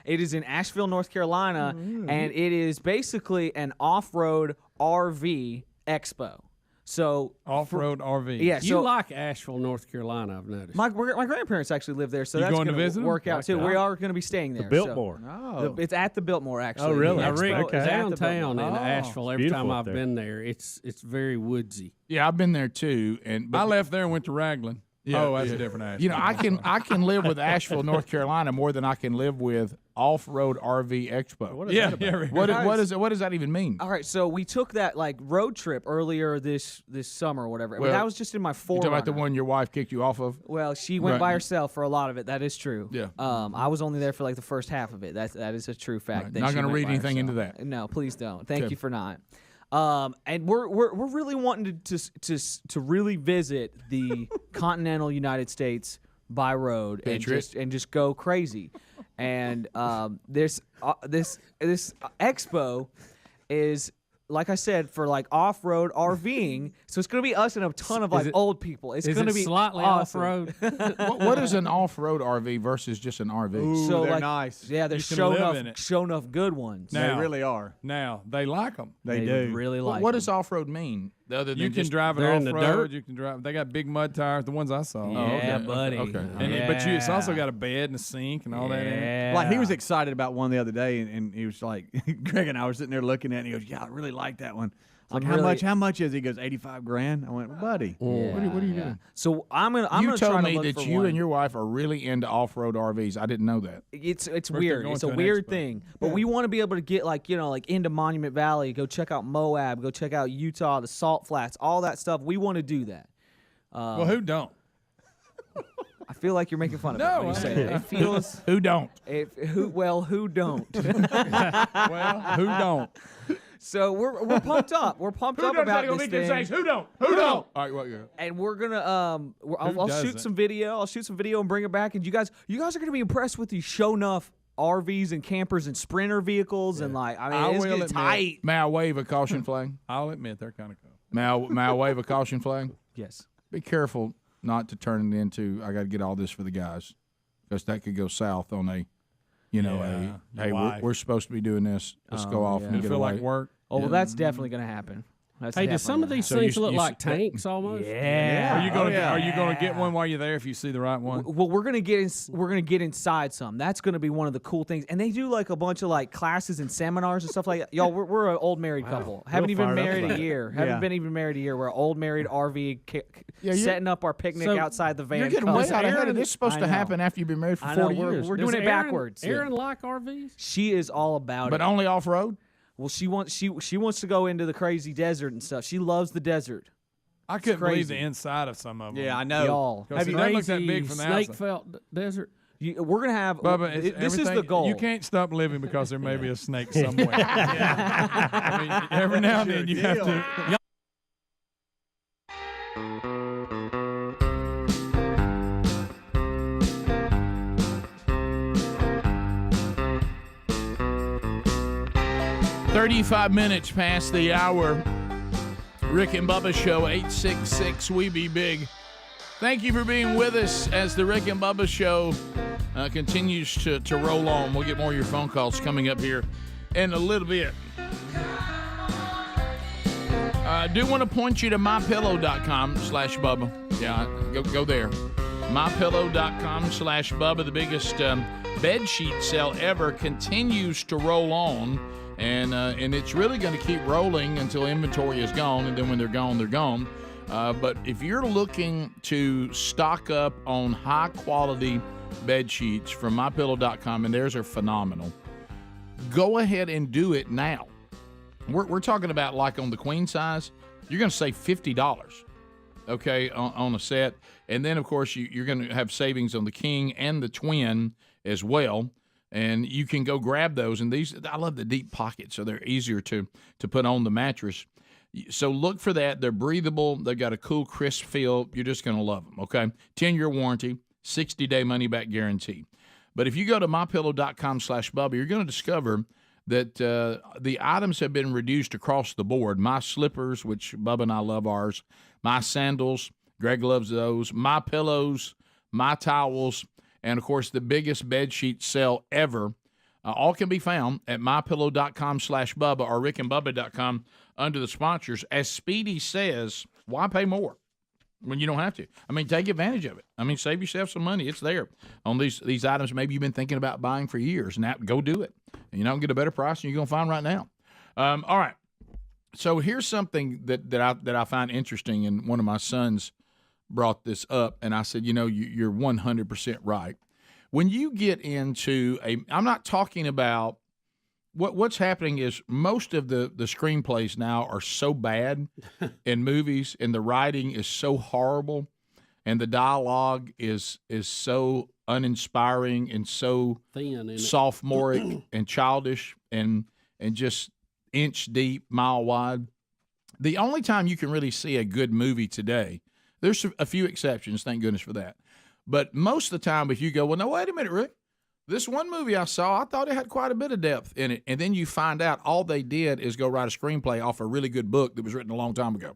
it is in Asheville, North Carolina, and it is basically an off-road RV expo. So off-road RV. Yeah, you like Asheville, North Carolina, I've noticed. My grandparents actually live there, so You that's going to gonna visit work them? out too. We are going to be staying there. The Biltmore. It's at the Biltmore, actually. Oh, really? The expo Okay. is at the Downtown Biltmore. in Asheville, every beautiful time up I've there. been there, it's very woodsy. Yeah, I've been there too. I left there and went to Raglan. Yeah, that's a different Asheville. You know, I can live with Asheville, North Carolina, more than I can live with Off-Road RV Expo. What is that about? What does that even mean? All right, so we took that road trip earlier this summer or whatever. But that was just in my You Forerunner. talking about the one your wife kicked you off of? Well, she went by herself for a lot of it. That is true. Yeah. I was only there for the first half of it. That is a true fact. Right. Then Not she going to went read by anything into herself. that. No, please don't. Thank Okay. you for not. And we're really wanting to really visit the continental United States by road and just go crazy. and this expo is, like I said, for like off-road RVing. So it's going to be us and a ton of like old people. It's going to be slightly awesome. off-road? What is an off-road RV versus just an RV? Ooh, So they're like, nice. Yeah, they're You can show live enough, in it. show enough good ones. Now- They really are. Now they like them. They do. really like. What 'em. does off-road mean? Other than You can just drive it they're off in the road. dirt? You can drive. They got big mud tires. The ones I saw. Yeah, okay. buddy. Okay. And but it's also got a bed and a sink and all that. In it. Yeah. Like he was excited about one the other day, and he was like, Greg and I were sitting there looking at it, and he goes, "Yeah, I really like that one." I was like, I'm really- How much is it? He goes, $85,000. I went, well, buddy. Yeah, what are you yeah. doing? So I'm gonna You try told to me look that for you one. and your wife are really into off-road RVs. I didn't know that. It's First they're weird. going It's to a an weird expo. thing. But we want to be able to get like into Monument Valley, go check out Moab, go check out Utah, the Salt Flats, all that stuff. We want to do that. Well, who don't? I feel like you're making fun of No, it when you say it. It feels Who don't? who don't? Well, who don't? So we're pumped up. We're pumped up about this thing. Who don't? Who don't? All right, what? And we're gonna I'll doesn't? shoot some video. I'll shoot some video and bring it back. And you guys are gonna be impressed with these show enough RVs and campers and Sprinter vehicles and like I it's will getting admit- tight. May I wave a caution flag? I'll admit they're kind of cool. May I wave a caution flag? Yes. Be careful not to turn it into, I got to get all this for the guys, because that could go south on a, Yeah, hey, we're supposed to be doing this. Let's go off yeah. and You get feel away. like work? Oh well, that's definitely gonna happen. That's Hey, does some definitely of these gonna things you- look you like s- tanks almost? happen. Yeah. Are you gonna get one while you're there if you see the right one? Well, we're gonna get inside some. That's gonna be one of the cool things. And they do like a bunch of like classes and seminars and stuff like that. Y'all, we're an old married couple. Haven't even fired up married about a it. year. Yeah. Haven't been even married a year. We're an old married RV setting up our picnic So outside the van. You're getting Come. way out ahead Aaron- of this. Supposed I to know. happen after you've been married for I know, 40 we're- years. we're doing Does it backwards. Aaron like RVs? She is all about But it. only off-road? Well, she wants to go into the crazy desert and stuff. She loves the desert. I couldn't believe crazy. the inside of some of them. Yeah, I know. Y'all. Because it doesn't look that big from the outside. Snake felt desert. We're gonna have. Bubba, it's this is the everything- goal. You can't stop living because there may be a snake somewhere. I mean, every now and then you have to. 35 minutes past the hour. Rick and Bubba Show, 866 We Be Big. Thank you for being with us as the Rick and Bubba Show continues to roll on. We'll get more of your phone calls coming up here in a little bit. I do want to point you to mypillow.com/Bubba. Yeah, go there. mypillow.com/Bubba. The biggest bed sheet sale ever continues to roll on. And it's really going to keep rolling until inventory is gone, and then when they're gone, they're gone. But if you're looking to stock up on high-quality bed sheets from MyPillow.com, and theirs are phenomenal, go ahead and do it now. We're talking about like on the queen size, you're going to save $50, okay, on a set. And then, of course, you're going to have savings on the king and the twin as well. And you can go grab those. And these, I love the deep pockets, so they're easier to put on the mattress. So look for that. They're breathable. They've got a cool, crisp feel. You're just going to love them, okay? 10-year warranty, 60-day money-back guarantee. But if you go to mypillow.com/Bubba, you're going to discover that the items have been reduced across the board. My slippers, which Bubba and I love ours, my sandals, Greg loves those, my pillows, my towels, and, of course, the biggest bed sheet sale ever. All can be found at mypillow.com/Bubba or rickandbubba.com under the sponsors. As Speedy says, why pay more when you don't have to? I mean, take advantage of it. I mean, save yourself some money. It's there on these items maybe you've been thinking about buying for years. Now, go do it. And get a better price than you're going to find right now. All right. So here's something that I find interesting, and one of my sons brought this up, and I said, you're 100% right. When you get into I'm not talking about what's happening is most of the screenplays now are so bad in movies, and the writing is so horrible, and the dialogue is so uninspiring and so thin, sophomoric and childish and just inch deep, mile wide. The only time you can really see a good movie today, there's a few exceptions, thank goodness for that. But most of the time, if you go, well, no, wait a minute, Rick, This one movie I saw, I thought it had quite a bit of depth in it. And then you find out all they did is go write a screenplay off a really good book that was written a long time ago.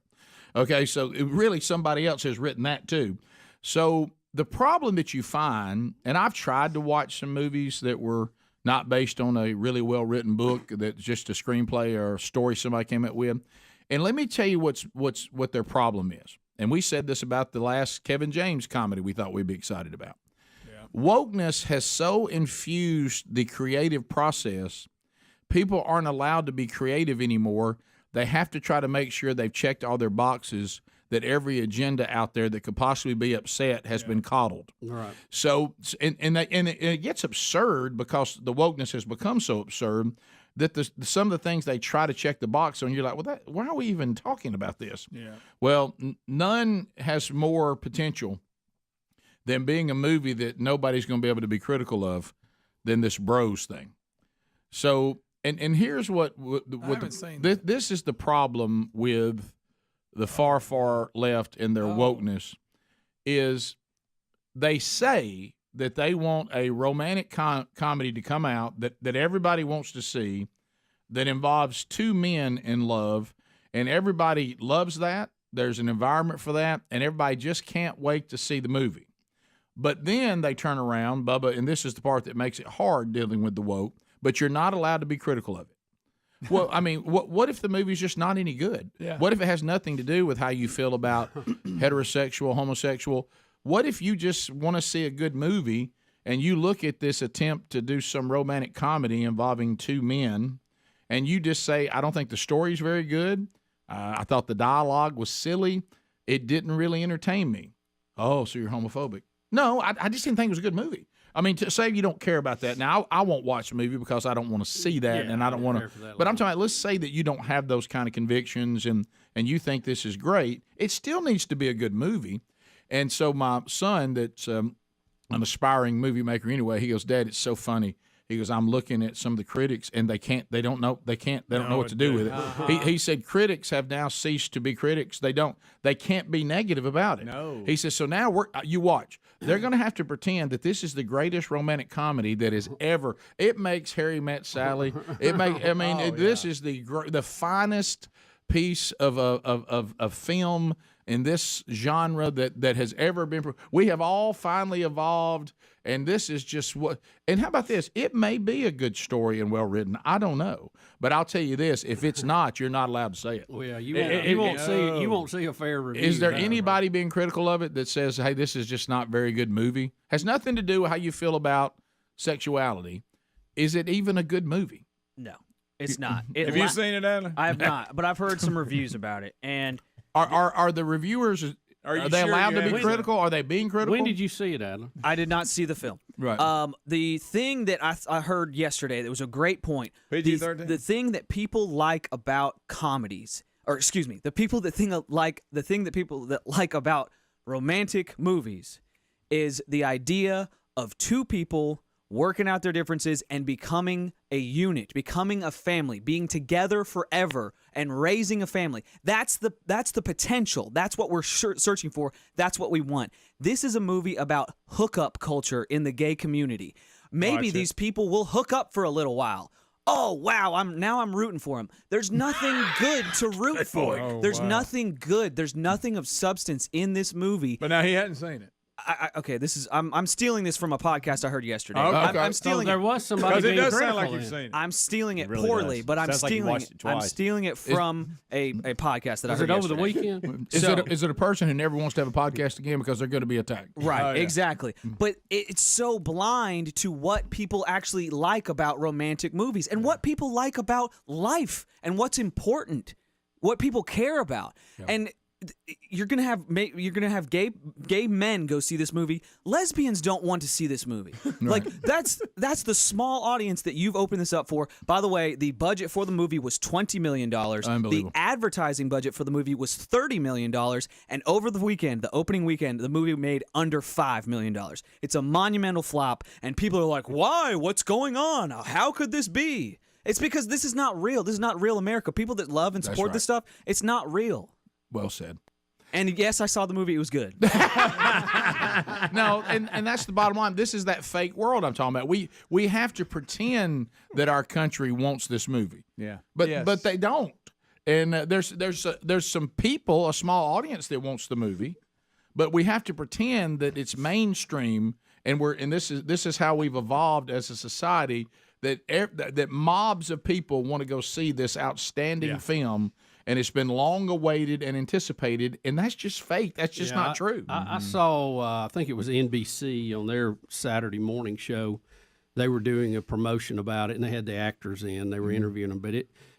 Okay, so really somebody else has written that too. So the problem that you find, and I've tried to watch some movies that were not based on a really well-written book, that's just a screenplay or a story somebody came up with. And let me tell you what their problem is. And we said this about the last Kevin James comedy we thought we'd be excited about. Wokeness has so infused the creative process, people aren't allowed to be creative anymore. They have to try to make sure they've checked all their boxes, that every agenda out there that could possibly be upset has been coddled. Right. So, and it gets absurd because the wokeness has become so absurd that some of the things they try to check the box on, you're like, well, why are we even talking about this? Yeah. Well, none has more potential than being a movie that nobody's going to be able to be critical of than this Bros thing. So, and here's this is the problem with the far left and their wokeness is they say that they want a romantic comedy to come out that everybody wants to see that involves two men in love, and everybody loves that. There's an environment for that, and everybody just can't wait to see the movie. But then they turn around, Bubba, and this is the part that makes it hard dealing with the woke, but you're not allowed to be critical of it. Well, I mean, what if the movie's just not any good? Yeah. What if it has nothing to do with how you feel about heterosexual, homosexual? What if you just want to see a good movie and you look at this attempt to do some romantic comedy involving two men and you just say, I don't think the story's very good. I thought the dialogue was silly. It didn't really entertain me. Oh, so you're homophobic. No, I just didn't think it was a good movie. I mean, to say you don't care about that. Now, I won't watch the movie because I don't want to see that, and I don't want to. But I'm talking about, let's say that you don't have those kind of convictions and you think this is great. It still needs to be a good movie. And so my son, that's an aspiring movie maker anyway, he goes, Dad, it's so funny. He goes, I'm looking at some of the critics, and they don't know what to do with it. He said critics have now ceased to be critics. They can't be negative about it. No. He says, so now you watch. They're going to have to pretend that this is the greatest romantic comedy that is ever. It makes Harry Met Sally. This is the finest piece of film in this genre that has ever been. We have all finally evolved, and this is just what. And how about this? It may be a good story and well written. I don't know, but I'll tell you this: if it's not, you're not allowed to say it. Well, yeah, you won't see a fair review. Is there anybody being critical of it that says, "Hey, this is just not a very good movie"? Has nothing to do with how you feel about sexuality. Is it even a good movie? No, it's not. Have you seen it, Alan? I have not, but I've heard some reviews about it, and. Are the reviewers? Are they allowed to be critical? Are they being critical? When did you see it, Adam? I did not see the film. Right. The thing that I heard yesterday that was a great point. PG-13? The thing that people like about comedies, or excuse me, the thing that people like about romantic movies is the idea of two people working out their differences and becoming a unit, becoming a family, being together forever and raising a family. That's the potential. That's what we're searching for. That's what we want. This is a movie about hookup culture in the gay community. Maybe these people will hook up for a little while. Oh, wow, I'm rooting for him. There's nothing good to root for. There's nothing good. There's nothing of substance in this movie. But now he hadn't seen it. Okay, this is I'm stealing this from a podcast I heard yesterday. Okay. I'm stealing. So there was somebody being critical. critical. Sound like you've seen it. I'm stealing it really poorly, does. but I'm Sounds like you stealing. watched it twice. I'm stealing it from a podcast that I Was heard it over the yesterday. weekend? Is it a person who never wants to have a podcast again because they're going to be attacked? Right, Oh, yeah. exactly. But it's so blind to what people actually like about romantic movies and what people like about life and what's important, what people care about. Yeah. And you're gonna have gay men go see this movie. Lesbians don't want to see this movie. Like that's the small audience that you've opened this up for. By the way, the budget for the movie was $20 million. The advertising budget for the movie was $30 million. And over the weekend, the opening weekend, the movie made under $5 million. It's a monumental flop, and people are like, "Why? What's going on? How could this be?" It's because this is not real. This is not real America. People that love and support this stuff, it's not real. Well said. And yes, I saw the movie. It was good. No, and that's the bottom line. This is that fake world I'm talking about. We have to pretend that our country wants this movie. Yeah. But they don't. And there's some people, a small audience that wants the movie, but we have to pretend that it's mainstream. And this is how we've evolved as a society, that mobs of people want to go see this outstanding film. And it's been long awaited and anticipated, and that's just fake. That's just not true. I saw, I think it was NBC on their Saturday morning show. They were doing a promotion about it, and they had the actors in. They were interviewing them, but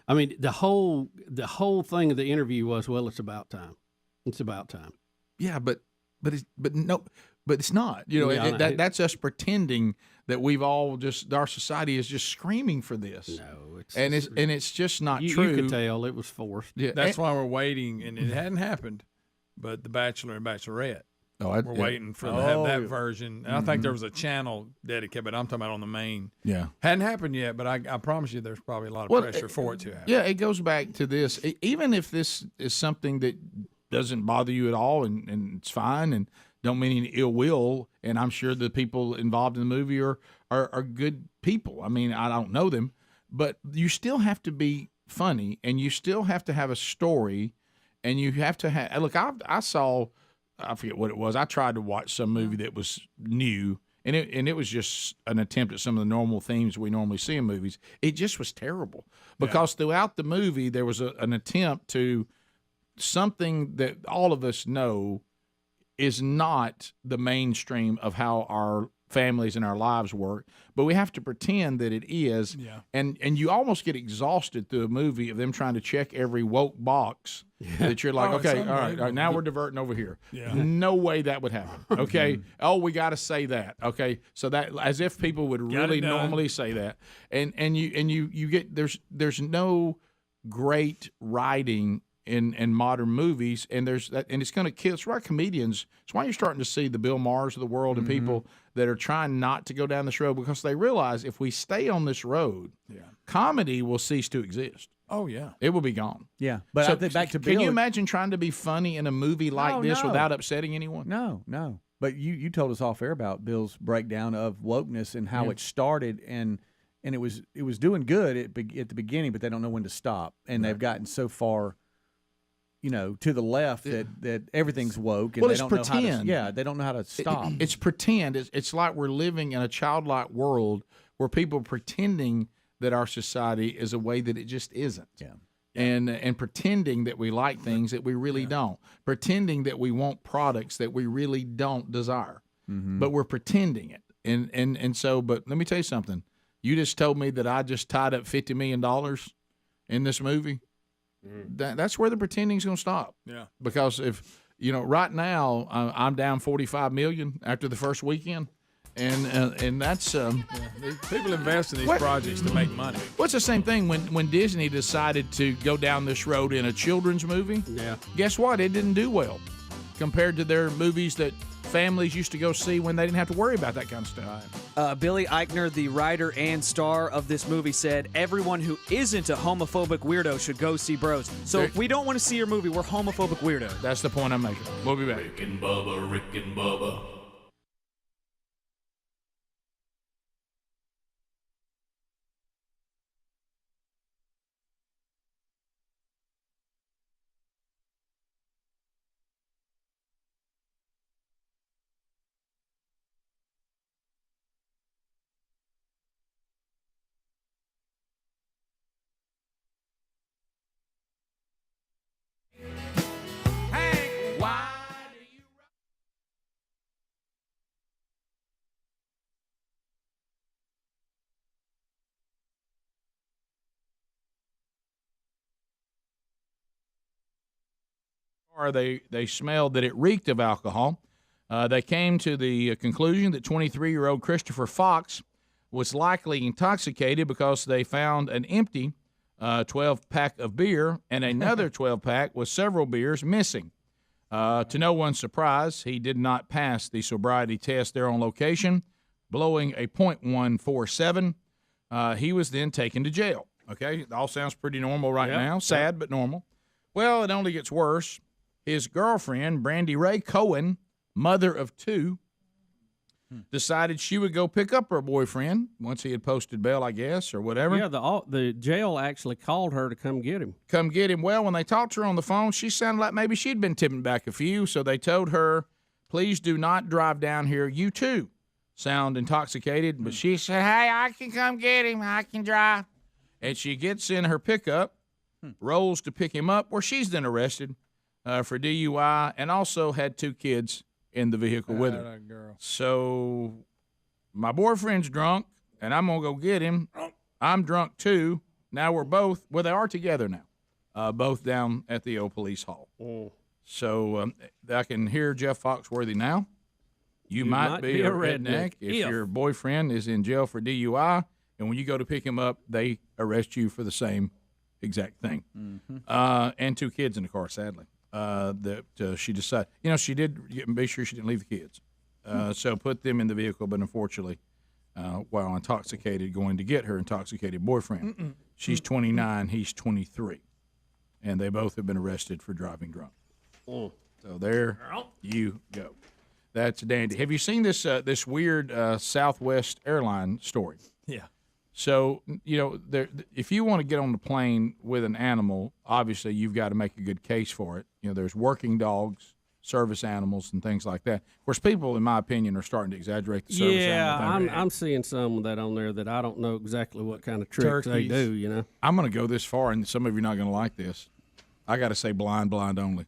the whole thing of the interview was, well, it's about time. It's about time. Yeah, but it's not. You know, that's us pretending that we've all our society is just screaming for this. No, it's just not true. You could tell it was forced. Yeah, that's why we're waiting, and it hadn't happened. But The Bachelor and Bachelorette, we're waiting for to have that version. And I think there was a channel dedicated, but I'm talking about on the main. Yeah, hadn't happened yet, but I promise you, there's probably a lot of pressure for it to happen. Yeah, it goes back to this. Even if this is something that doesn't bother you at all, and it's fine, and don't mean any ill will, and I'm sure the people involved in the movie are good people. I mean, I don't know them, but you still have to be funny, and you still have to have a story, and you have to have. Look, I saw, I forget what it was. I tried to watch some movie that was new, and it was just an attempt at some of the normal themes we normally see in movies. It just was terrible because throughout the movie there was an attempt to something that all of us know is not the mainstream of how our families and our lives work, but we have to pretend that it is. Yeah. And you almost get exhausted through a movie of them trying to check every woke box that you're like, okay, all right, now we're diverting over here. Yeah. No way that would happen. Okay. Oh, we got to say that. Okay. So that as if people would really normally say that. And you get there's no great writing in modern movies, and there's that, and it's going to kill. It's why comedians. It's why you're starting to see the Bill Maher's of the world and people that are trying not to go down this road because they realize if we stay on this road, comedy will cease to exist. Oh yeah, it will be gone. Yeah, but so, I think back to can Bill, you imagine trying to be funny in a movie like this without upsetting anyone? No. But you told us off air about Bill's breakdown of wokeness and how it started and it was doing good at the beginning, but they don't know when to stop, and they've gotten so far, to the left that everything's woke, and well, they it's don't pretend. know how to, they don't know how to stop. It's pretend. It's like we're living in a childlike world where people are pretending that our society is a way that it just isn't. Yeah. And pretending that we like things that we really don't. Pretending that we want products that we really don't desire. But we're pretending it. And so, but let me tell you something. You just told me that I just tied up $50 million in this movie. That's where the pretending is going to stop. Yeah. Because if right now I'm down $45 million after the first weekend, and that's people invest in these projects to make money. Well, it's the same thing when Disney decided to go down this road in a children's movie. Yeah. Guess what? It didn't do well compared to their movies that families used to go see when they didn't have to worry about that kind of stuff. Billy Eichner, the writer and star of this movie, said everyone who isn't a homophobic weirdo should go see Bros. So if we don't want to see your movie, we're homophobic weirdos. That's the point I'm making. We'll be back. Rick and Bubba. They smelled that it reeked of alcohol. They came to the conclusion that 23-year-old Christopher Fox was likely intoxicated because they found an empty 12-pack of beer and another 12-pack with several beers missing. To no one's surprise, he did not pass the sobriety test there on location, blowing a .147. He was then taken to jail. Okay, it all sounds pretty normal right now. Sad, but normal. Well, it only gets worse. his girlfriend, Brandy Ray Cohen, mother of 2, decided she would go pick up her boyfriend once he had posted bail, I guess, or whatever. Yeah, the jail actually called her to come get him. Well, when they talked to her on the phone, she sounded like maybe she'd been tipping back a few, so they told her, please do not drive down here. You, too, sound intoxicated. But she said, hey, I can come get him. I can drive. And she gets in her pickup, rolls to pick him up, where she's then arrested for DUI and also had 2 kids in the vehicle with her. Girl. So my boyfriend's drunk, and I'm going to go get him. I'm drunk, too. Now we're both, they are together now, both down at the old police hall. So I can hear Jeff Foxworthy now. You might be a redneck if your boyfriend is in jail for DUI, and when you go to pick him up, they arrest you for the same exact thing. And 2 kids in the car, sadly. That she decided, she did make sure she didn't leave the kids. So put them in the vehicle, but unfortunately, while intoxicated, going to get her intoxicated boyfriend. She's 29, he's 23. And they both have been arrested for driving drunk. So there you go. That's dandy. Have you seen this this weird Southwest airline story? Yeah. So, if you want to get on the plane with an animal, obviously you've got to make a good case for it. There's working dogs, service animals, and things like that. Of course, people, in my opinion, are starting to exaggerate the service animal thing. I'm seeing some of that on there that I don't know exactly what kind of tricks they do, I'm going to go this far, and some of you are not going to like this. I got to say blind only.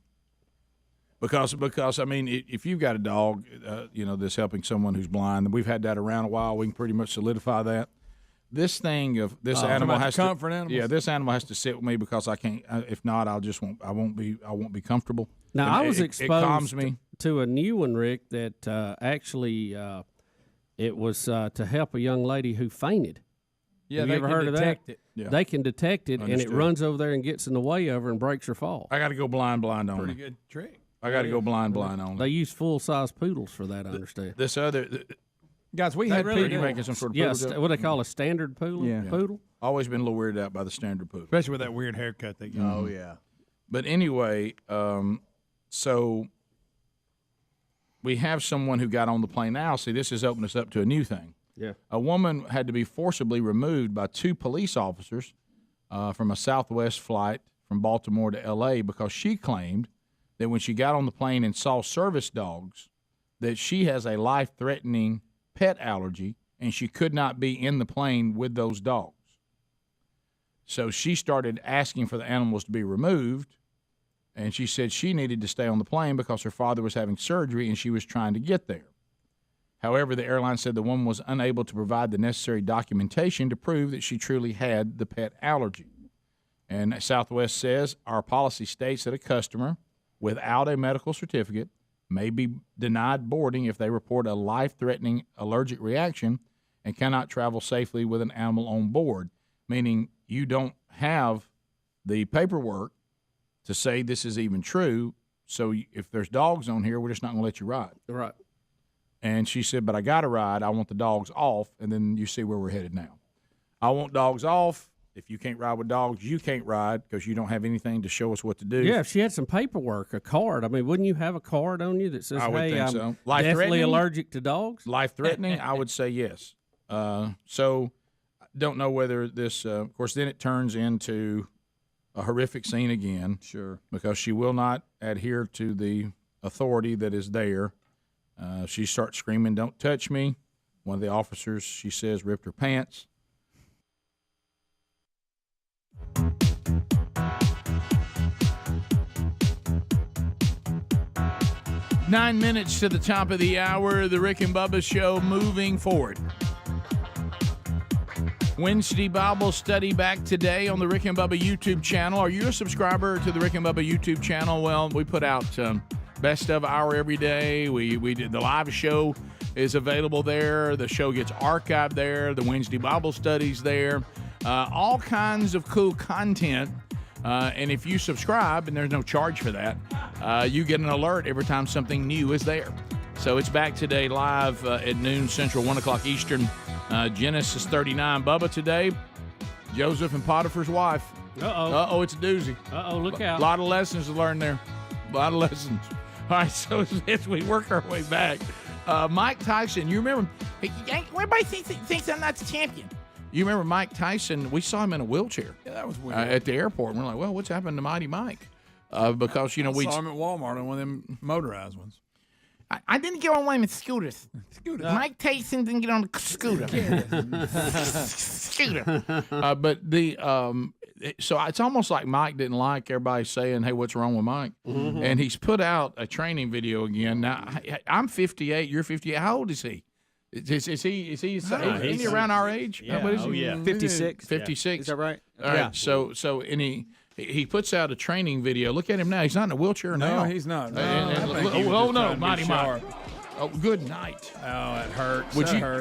Because I mean, if you've got a dog, that's helping someone who's blind, and we've had that around a while, we can pretty much solidify that. This thing of this animal has to this animal has to sit with me because I can't. If not, I won't be comfortable. Now, And I was it exposed calms me. to a new one, Rick, that actually it was to help a young lady who fainted. Yeah, Have you they ever can heard of detect that? it. Yeah. They can detect it, and it Understood. runs over there and gets in the way of her and breaks her fall. I got to go blind only. Pretty good trick. I got to go blind only. They use full-size poodles for that, I understand. This other Guys, we They had really people do. Making some sort of Yes, poodle joke? what they call a standard poodle. Yeah. Poodle. Always been a little weirded out by the standard poodle. especially with that weird haircut they get. Oh, yeah. But anyway, so we have someone who got on the plane now. See, this has opened us up to a new thing. Yeah. A woman had to be forcibly removed by 2 police officers from a Southwest flight from Baltimore to L.A. because she claimed that when she got on the plane and saw service dogs, that she has a life-threatening pet allergy and she could not be in the plane with those dogs. So she started asking for the animals to be removed, and she said she needed to stay on the plane because her father was having surgery and she was trying to get there. However, the airline said the woman was unable to provide the necessary documentation to prove that she truly had the pet allergy. And Southwest says, our policy states that a customer without a medical certificate may be denied boarding if they report a life-threatening allergic reaction and cannot travel safely with an animal on board, meaning you don't have the paperwork to say this is even true. So if there's dogs on here, we're just not going to let you ride. Right. And she said, but I got to ride. I want the dogs off. And then you see where we're headed now. I want dogs off. If you can't ride with dogs, you can't ride because you don't have anything to show us what to do. Yeah, if she had some paperwork, a card. I mean, wouldn't you have a card on you that says, I would hey, think I'm so. definitely allergic to dogs? Life-threatening? I would say yes. So don't know whether this, of course, then it turns into a horrific scene again. Sure. Because she will not adhere to the authority that is there. She starts screaming, don't touch me. One of the officers, she says, ripped her pants. Nine minutes to the top of the hour, the Rick and Bubba Show moving forward. Wednesday Bible study back today on the Rick and Bubba YouTube channel. Are you a subscriber to the Rick and Bubba YouTube channel? Well, we put out best of hour every day. We did the live show is available there. The show gets archived there. The Wednesday Bible studies there. All kinds of cool content. And if you subscribe, and there's no charge for that, you get an alert every time something new is there. So it's back today live at noon Central, 1 o'clock Eastern. Genesis 39. Bubba today, Joseph and Potiphar's wife. Uh-oh. Uh-oh, it's a doozy. Uh-oh, look out. A lot of lessons to learn there. A lot of lessons. All right, so as we work our way back, Mike Tyson, you remember, everybody thinks I'm not the champion. You remember Mike Tyson, we saw him in a wheelchair. Yeah, that was weird. At the airport. And we're like, well, what's happened to Mighty Mike? Because, I saw him at Walmart on one of them motorized ones. I didn't get on one of the scooters. Mike Tyson didn't get on the scooter. So it's almost like Mike didn't like everybody saying, hey, what's wrong with Mike? Mm-hmm. And he's put out a training video again. Now, I'm 58, you're 58. How old is he? Is he around our age? Yeah. What is he? 56. 56. Is that right? All right. So he puts out a training video. Look at him now. He's not in a wheelchair now. No, he's not. Mighty Mike. Oh, good night. Oh, it hurts.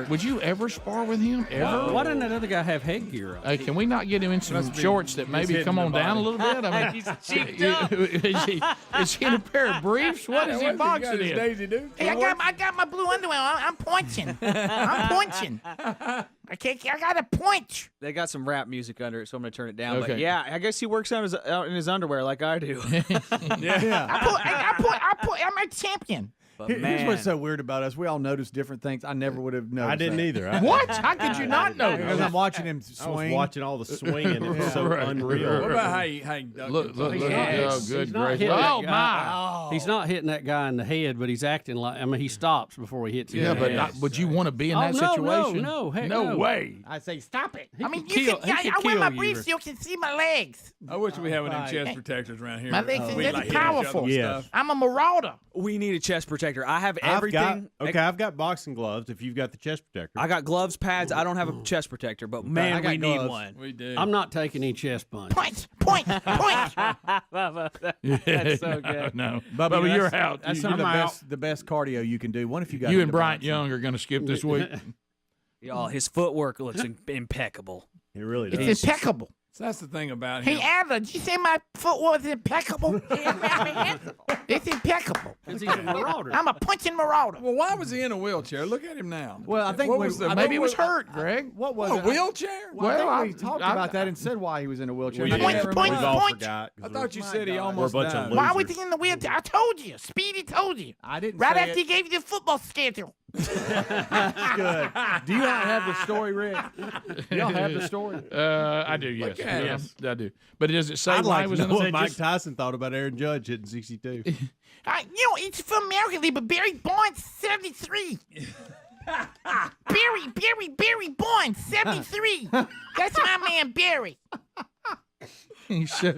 Would you ever spar with him? Ever? Why doesn't that other guy have headgear on? Hey, can we not get him in some shorts that maybe come on down a little bit? I mean, is he in a pair of briefs? What is he boxing in? Hey, I got my blue underwear on. I'm pointing. I got a point. They got some rap music under it, so I'm gonna turn it down. Okay. But yeah, I guess he works out in his underwear like I do. I'm a champion. But Here's what's so weird about us. We all notice different things. I never would have noticed. I didn't either. What? How could you not know? Because I'm watching him swing. I was watching all the swinging. It was so unreal. What about how he Look. Oh, good gracious. Oh, my. He's not hitting that guy in the head, but he's acting like, he stops before he hits him. Yeah, in the but head. would you want to be in that situation? No, heck no way. I say stop it. I mean, kill- he could I wear my kill you. briefs so you can see my legs. I wish we had one of them chest protectors around here. My legs are We'd, that's like, hit each other powerful. and Yeah. stuff. I'm a marauder. We need a chest protector. I have everything. I've got boxing gloves if you've got the chest protector. I got gloves, pads. I don't have a chest protector, but man, we need one. We do. I'm not taking any chest punch. Point. That's so good. No. Bubba, You're out. That's You're the best cardio you can do. What if you got You into and Bryant boxing? Young are going to skip this week. Y'all, his footwork looks impeccable. It really does. It's impeccable. So that's the thing about him. Hey, Adler, did you say my footwork is impeccable? It's impeccable. He's a marauder. I'm a punching marauder. Well, why was he in a wheelchair? Look at him now. Well, I think What we- was the- I Maybe he was what- hurt, Greg. What was A it? wheelchair? Well, I think we I- talked I- about that and said why he was in a wheelchair. We I did. can't remember. Point. We've all forgot. I thought you said he God. almost We're a bunch died. of Why was losers. he in the wheelchair? I told you. Speedy told you. I didn't Right say after it. he gave you the football schedule. That's good. Do you not have the story, Rick? Do y'all have the story? I do, yes. at him. Yes, I do. But does it say I'd why like he was to in know the what Mike Tyson thought about Aaron Judge hitting 62. It's from American League, but Barry Bonds, 73. Barry Bonds, 73. That's my man, Barry. so,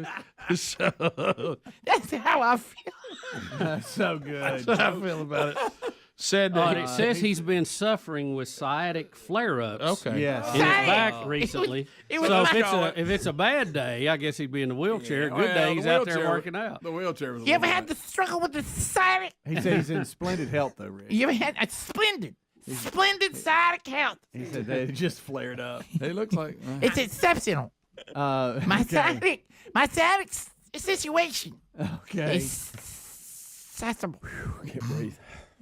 That's how I feel. That's so good. That's how I feel about it. Said that It says he's been suffering with sciatic flare-ups. Okay. Yes. In his back Sciatic. recently. It was So my- if it's a bad day, I guess he'd be in the wheelchair. Good Well, day, the he's out there wheelchair- working out. The wheelchair was. You ever had to struggle with the sciatic? He said he's in splendid health, though, Rick. You ever had a splendid sciatic health? He said that it just flared up. He looks like. It's exceptional. My Okay. sciatic situation Okay. is accessible. Can't breathe.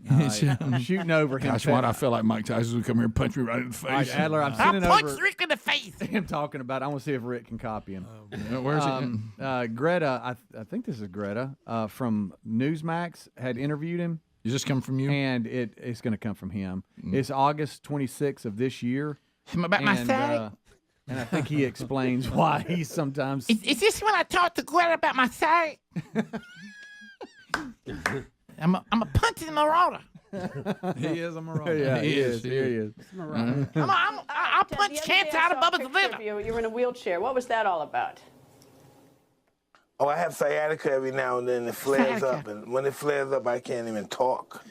I'm shooting over him. Gosh, why do I feel like Mike Tyson would come here and punch me right in the face? All right, Adler, I'm I'll sending punch over Rick in the face. him talking about it. I want to see if Rick can copy him. Where's Greta, I think this is Greta from Newsmax had interviewed him. Does this come from you? And it's going to come from him. It's August 26th of this year. About my sciatic? And I think he explains why he sometimes. Is this when I talked to Greta about my sciatic? I'm a punching marauder. He is a marauder. Yeah, he is. he He is. is. I'll punch cancer out of Bubba's liver. You were in a wheelchair. What was that all about? Oh, I have sciatica every now and then. It flares Sciatica. up, and when it flares up, I can't even talk.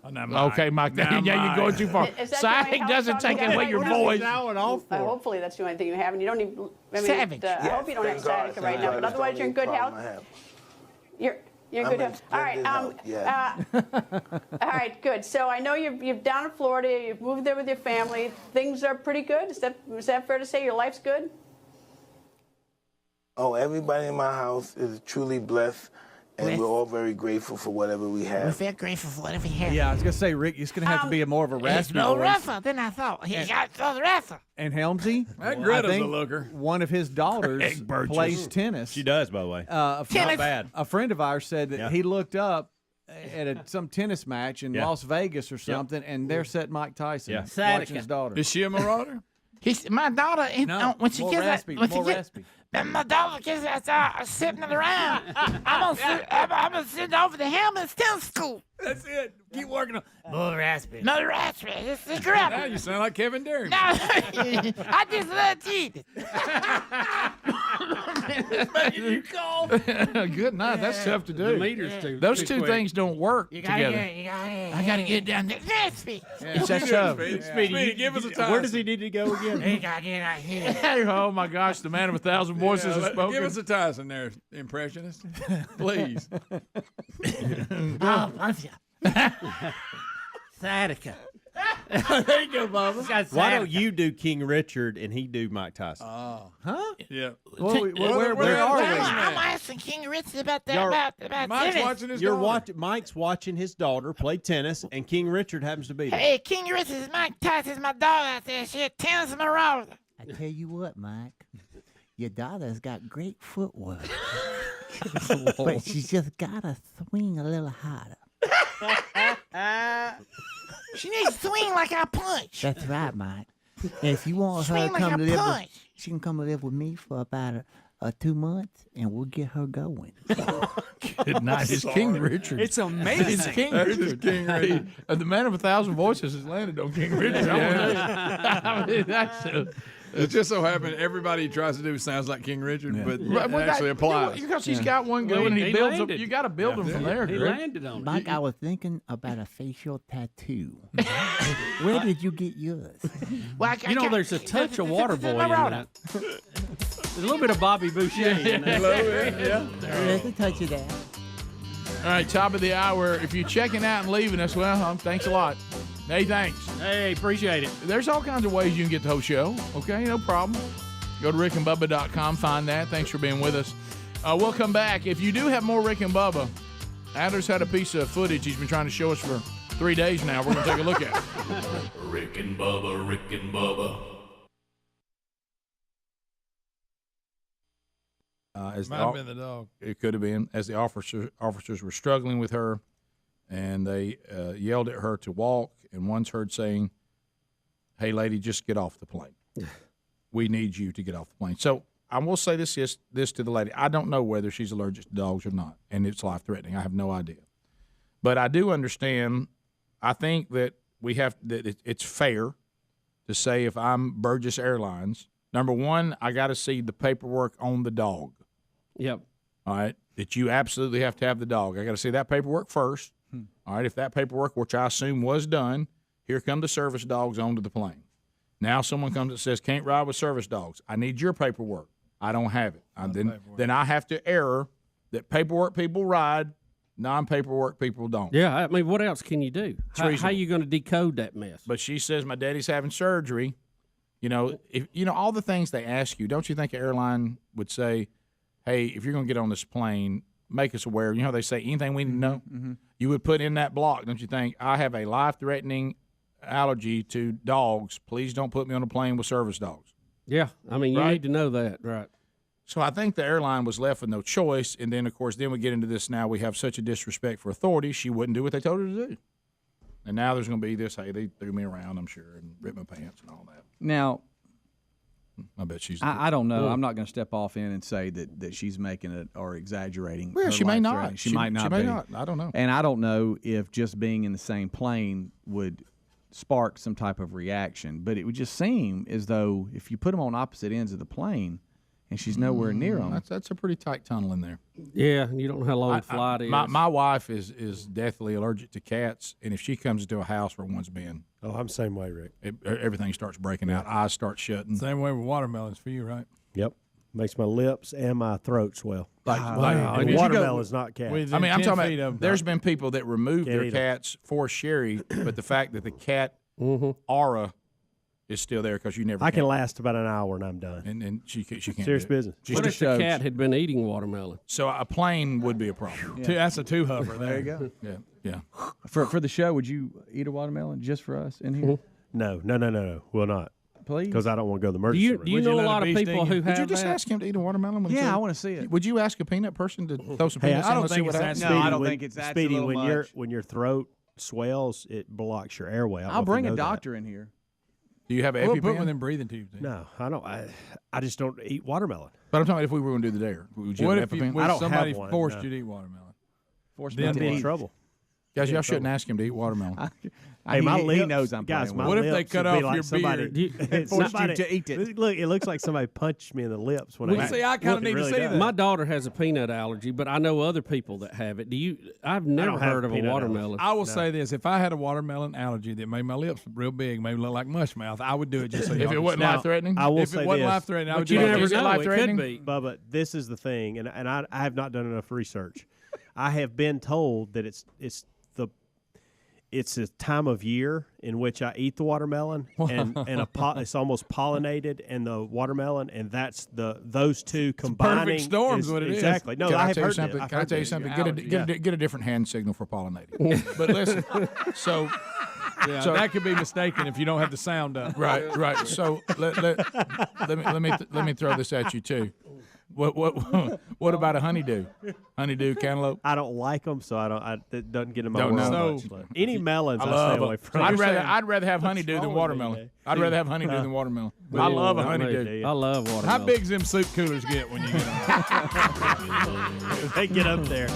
Okay, Mike. Now you're going too far. Is that the only Sciatic health doesn't problem take you away have your right now? voice. Hopefully that's the only thing you have, and you don't need. Savage. I hope you don't have sciatica right now, but otherwise you're in good health. You're in good health. All right. All right. Good. So I know you're down in Florida. You've moved there with your family. Things are pretty good. Is that fair to say? Your life's good. Oh, everybody in my house is truly blessed, and we're all very grateful for whatever we We're have. very grateful for whatever he has. Yeah, I was gonna say, Rick, it's gonna have to be more of a It's raspy no voice. rougher than I thought. He got so rougher. And Helmsy, That I Greta's a think looker. one of his daughters Burgess. plays tennis. She does, by the way. Not bad. A friend of ours said that Yeah. he looked up at some tennis match in Yeah. Las Vegas or something, and there sat Mike Tyson watching his daughter. Is she a marauder? My daughter, when she more gets raspy, more raspy. my daughter gets sitting around. I'm gonna sit over the Helmets Tennis School. That's it. Keep working on. More raspy. More raspy. It's correct. Now you sound like Kevin Durham. No, I just love teeth. You call. Good night. That's tough to do. The meter's too. Those too two quick. things don't work You gotta together. I gotta get down there. Raspy. It's that tough. Speedy, give us a time. Where does he need to go again? You gotta get out here. Oh my gosh, the man of 1,000 voices has spoken. Give us a Tyson there, impressionist. Please. Oh, bless you. Sciatica. There you go, Bubba. Got Why don't sciatica. you do King Richard and he do Mike Tyson? Huh? Yeah. Well, where are we? I'm asking King Richard about that. You're- About Mike's tennis. watching his You're daughter. Mike's watching his daughter play tennis, and King Richard happens to be there. Hey, King Richard is Mike Tyson's my daughter out there. She's a tennis marauder. I tell you what, Mike. Your daughter's got great footwork. But she's just gotta swing a little harder. She needs to swing like I punch. That's right, Mike. And if you want her Swing to like come a live punch. with, she can come live with me for about 2 months, and we'll get her going. Good night. It's King Richard. It's amazing. It's King Richard. King Richard. The man of 1,000 voices has landed on King Richard. I mean, that's It just so happened everybody he tries to do sounds like King Richard, but Well, it that- actually applies. Because he's got one Well, going, and he he builds up. landed. You got to build him from there. He Greg. landed on it. Mike, I was thinking about a facial tattoo. Where did you get yours? Well, You know, there's a touch of water boy in that. There's a little bit of Bobby Boucher in there. There's a touch of that. All right, top of the hour. If you're checking out and leaving us, well, thanks a lot. Hey, thanks. Hey, appreciate it. There's all kinds of ways you can get the whole show. Okay, no problem. Go to rickandbubba.com, find that. Thanks for being with us. We'll come back. If you do have more Rick and Bubba, Adler's had a piece of footage he's been trying to show us for 3 days now. We're going to take a look at it. Rick and Bubba, Rick and Bubba. As Might have been the dog. It could have been. As the officers were struggling with her, and they yelled at her to walk, and one's heard saying, "Hey, lady, just get off the plane. We need you to get off the plane." So I will say this to the lady. I don't know whether she's allergic to dogs or not, and it's life-threatening. I have no idea. But I do understand. I think that it's fair to say if I'm Burgess Airlines, number one, I got to see the paperwork on the dog. Yep. All right, that you absolutely have to have the dog. I got to see that paperwork first. All right, if that paperwork, which I assume was done, here come the service dogs onto the plane. Now someone comes and says, can't ride with service dogs. I need your paperwork. I don't have it. Then I have to error that paperwork people ride, non-paperwork people don't. Yeah, I mean, what else can you do? How are reasonable. you going to decode that mess? But she says, my daddy's having surgery. You know, all the things they ask you, don't you think an airline would say, hey, if you're going to get on this plane, make us aware. You know how they say anything we need to know? Mm-hmm. You would put in that block, don't you think? I have a life-threatening allergy to dogs. Please don't put me on a plane with service dogs. Yeah, I mean, you Right? need to know that, right? So I think the airline was left with no choice. And then, of course, then we get into this now. We have such a disrespect for authority. She wouldn't do what they told her to do. And now there's going to be this, hey, they threw me around, I'm sure, and ripped my pants and all that. Now, I bet she's. I don't know. I'm not going to step off in and say that she's making it or exaggerating. Well, her she may life not. threatening. She She- might not. she may be. not. I don't know. And I don't know if just being in the same plane would spark some type of reaction. But it would just seem as though if you put them on opposite ends of the plane, and she's nowhere near them. That's a pretty tight tunnel in there. Yeah, and you don't know how long the flight is. My wife is deathly allergic to cats, and if she comes into a house where one's been, oh, I'm the same way, Rick. Everything starts breaking out. Eyes start shutting. Same way with watermelons for you, right? Yep. Makes my lips and my throat swell. Like and watermelon is not cat. I mean, I'm talking about. There's been people that remove Can't their eat 'em. cats for Sherry, but the fact that the cat aura is still there because you never. I can last about an hour and I'm done. And she can't. Serious do it. business. What if the cat had been eating watermelon? So a plane would be a problem. Yeah. That's a two hover. There you go. Yeah. For the show, would you eat a watermelon just for us in here? No. Will not. Please? Because I don't want to go to the emergency room. Do you know a lot of people who Would have you just that? ask him to eat a watermelon? Yeah, I want to see it. Would you ask a peanut person to throw some Hey, peanuts I in? don't Let's see think what it's happens? that. No, I don't think it's that. Speedy, a little much. when your throat swells, it blocks your airway. I'll bring a doctor in here. Do you have an We'll put EpiPen? one of them breathing tubes in. No, I don't. I just don't eat watermelon. But I'm talking about if we were going to do the dare. Would you What have if EpiPen? I don't somebody have one, forced no. you to eat watermelon? Force Then me I'd to be in eat. trouble. Guys, y'all shouldn't ask him to eat watermelon. Hey, my lips, he knows I'm guys. playing My with What if they lips cut would be off like your somebody, beard? Forced you somebody- to eat it. Look, it looks like somebody punched me in the lips when Well, I. see, I kind of It need really to see does. that. My daughter has a peanut allergy, but I know other people that have it. I've never don't have heard of a peanut watermelon. I will say this: if I had a watermelon allergy that made my lips real big, made me look like mush mouth, I would do it just so. If y'all it could wasn't smell. life threatening, I will If say it wasn't this, life threatening, I would But do you it. never Is it know. It life-threatening? could be. Bubba, this is the thing, and I have not done enough research. I have been told that it's a time of year in which I eat the watermelon, and it's almost pollinated, and the watermelon, and that's those two combining. perfect storm is what it is. exactly. No, Can I I have tell you heard something? it. I've Can I heard tell you it. something? Get a different hand signal for pollinating. But listen, so Yeah, So- that could be mistaken if you don't have the sound up. right. So let me throw this at you too. What about a honeydew? Honeydew cantaloupe? I don't like them, so it doesn't get in my Don't world know. much. But any melons, I love stay away them. from. I'd rather have honeydew than watermelon. I'd rather have honeydew than watermelon. I love a honeydew. I love watermelon. How big's them soup coolers get when you get them? They get up there.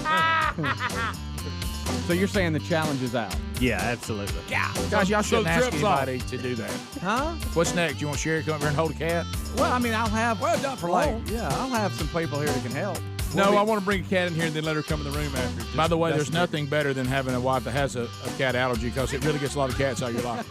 So you're saying the challenge is out? Yeah, absolutely. Guys, y'all shouldn't ask trips off. anybody to do that. Huh? What's next? You want Sherry to come over and hold a cat? Well, I mean, I'll have not for long. I'll have some people here that can help. No, I want to bring a cat in here and then let her come in the room after. By the way, there's nothing better than having a wife that has a cat allergy because it really gets a lot of cats out of your life.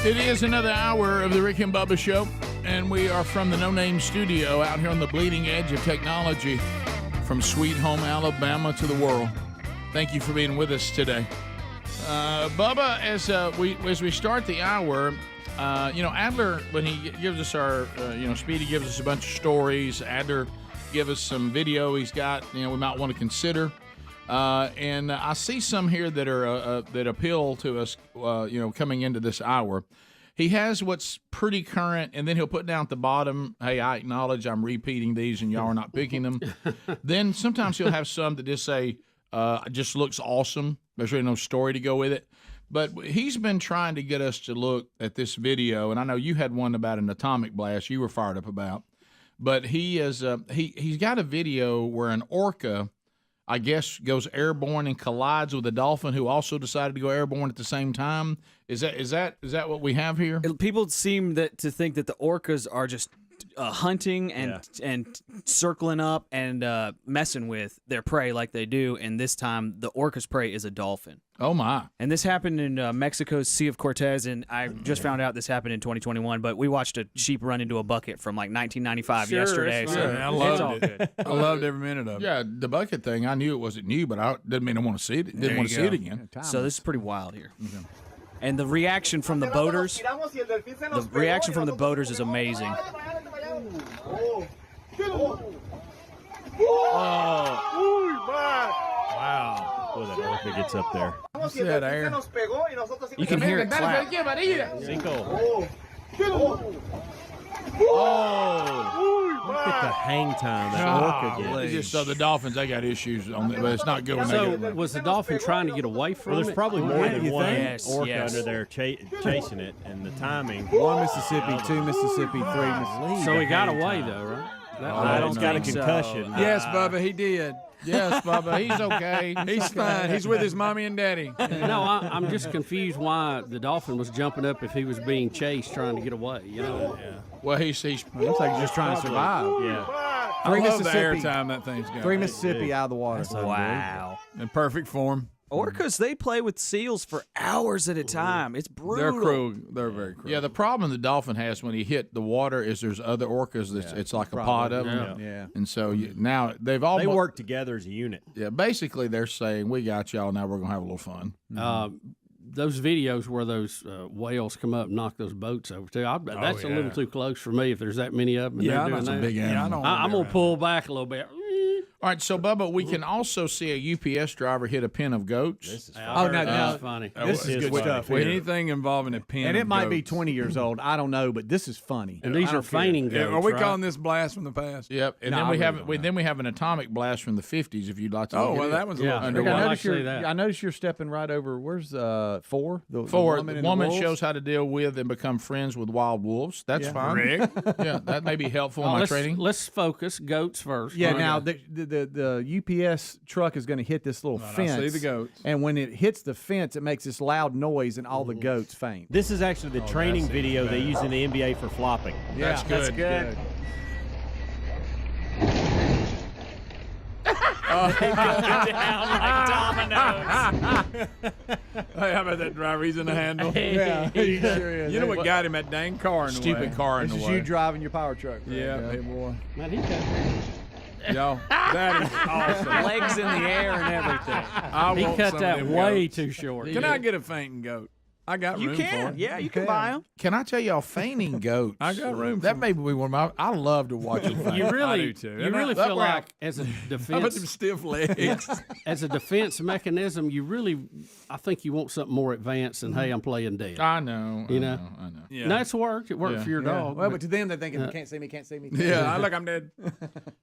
It is another hour of the Rick and Bubba Show, and we are from the No Name Studio out here on the bleeding edge of technology from Sweet Home, Alabama to the world. Thank you for being with us today. Bubba, as we start the hour, Adler, when he gives us our, Speedy gives us a bunch of stories. Adler gives us some video he's got, we might want to consider. And I see some here that are that appeal to us, coming into this hour. He has what's pretty current, and then he'll put down at the bottom, hey, I acknowledge I'm repeating these and y'all are not picking them. Then sometimes he'll have some that just say, just looks awesome. There's really no story to go with it. But he's been trying to get us to look at this video, and I know you had one about an atomic blast you were fired up about. But he's got a video where an orca, I guess, goes airborne and collides with a dolphin who also decided to go airborne at the same time. Is that what we have here? People seem to think that the orcas are just hunting and circling up and messing with their prey like they do, and this time the orca's prey is a dolphin. Oh my! And this happened in Mexico's Sea of Cortez, and I just found out this happened in 2021. But we watched a sheep run into a bucket from like 1995 yesterday. So I loved it. I loved every minute of it. Yeah, the bucket thing. I knew it wasn't new, but I didn't mean I want to see it. Didn't want to see it again. So this is pretty wild here. And the reaction from the boaters, is amazing. Wow. Boy, that orca gets up there. See that air? You can hear it clap. Cinco. Look at the hang time that orca gets. It's just so the dolphins, they got issues on it, but it's not good when they So get away. was the dolphin trying to get away from Well, there's probably more than one orca Yes. under there chasing it, and the timing. 1 Mississippi, 2 Mississippi, 3 Mississippi. So he got away though, right? I don't got a concussion. Yes, Bubba, he did. Yes, Bubba, he's okay. He's fine. He's with his mommy and daddy. No, I'm just confused why the dolphin was jumping up if he was being chased trying to get away. You know? Well, he's looks like he's just trying to survive. Yeah. I 3 love the Mississippi. airtime that thing's got. 3 Mississippi out of the water. Wow. In perfect form. Orcas, they play with seals for hours at a time. It's brutal. They're cruel. They're very cruel. Yeah, the problem the dolphin has when he hit the water is there's other orcas. It's like a pod of them. Yeah. And so now they've all They work together as a unit. Yeah, basically they're saying we got y'all. Now we're gonna have a little fun. Those videos where those whales come up and knock those boats over too. That's a little too close for me. If there's that many of them, and they're doing that. big animal. I'm gonna pull back a little bit. All right, so Bubba, we can also see a UPS driver hit a pen of goats. This is That's funny. This is good stuff. Anything involving a pen. And it of might be goats. 20 years old. I don't know, but this is funny. And these are feigning Yeah, goats. are we right? calling this blast from the past? Yep, and then we have an atomic blast from the 50s. If you'd like to. Oh, look at well, it. that was a Yeah. little I underwater. like noticed to see that. I noticed you're stepping right over. Where's 4? The woman, and the wolves? shows how to deal with and become friends with wild wolves. That's fine. Rick? Yeah, that may be helpful in my training. Let's focus goats first. Yeah, All right. now the UPS truck is going to hit this little fence. I see the goats. And when it hits the fence, it makes this loud noise, and all the goats faint. This is actually the training video they use in the NBA for flopping. That's good. That's good. Down like dominoes. Hey, how about that driver? He's in the handle. Yeah, he sure is. You know what got him? That dang car in the way. Stupid car in This the is way. you driving your power truck. right? Yeah, hey boy. Man, he cut, Yo, that is awesome. Legs in the air and everything. I he want cut some that of them way goats. too short. Can I get a fainting goat? I got You room for can. them. Yeah, you can buy them. Can I tell y'all, fainting goats? I got room. That may be one of my. I love to watch them faint. You really, I do too. you And really that feel where I- like as a How about defense, them stiff legs? as a defense mechanism, I think you want something more advanced than hey, I'm playing dead. I know. You know? I know. Yeah. And that's worked. It worked Yeah. for your dog. Well, but to them, they're thinking, can't see me, can't see me. Can't see me. Yeah, I'm dead.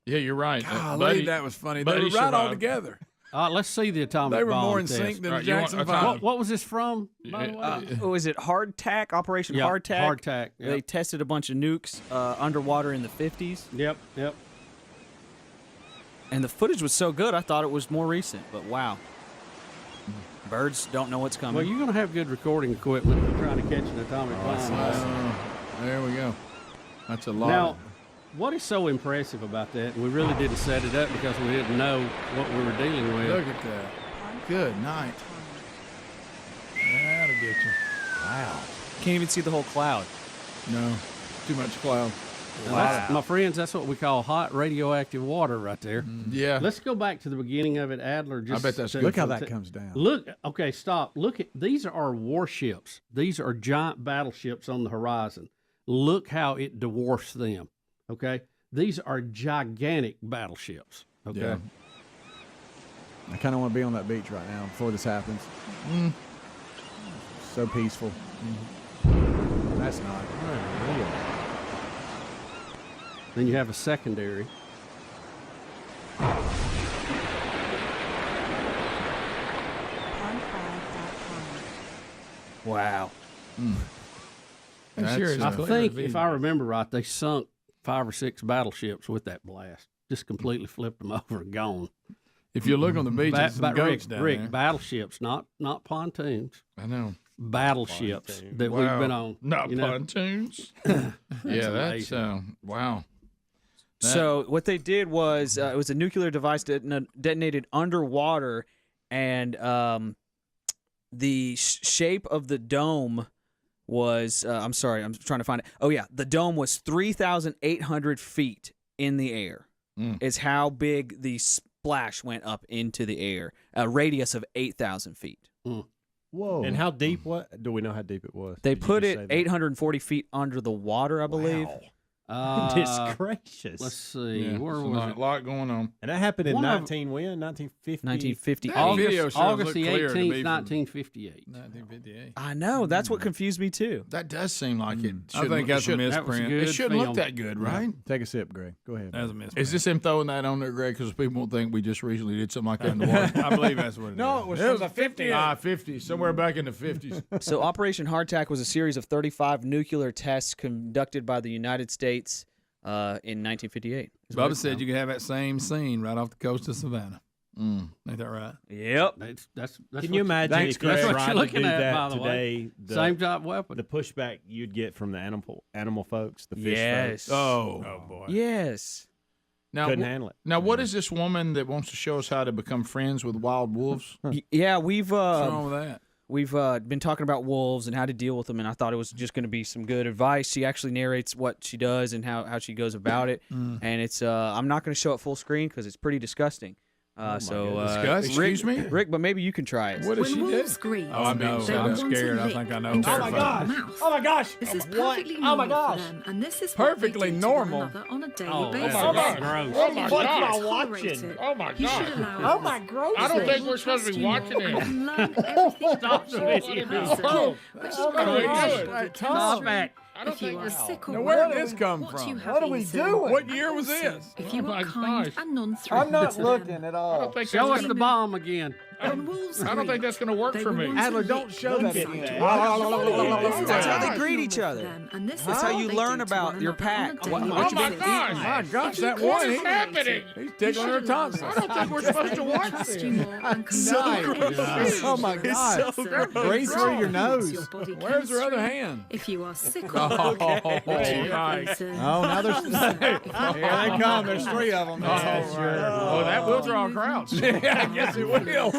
Yeah, you're right. Golly, that was funny. They Buddy were right all survived. together. Let's see the atomic They were bomb more in test. sync than All the right, you Jackson want 5. What was this from, by the way? Was it Hardtack? Operation Yeah, Hardtack? Hardtack, yep. They tested a bunch of nukes underwater in the 50s. Yep. And the footage was so good, I thought it was more recent. But wow. Birds don't know what's coming. Well, you're going to have good recording equipment if you're trying to catch an atomic bomb. There we go. That's a lot. Now, what is so impressive about that, and we really didn't set it up because we didn't know what we were dealing with. Look at that. Good night. That'll get you. Wow. Can't even see the whole cloud. No, too much cloud. Wow. My friends, that's what we call hot radioactive water right there. Yeah. Let's go back to the beginning of it, Adler. I bet that's good. Look how that comes down. Look, okay, stop. Look at these are warships. These are giant battleships on the horizon. Look how it dwarfs them. Okay, these are gigantic battleships. Okay, Yeah. I kind of want to be on that beach right now before this happens. So peaceful. That's not unreal. Then you have a secondary. Wow. I think, if I remember right, they sunk 5 or 6 battleships with that blast. Just completely flipped them over and gone. If you look on the beach, there's some goats down there. Battleships, not pontoons. I know. Battleships that we've been on. Not pontoons. Yeah, that's wow. So what they did was it was a nuclear device detonated underwater, and the shape of the dome was I'm sorry, I'm trying to find it. Oh yeah, the dome was 3,800 feet in the air. Is how big the splash went up into the air. A radius of 8,000 feet. Whoa! And how deep? What do we know how deep it was? They put it 840 feet under the water, I believe. Goodness gracious! Let's see. Yeah, Where so was a it? lot going on. And that happened in One of- 1950. August the 18th, 1958. 1958. I know. That's what confused me too. That does seem like it. I think that's a that was misprint. good It shouldn't look film. that good, right? Take a sip, Greg. Go ahead. That's a misprint. Is this him throwing that on there, Greg? Because people won't think we just recently did something like that in the water. I believe that's what it is. No, it was from the 50s. 50s, somewhere back in the 50s. So Operation Hardtack was a series of 35 nuclear tests conducted by the United States in 1958. Bubba said you could have that same scene right off the coast of Savannah. Ain't that right? Yep. That's Can you imagine if you that's what tried you're to looking do at, that by the today? way. Same type weapon. The pushback you'd get from the animal folks, the fish Yes. folks. Oh boy. Yes. Now, Couldn't handle it. Now, what is this woman that wants to show us how to become friends with wild wolves? Yeah, we've What's wrong with that? We've been talking about wolves and how to deal with them, and I thought it was just going to be some good advice. She actually narrates what she does and how she goes about it, and it's I'm not going to show it full screen because it's pretty disgusting. Excuse me? Rick, but maybe you can try it. What does she do? Scream. Oh, I know. I'm scared. I think I know. Oh my gosh! Oh my gosh! This is What? perfectly Oh normal my gosh! for them, and this is Perfectly what they do normal? to one another on a daily Oh, basis. that's gross. Oh my What God! am I Tolerate watching? it. Oh, my You should God. allow Oh my gracious! I don't think we're We'll supposed to be trust you watching more it. and learn everything Stop about the you as a video. person, Oh. which is Oh, going my to God. your body Stop chemistry. I don't If you think are we're- sick or Now, where did well, this come what from? you have What are we eaten, doing? What year was and this? If you Oh, are my kind gosh. and non-threatening I'm not to them. looking at I all. don't think Show that's us the bomb again. When wolves I don't think that's going to work they for will me. want to Adler, don't lick show that inside again. you. That's how they It's greet normal each for other. them, and this is That's how what you they learn do to about one your another on a pack. daily What Oh, basis. my gosh. My gosh, If you that can't one. What's happening? He's tickling her tonsils. I don't think we're supposed to watch this. Oh my God! Breathe through your nose. Where's her other hand? If you are sick or Oh, nice. Oh, now there's here they come. There's 3 of them. Oh, that will draw crowds. Yeah, I guess it will.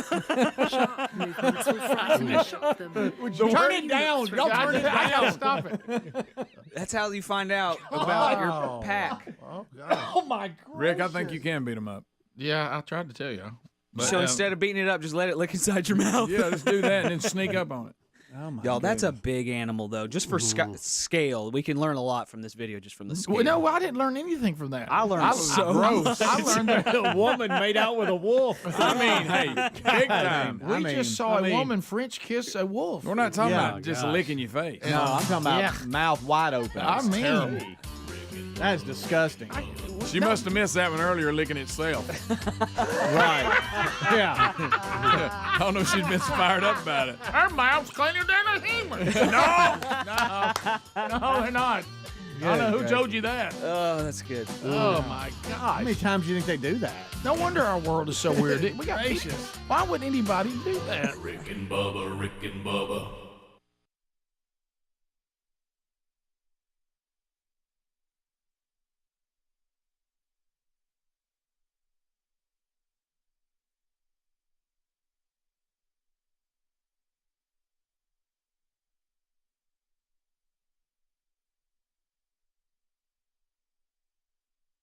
Turn it down. Y'all turn it I gotta down. stop it. That's how you find out about your pack. Oh my God! Rick, I think you can beat him up. Yeah, I tried to tell you. But, So instead of beating it up, just let it lick inside your mouth. Yeah, just do that and then sneak up on it. Oh my Y'all, that's a goodness. big animal, though. Just for scale, we can learn a lot from this video just from the scale. Well, no, I didn't learn anything from that. I learned so gross. I learned that a woman made out with a wolf. I mean, hey, big time. we just saw a woman French kiss a wolf. We're not talking Yeah, about just gosh. licking your face. No, I'm talking about Yeah. mouth wide open. I mean- Terrible. That's disgusting. She must have missed that one earlier licking itself. Right. Yeah. I don't know if she'd been fired up about it. Her mouth's cleaner than a human. No, they're not. I don't know who told you that. Oh, that's good. Oh my How many gosh! times do you think they do that? No wonder our world is so weird. We got Why would anybody do that? Rick and Bubba, Rick and Bubba.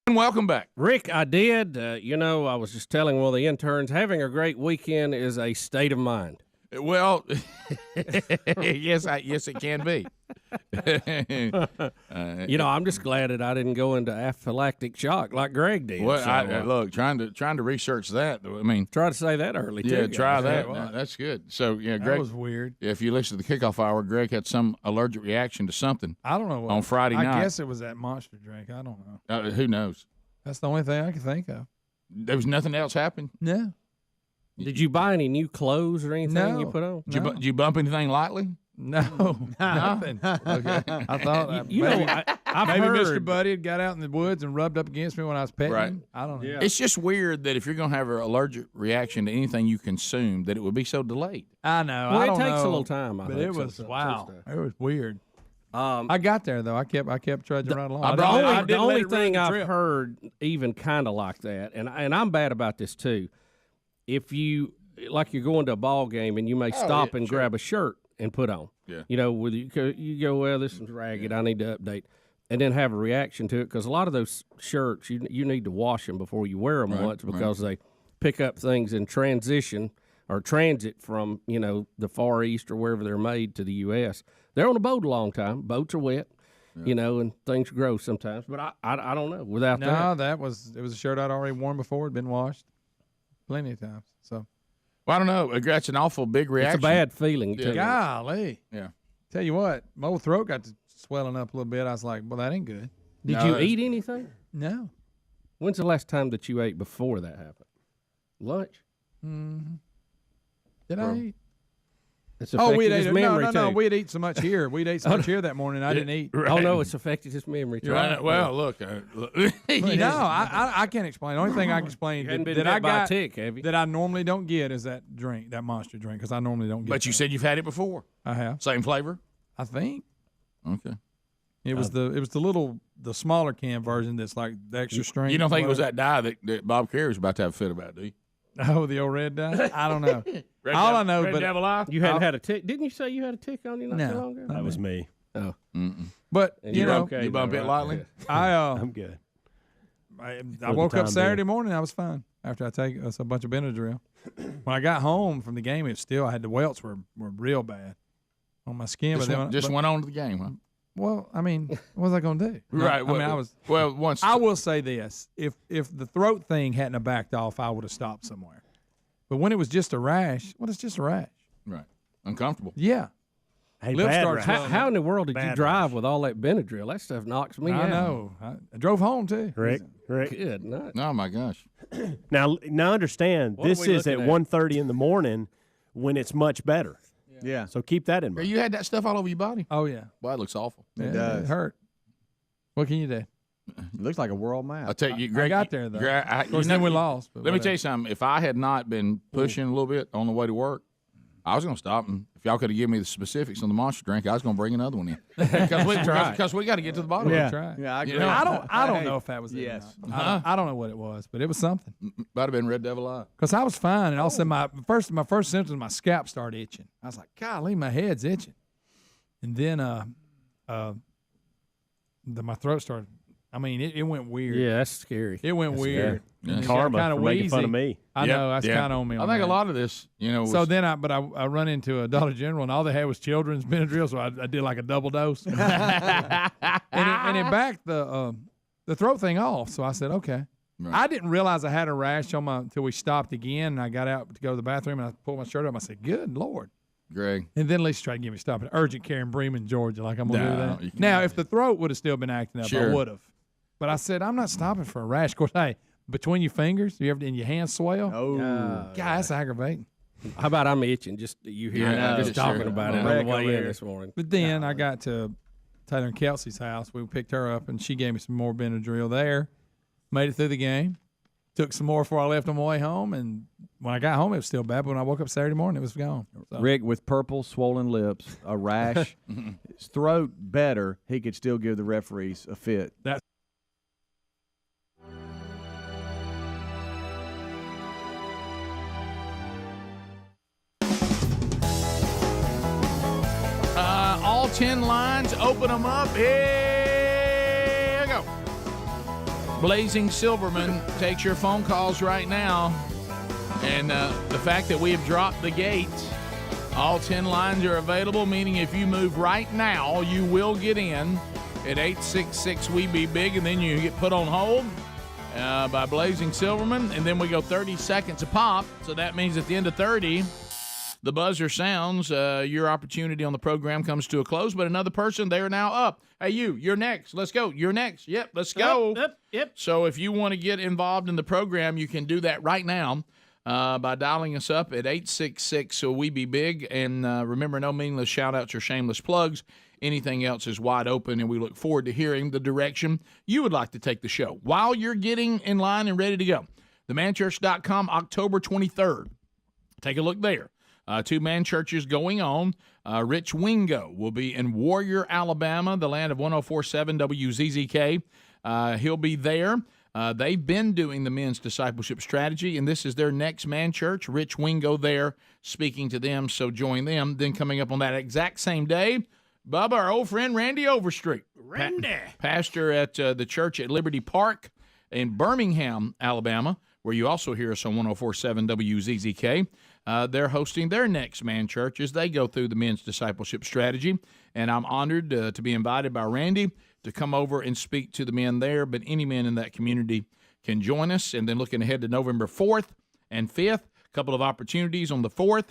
And welcome back. Rick, I did. I was just telling one of the interns, having a great weekend is a state of mind. Well, yes, it can be. I'm just glad that I didn't go into anaphylactic shock like Greg did. Well, look, trying to research that. I mean, try to say that early. Yeah, too, try guys. that. Yeah, No, that's good. So, Greg, that was weird. If you listen to the kickoff hour, Greg had some allergic reaction to something. I don't know what on Friday night. I guess it was that monster drink. I don't know. Who knows? That's the only thing I can think of. There was nothing else happened. No. Did you buy any new clothes or anything you put on? Did you bump anything lightly? No, nothing. Okay. I thought I've maybe heard Mr. Buddy had got out in the woods and rubbed up against me when I was petting Right. him. I don't know. Yeah. It's just weird that if you're going to have an allergic reaction to anything you consume, that it would be so delayed. I know. Well, I it don't takes a know, little time, I but think, it was some wow. stuff. It was weird. I got there though. I kept trudging right along. The only thing I've heard, even kind of like that, and I'm bad about this too. If you you're going to a ball game and you may stop and grab a shirt and put on. Yeah. You go, well, this is ragged. I need to update, and then have a reaction to it because a lot of those shirts you need to wash them before you wear them once because they pick up things in transition or transit from the Far East or wherever they're made to the U.S. They're on a boat a long time. Boats are wet, and things grow sometimes. But I don't know. Without it was a shirt I'd already worn before. It'd been washed plenty of times. So. Well, I don't know. That's an awful big reaction. It's a bad feeling. Yeah. Golly. Yeah. Tell you what, my old throat got to swelling up a little bit. I was like, well, that ain't good. Did you eat anything? No. When's the last time that you ate before that happened? Lunch? Mm-hmm. Did I eat? It's affected his memory, no. too. We'd eat so much here. We'd ate so much here that morning. I didn't eat. Right. Oh, no, it's affected his memory, too. Right. Well, look. I can't explain. The only thing I can explain that I got that I normally don't get is that drink, that monster drink, because I normally don't get But you said you've had it before. I have. Same flavor? I think. Okay. It was the smaller can version that's like the extra strength. You don't think it was that dye that Bob Kerry was about to have a fit about, do you? Oh, the old red dye? I don't know. All I know, Red but Devil Eye? You had a tick. Didn't you say you had a tick on you not too long ago? That was me. Oh. But And you you're know, okay You bump now, it right? lightly? I'm good. I woke up Saturday morning. I was fine after I take a bunch of Benadryl. When I got home from the game, I had the welts were real bad on my skin. Just went on to the game, huh? Well, I mean, what was I going to do? Right. I will say this: if the throat thing hadn't have backed off, I would have stopped somewhere. But when it was just a rash, it's just a rash. Right. Uncomfortable. Yeah. Hey, Lip bad starts rash. swelling How up. in the world did you Bad drive with all that Benadryl? That stuff knocks me out. I know. I drove home too. Rick. Good night. Oh, my gosh. Now understand, What are this we is at looking at? 1:30 in the morning when it's much better. Yeah. So keep that in mind. You had that stuff all over your body? Oh yeah. Boy, it looks awful. Yeah, does. It hurt. What can you do? It looks like a world map. I'll tell you, Greg. I got there though. Greg, Of course, then we lost. But Let me whatever. tell you something. If I had not been pushing a little bit on the way to work, I was going to stop. And if y'all could have given me the specifics on the monster drink, I was going to bring another one in. Because we got to get to the bottom Yeah. of it. Try. Yeah, I agree. You know, I don't know if that was it. Or not. I don't know what it was, but it was something. Might have been Red Devil Eye. Because I was fine, and all of a sudden my first symptoms, my scalp started itching. I was like, golly, my head's itching. And then my throat started. I mean, it went weird. Yeah, that's scary. It went weird. Yeah. And it got Karma kinda for making wheezy. fun of me. I know that's kind of on me. I on think that. a lot of this, So then I run into a Dollar General, and all they had was children's Benadryl, so I did like a double dose, and it backed the throat thing off. So I said, okay. Right. I didn't realize I had a rash on my until we stopped again, and I got out to go to the bathroom, and I pulled my shirt up. I said, good Lord. Greg. And then Lisa tried to get me to stop at urgent care in Bremen, Georgia, like I'm going to No, do you that. can't. Now, if the throat would have still been acting up, Sure. I would have. But I said, I'm not stopping for a rash. Of course, hey, between your fingers, and your hands swell. Oh. God, that's aggravating. How about I'm itching just that you hear Yeah, just sure. talking about it on Wreck the way over in here. this morning. But then I got to Taylor and Kelsey's house. We picked her up, and she gave me some more Benadryl there. Made it through the game. Took some more before I left on my way home. And when I got home, it was still bad. But when I woke up Saturday morning, it was gone. So. Rick with purple, swollen lips, a rash, his throat better, he could still give the referees a fit. That's All 10 lines, open them up. Here you go. Blazing Silverman takes your phone calls right now. And the fact that we have dropped the gate All 10 lines are available, meaning if you move right now, you will get in at 866-WE-BE-BIG, and then you get put on hold by Blazing Silverman, and then we go 30 seconds a pop. So that means at the end of 30, the buzzer sounds. Your opportunity on the program comes to a close, but another person, they are now up. Hey, you're next. Let's go. You're next. Yep, let's go. Yep. So if you want to get involved in the program, you can do that right now by dialing us up at 866-WE-BE-BIG. And remember, no meaningless shout-outs or shameless plugs. Anything else is wide open, and we look forward to hearing the direction you would like to take the show. While you're getting in line and ready to go, themanchurch.com, October 23rd. Take a look there. 2 man churches going on. Rich Wingo will be in Warrior, Alabama, the land of 104.7 WZZK. He'll be there. They've been doing the men's discipleship strategy, and this is their next man church. Rich Wingo there speaking to them, so join them. Then coming up on that exact same day, Bubba, our old friend Randy Overstreet. Randy. Pastor at the church at Liberty Park in Birmingham, Alabama, where you also hear us on 104.7 WZZK. They're hosting their next man church as they go through the men's discipleship strategy. And I'm honored to be invited by Randy to come over and speak to the men there. But any men in that community can join us. And then looking ahead to November 4th and 5th, a couple of opportunities on the 4th.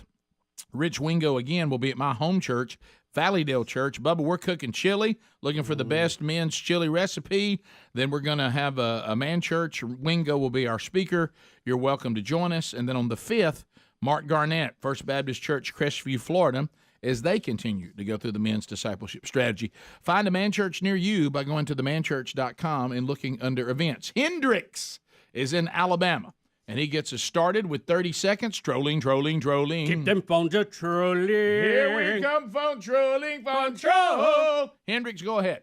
Rich Wingo, again, will be at my home church, Valleydale Church. Bubba, we're cooking chili, looking for the best men's chili recipe. Then we're going to have a man church. Wingo will be our speaker. You're welcome to join us. And then on the 5th, Mark Garnett, First Baptist Church, Crestview, Florida, as they continue to go through the men's discipleship strategy. Find a man church near you by going to themanchurch.com and looking under events. Hendrix is in Alabama, and he gets us started with 30 seconds. Trolling. Keep them phones a trolling. Here we come, phone trolling, phone troll. Hendrix, go ahead.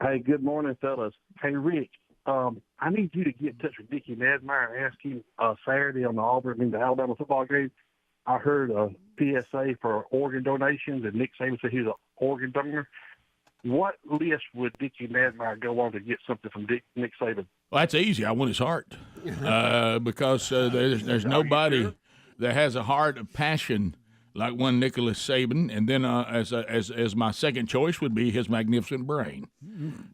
Hey, good morning, fellas. Hey, Rick, I need you to get in touch with Dickie Nesmeyer and ask him Saturday on the Auburn and the Alabama football game. I heard a PSA for organ donations, and Nick Saban said he was an organ donor. What list would Dickie Nesmeyer go on to get something from Nick Saban? Well, that's easy. I want his heart because there's nobody that has a heart of passion like one Nicholas Saban. And then as my second choice would be his magnificent brain.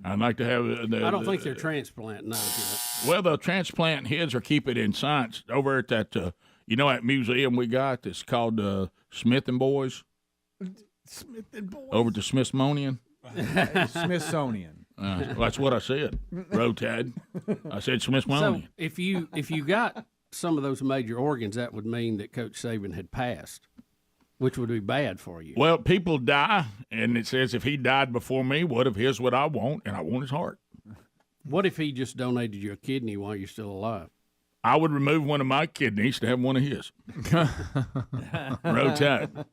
I'd like to have. I don't think they're transplanting those yet. Well, they'll transplant his or keep it in science over at that. That museum we got that's called Smith and Boys. Smith and Boys. Over at the Smithsonian. Smithsonian. That's what I said. Rotad. I said Smithsonian. So if you got some of those major organs, that would mean that Coach Saban had passed, which would be bad for you. Well, people die, and it says if he died before me, what if here's what I want, and I want his heart. What if he just donated you a kidney while you're still alive? I would remove one of my kidneys to have one of his. Rotad.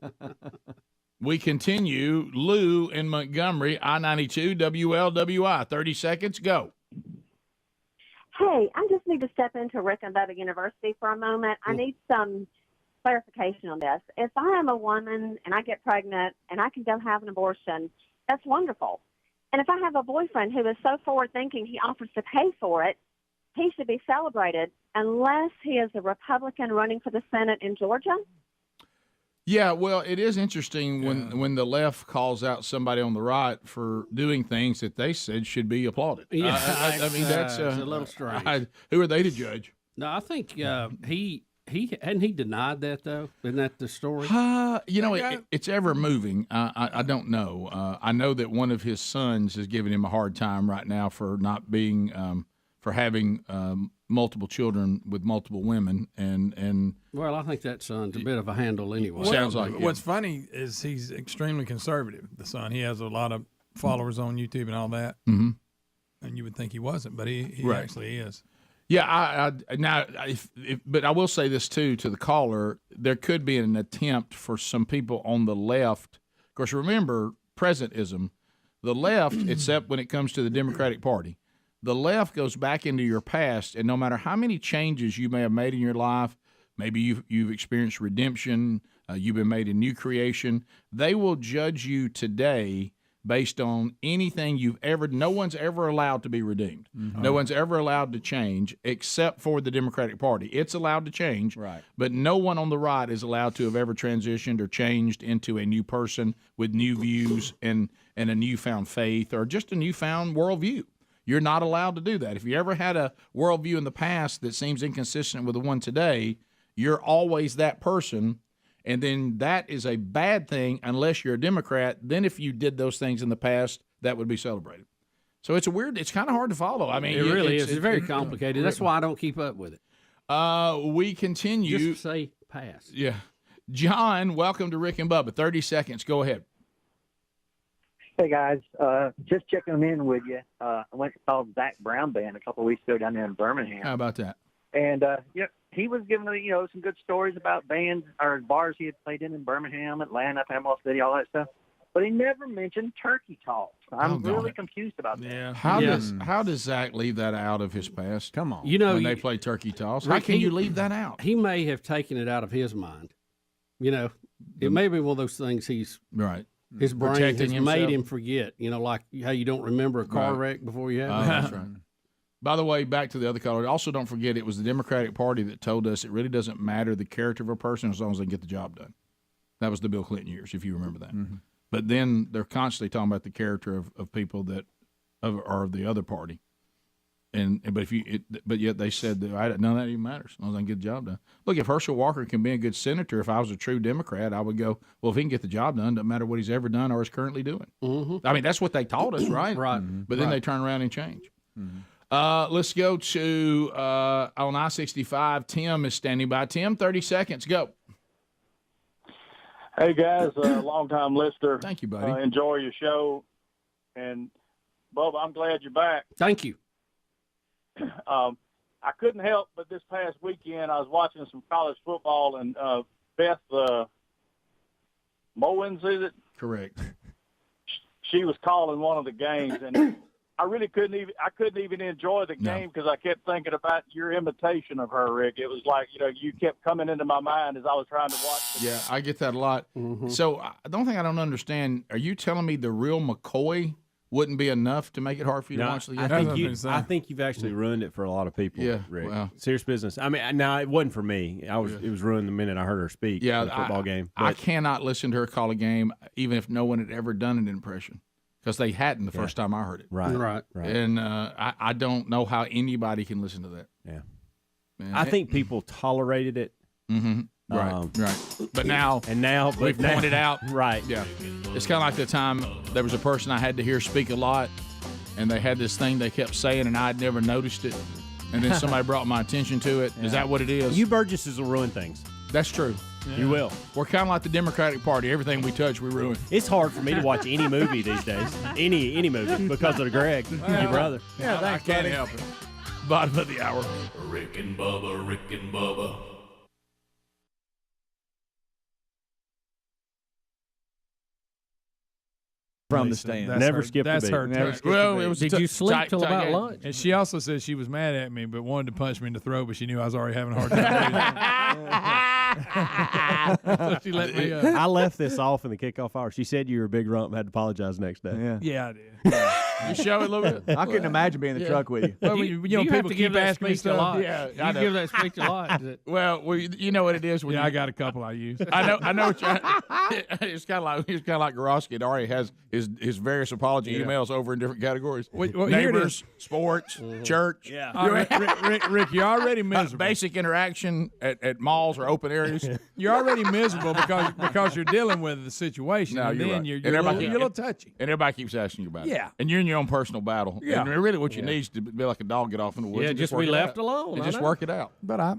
We continue. Lou in Montgomery, I-92, WLWI. 30 seconds, go. Hey, I just need to step into Rick and Bubba University for a moment. I need some clarification on this. If I am a woman and I get pregnant and I can go have an abortion, that's wonderful. And if I have a boyfriend who is so forward-thinking he offers to pay for it, he should be celebrated unless he is a Republican running for the Senate in Georgia. Yeah, well, it is interesting when the left calls out somebody on the right for doing things that they said should be applauded. Yeah, I mean, that's it's a little strange. Who are they to judge? No, I think he hadn't he denied that though. Isn't that the story? It's ever moving. I don't know. I know that one of his sons is giving him a hard time right now for not being for having multiple children with multiple women, and well, I think that son's a bit of a handle anyway. Sounds like it. What's funny is he's extremely conservative. The son, he has a lot of followers on YouTube and all that, mm-hmm. and you would think he wasn't, but he Right. actually is. Yeah, but I will say this too to the caller: there could be an attempt for some people on the left. Of course, remember presentism. The left, except when it comes to the Democratic Party, the left goes back into your past, and no matter how many changes you may have made in your life, maybe you've experienced redemption, you've been made a new creation, they will judge you today based on anything you've ever. No one's ever allowed to be redeemed. No one's ever allowed to change except for the Democratic Party. It's allowed to change, right? But no one on the right is allowed to have ever transitioned or changed into a new person with new views and a newfound faith or just a newfound worldview. You're not allowed to do that. If you ever had a worldview in the past that seems inconsistent with the one today, you're always that person. And then that is a bad thing unless you're a Democrat. Then if you did those things in the past, that would be celebrated. So it's it's kind of hard to follow. I mean, it really is. It's very complicated. That's why I don't keep up with it. We continue. Just say pass. Yeah. John, welcome to Rick and Bubba. 30 seconds. Go ahead. Hey, guys. Just checking in with you. I went and saw Zach Brown Band a couple of weeks ago down there in Birmingham. How about that? And, he was giving, some good stories about bands or bars he had played in Birmingham, Atlanta, Panama City, all that stuff. But he never mentioned turkey talks. I'm really confused about that. Yeah. How does Zach leave that out of his past? Come on. When they play turkey toss, how can you leave that out? He may have taken it out of his mind. It may be one of those things he's right. His brain Protecting has made himself. him forget. Like how you don't remember a car wreck before you have it. That's right. By the way, back to the other caller. Also, don't forget it was the Democratic Party that told us it really doesn't matter the character of a person as long as they can get the job done. That was the Bill Clinton years, if you remember that. Mm-hmm. But then they're constantly talking about the character of people that are of the other party. But yet they said that none of that even matters as long as I can get the job done. Look, if Herschel Walker can be a good senator, if I was a true Democrat, I would go, well, if he can get the job done, doesn't matter what he's ever done or is currently doing. Mm-hmm. I mean, that's what they taught us, right? Right. But then they turn around and change. Let's go to on I-65. Tim is standing by. Tim, 30 seconds. Go. Hey, guys, long-time listener. Thank you, buddy. Enjoy your show. And, Bubba, I'm glad you're back. Thank you. I couldn't help but this past weekend I was watching some college football, and Beth Mowens, is it? Correct. She was calling one of the games, and I really couldn't even enjoy the game because I kept thinking about your imitation of her, Rick. It was like, you kept coming into my mind as I was trying to watch the Yeah, I get that a lot. So the only thing I don't understand, are you telling me the real McCoy wouldn't be enough to make it hard for you to watch the game? I think you've actually ruined it for a lot of people. Yeah, Rick. well. Serious business. I mean, now it wasn't for me. It was ruined the minute I heard her speak. Yeah, in the football game. I cannot listen to her call a game, even if no one had ever done an impression, because they hadn't the first time I heard it. Right. And I don't know how anybody can listen to that. Yeah, Man, I think people tolerated it. Mm-hmm. Right. But now we pointed out. Right. Yeah. It's kind of like the time there was a person I had to hear speak a lot, and they had this thing they kept saying, and I'd never noticed it, and then somebody brought my attention to it. Is that what it is? You Burgesses will ruin things. That's true. You will. We're kind of like the Democratic Party. Everything we touch, we ruin. It's hard for me to watch any movie these days. Any movie because of Greg, your brother. Yeah, I can't help it. Bottom of the hour. Rick and Bubba, Rick and Bubba. From the stand. Never skipped a beat. That's her. Never take. skipped a beat. It was Did you sleep till about lunch? And she also said she was mad at me, but wanted to punch me in the throat, but she knew I was already having a hard time. So she let me. I left this off in the kickoff hour. She said you were a big rump and had to apologize the next day. Yeah, I did. You show it a little bit. I couldn't imagine being in the truck with you. Well, You people have to keep give that asking me speech a stuff. lot. Yeah, you I know. give that speech a lot. Well, you know what it is. When Yeah, you, I got a couple I use. I know. What it's kind of like Gorosky. It already has his various apology emails over in different categories. Well, here it Neighbors, sports, church. Yeah. All right, Rick, you're already miserable. Basic interaction at malls or open areas. You're already miserable because you're dealing with the situation, No, and you're then right. you're And a everybody- little touchy. And everybody keeps asking you about it. Yeah. And you're in your own personal battle. Yeah. And really what you need is to be like a dog, get off in the woods. Yeah, and just work be it left out. alone. And I just know. work it out. But I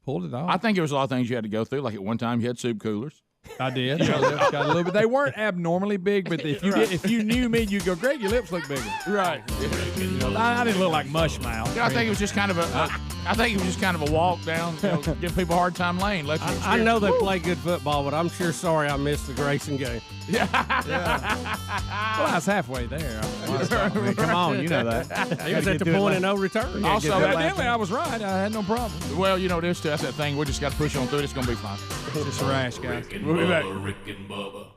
pulled it off. I think there was a lot of things you had to go through. Like at one time you had soup coolers. I did. Got a little bit. They weren't abnormally big, but if you knew me, you'd go, Greg, your lips look bigger. Right. I didn't look like mush mouth. I think it was just kind of a walk down, give people a hard time lane. I know they play good football, but I'm sure sorry I missed the Grayson game. Well, I was halfway there. Come on, you know that. He was at the point of no return. Also, evidently, I was right. I had no problem. well, you know this too. That's that thing. We just got to push on through it. It's going to be fine. It's just a rash, guys. Rick and Bubba, Rick and Bubba.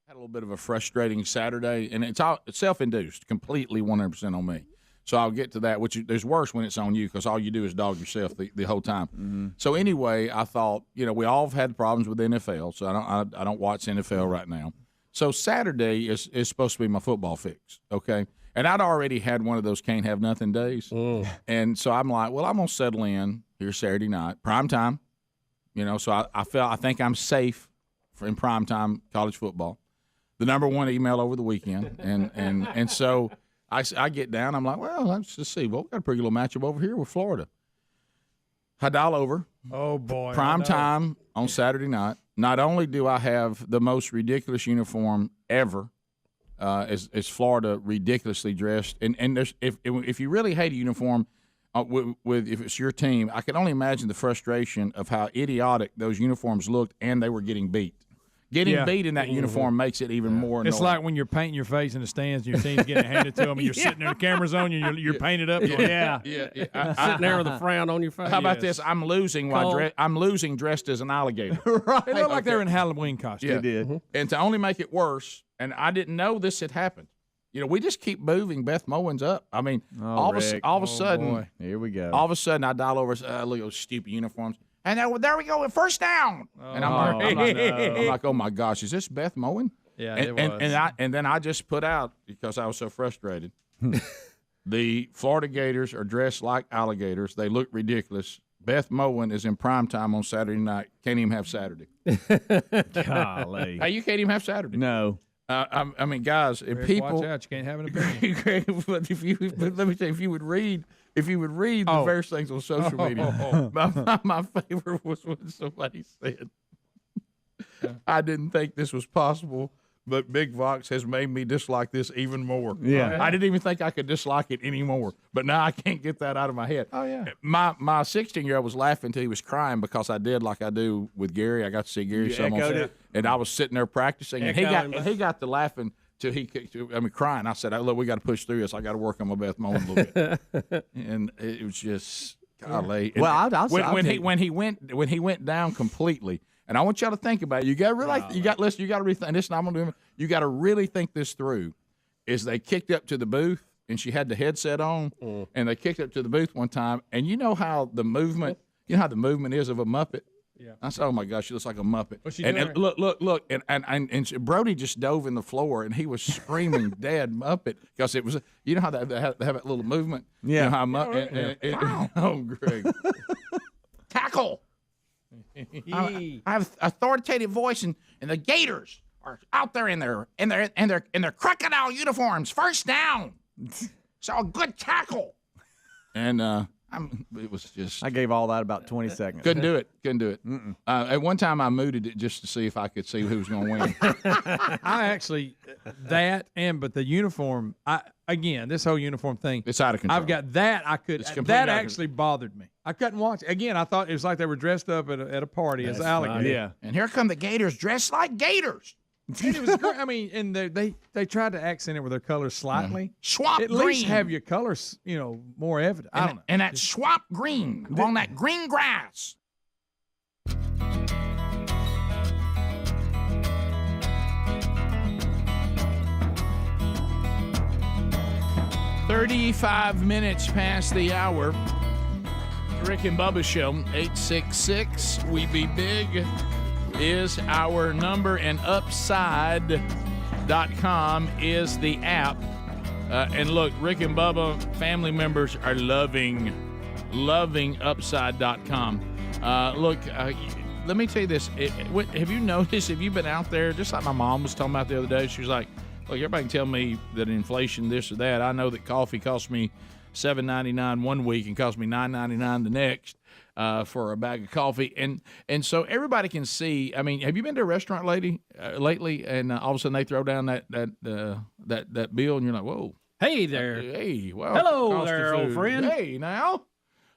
Had a little bit of a frustrating Saturday, and it's self-induced, completely 100% on me. So I'll get to that, which there's worse when it's on you because all you do is dog yourself the whole time. Mm-hmm. So anyway, I thought, we all have had problems with the NFL, so I don't watch NFL right now. So Saturday is supposed to be my football fix, okay? And I'd already had one of those can't have nothing days. And so I'm like, well, I'm going to settle in here Saturday night, prime time. So I think I'm safe in prime time college football. The number one email over the weekend. And so I get down. I'm like, well, let's just see. Well, we got a pretty little matchup over here with Florida. I dial over. Oh, boy. Prime time on Saturday night. Not only do I have the most ridiculous uniform ever, is Florida ridiculously dressed. And there's, if you really hate a uniform, if it's your team, I can only imagine the frustration of how idiotic those uniforms looked, and they were getting beat. Getting beat in that uniform makes it even more annoying. It's like when you're painting your face in the stands and your team's getting handed to them, and you're sitting there, the camera's on you, and you're painted up. Going, Sitting there with a frown on your face. How about this? I'm losing I'm losing dressed as an alligator. Right. They look like they're in Halloween costume. Yeah. They did. And to only make it worse, and I didn't know this had happened. We just keep moving Beth Mowins up. I mean, all of a sudden, boy. Here we go. All of a sudden, I dial over. Look at those stupid uniforms. And there we go, first down. And I'm like, oh my gosh, is this Beth Mowin? Yeah, it was. And then I just put out, because I was so frustrated, the Florida Gators are dressed like alligators. They look ridiculous. Beth Mowin is in prime time on Saturday night. Can't even have Saturday. Golly. Hey, you can't even have Saturday. No. I mean, guys, if Greg, people watch out, you can't have an opinion. But let me tell you, if you would read the various things on social media, my favorite was when somebody said, "I didn't think this was possible, but Big Vox has made me dislike this even more." Yeah. I didn't even think I could dislike it anymore, but now I can't get that out of my head. Oh yeah. My 16-year-old was laughing till he was crying because I did like I do with Gary. I got to see Gary some on set, and I was sitting there practicing, and he got to laughing till crying. I said, "Look, we got to push through this. I got to work on my Beth Mowin a little bit," and it was just golly. Well, when he went down completely. And I want y'all to think about it. You got to rethink this. And I'm gonna do it. You got to really think this through. Is they kicked up to the booth and she had the headset on, and they kicked up to the booth one time, and you know how the movement is of a Muppet. Yeah. I said, oh my gosh, she looks like a Muppet. What's she and doing? Look, and Brody just dove in the floor, and he was screaming, "Dad, Muppet!" Because it was, you know how they have that little movement. Yeah. You know how oh, Greg, tackle. I have authoritative voice, and the Gators are out there in their crocodile uniforms. First down, so a good tackle. And it was just. I gave all that about 20 seconds. Couldn't do it. At one time, I mooted it just to see if I could see who was going to win. I actually but the uniform. This whole uniform thing. It's out of control. I've got that. That actually bothered me. I couldn't watch it. Again, I thought it was like they were dressed up at a party as alligators. Yeah. And here come the Gators dressed like Gators. And it was great. I mean, and they tried to accent it with their colors slightly. Swamp At green. least have your colors, more evident. I don't know. And that swamp green on that green grass. $35 past the hour. Rick and Bubba Show, 866 We Be Big is our number, and Upside.com is the app. And look, Rick and Bubba family members are loving Upside.com. Let me tell you this. Have you noticed, have you been out there, just like my mom was talking about the other day, she was like, look, everybody can tell me that inflation, this or that. I know that coffee costs me $7.99 one week and cost me $9.99 the next for a bag of coffee, and so everybody can see. I mean, have you been to a restaurant lately? And all of a sudden they throw down that bill, and you're like, whoa, hey there, hey, well, hello there, old friend. Hey now,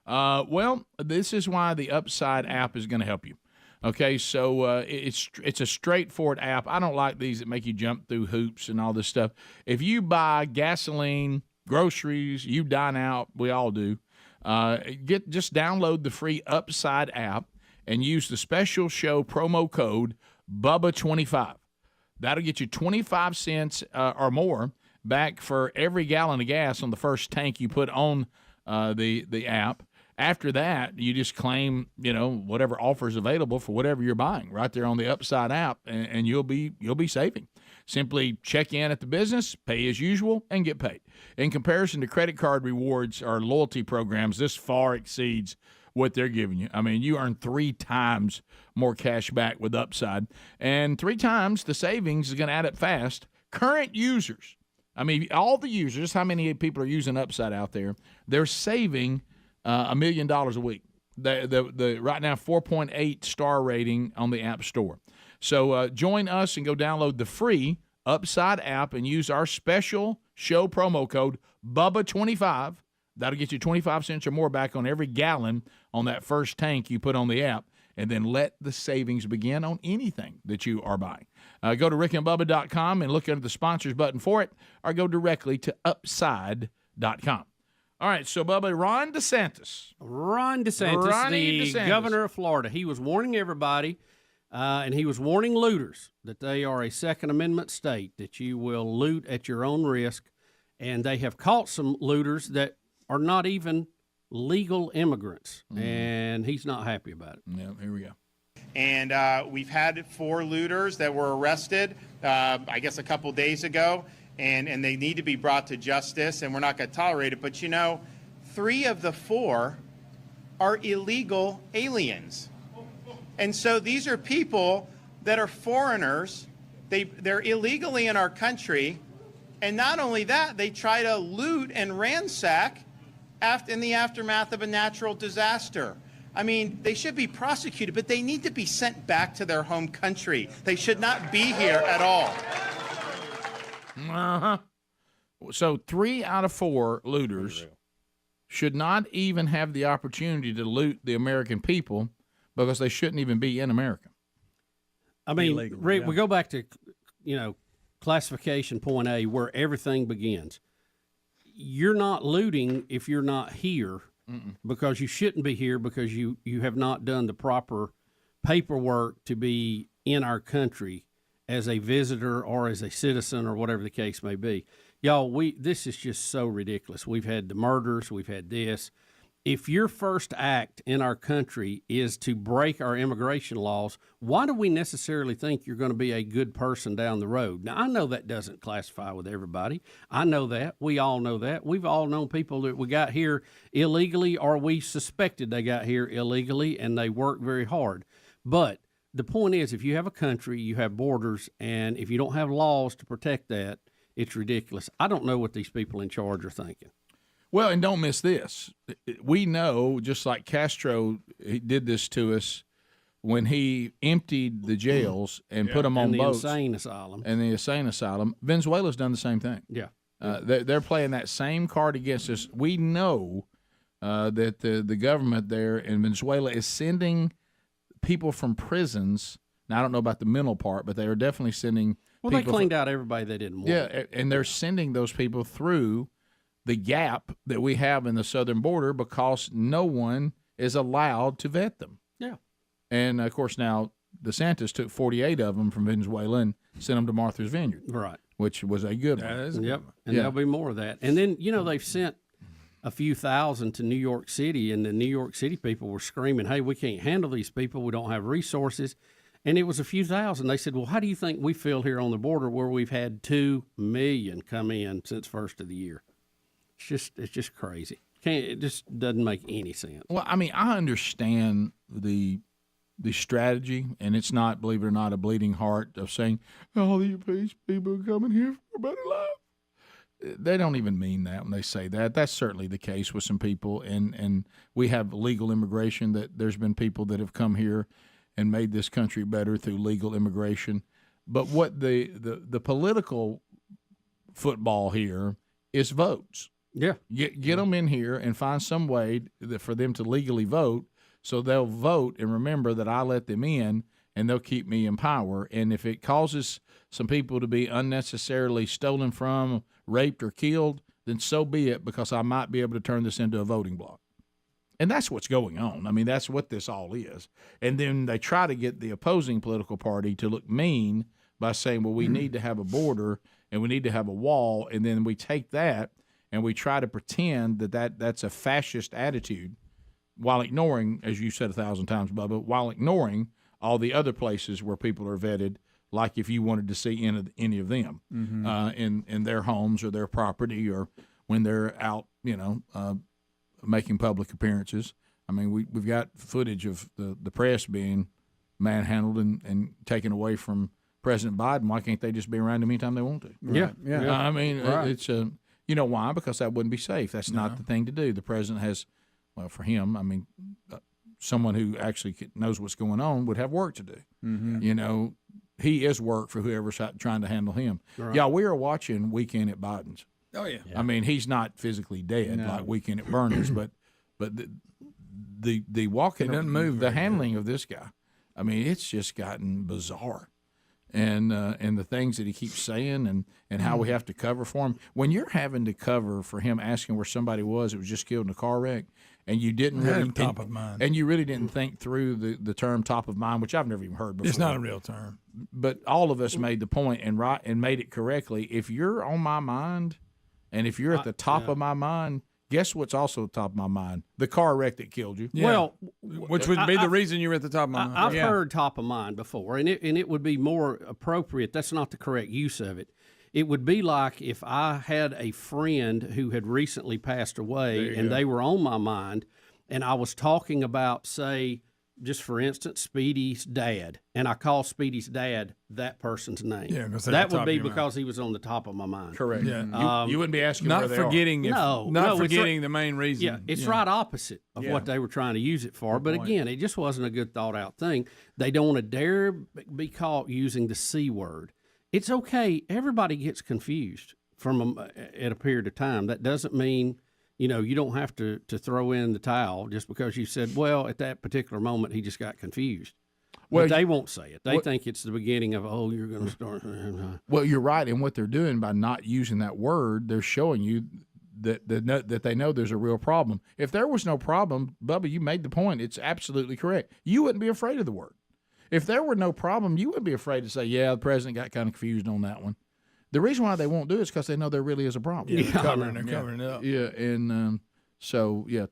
well, this is why the Upside app is going to help you. Okay, so it's a straightforward app. I don't like these that make you jump through hoops and all this stuff. If you buy gasoline, groceries, you dine out, we all do. Just download the free Upside app and use the special show promo code BUBBA25. That'll get you 25 cents or more back for every gallon of gas on the first tank you put on the app. After that, you just claim, whatever offers available for whatever you're buying right there on the Upside app, and you'll be saving. Simply check in at the business, pay as usual, and get paid. In comparison to credit card rewards or loyalty programs, this far exceeds what they're giving you. I mean, you earn 3 times more cash back with Upside, and 3 times the savings is going to add up fast. Current users, I mean, all the users, how many people are using Upside out there, they're saving $1 million a week. The right now 4.8 star rating on the App Store. So join us and go download the free Upside app and use our special show promo code BUBBA25. That'll get you 25 cents or more back on every gallon on that first tank you put on the app, and then let the savings begin on anything that you are buying. Go to rickandbubba.com and look under the sponsors button for it, or go directly to upside.com. All right, so, Bubba, Ron DeSantis, the governor of Florida, he was warning everybody, and he was warning looters that they are a Second Amendment state, that you will loot at your own risk, and they have caught some looters that are not even legal immigrants, and he's not happy about it. Yeah, here we go. And we've had 4 looters that were arrested, I guess a couple days ago. And they need to be brought to justice, and we're not going to tolerate it. But, 3 of the 4 are illegal aliens. And so these are people that are foreigners. They're illegally in our country. And not only that, they try to loot and ransack in the aftermath of a natural disaster. I mean, they should be prosecuted, but they need to be sent back to their home country. They should not be here at all. Uh-huh. So 3 out of 4 looters should not even have the opportunity to loot the American people because they shouldn't even be in America. I mean, Rick, we go back to, classification point A, where everything begins. You're not looting if you're not here because you shouldn't be here because you have not done the proper paperwork to be in our country as a visitor or as a citizen or whatever the case may be. Y'all, this is just so ridiculous. We've had the murders, we've had this. If your first act in our country is to break our immigration laws, why do we necessarily think you're going to be a good person down the road? Now, I know that doesn't classify with everybody. I know that. We all know that. We've all known people that we got here illegally or we suspected they got here illegally and they worked very hard. But the point is, if you have a country, you have borders, and if you don't have laws to protect that, it's ridiculous. I don't know what these people in charge are thinking. Well, and don't miss this. We know, just like Castro he did this to us when he emptied the jails and put them on boats. And the insane asylum. And the insane asylum. Venezuela's done the same thing. Yeah. They're playing that same card against us. We know that the government there in Venezuela is sending people from prisons. Now, I don't know about the mental part, but they are definitely sending people. Well, they cleaned out everybody they didn't want. Yeah, and they're sending those people through the gap that we have in the southern border because no one is allowed to vet them. Yeah. And, of course, now DeSantis took 48 of them from Venezuela and sent them to Martha's Vineyard. Right. Which was a good one. Yep. And there'll be more of that. And then, they've sent a few thousand to New York City, and the New York City people were screaming, hey, we can't handle these people. We don't have resources. And it was a few thousand. They said, well, how do you think we feel here on the border where we've had 2 million come in since first of the year? It's just crazy. It just doesn't make any sense. Well, I mean, I understand the strategy, and it's not, believe it or not, a bleeding heart of saying, all you people are coming here for a better life. They don't even mean that when they say that. That's certainly the case with some people, and we have legal immigration. That there's been people that have come here and made this country better through legal immigration. But what the political football here is votes. Yeah. Get them in here and find some way for them to legally vote so they'll vote and remember that I let them in and they'll keep me in power. And if it causes some people to be unnecessarily stolen from, raped, or killed, then so be it, because I might be able to turn this into a voting block. And that's what's going on. I mean, that's what this all is. And then they try to get the opposing political party to look mean by saying, well, we need to have a border and we need to have a wall, and then we take that and we try to pretend that's a fascist attitude while ignoring, as you said 1,000 times, Bubba, while ignoring all the other places where people are vetted, like if you wanted to see any of them in their homes or their property or when they're out, making public appearances. I mean, we've got footage of the press being manhandled and taken away from President Biden. Why can't they just be around him anytime they want to? Yeah. I mean, Right. it's you know why? Because that wouldn't be safe. That's not the thing to do. The president has, well, for him, I mean, someone who actually knows what's going on would have work to do. He is work for whoever's trying to handle him. Right. Yeah, we are watching Weekend at Biden's. Oh yeah. I mean, he's not physically dead like Weekend at Bernie's, but the walking, doesn't move the very handling of this guy. I mean, it's just gotten bizarre, and the things that he keeps saying and how we have to cover for him. When you're having to cover for him asking where somebody was that was just killed in a car wreck, and you didn't really top of mind, and you really didn't think through the term top of mind, which I've never even heard before. It's not a real term, but all of us made the point and made it correctly. If you're on my mind, and if you're at the top of my mind. Guess what's also at the top of my mind? The car wreck that killed you. Yeah. Well, which would be the reason you were at the top of my mind. I've heard top of mind before, and it would be more appropriate. That's not the correct use of it. It would be like if I had a friend who had recently passed away, and they were on my mind, and I was talking about, say, just for instance, Speedy's dad, and I call Speedy's dad that person's name. Yeah, that would be because he was on the top of my mind. Correct. Yeah. You wouldn't be asking not where they forgetting. are. Not forgetting the main reason. Yeah, it's right opposite of what they were trying to use it for. But again, it just wasn't a good thought out thing. They don't want to dare be caught using the C word. It's okay. Everybody gets confused at a period of time. That doesn't mean. You don't have to throw in the towel just because you said, well, at that particular moment, he just got confused. Well, but they won't say it. They think it's the beginning of, you're going to start. Well, you're right. And what they're doing by not using that word, they're showing you that they know there's a real problem. If there was no problem, Bubba, you made the point. It's absolutely correct. You wouldn't be afraid of the word. If there were no problem, you wouldn't be afraid to say, yeah, the president got kind of confused on that one. The reason why they won't do it is because they know there really is a problem. Yeah, they're covering it up. Yeah, and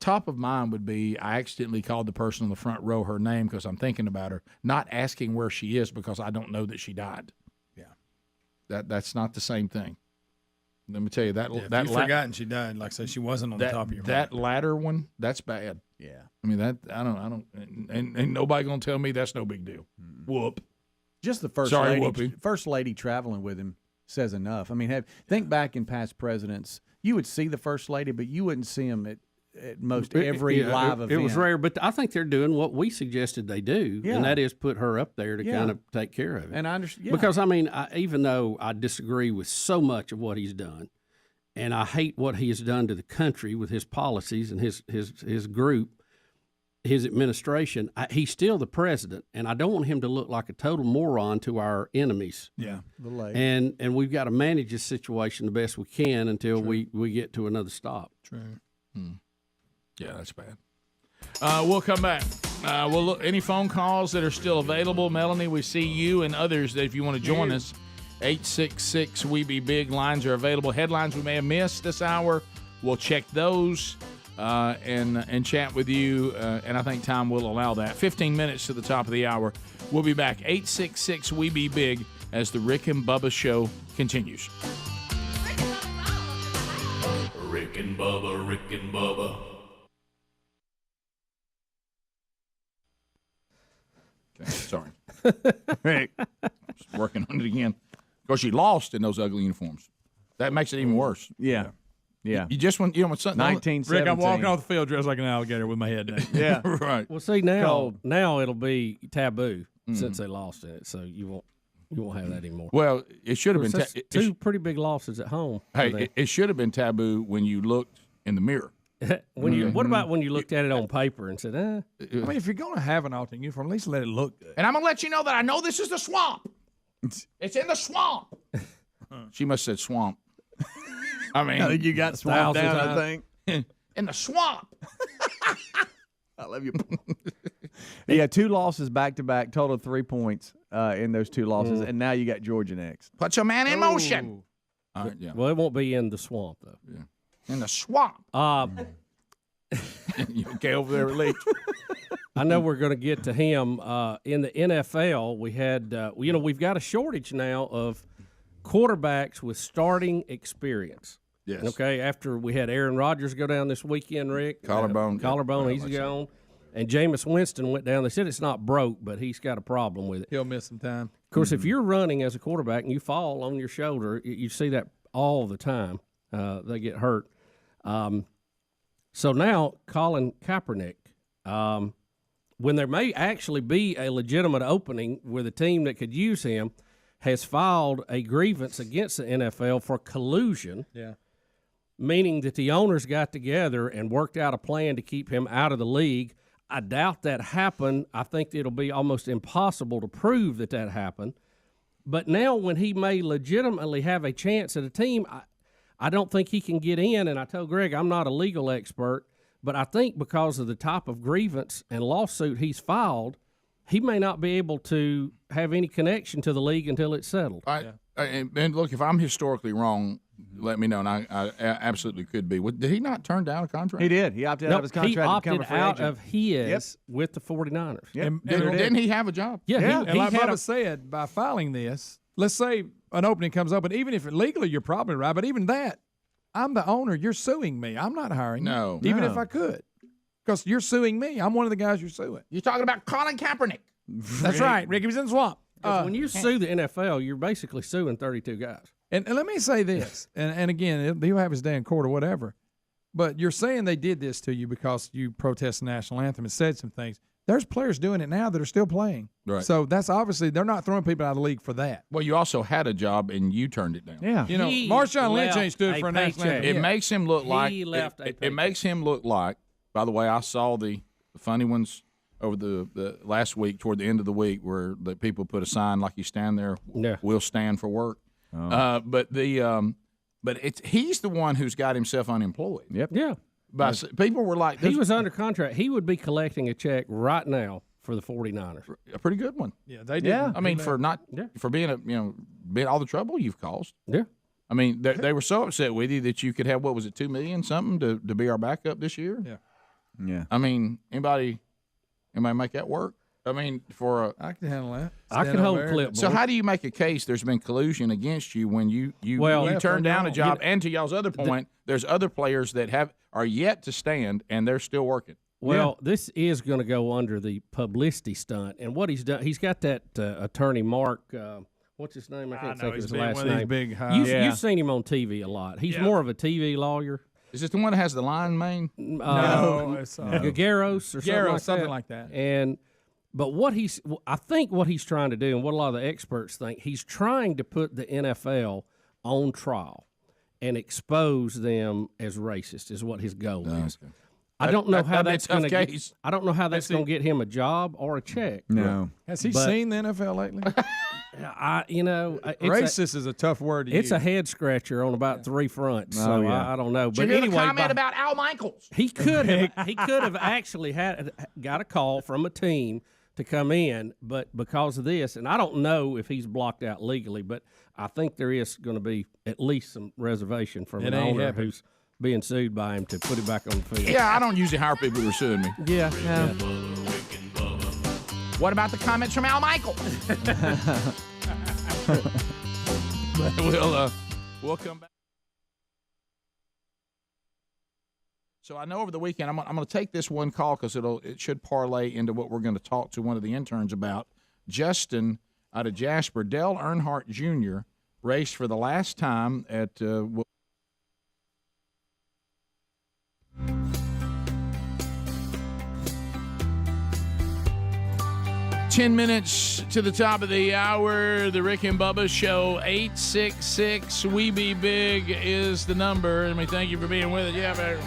top of mind would be I accidentally called the person on the front row her name because I'm thinking about her, not asking where she is because I don't know that she died. Yeah, that's not the same thing. Let me tell you that. If you've forgotten she died, like I said, she wasn't on the top of your mind. That latter one, that's bad. Yeah, I mean that I don't, and nobody gonna tell me that's no big deal. Whoop. Just the first lady traveling with him says enough. I mean, think back in past presidents, you would see the first lady, but you wouldn't see them at most every live event. It was rare, but I think they're doing what we suggested they do, and that is put her up there to kind of take care of it. And I understand because I mean, even though I disagree with so much of what he's done, and I hate what he has done to the country with his policies and his group. His administration, he's still the president, and I don't want him to look like a total moron to our enemies. Yeah, and we've got to manage this situation the best we can until we get to another stop. True. Yeah, that's bad. We'll come back. We'll look any phone calls that are still available. Melanie, we see you and others that if you want to join us, 866 We Be Big lines are available. Headlines we may have missed this hour, we'll check those. And chat with you, and I think time will allow that. 15 minutes to the top of the hour. We'll be back. 866 We Be Big as the Rick and Bubba Show continues. Rick and Bubba, Rick and Bubba. Okay, sorry. Rick. Just working on it again. Because she lost in those ugly uniforms. That makes it even worse. Yeah. Yeah, you just want something. 1917. Rick, I'm walking off the field dressed like an alligator with my head down. Yeah, right. Well, see now it'll be taboo since they lost it, so you won't have that anymore. Well, it should have been two pretty big losses at home. Hey, it should have been taboo when you looked in the mirror. What about when you looked at it on paper and said, I mean, if you're going to have an alternate uniform, at least let it look good. And I'm going to let you know that I know this is the swamp. It's in the swamp. She must have said swamp. I mean, you got swamped down, I think. In the swamp. I love you. Yeah, 2 losses back to back, total of 3 points in those 2 losses, and now you got Georgia next. Put your man in motion. All right, yeah. Well, it won't be in the swamp though. Yeah. In the swamp. You okay over there, Leach? I know we're going to get to him. In the NFL, we had, we've got a shortage now of quarterbacks with starting experience. Yes. Okay, after we had Aaron Rodgers go down this weekend, Rick. Collarbone. He's gone. And Jameis Winston went down. They said it's not broke, but he's got a problem with it. He'll miss some time. Of course, if you're running as a quarterback and you fall on your shoulder, you see that all the time. They get hurt. So now Colin Kaepernick, when there may actually be a legitimate opening with a team that could use him, has filed a grievance against the NFL for collusion. Yeah. Meaning that the owners got together and worked out a plan to keep him out of the league. I doubt that happened. I think it'll be almost impossible to prove that happened. But now when he may legitimately have a chance at a team, I don't think he can get in. And I told Greg, I'm not a legal expert, but I think because of the type of grievance and lawsuit he's filed, he may not be able to have any connection to the league until it's settled. And look, if I'm historically wrong, let me know, and I absolutely could be. Did he not turn down a contract? He did. He opted out of his contract. He opted to become a free out agent. of his with the 49ers. Yep. And didn't he have a job? Yeah. And like Bubba said, by filing this, let's say an opening comes open, even if legally you're probably right, but even that, I'm the owner. You're suing me. I'm not hiring you. Even if I could. Because you're suing me. I'm one of the guys you're suing. You're talking about Colin Kaepernick. That's right. Rick, he was in the swamp. When you sue the NFL, you're basically suing 32 guys. And let me say this, and again, he'll have his day in court or whatever, but you're saying they did this to you because you protest the national anthem and said some things. There's players doing it now that are still playing. Right. So that's obviously, they're not throwing people out of the league for that. Well, you also had a job and you turned it down. Yeah. You know, Marshawn Lynch ain't stood for a national anthem. It makes him look like it makes him look like. By the way, I saw the funny ones over the last week, toward the end of the week, where the people put a sign like, "You stand there, we'll stand for work." But he's the one who's got himself unemployed. Yep. Yeah. People were like, he was under contract. He would be collecting a check right now for the 49ers. A pretty good one. Yeah, they did. Yeah. I mean, for being being all the trouble you've caused. Yeah. I mean, they were so upset with you that you could have, what was it, $2 million something to be our backup this year? Yeah. Yeah. I mean, anybody make that work? I mean, I can handle that. I can hold a clipboard. So how do you make a case there's been collusion against you when you turn down a job? And to y'all's other point, there's other players that are yet to stand and they're still working. Well, this is going to go under the publicity stunt, and what he's done, he's got that attorney Mark. What's his name? I can't think of his last name. You've seen him on TV a lot. He's more of a TV lawyer. Is this the one that has the lion mane? No, it's Gagarros or something like that. But I think what he's trying to do, and what a lot of the experts think, he's trying to put the NFL on trial and expose them as racist. Is what his goal is. Okay. I don't know how that's going to. I don't know how that's going to get him a job or a check. No. Has he seen the NFL lately? Racist is a tough word to use. It's a head scratcher on about 3 fronts. So I don't know. But anyway, comment about Al Michaels. He could have actually got a call from a team to come in, but because of this, and I don't know if he's blocked out legally, but I think there is going to be at least some reservation from an owner who's being sued by him to put it back on the field. Yeah, I don't usually hire people who are suing me. Yeah. What about the comments from Al Michaels? We'll come back. So I know over the weekend I'm going to take this one call because it should parlay into what we're going to talk to one of the interns about. Justin out of Jasper, Dale Earnhardt Jr. raced for the last time at 10 minutes to the top of the hour, the Rick and Bubba Show. 866-WE-BE-BIG is the number, and we thank you for being with us. Yeah, baby.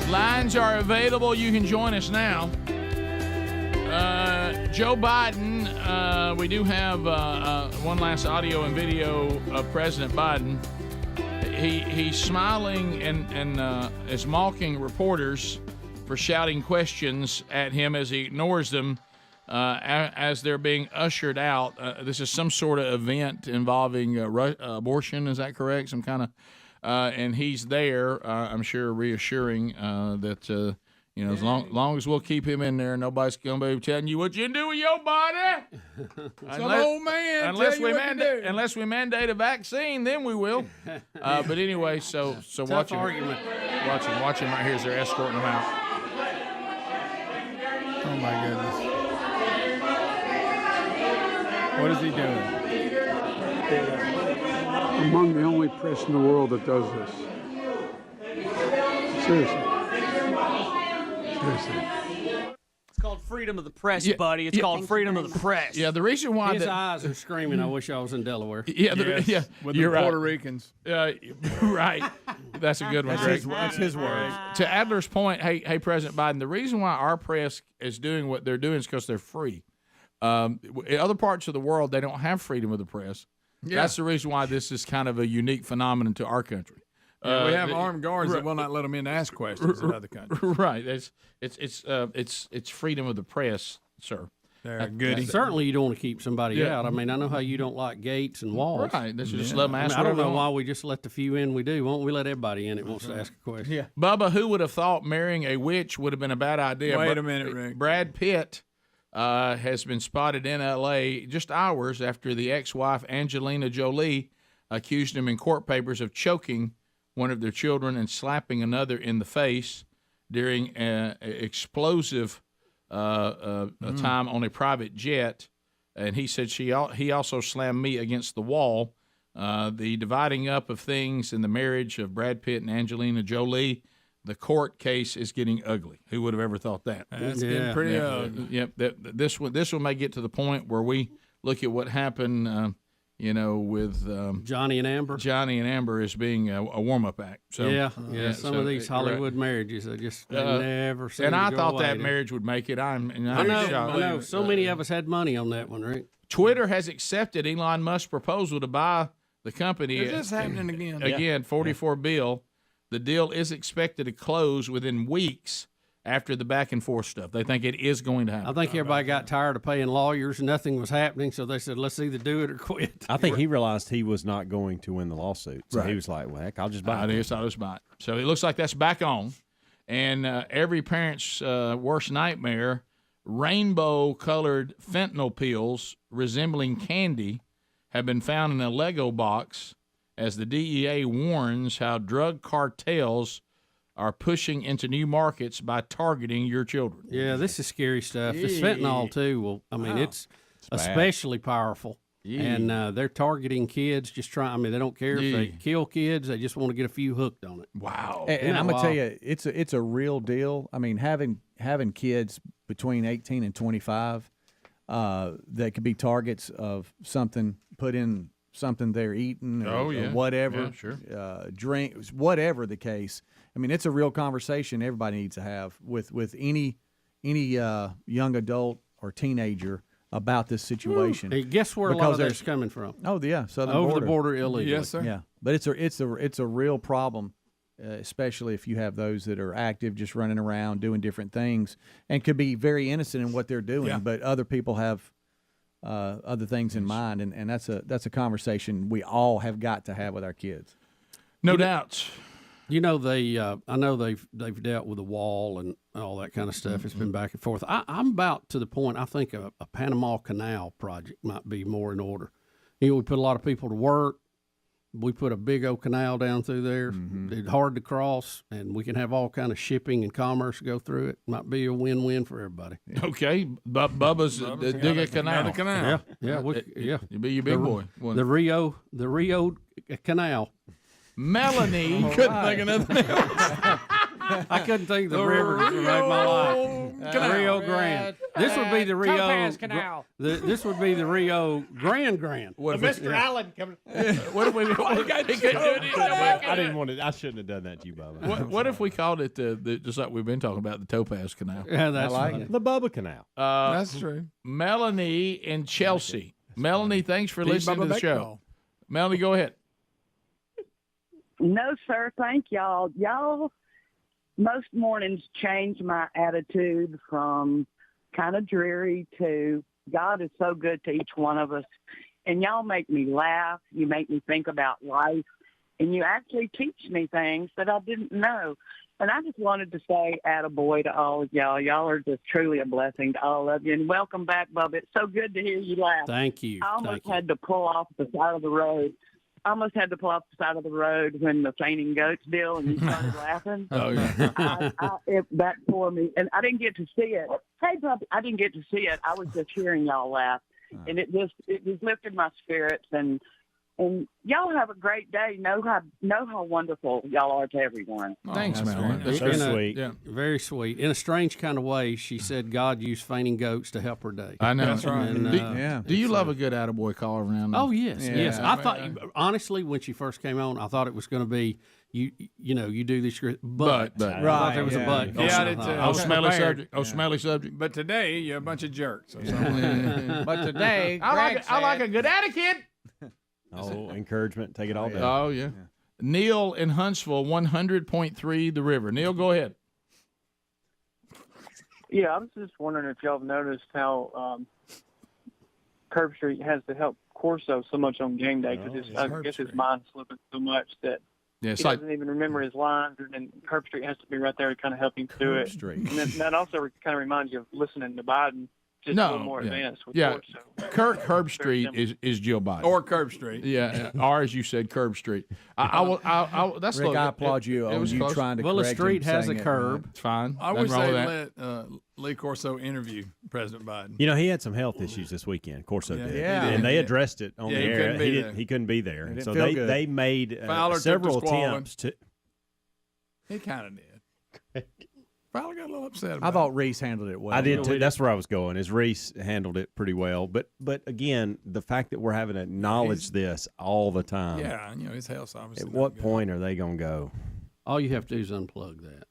Lines are available. You can join us now. Joe Biden, we do have one last audio and video of President Biden. He's smiling and is mocking reporters for shouting questions at him as he ignores them as they're being ushered out. This is some sort of event involving abortion. Is that correct? Some kind of, and he's there. I'm sure reassuring that. As long as we'll keep him in there, nobody's going to be telling you what you can do with your body. Some old man Unless we mandate a vaccine, then we will. But anyway, so watch him. Watch him right here as they're escorting him out. Oh my goodness! What is he doing? Among the only press in the world that does this. Seriously. It's called freedom of the press, buddy. It's called freedom of the press. Yeah, the reason why his eyes are screaming, I wish I was in Delaware. Yeah, with you're the right. Puerto Ricans. Right. That's a good one, Greg. That's his words. To Adler's point, hey, President Biden, the reason why our press is doing what they're doing is because they're free. In other parts of the world, they don't have freedom of the press. Yeah. That's the reason why this is kind of a unique phenomenon to our country. Yeah, we have armed guards that will not let them in to ask questions in other countries. Right. It's freedom of the press, sir. Certainly, you don't want to keep somebody out. I mean, I know how you don't like gates and walls. Right. They should just let them ask. I don't know why we just let the few in. We do. Won't we let everybody in that wants to ask a question? Yeah. Bubba, who would have thought marrying a witch would have been a bad idea? Wait a minute, Rick. Brad Pitt has been spotted in L.A. just hours after the ex-wife Angelina Jolie accused him in court papers of choking one of their children and slapping another in the face during an explosive time on a private jet. And he said he also slammed me against the wall. The dividing up of things in the marriage of Brad Pitt and Angelina Jolie, the court case is getting ugly. Who would have ever thought that? It's getting pretty ugly. Yep. This one may get to the point where we look at what happened with Johnny and Amber. Johnny and Amber as being a warm-up act. So some of these Hollywood marriages, they never seem and to I go thought away, that marriage would make it. I know. So many of us had money on that one, Rick. Twitter has accepted Elon Musk's proposal to buy the company. Is this happening again? Again, $44 billion. The deal is expected to close within weeks after the back and forth stuff. They think it is going to happen. I think everybody got tired of paying lawyers. Nothing was happening, so they said, let's either do it or quit. I think he realized he was not going to win the lawsuit. So he was like, well, heck, I'll just buy it. I'll just buy it. So it looks like that's back on. And every parent's worst nightmare, rainbow-colored fentanyl pills resembling candy have been found in a Lego box as the DEA warns how drug cartels are pushing into new markets by targeting your children. Yeah, this is scary stuff. This fentanyl, too, it's especially powerful. And they're targeting kids, they don't care if they kill kids. They just want to get a few hooked on it. Wow. And I'm going to tell you, it's a real deal. I mean, having kids between 18 and 25 that could be targets of something put in something they're eating or whatever, drinks, whatever the case. I mean, it's a real conversation everybody needs to have with any young adult or teenager about this situation. Hey, guess where a lot of that's coming from? Oh, yeah, southern over border. the border illegally. Yes, sir. Yeah, but it's a real problem, especially if you have those that are active, just running around doing different things, and could be very innocent in what they're doing, but other people have other things in mind, and that's a conversation we all have got to have with our kids. No doubt. I know they've dealt with the wall and all that kind of stuff. It's been back and forth. I'm about to the point. I think a Panama Canal project might be more in order. We put a lot of people to work. We put a big old canal down through there. It's hard to cross, and we can have all kind of shipping and commerce go through it. Might be a win-win for everybody. Okay, Bubba's dig a canal. You'd be your big boy. The Rio Canal. Melanie couldn't think of nothing else. I couldn't think of the river to make my life. Rio Grande. This would be the Rio Topaz Canal. This would be the Rio Grand. Mr. Allen coming. What if we? I didn't want to. I shouldn't have done that to you, Bubba. What if we called it just like we've been talking about, the Topaz Canal? Yeah, that's it. The Bubba Canal. That's true. Melanie in Chelsea. Melanie, thanks for listening to the show. Melanie, go ahead. No, sir. Thank y'all. Y'all most mornings change my attitude from kind of dreary to God is so good to each one of us. And y'all make me laugh. You make me think about life. And you actually teach me things that I didn't know. And I just wanted to say attaboy to all of y'all. Y'all are just truly a blessing to all of you. And welcome back, Bubba. It's so good to hear you laugh. Thank you. I almost had to pull off the side of the road. When the fainting goats deal and you started laughing. Oh, yeah. That for me. And I didn't get to see it. Hey, Bubba, I didn't get to see it. I was just hearing y'all laugh. And it just lifted my spirits. And y'all have a great day. Know how wonderful y'all are to everyone. Thanks, man. That's so sweet. Yeah, very sweet. In a strange kind of way, she said God used fainting goats to help her day. I know. That's right. And, Do you love a good attaboy call every now and then? Oh, yes, Yeah. yes. I thought, honestly, when she first came on, I thought it was going to be, you do this, but. I thought there was a but. Yeah, I did too. I was Smelly prepared. subject. Oh, smelly subject. But today, you're a bunch of jerks. Or something. But today, I like a good etiquette. Oh, encouragement. Take it all day. Oh, yeah. Neil in Huntsville, 100.3 The River. Neil, go ahead. Yeah, I was just wondering if y'all have noticed how Curb Street has to help Corso so much on game day because I guess his mind's slipping so much that he doesn't even remember his lines, and then Curb Street has to be right there to kind of help him through it. And then that also kind of reminds you of listening to Biden. Just a little more advanced with Corso. Curb Street is Jill Biden. Or Curb Street. Yeah, or as you said, Curb Street. That's Rick, I applaud you on you trying to correct him. Well, the street has a saying it curb. It's fine. I wish Nothing wrong they with that. let Lee Corso interview President Biden. You know, he had some health issues this weekend. Corso did. Yeah. And they addressed it on the he air. couldn't be there. He couldn't be there. It didn't So feel good. they made Fowler took several the squalling. attempts to. He kind of did. Fowler got a little upset about I thought Reese handled it well. I did too. That's where I was going. Is Reese handled it pretty well, but again, the fact that we're having to acknowledge this all the time. Yeah, his health's obviously. At what point are they going to go? All you have to do is unplug that.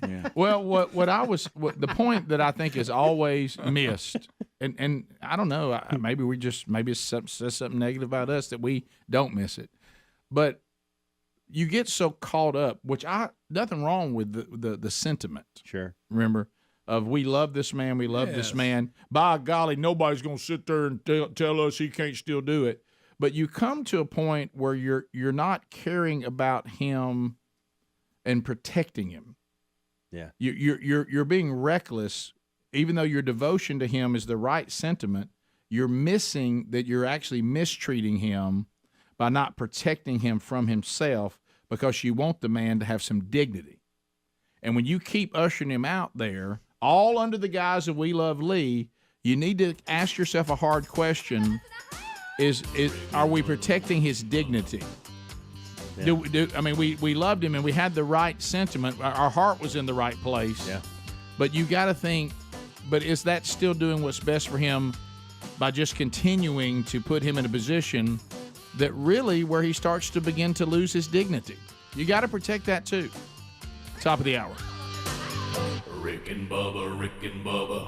Yeah. Well, the point that I think is always missed, and I don't know, maybe it says something negative about us that we don't miss it, but you get so caught up, nothing wrong with the sentiment. Sure. Remember, of we love this man, we love this man. By golly, nobody's going to sit there and tell us he can't still do it. But you come to a point where you're not caring about him and protecting him. Yeah. You're being reckless, even though your devotion to him is the right sentiment. You're missing that you're actually mistreating him by not protecting him from himself because you want the man to have some dignity. And when you keep ushering him out there, all under the guise of we love Lee, you need to ask yourself a hard question. Are we protecting his dignity? Yeah. We loved him and we had the right sentiment. Our heart was in the right place. Yeah. But you got to think, but is that still doing what's best for him by just continuing to put him in a position that really where he starts to begin to lose his dignity? You got to protect that too. Top of the hour. Rick and Bubba, Rick and Bubba.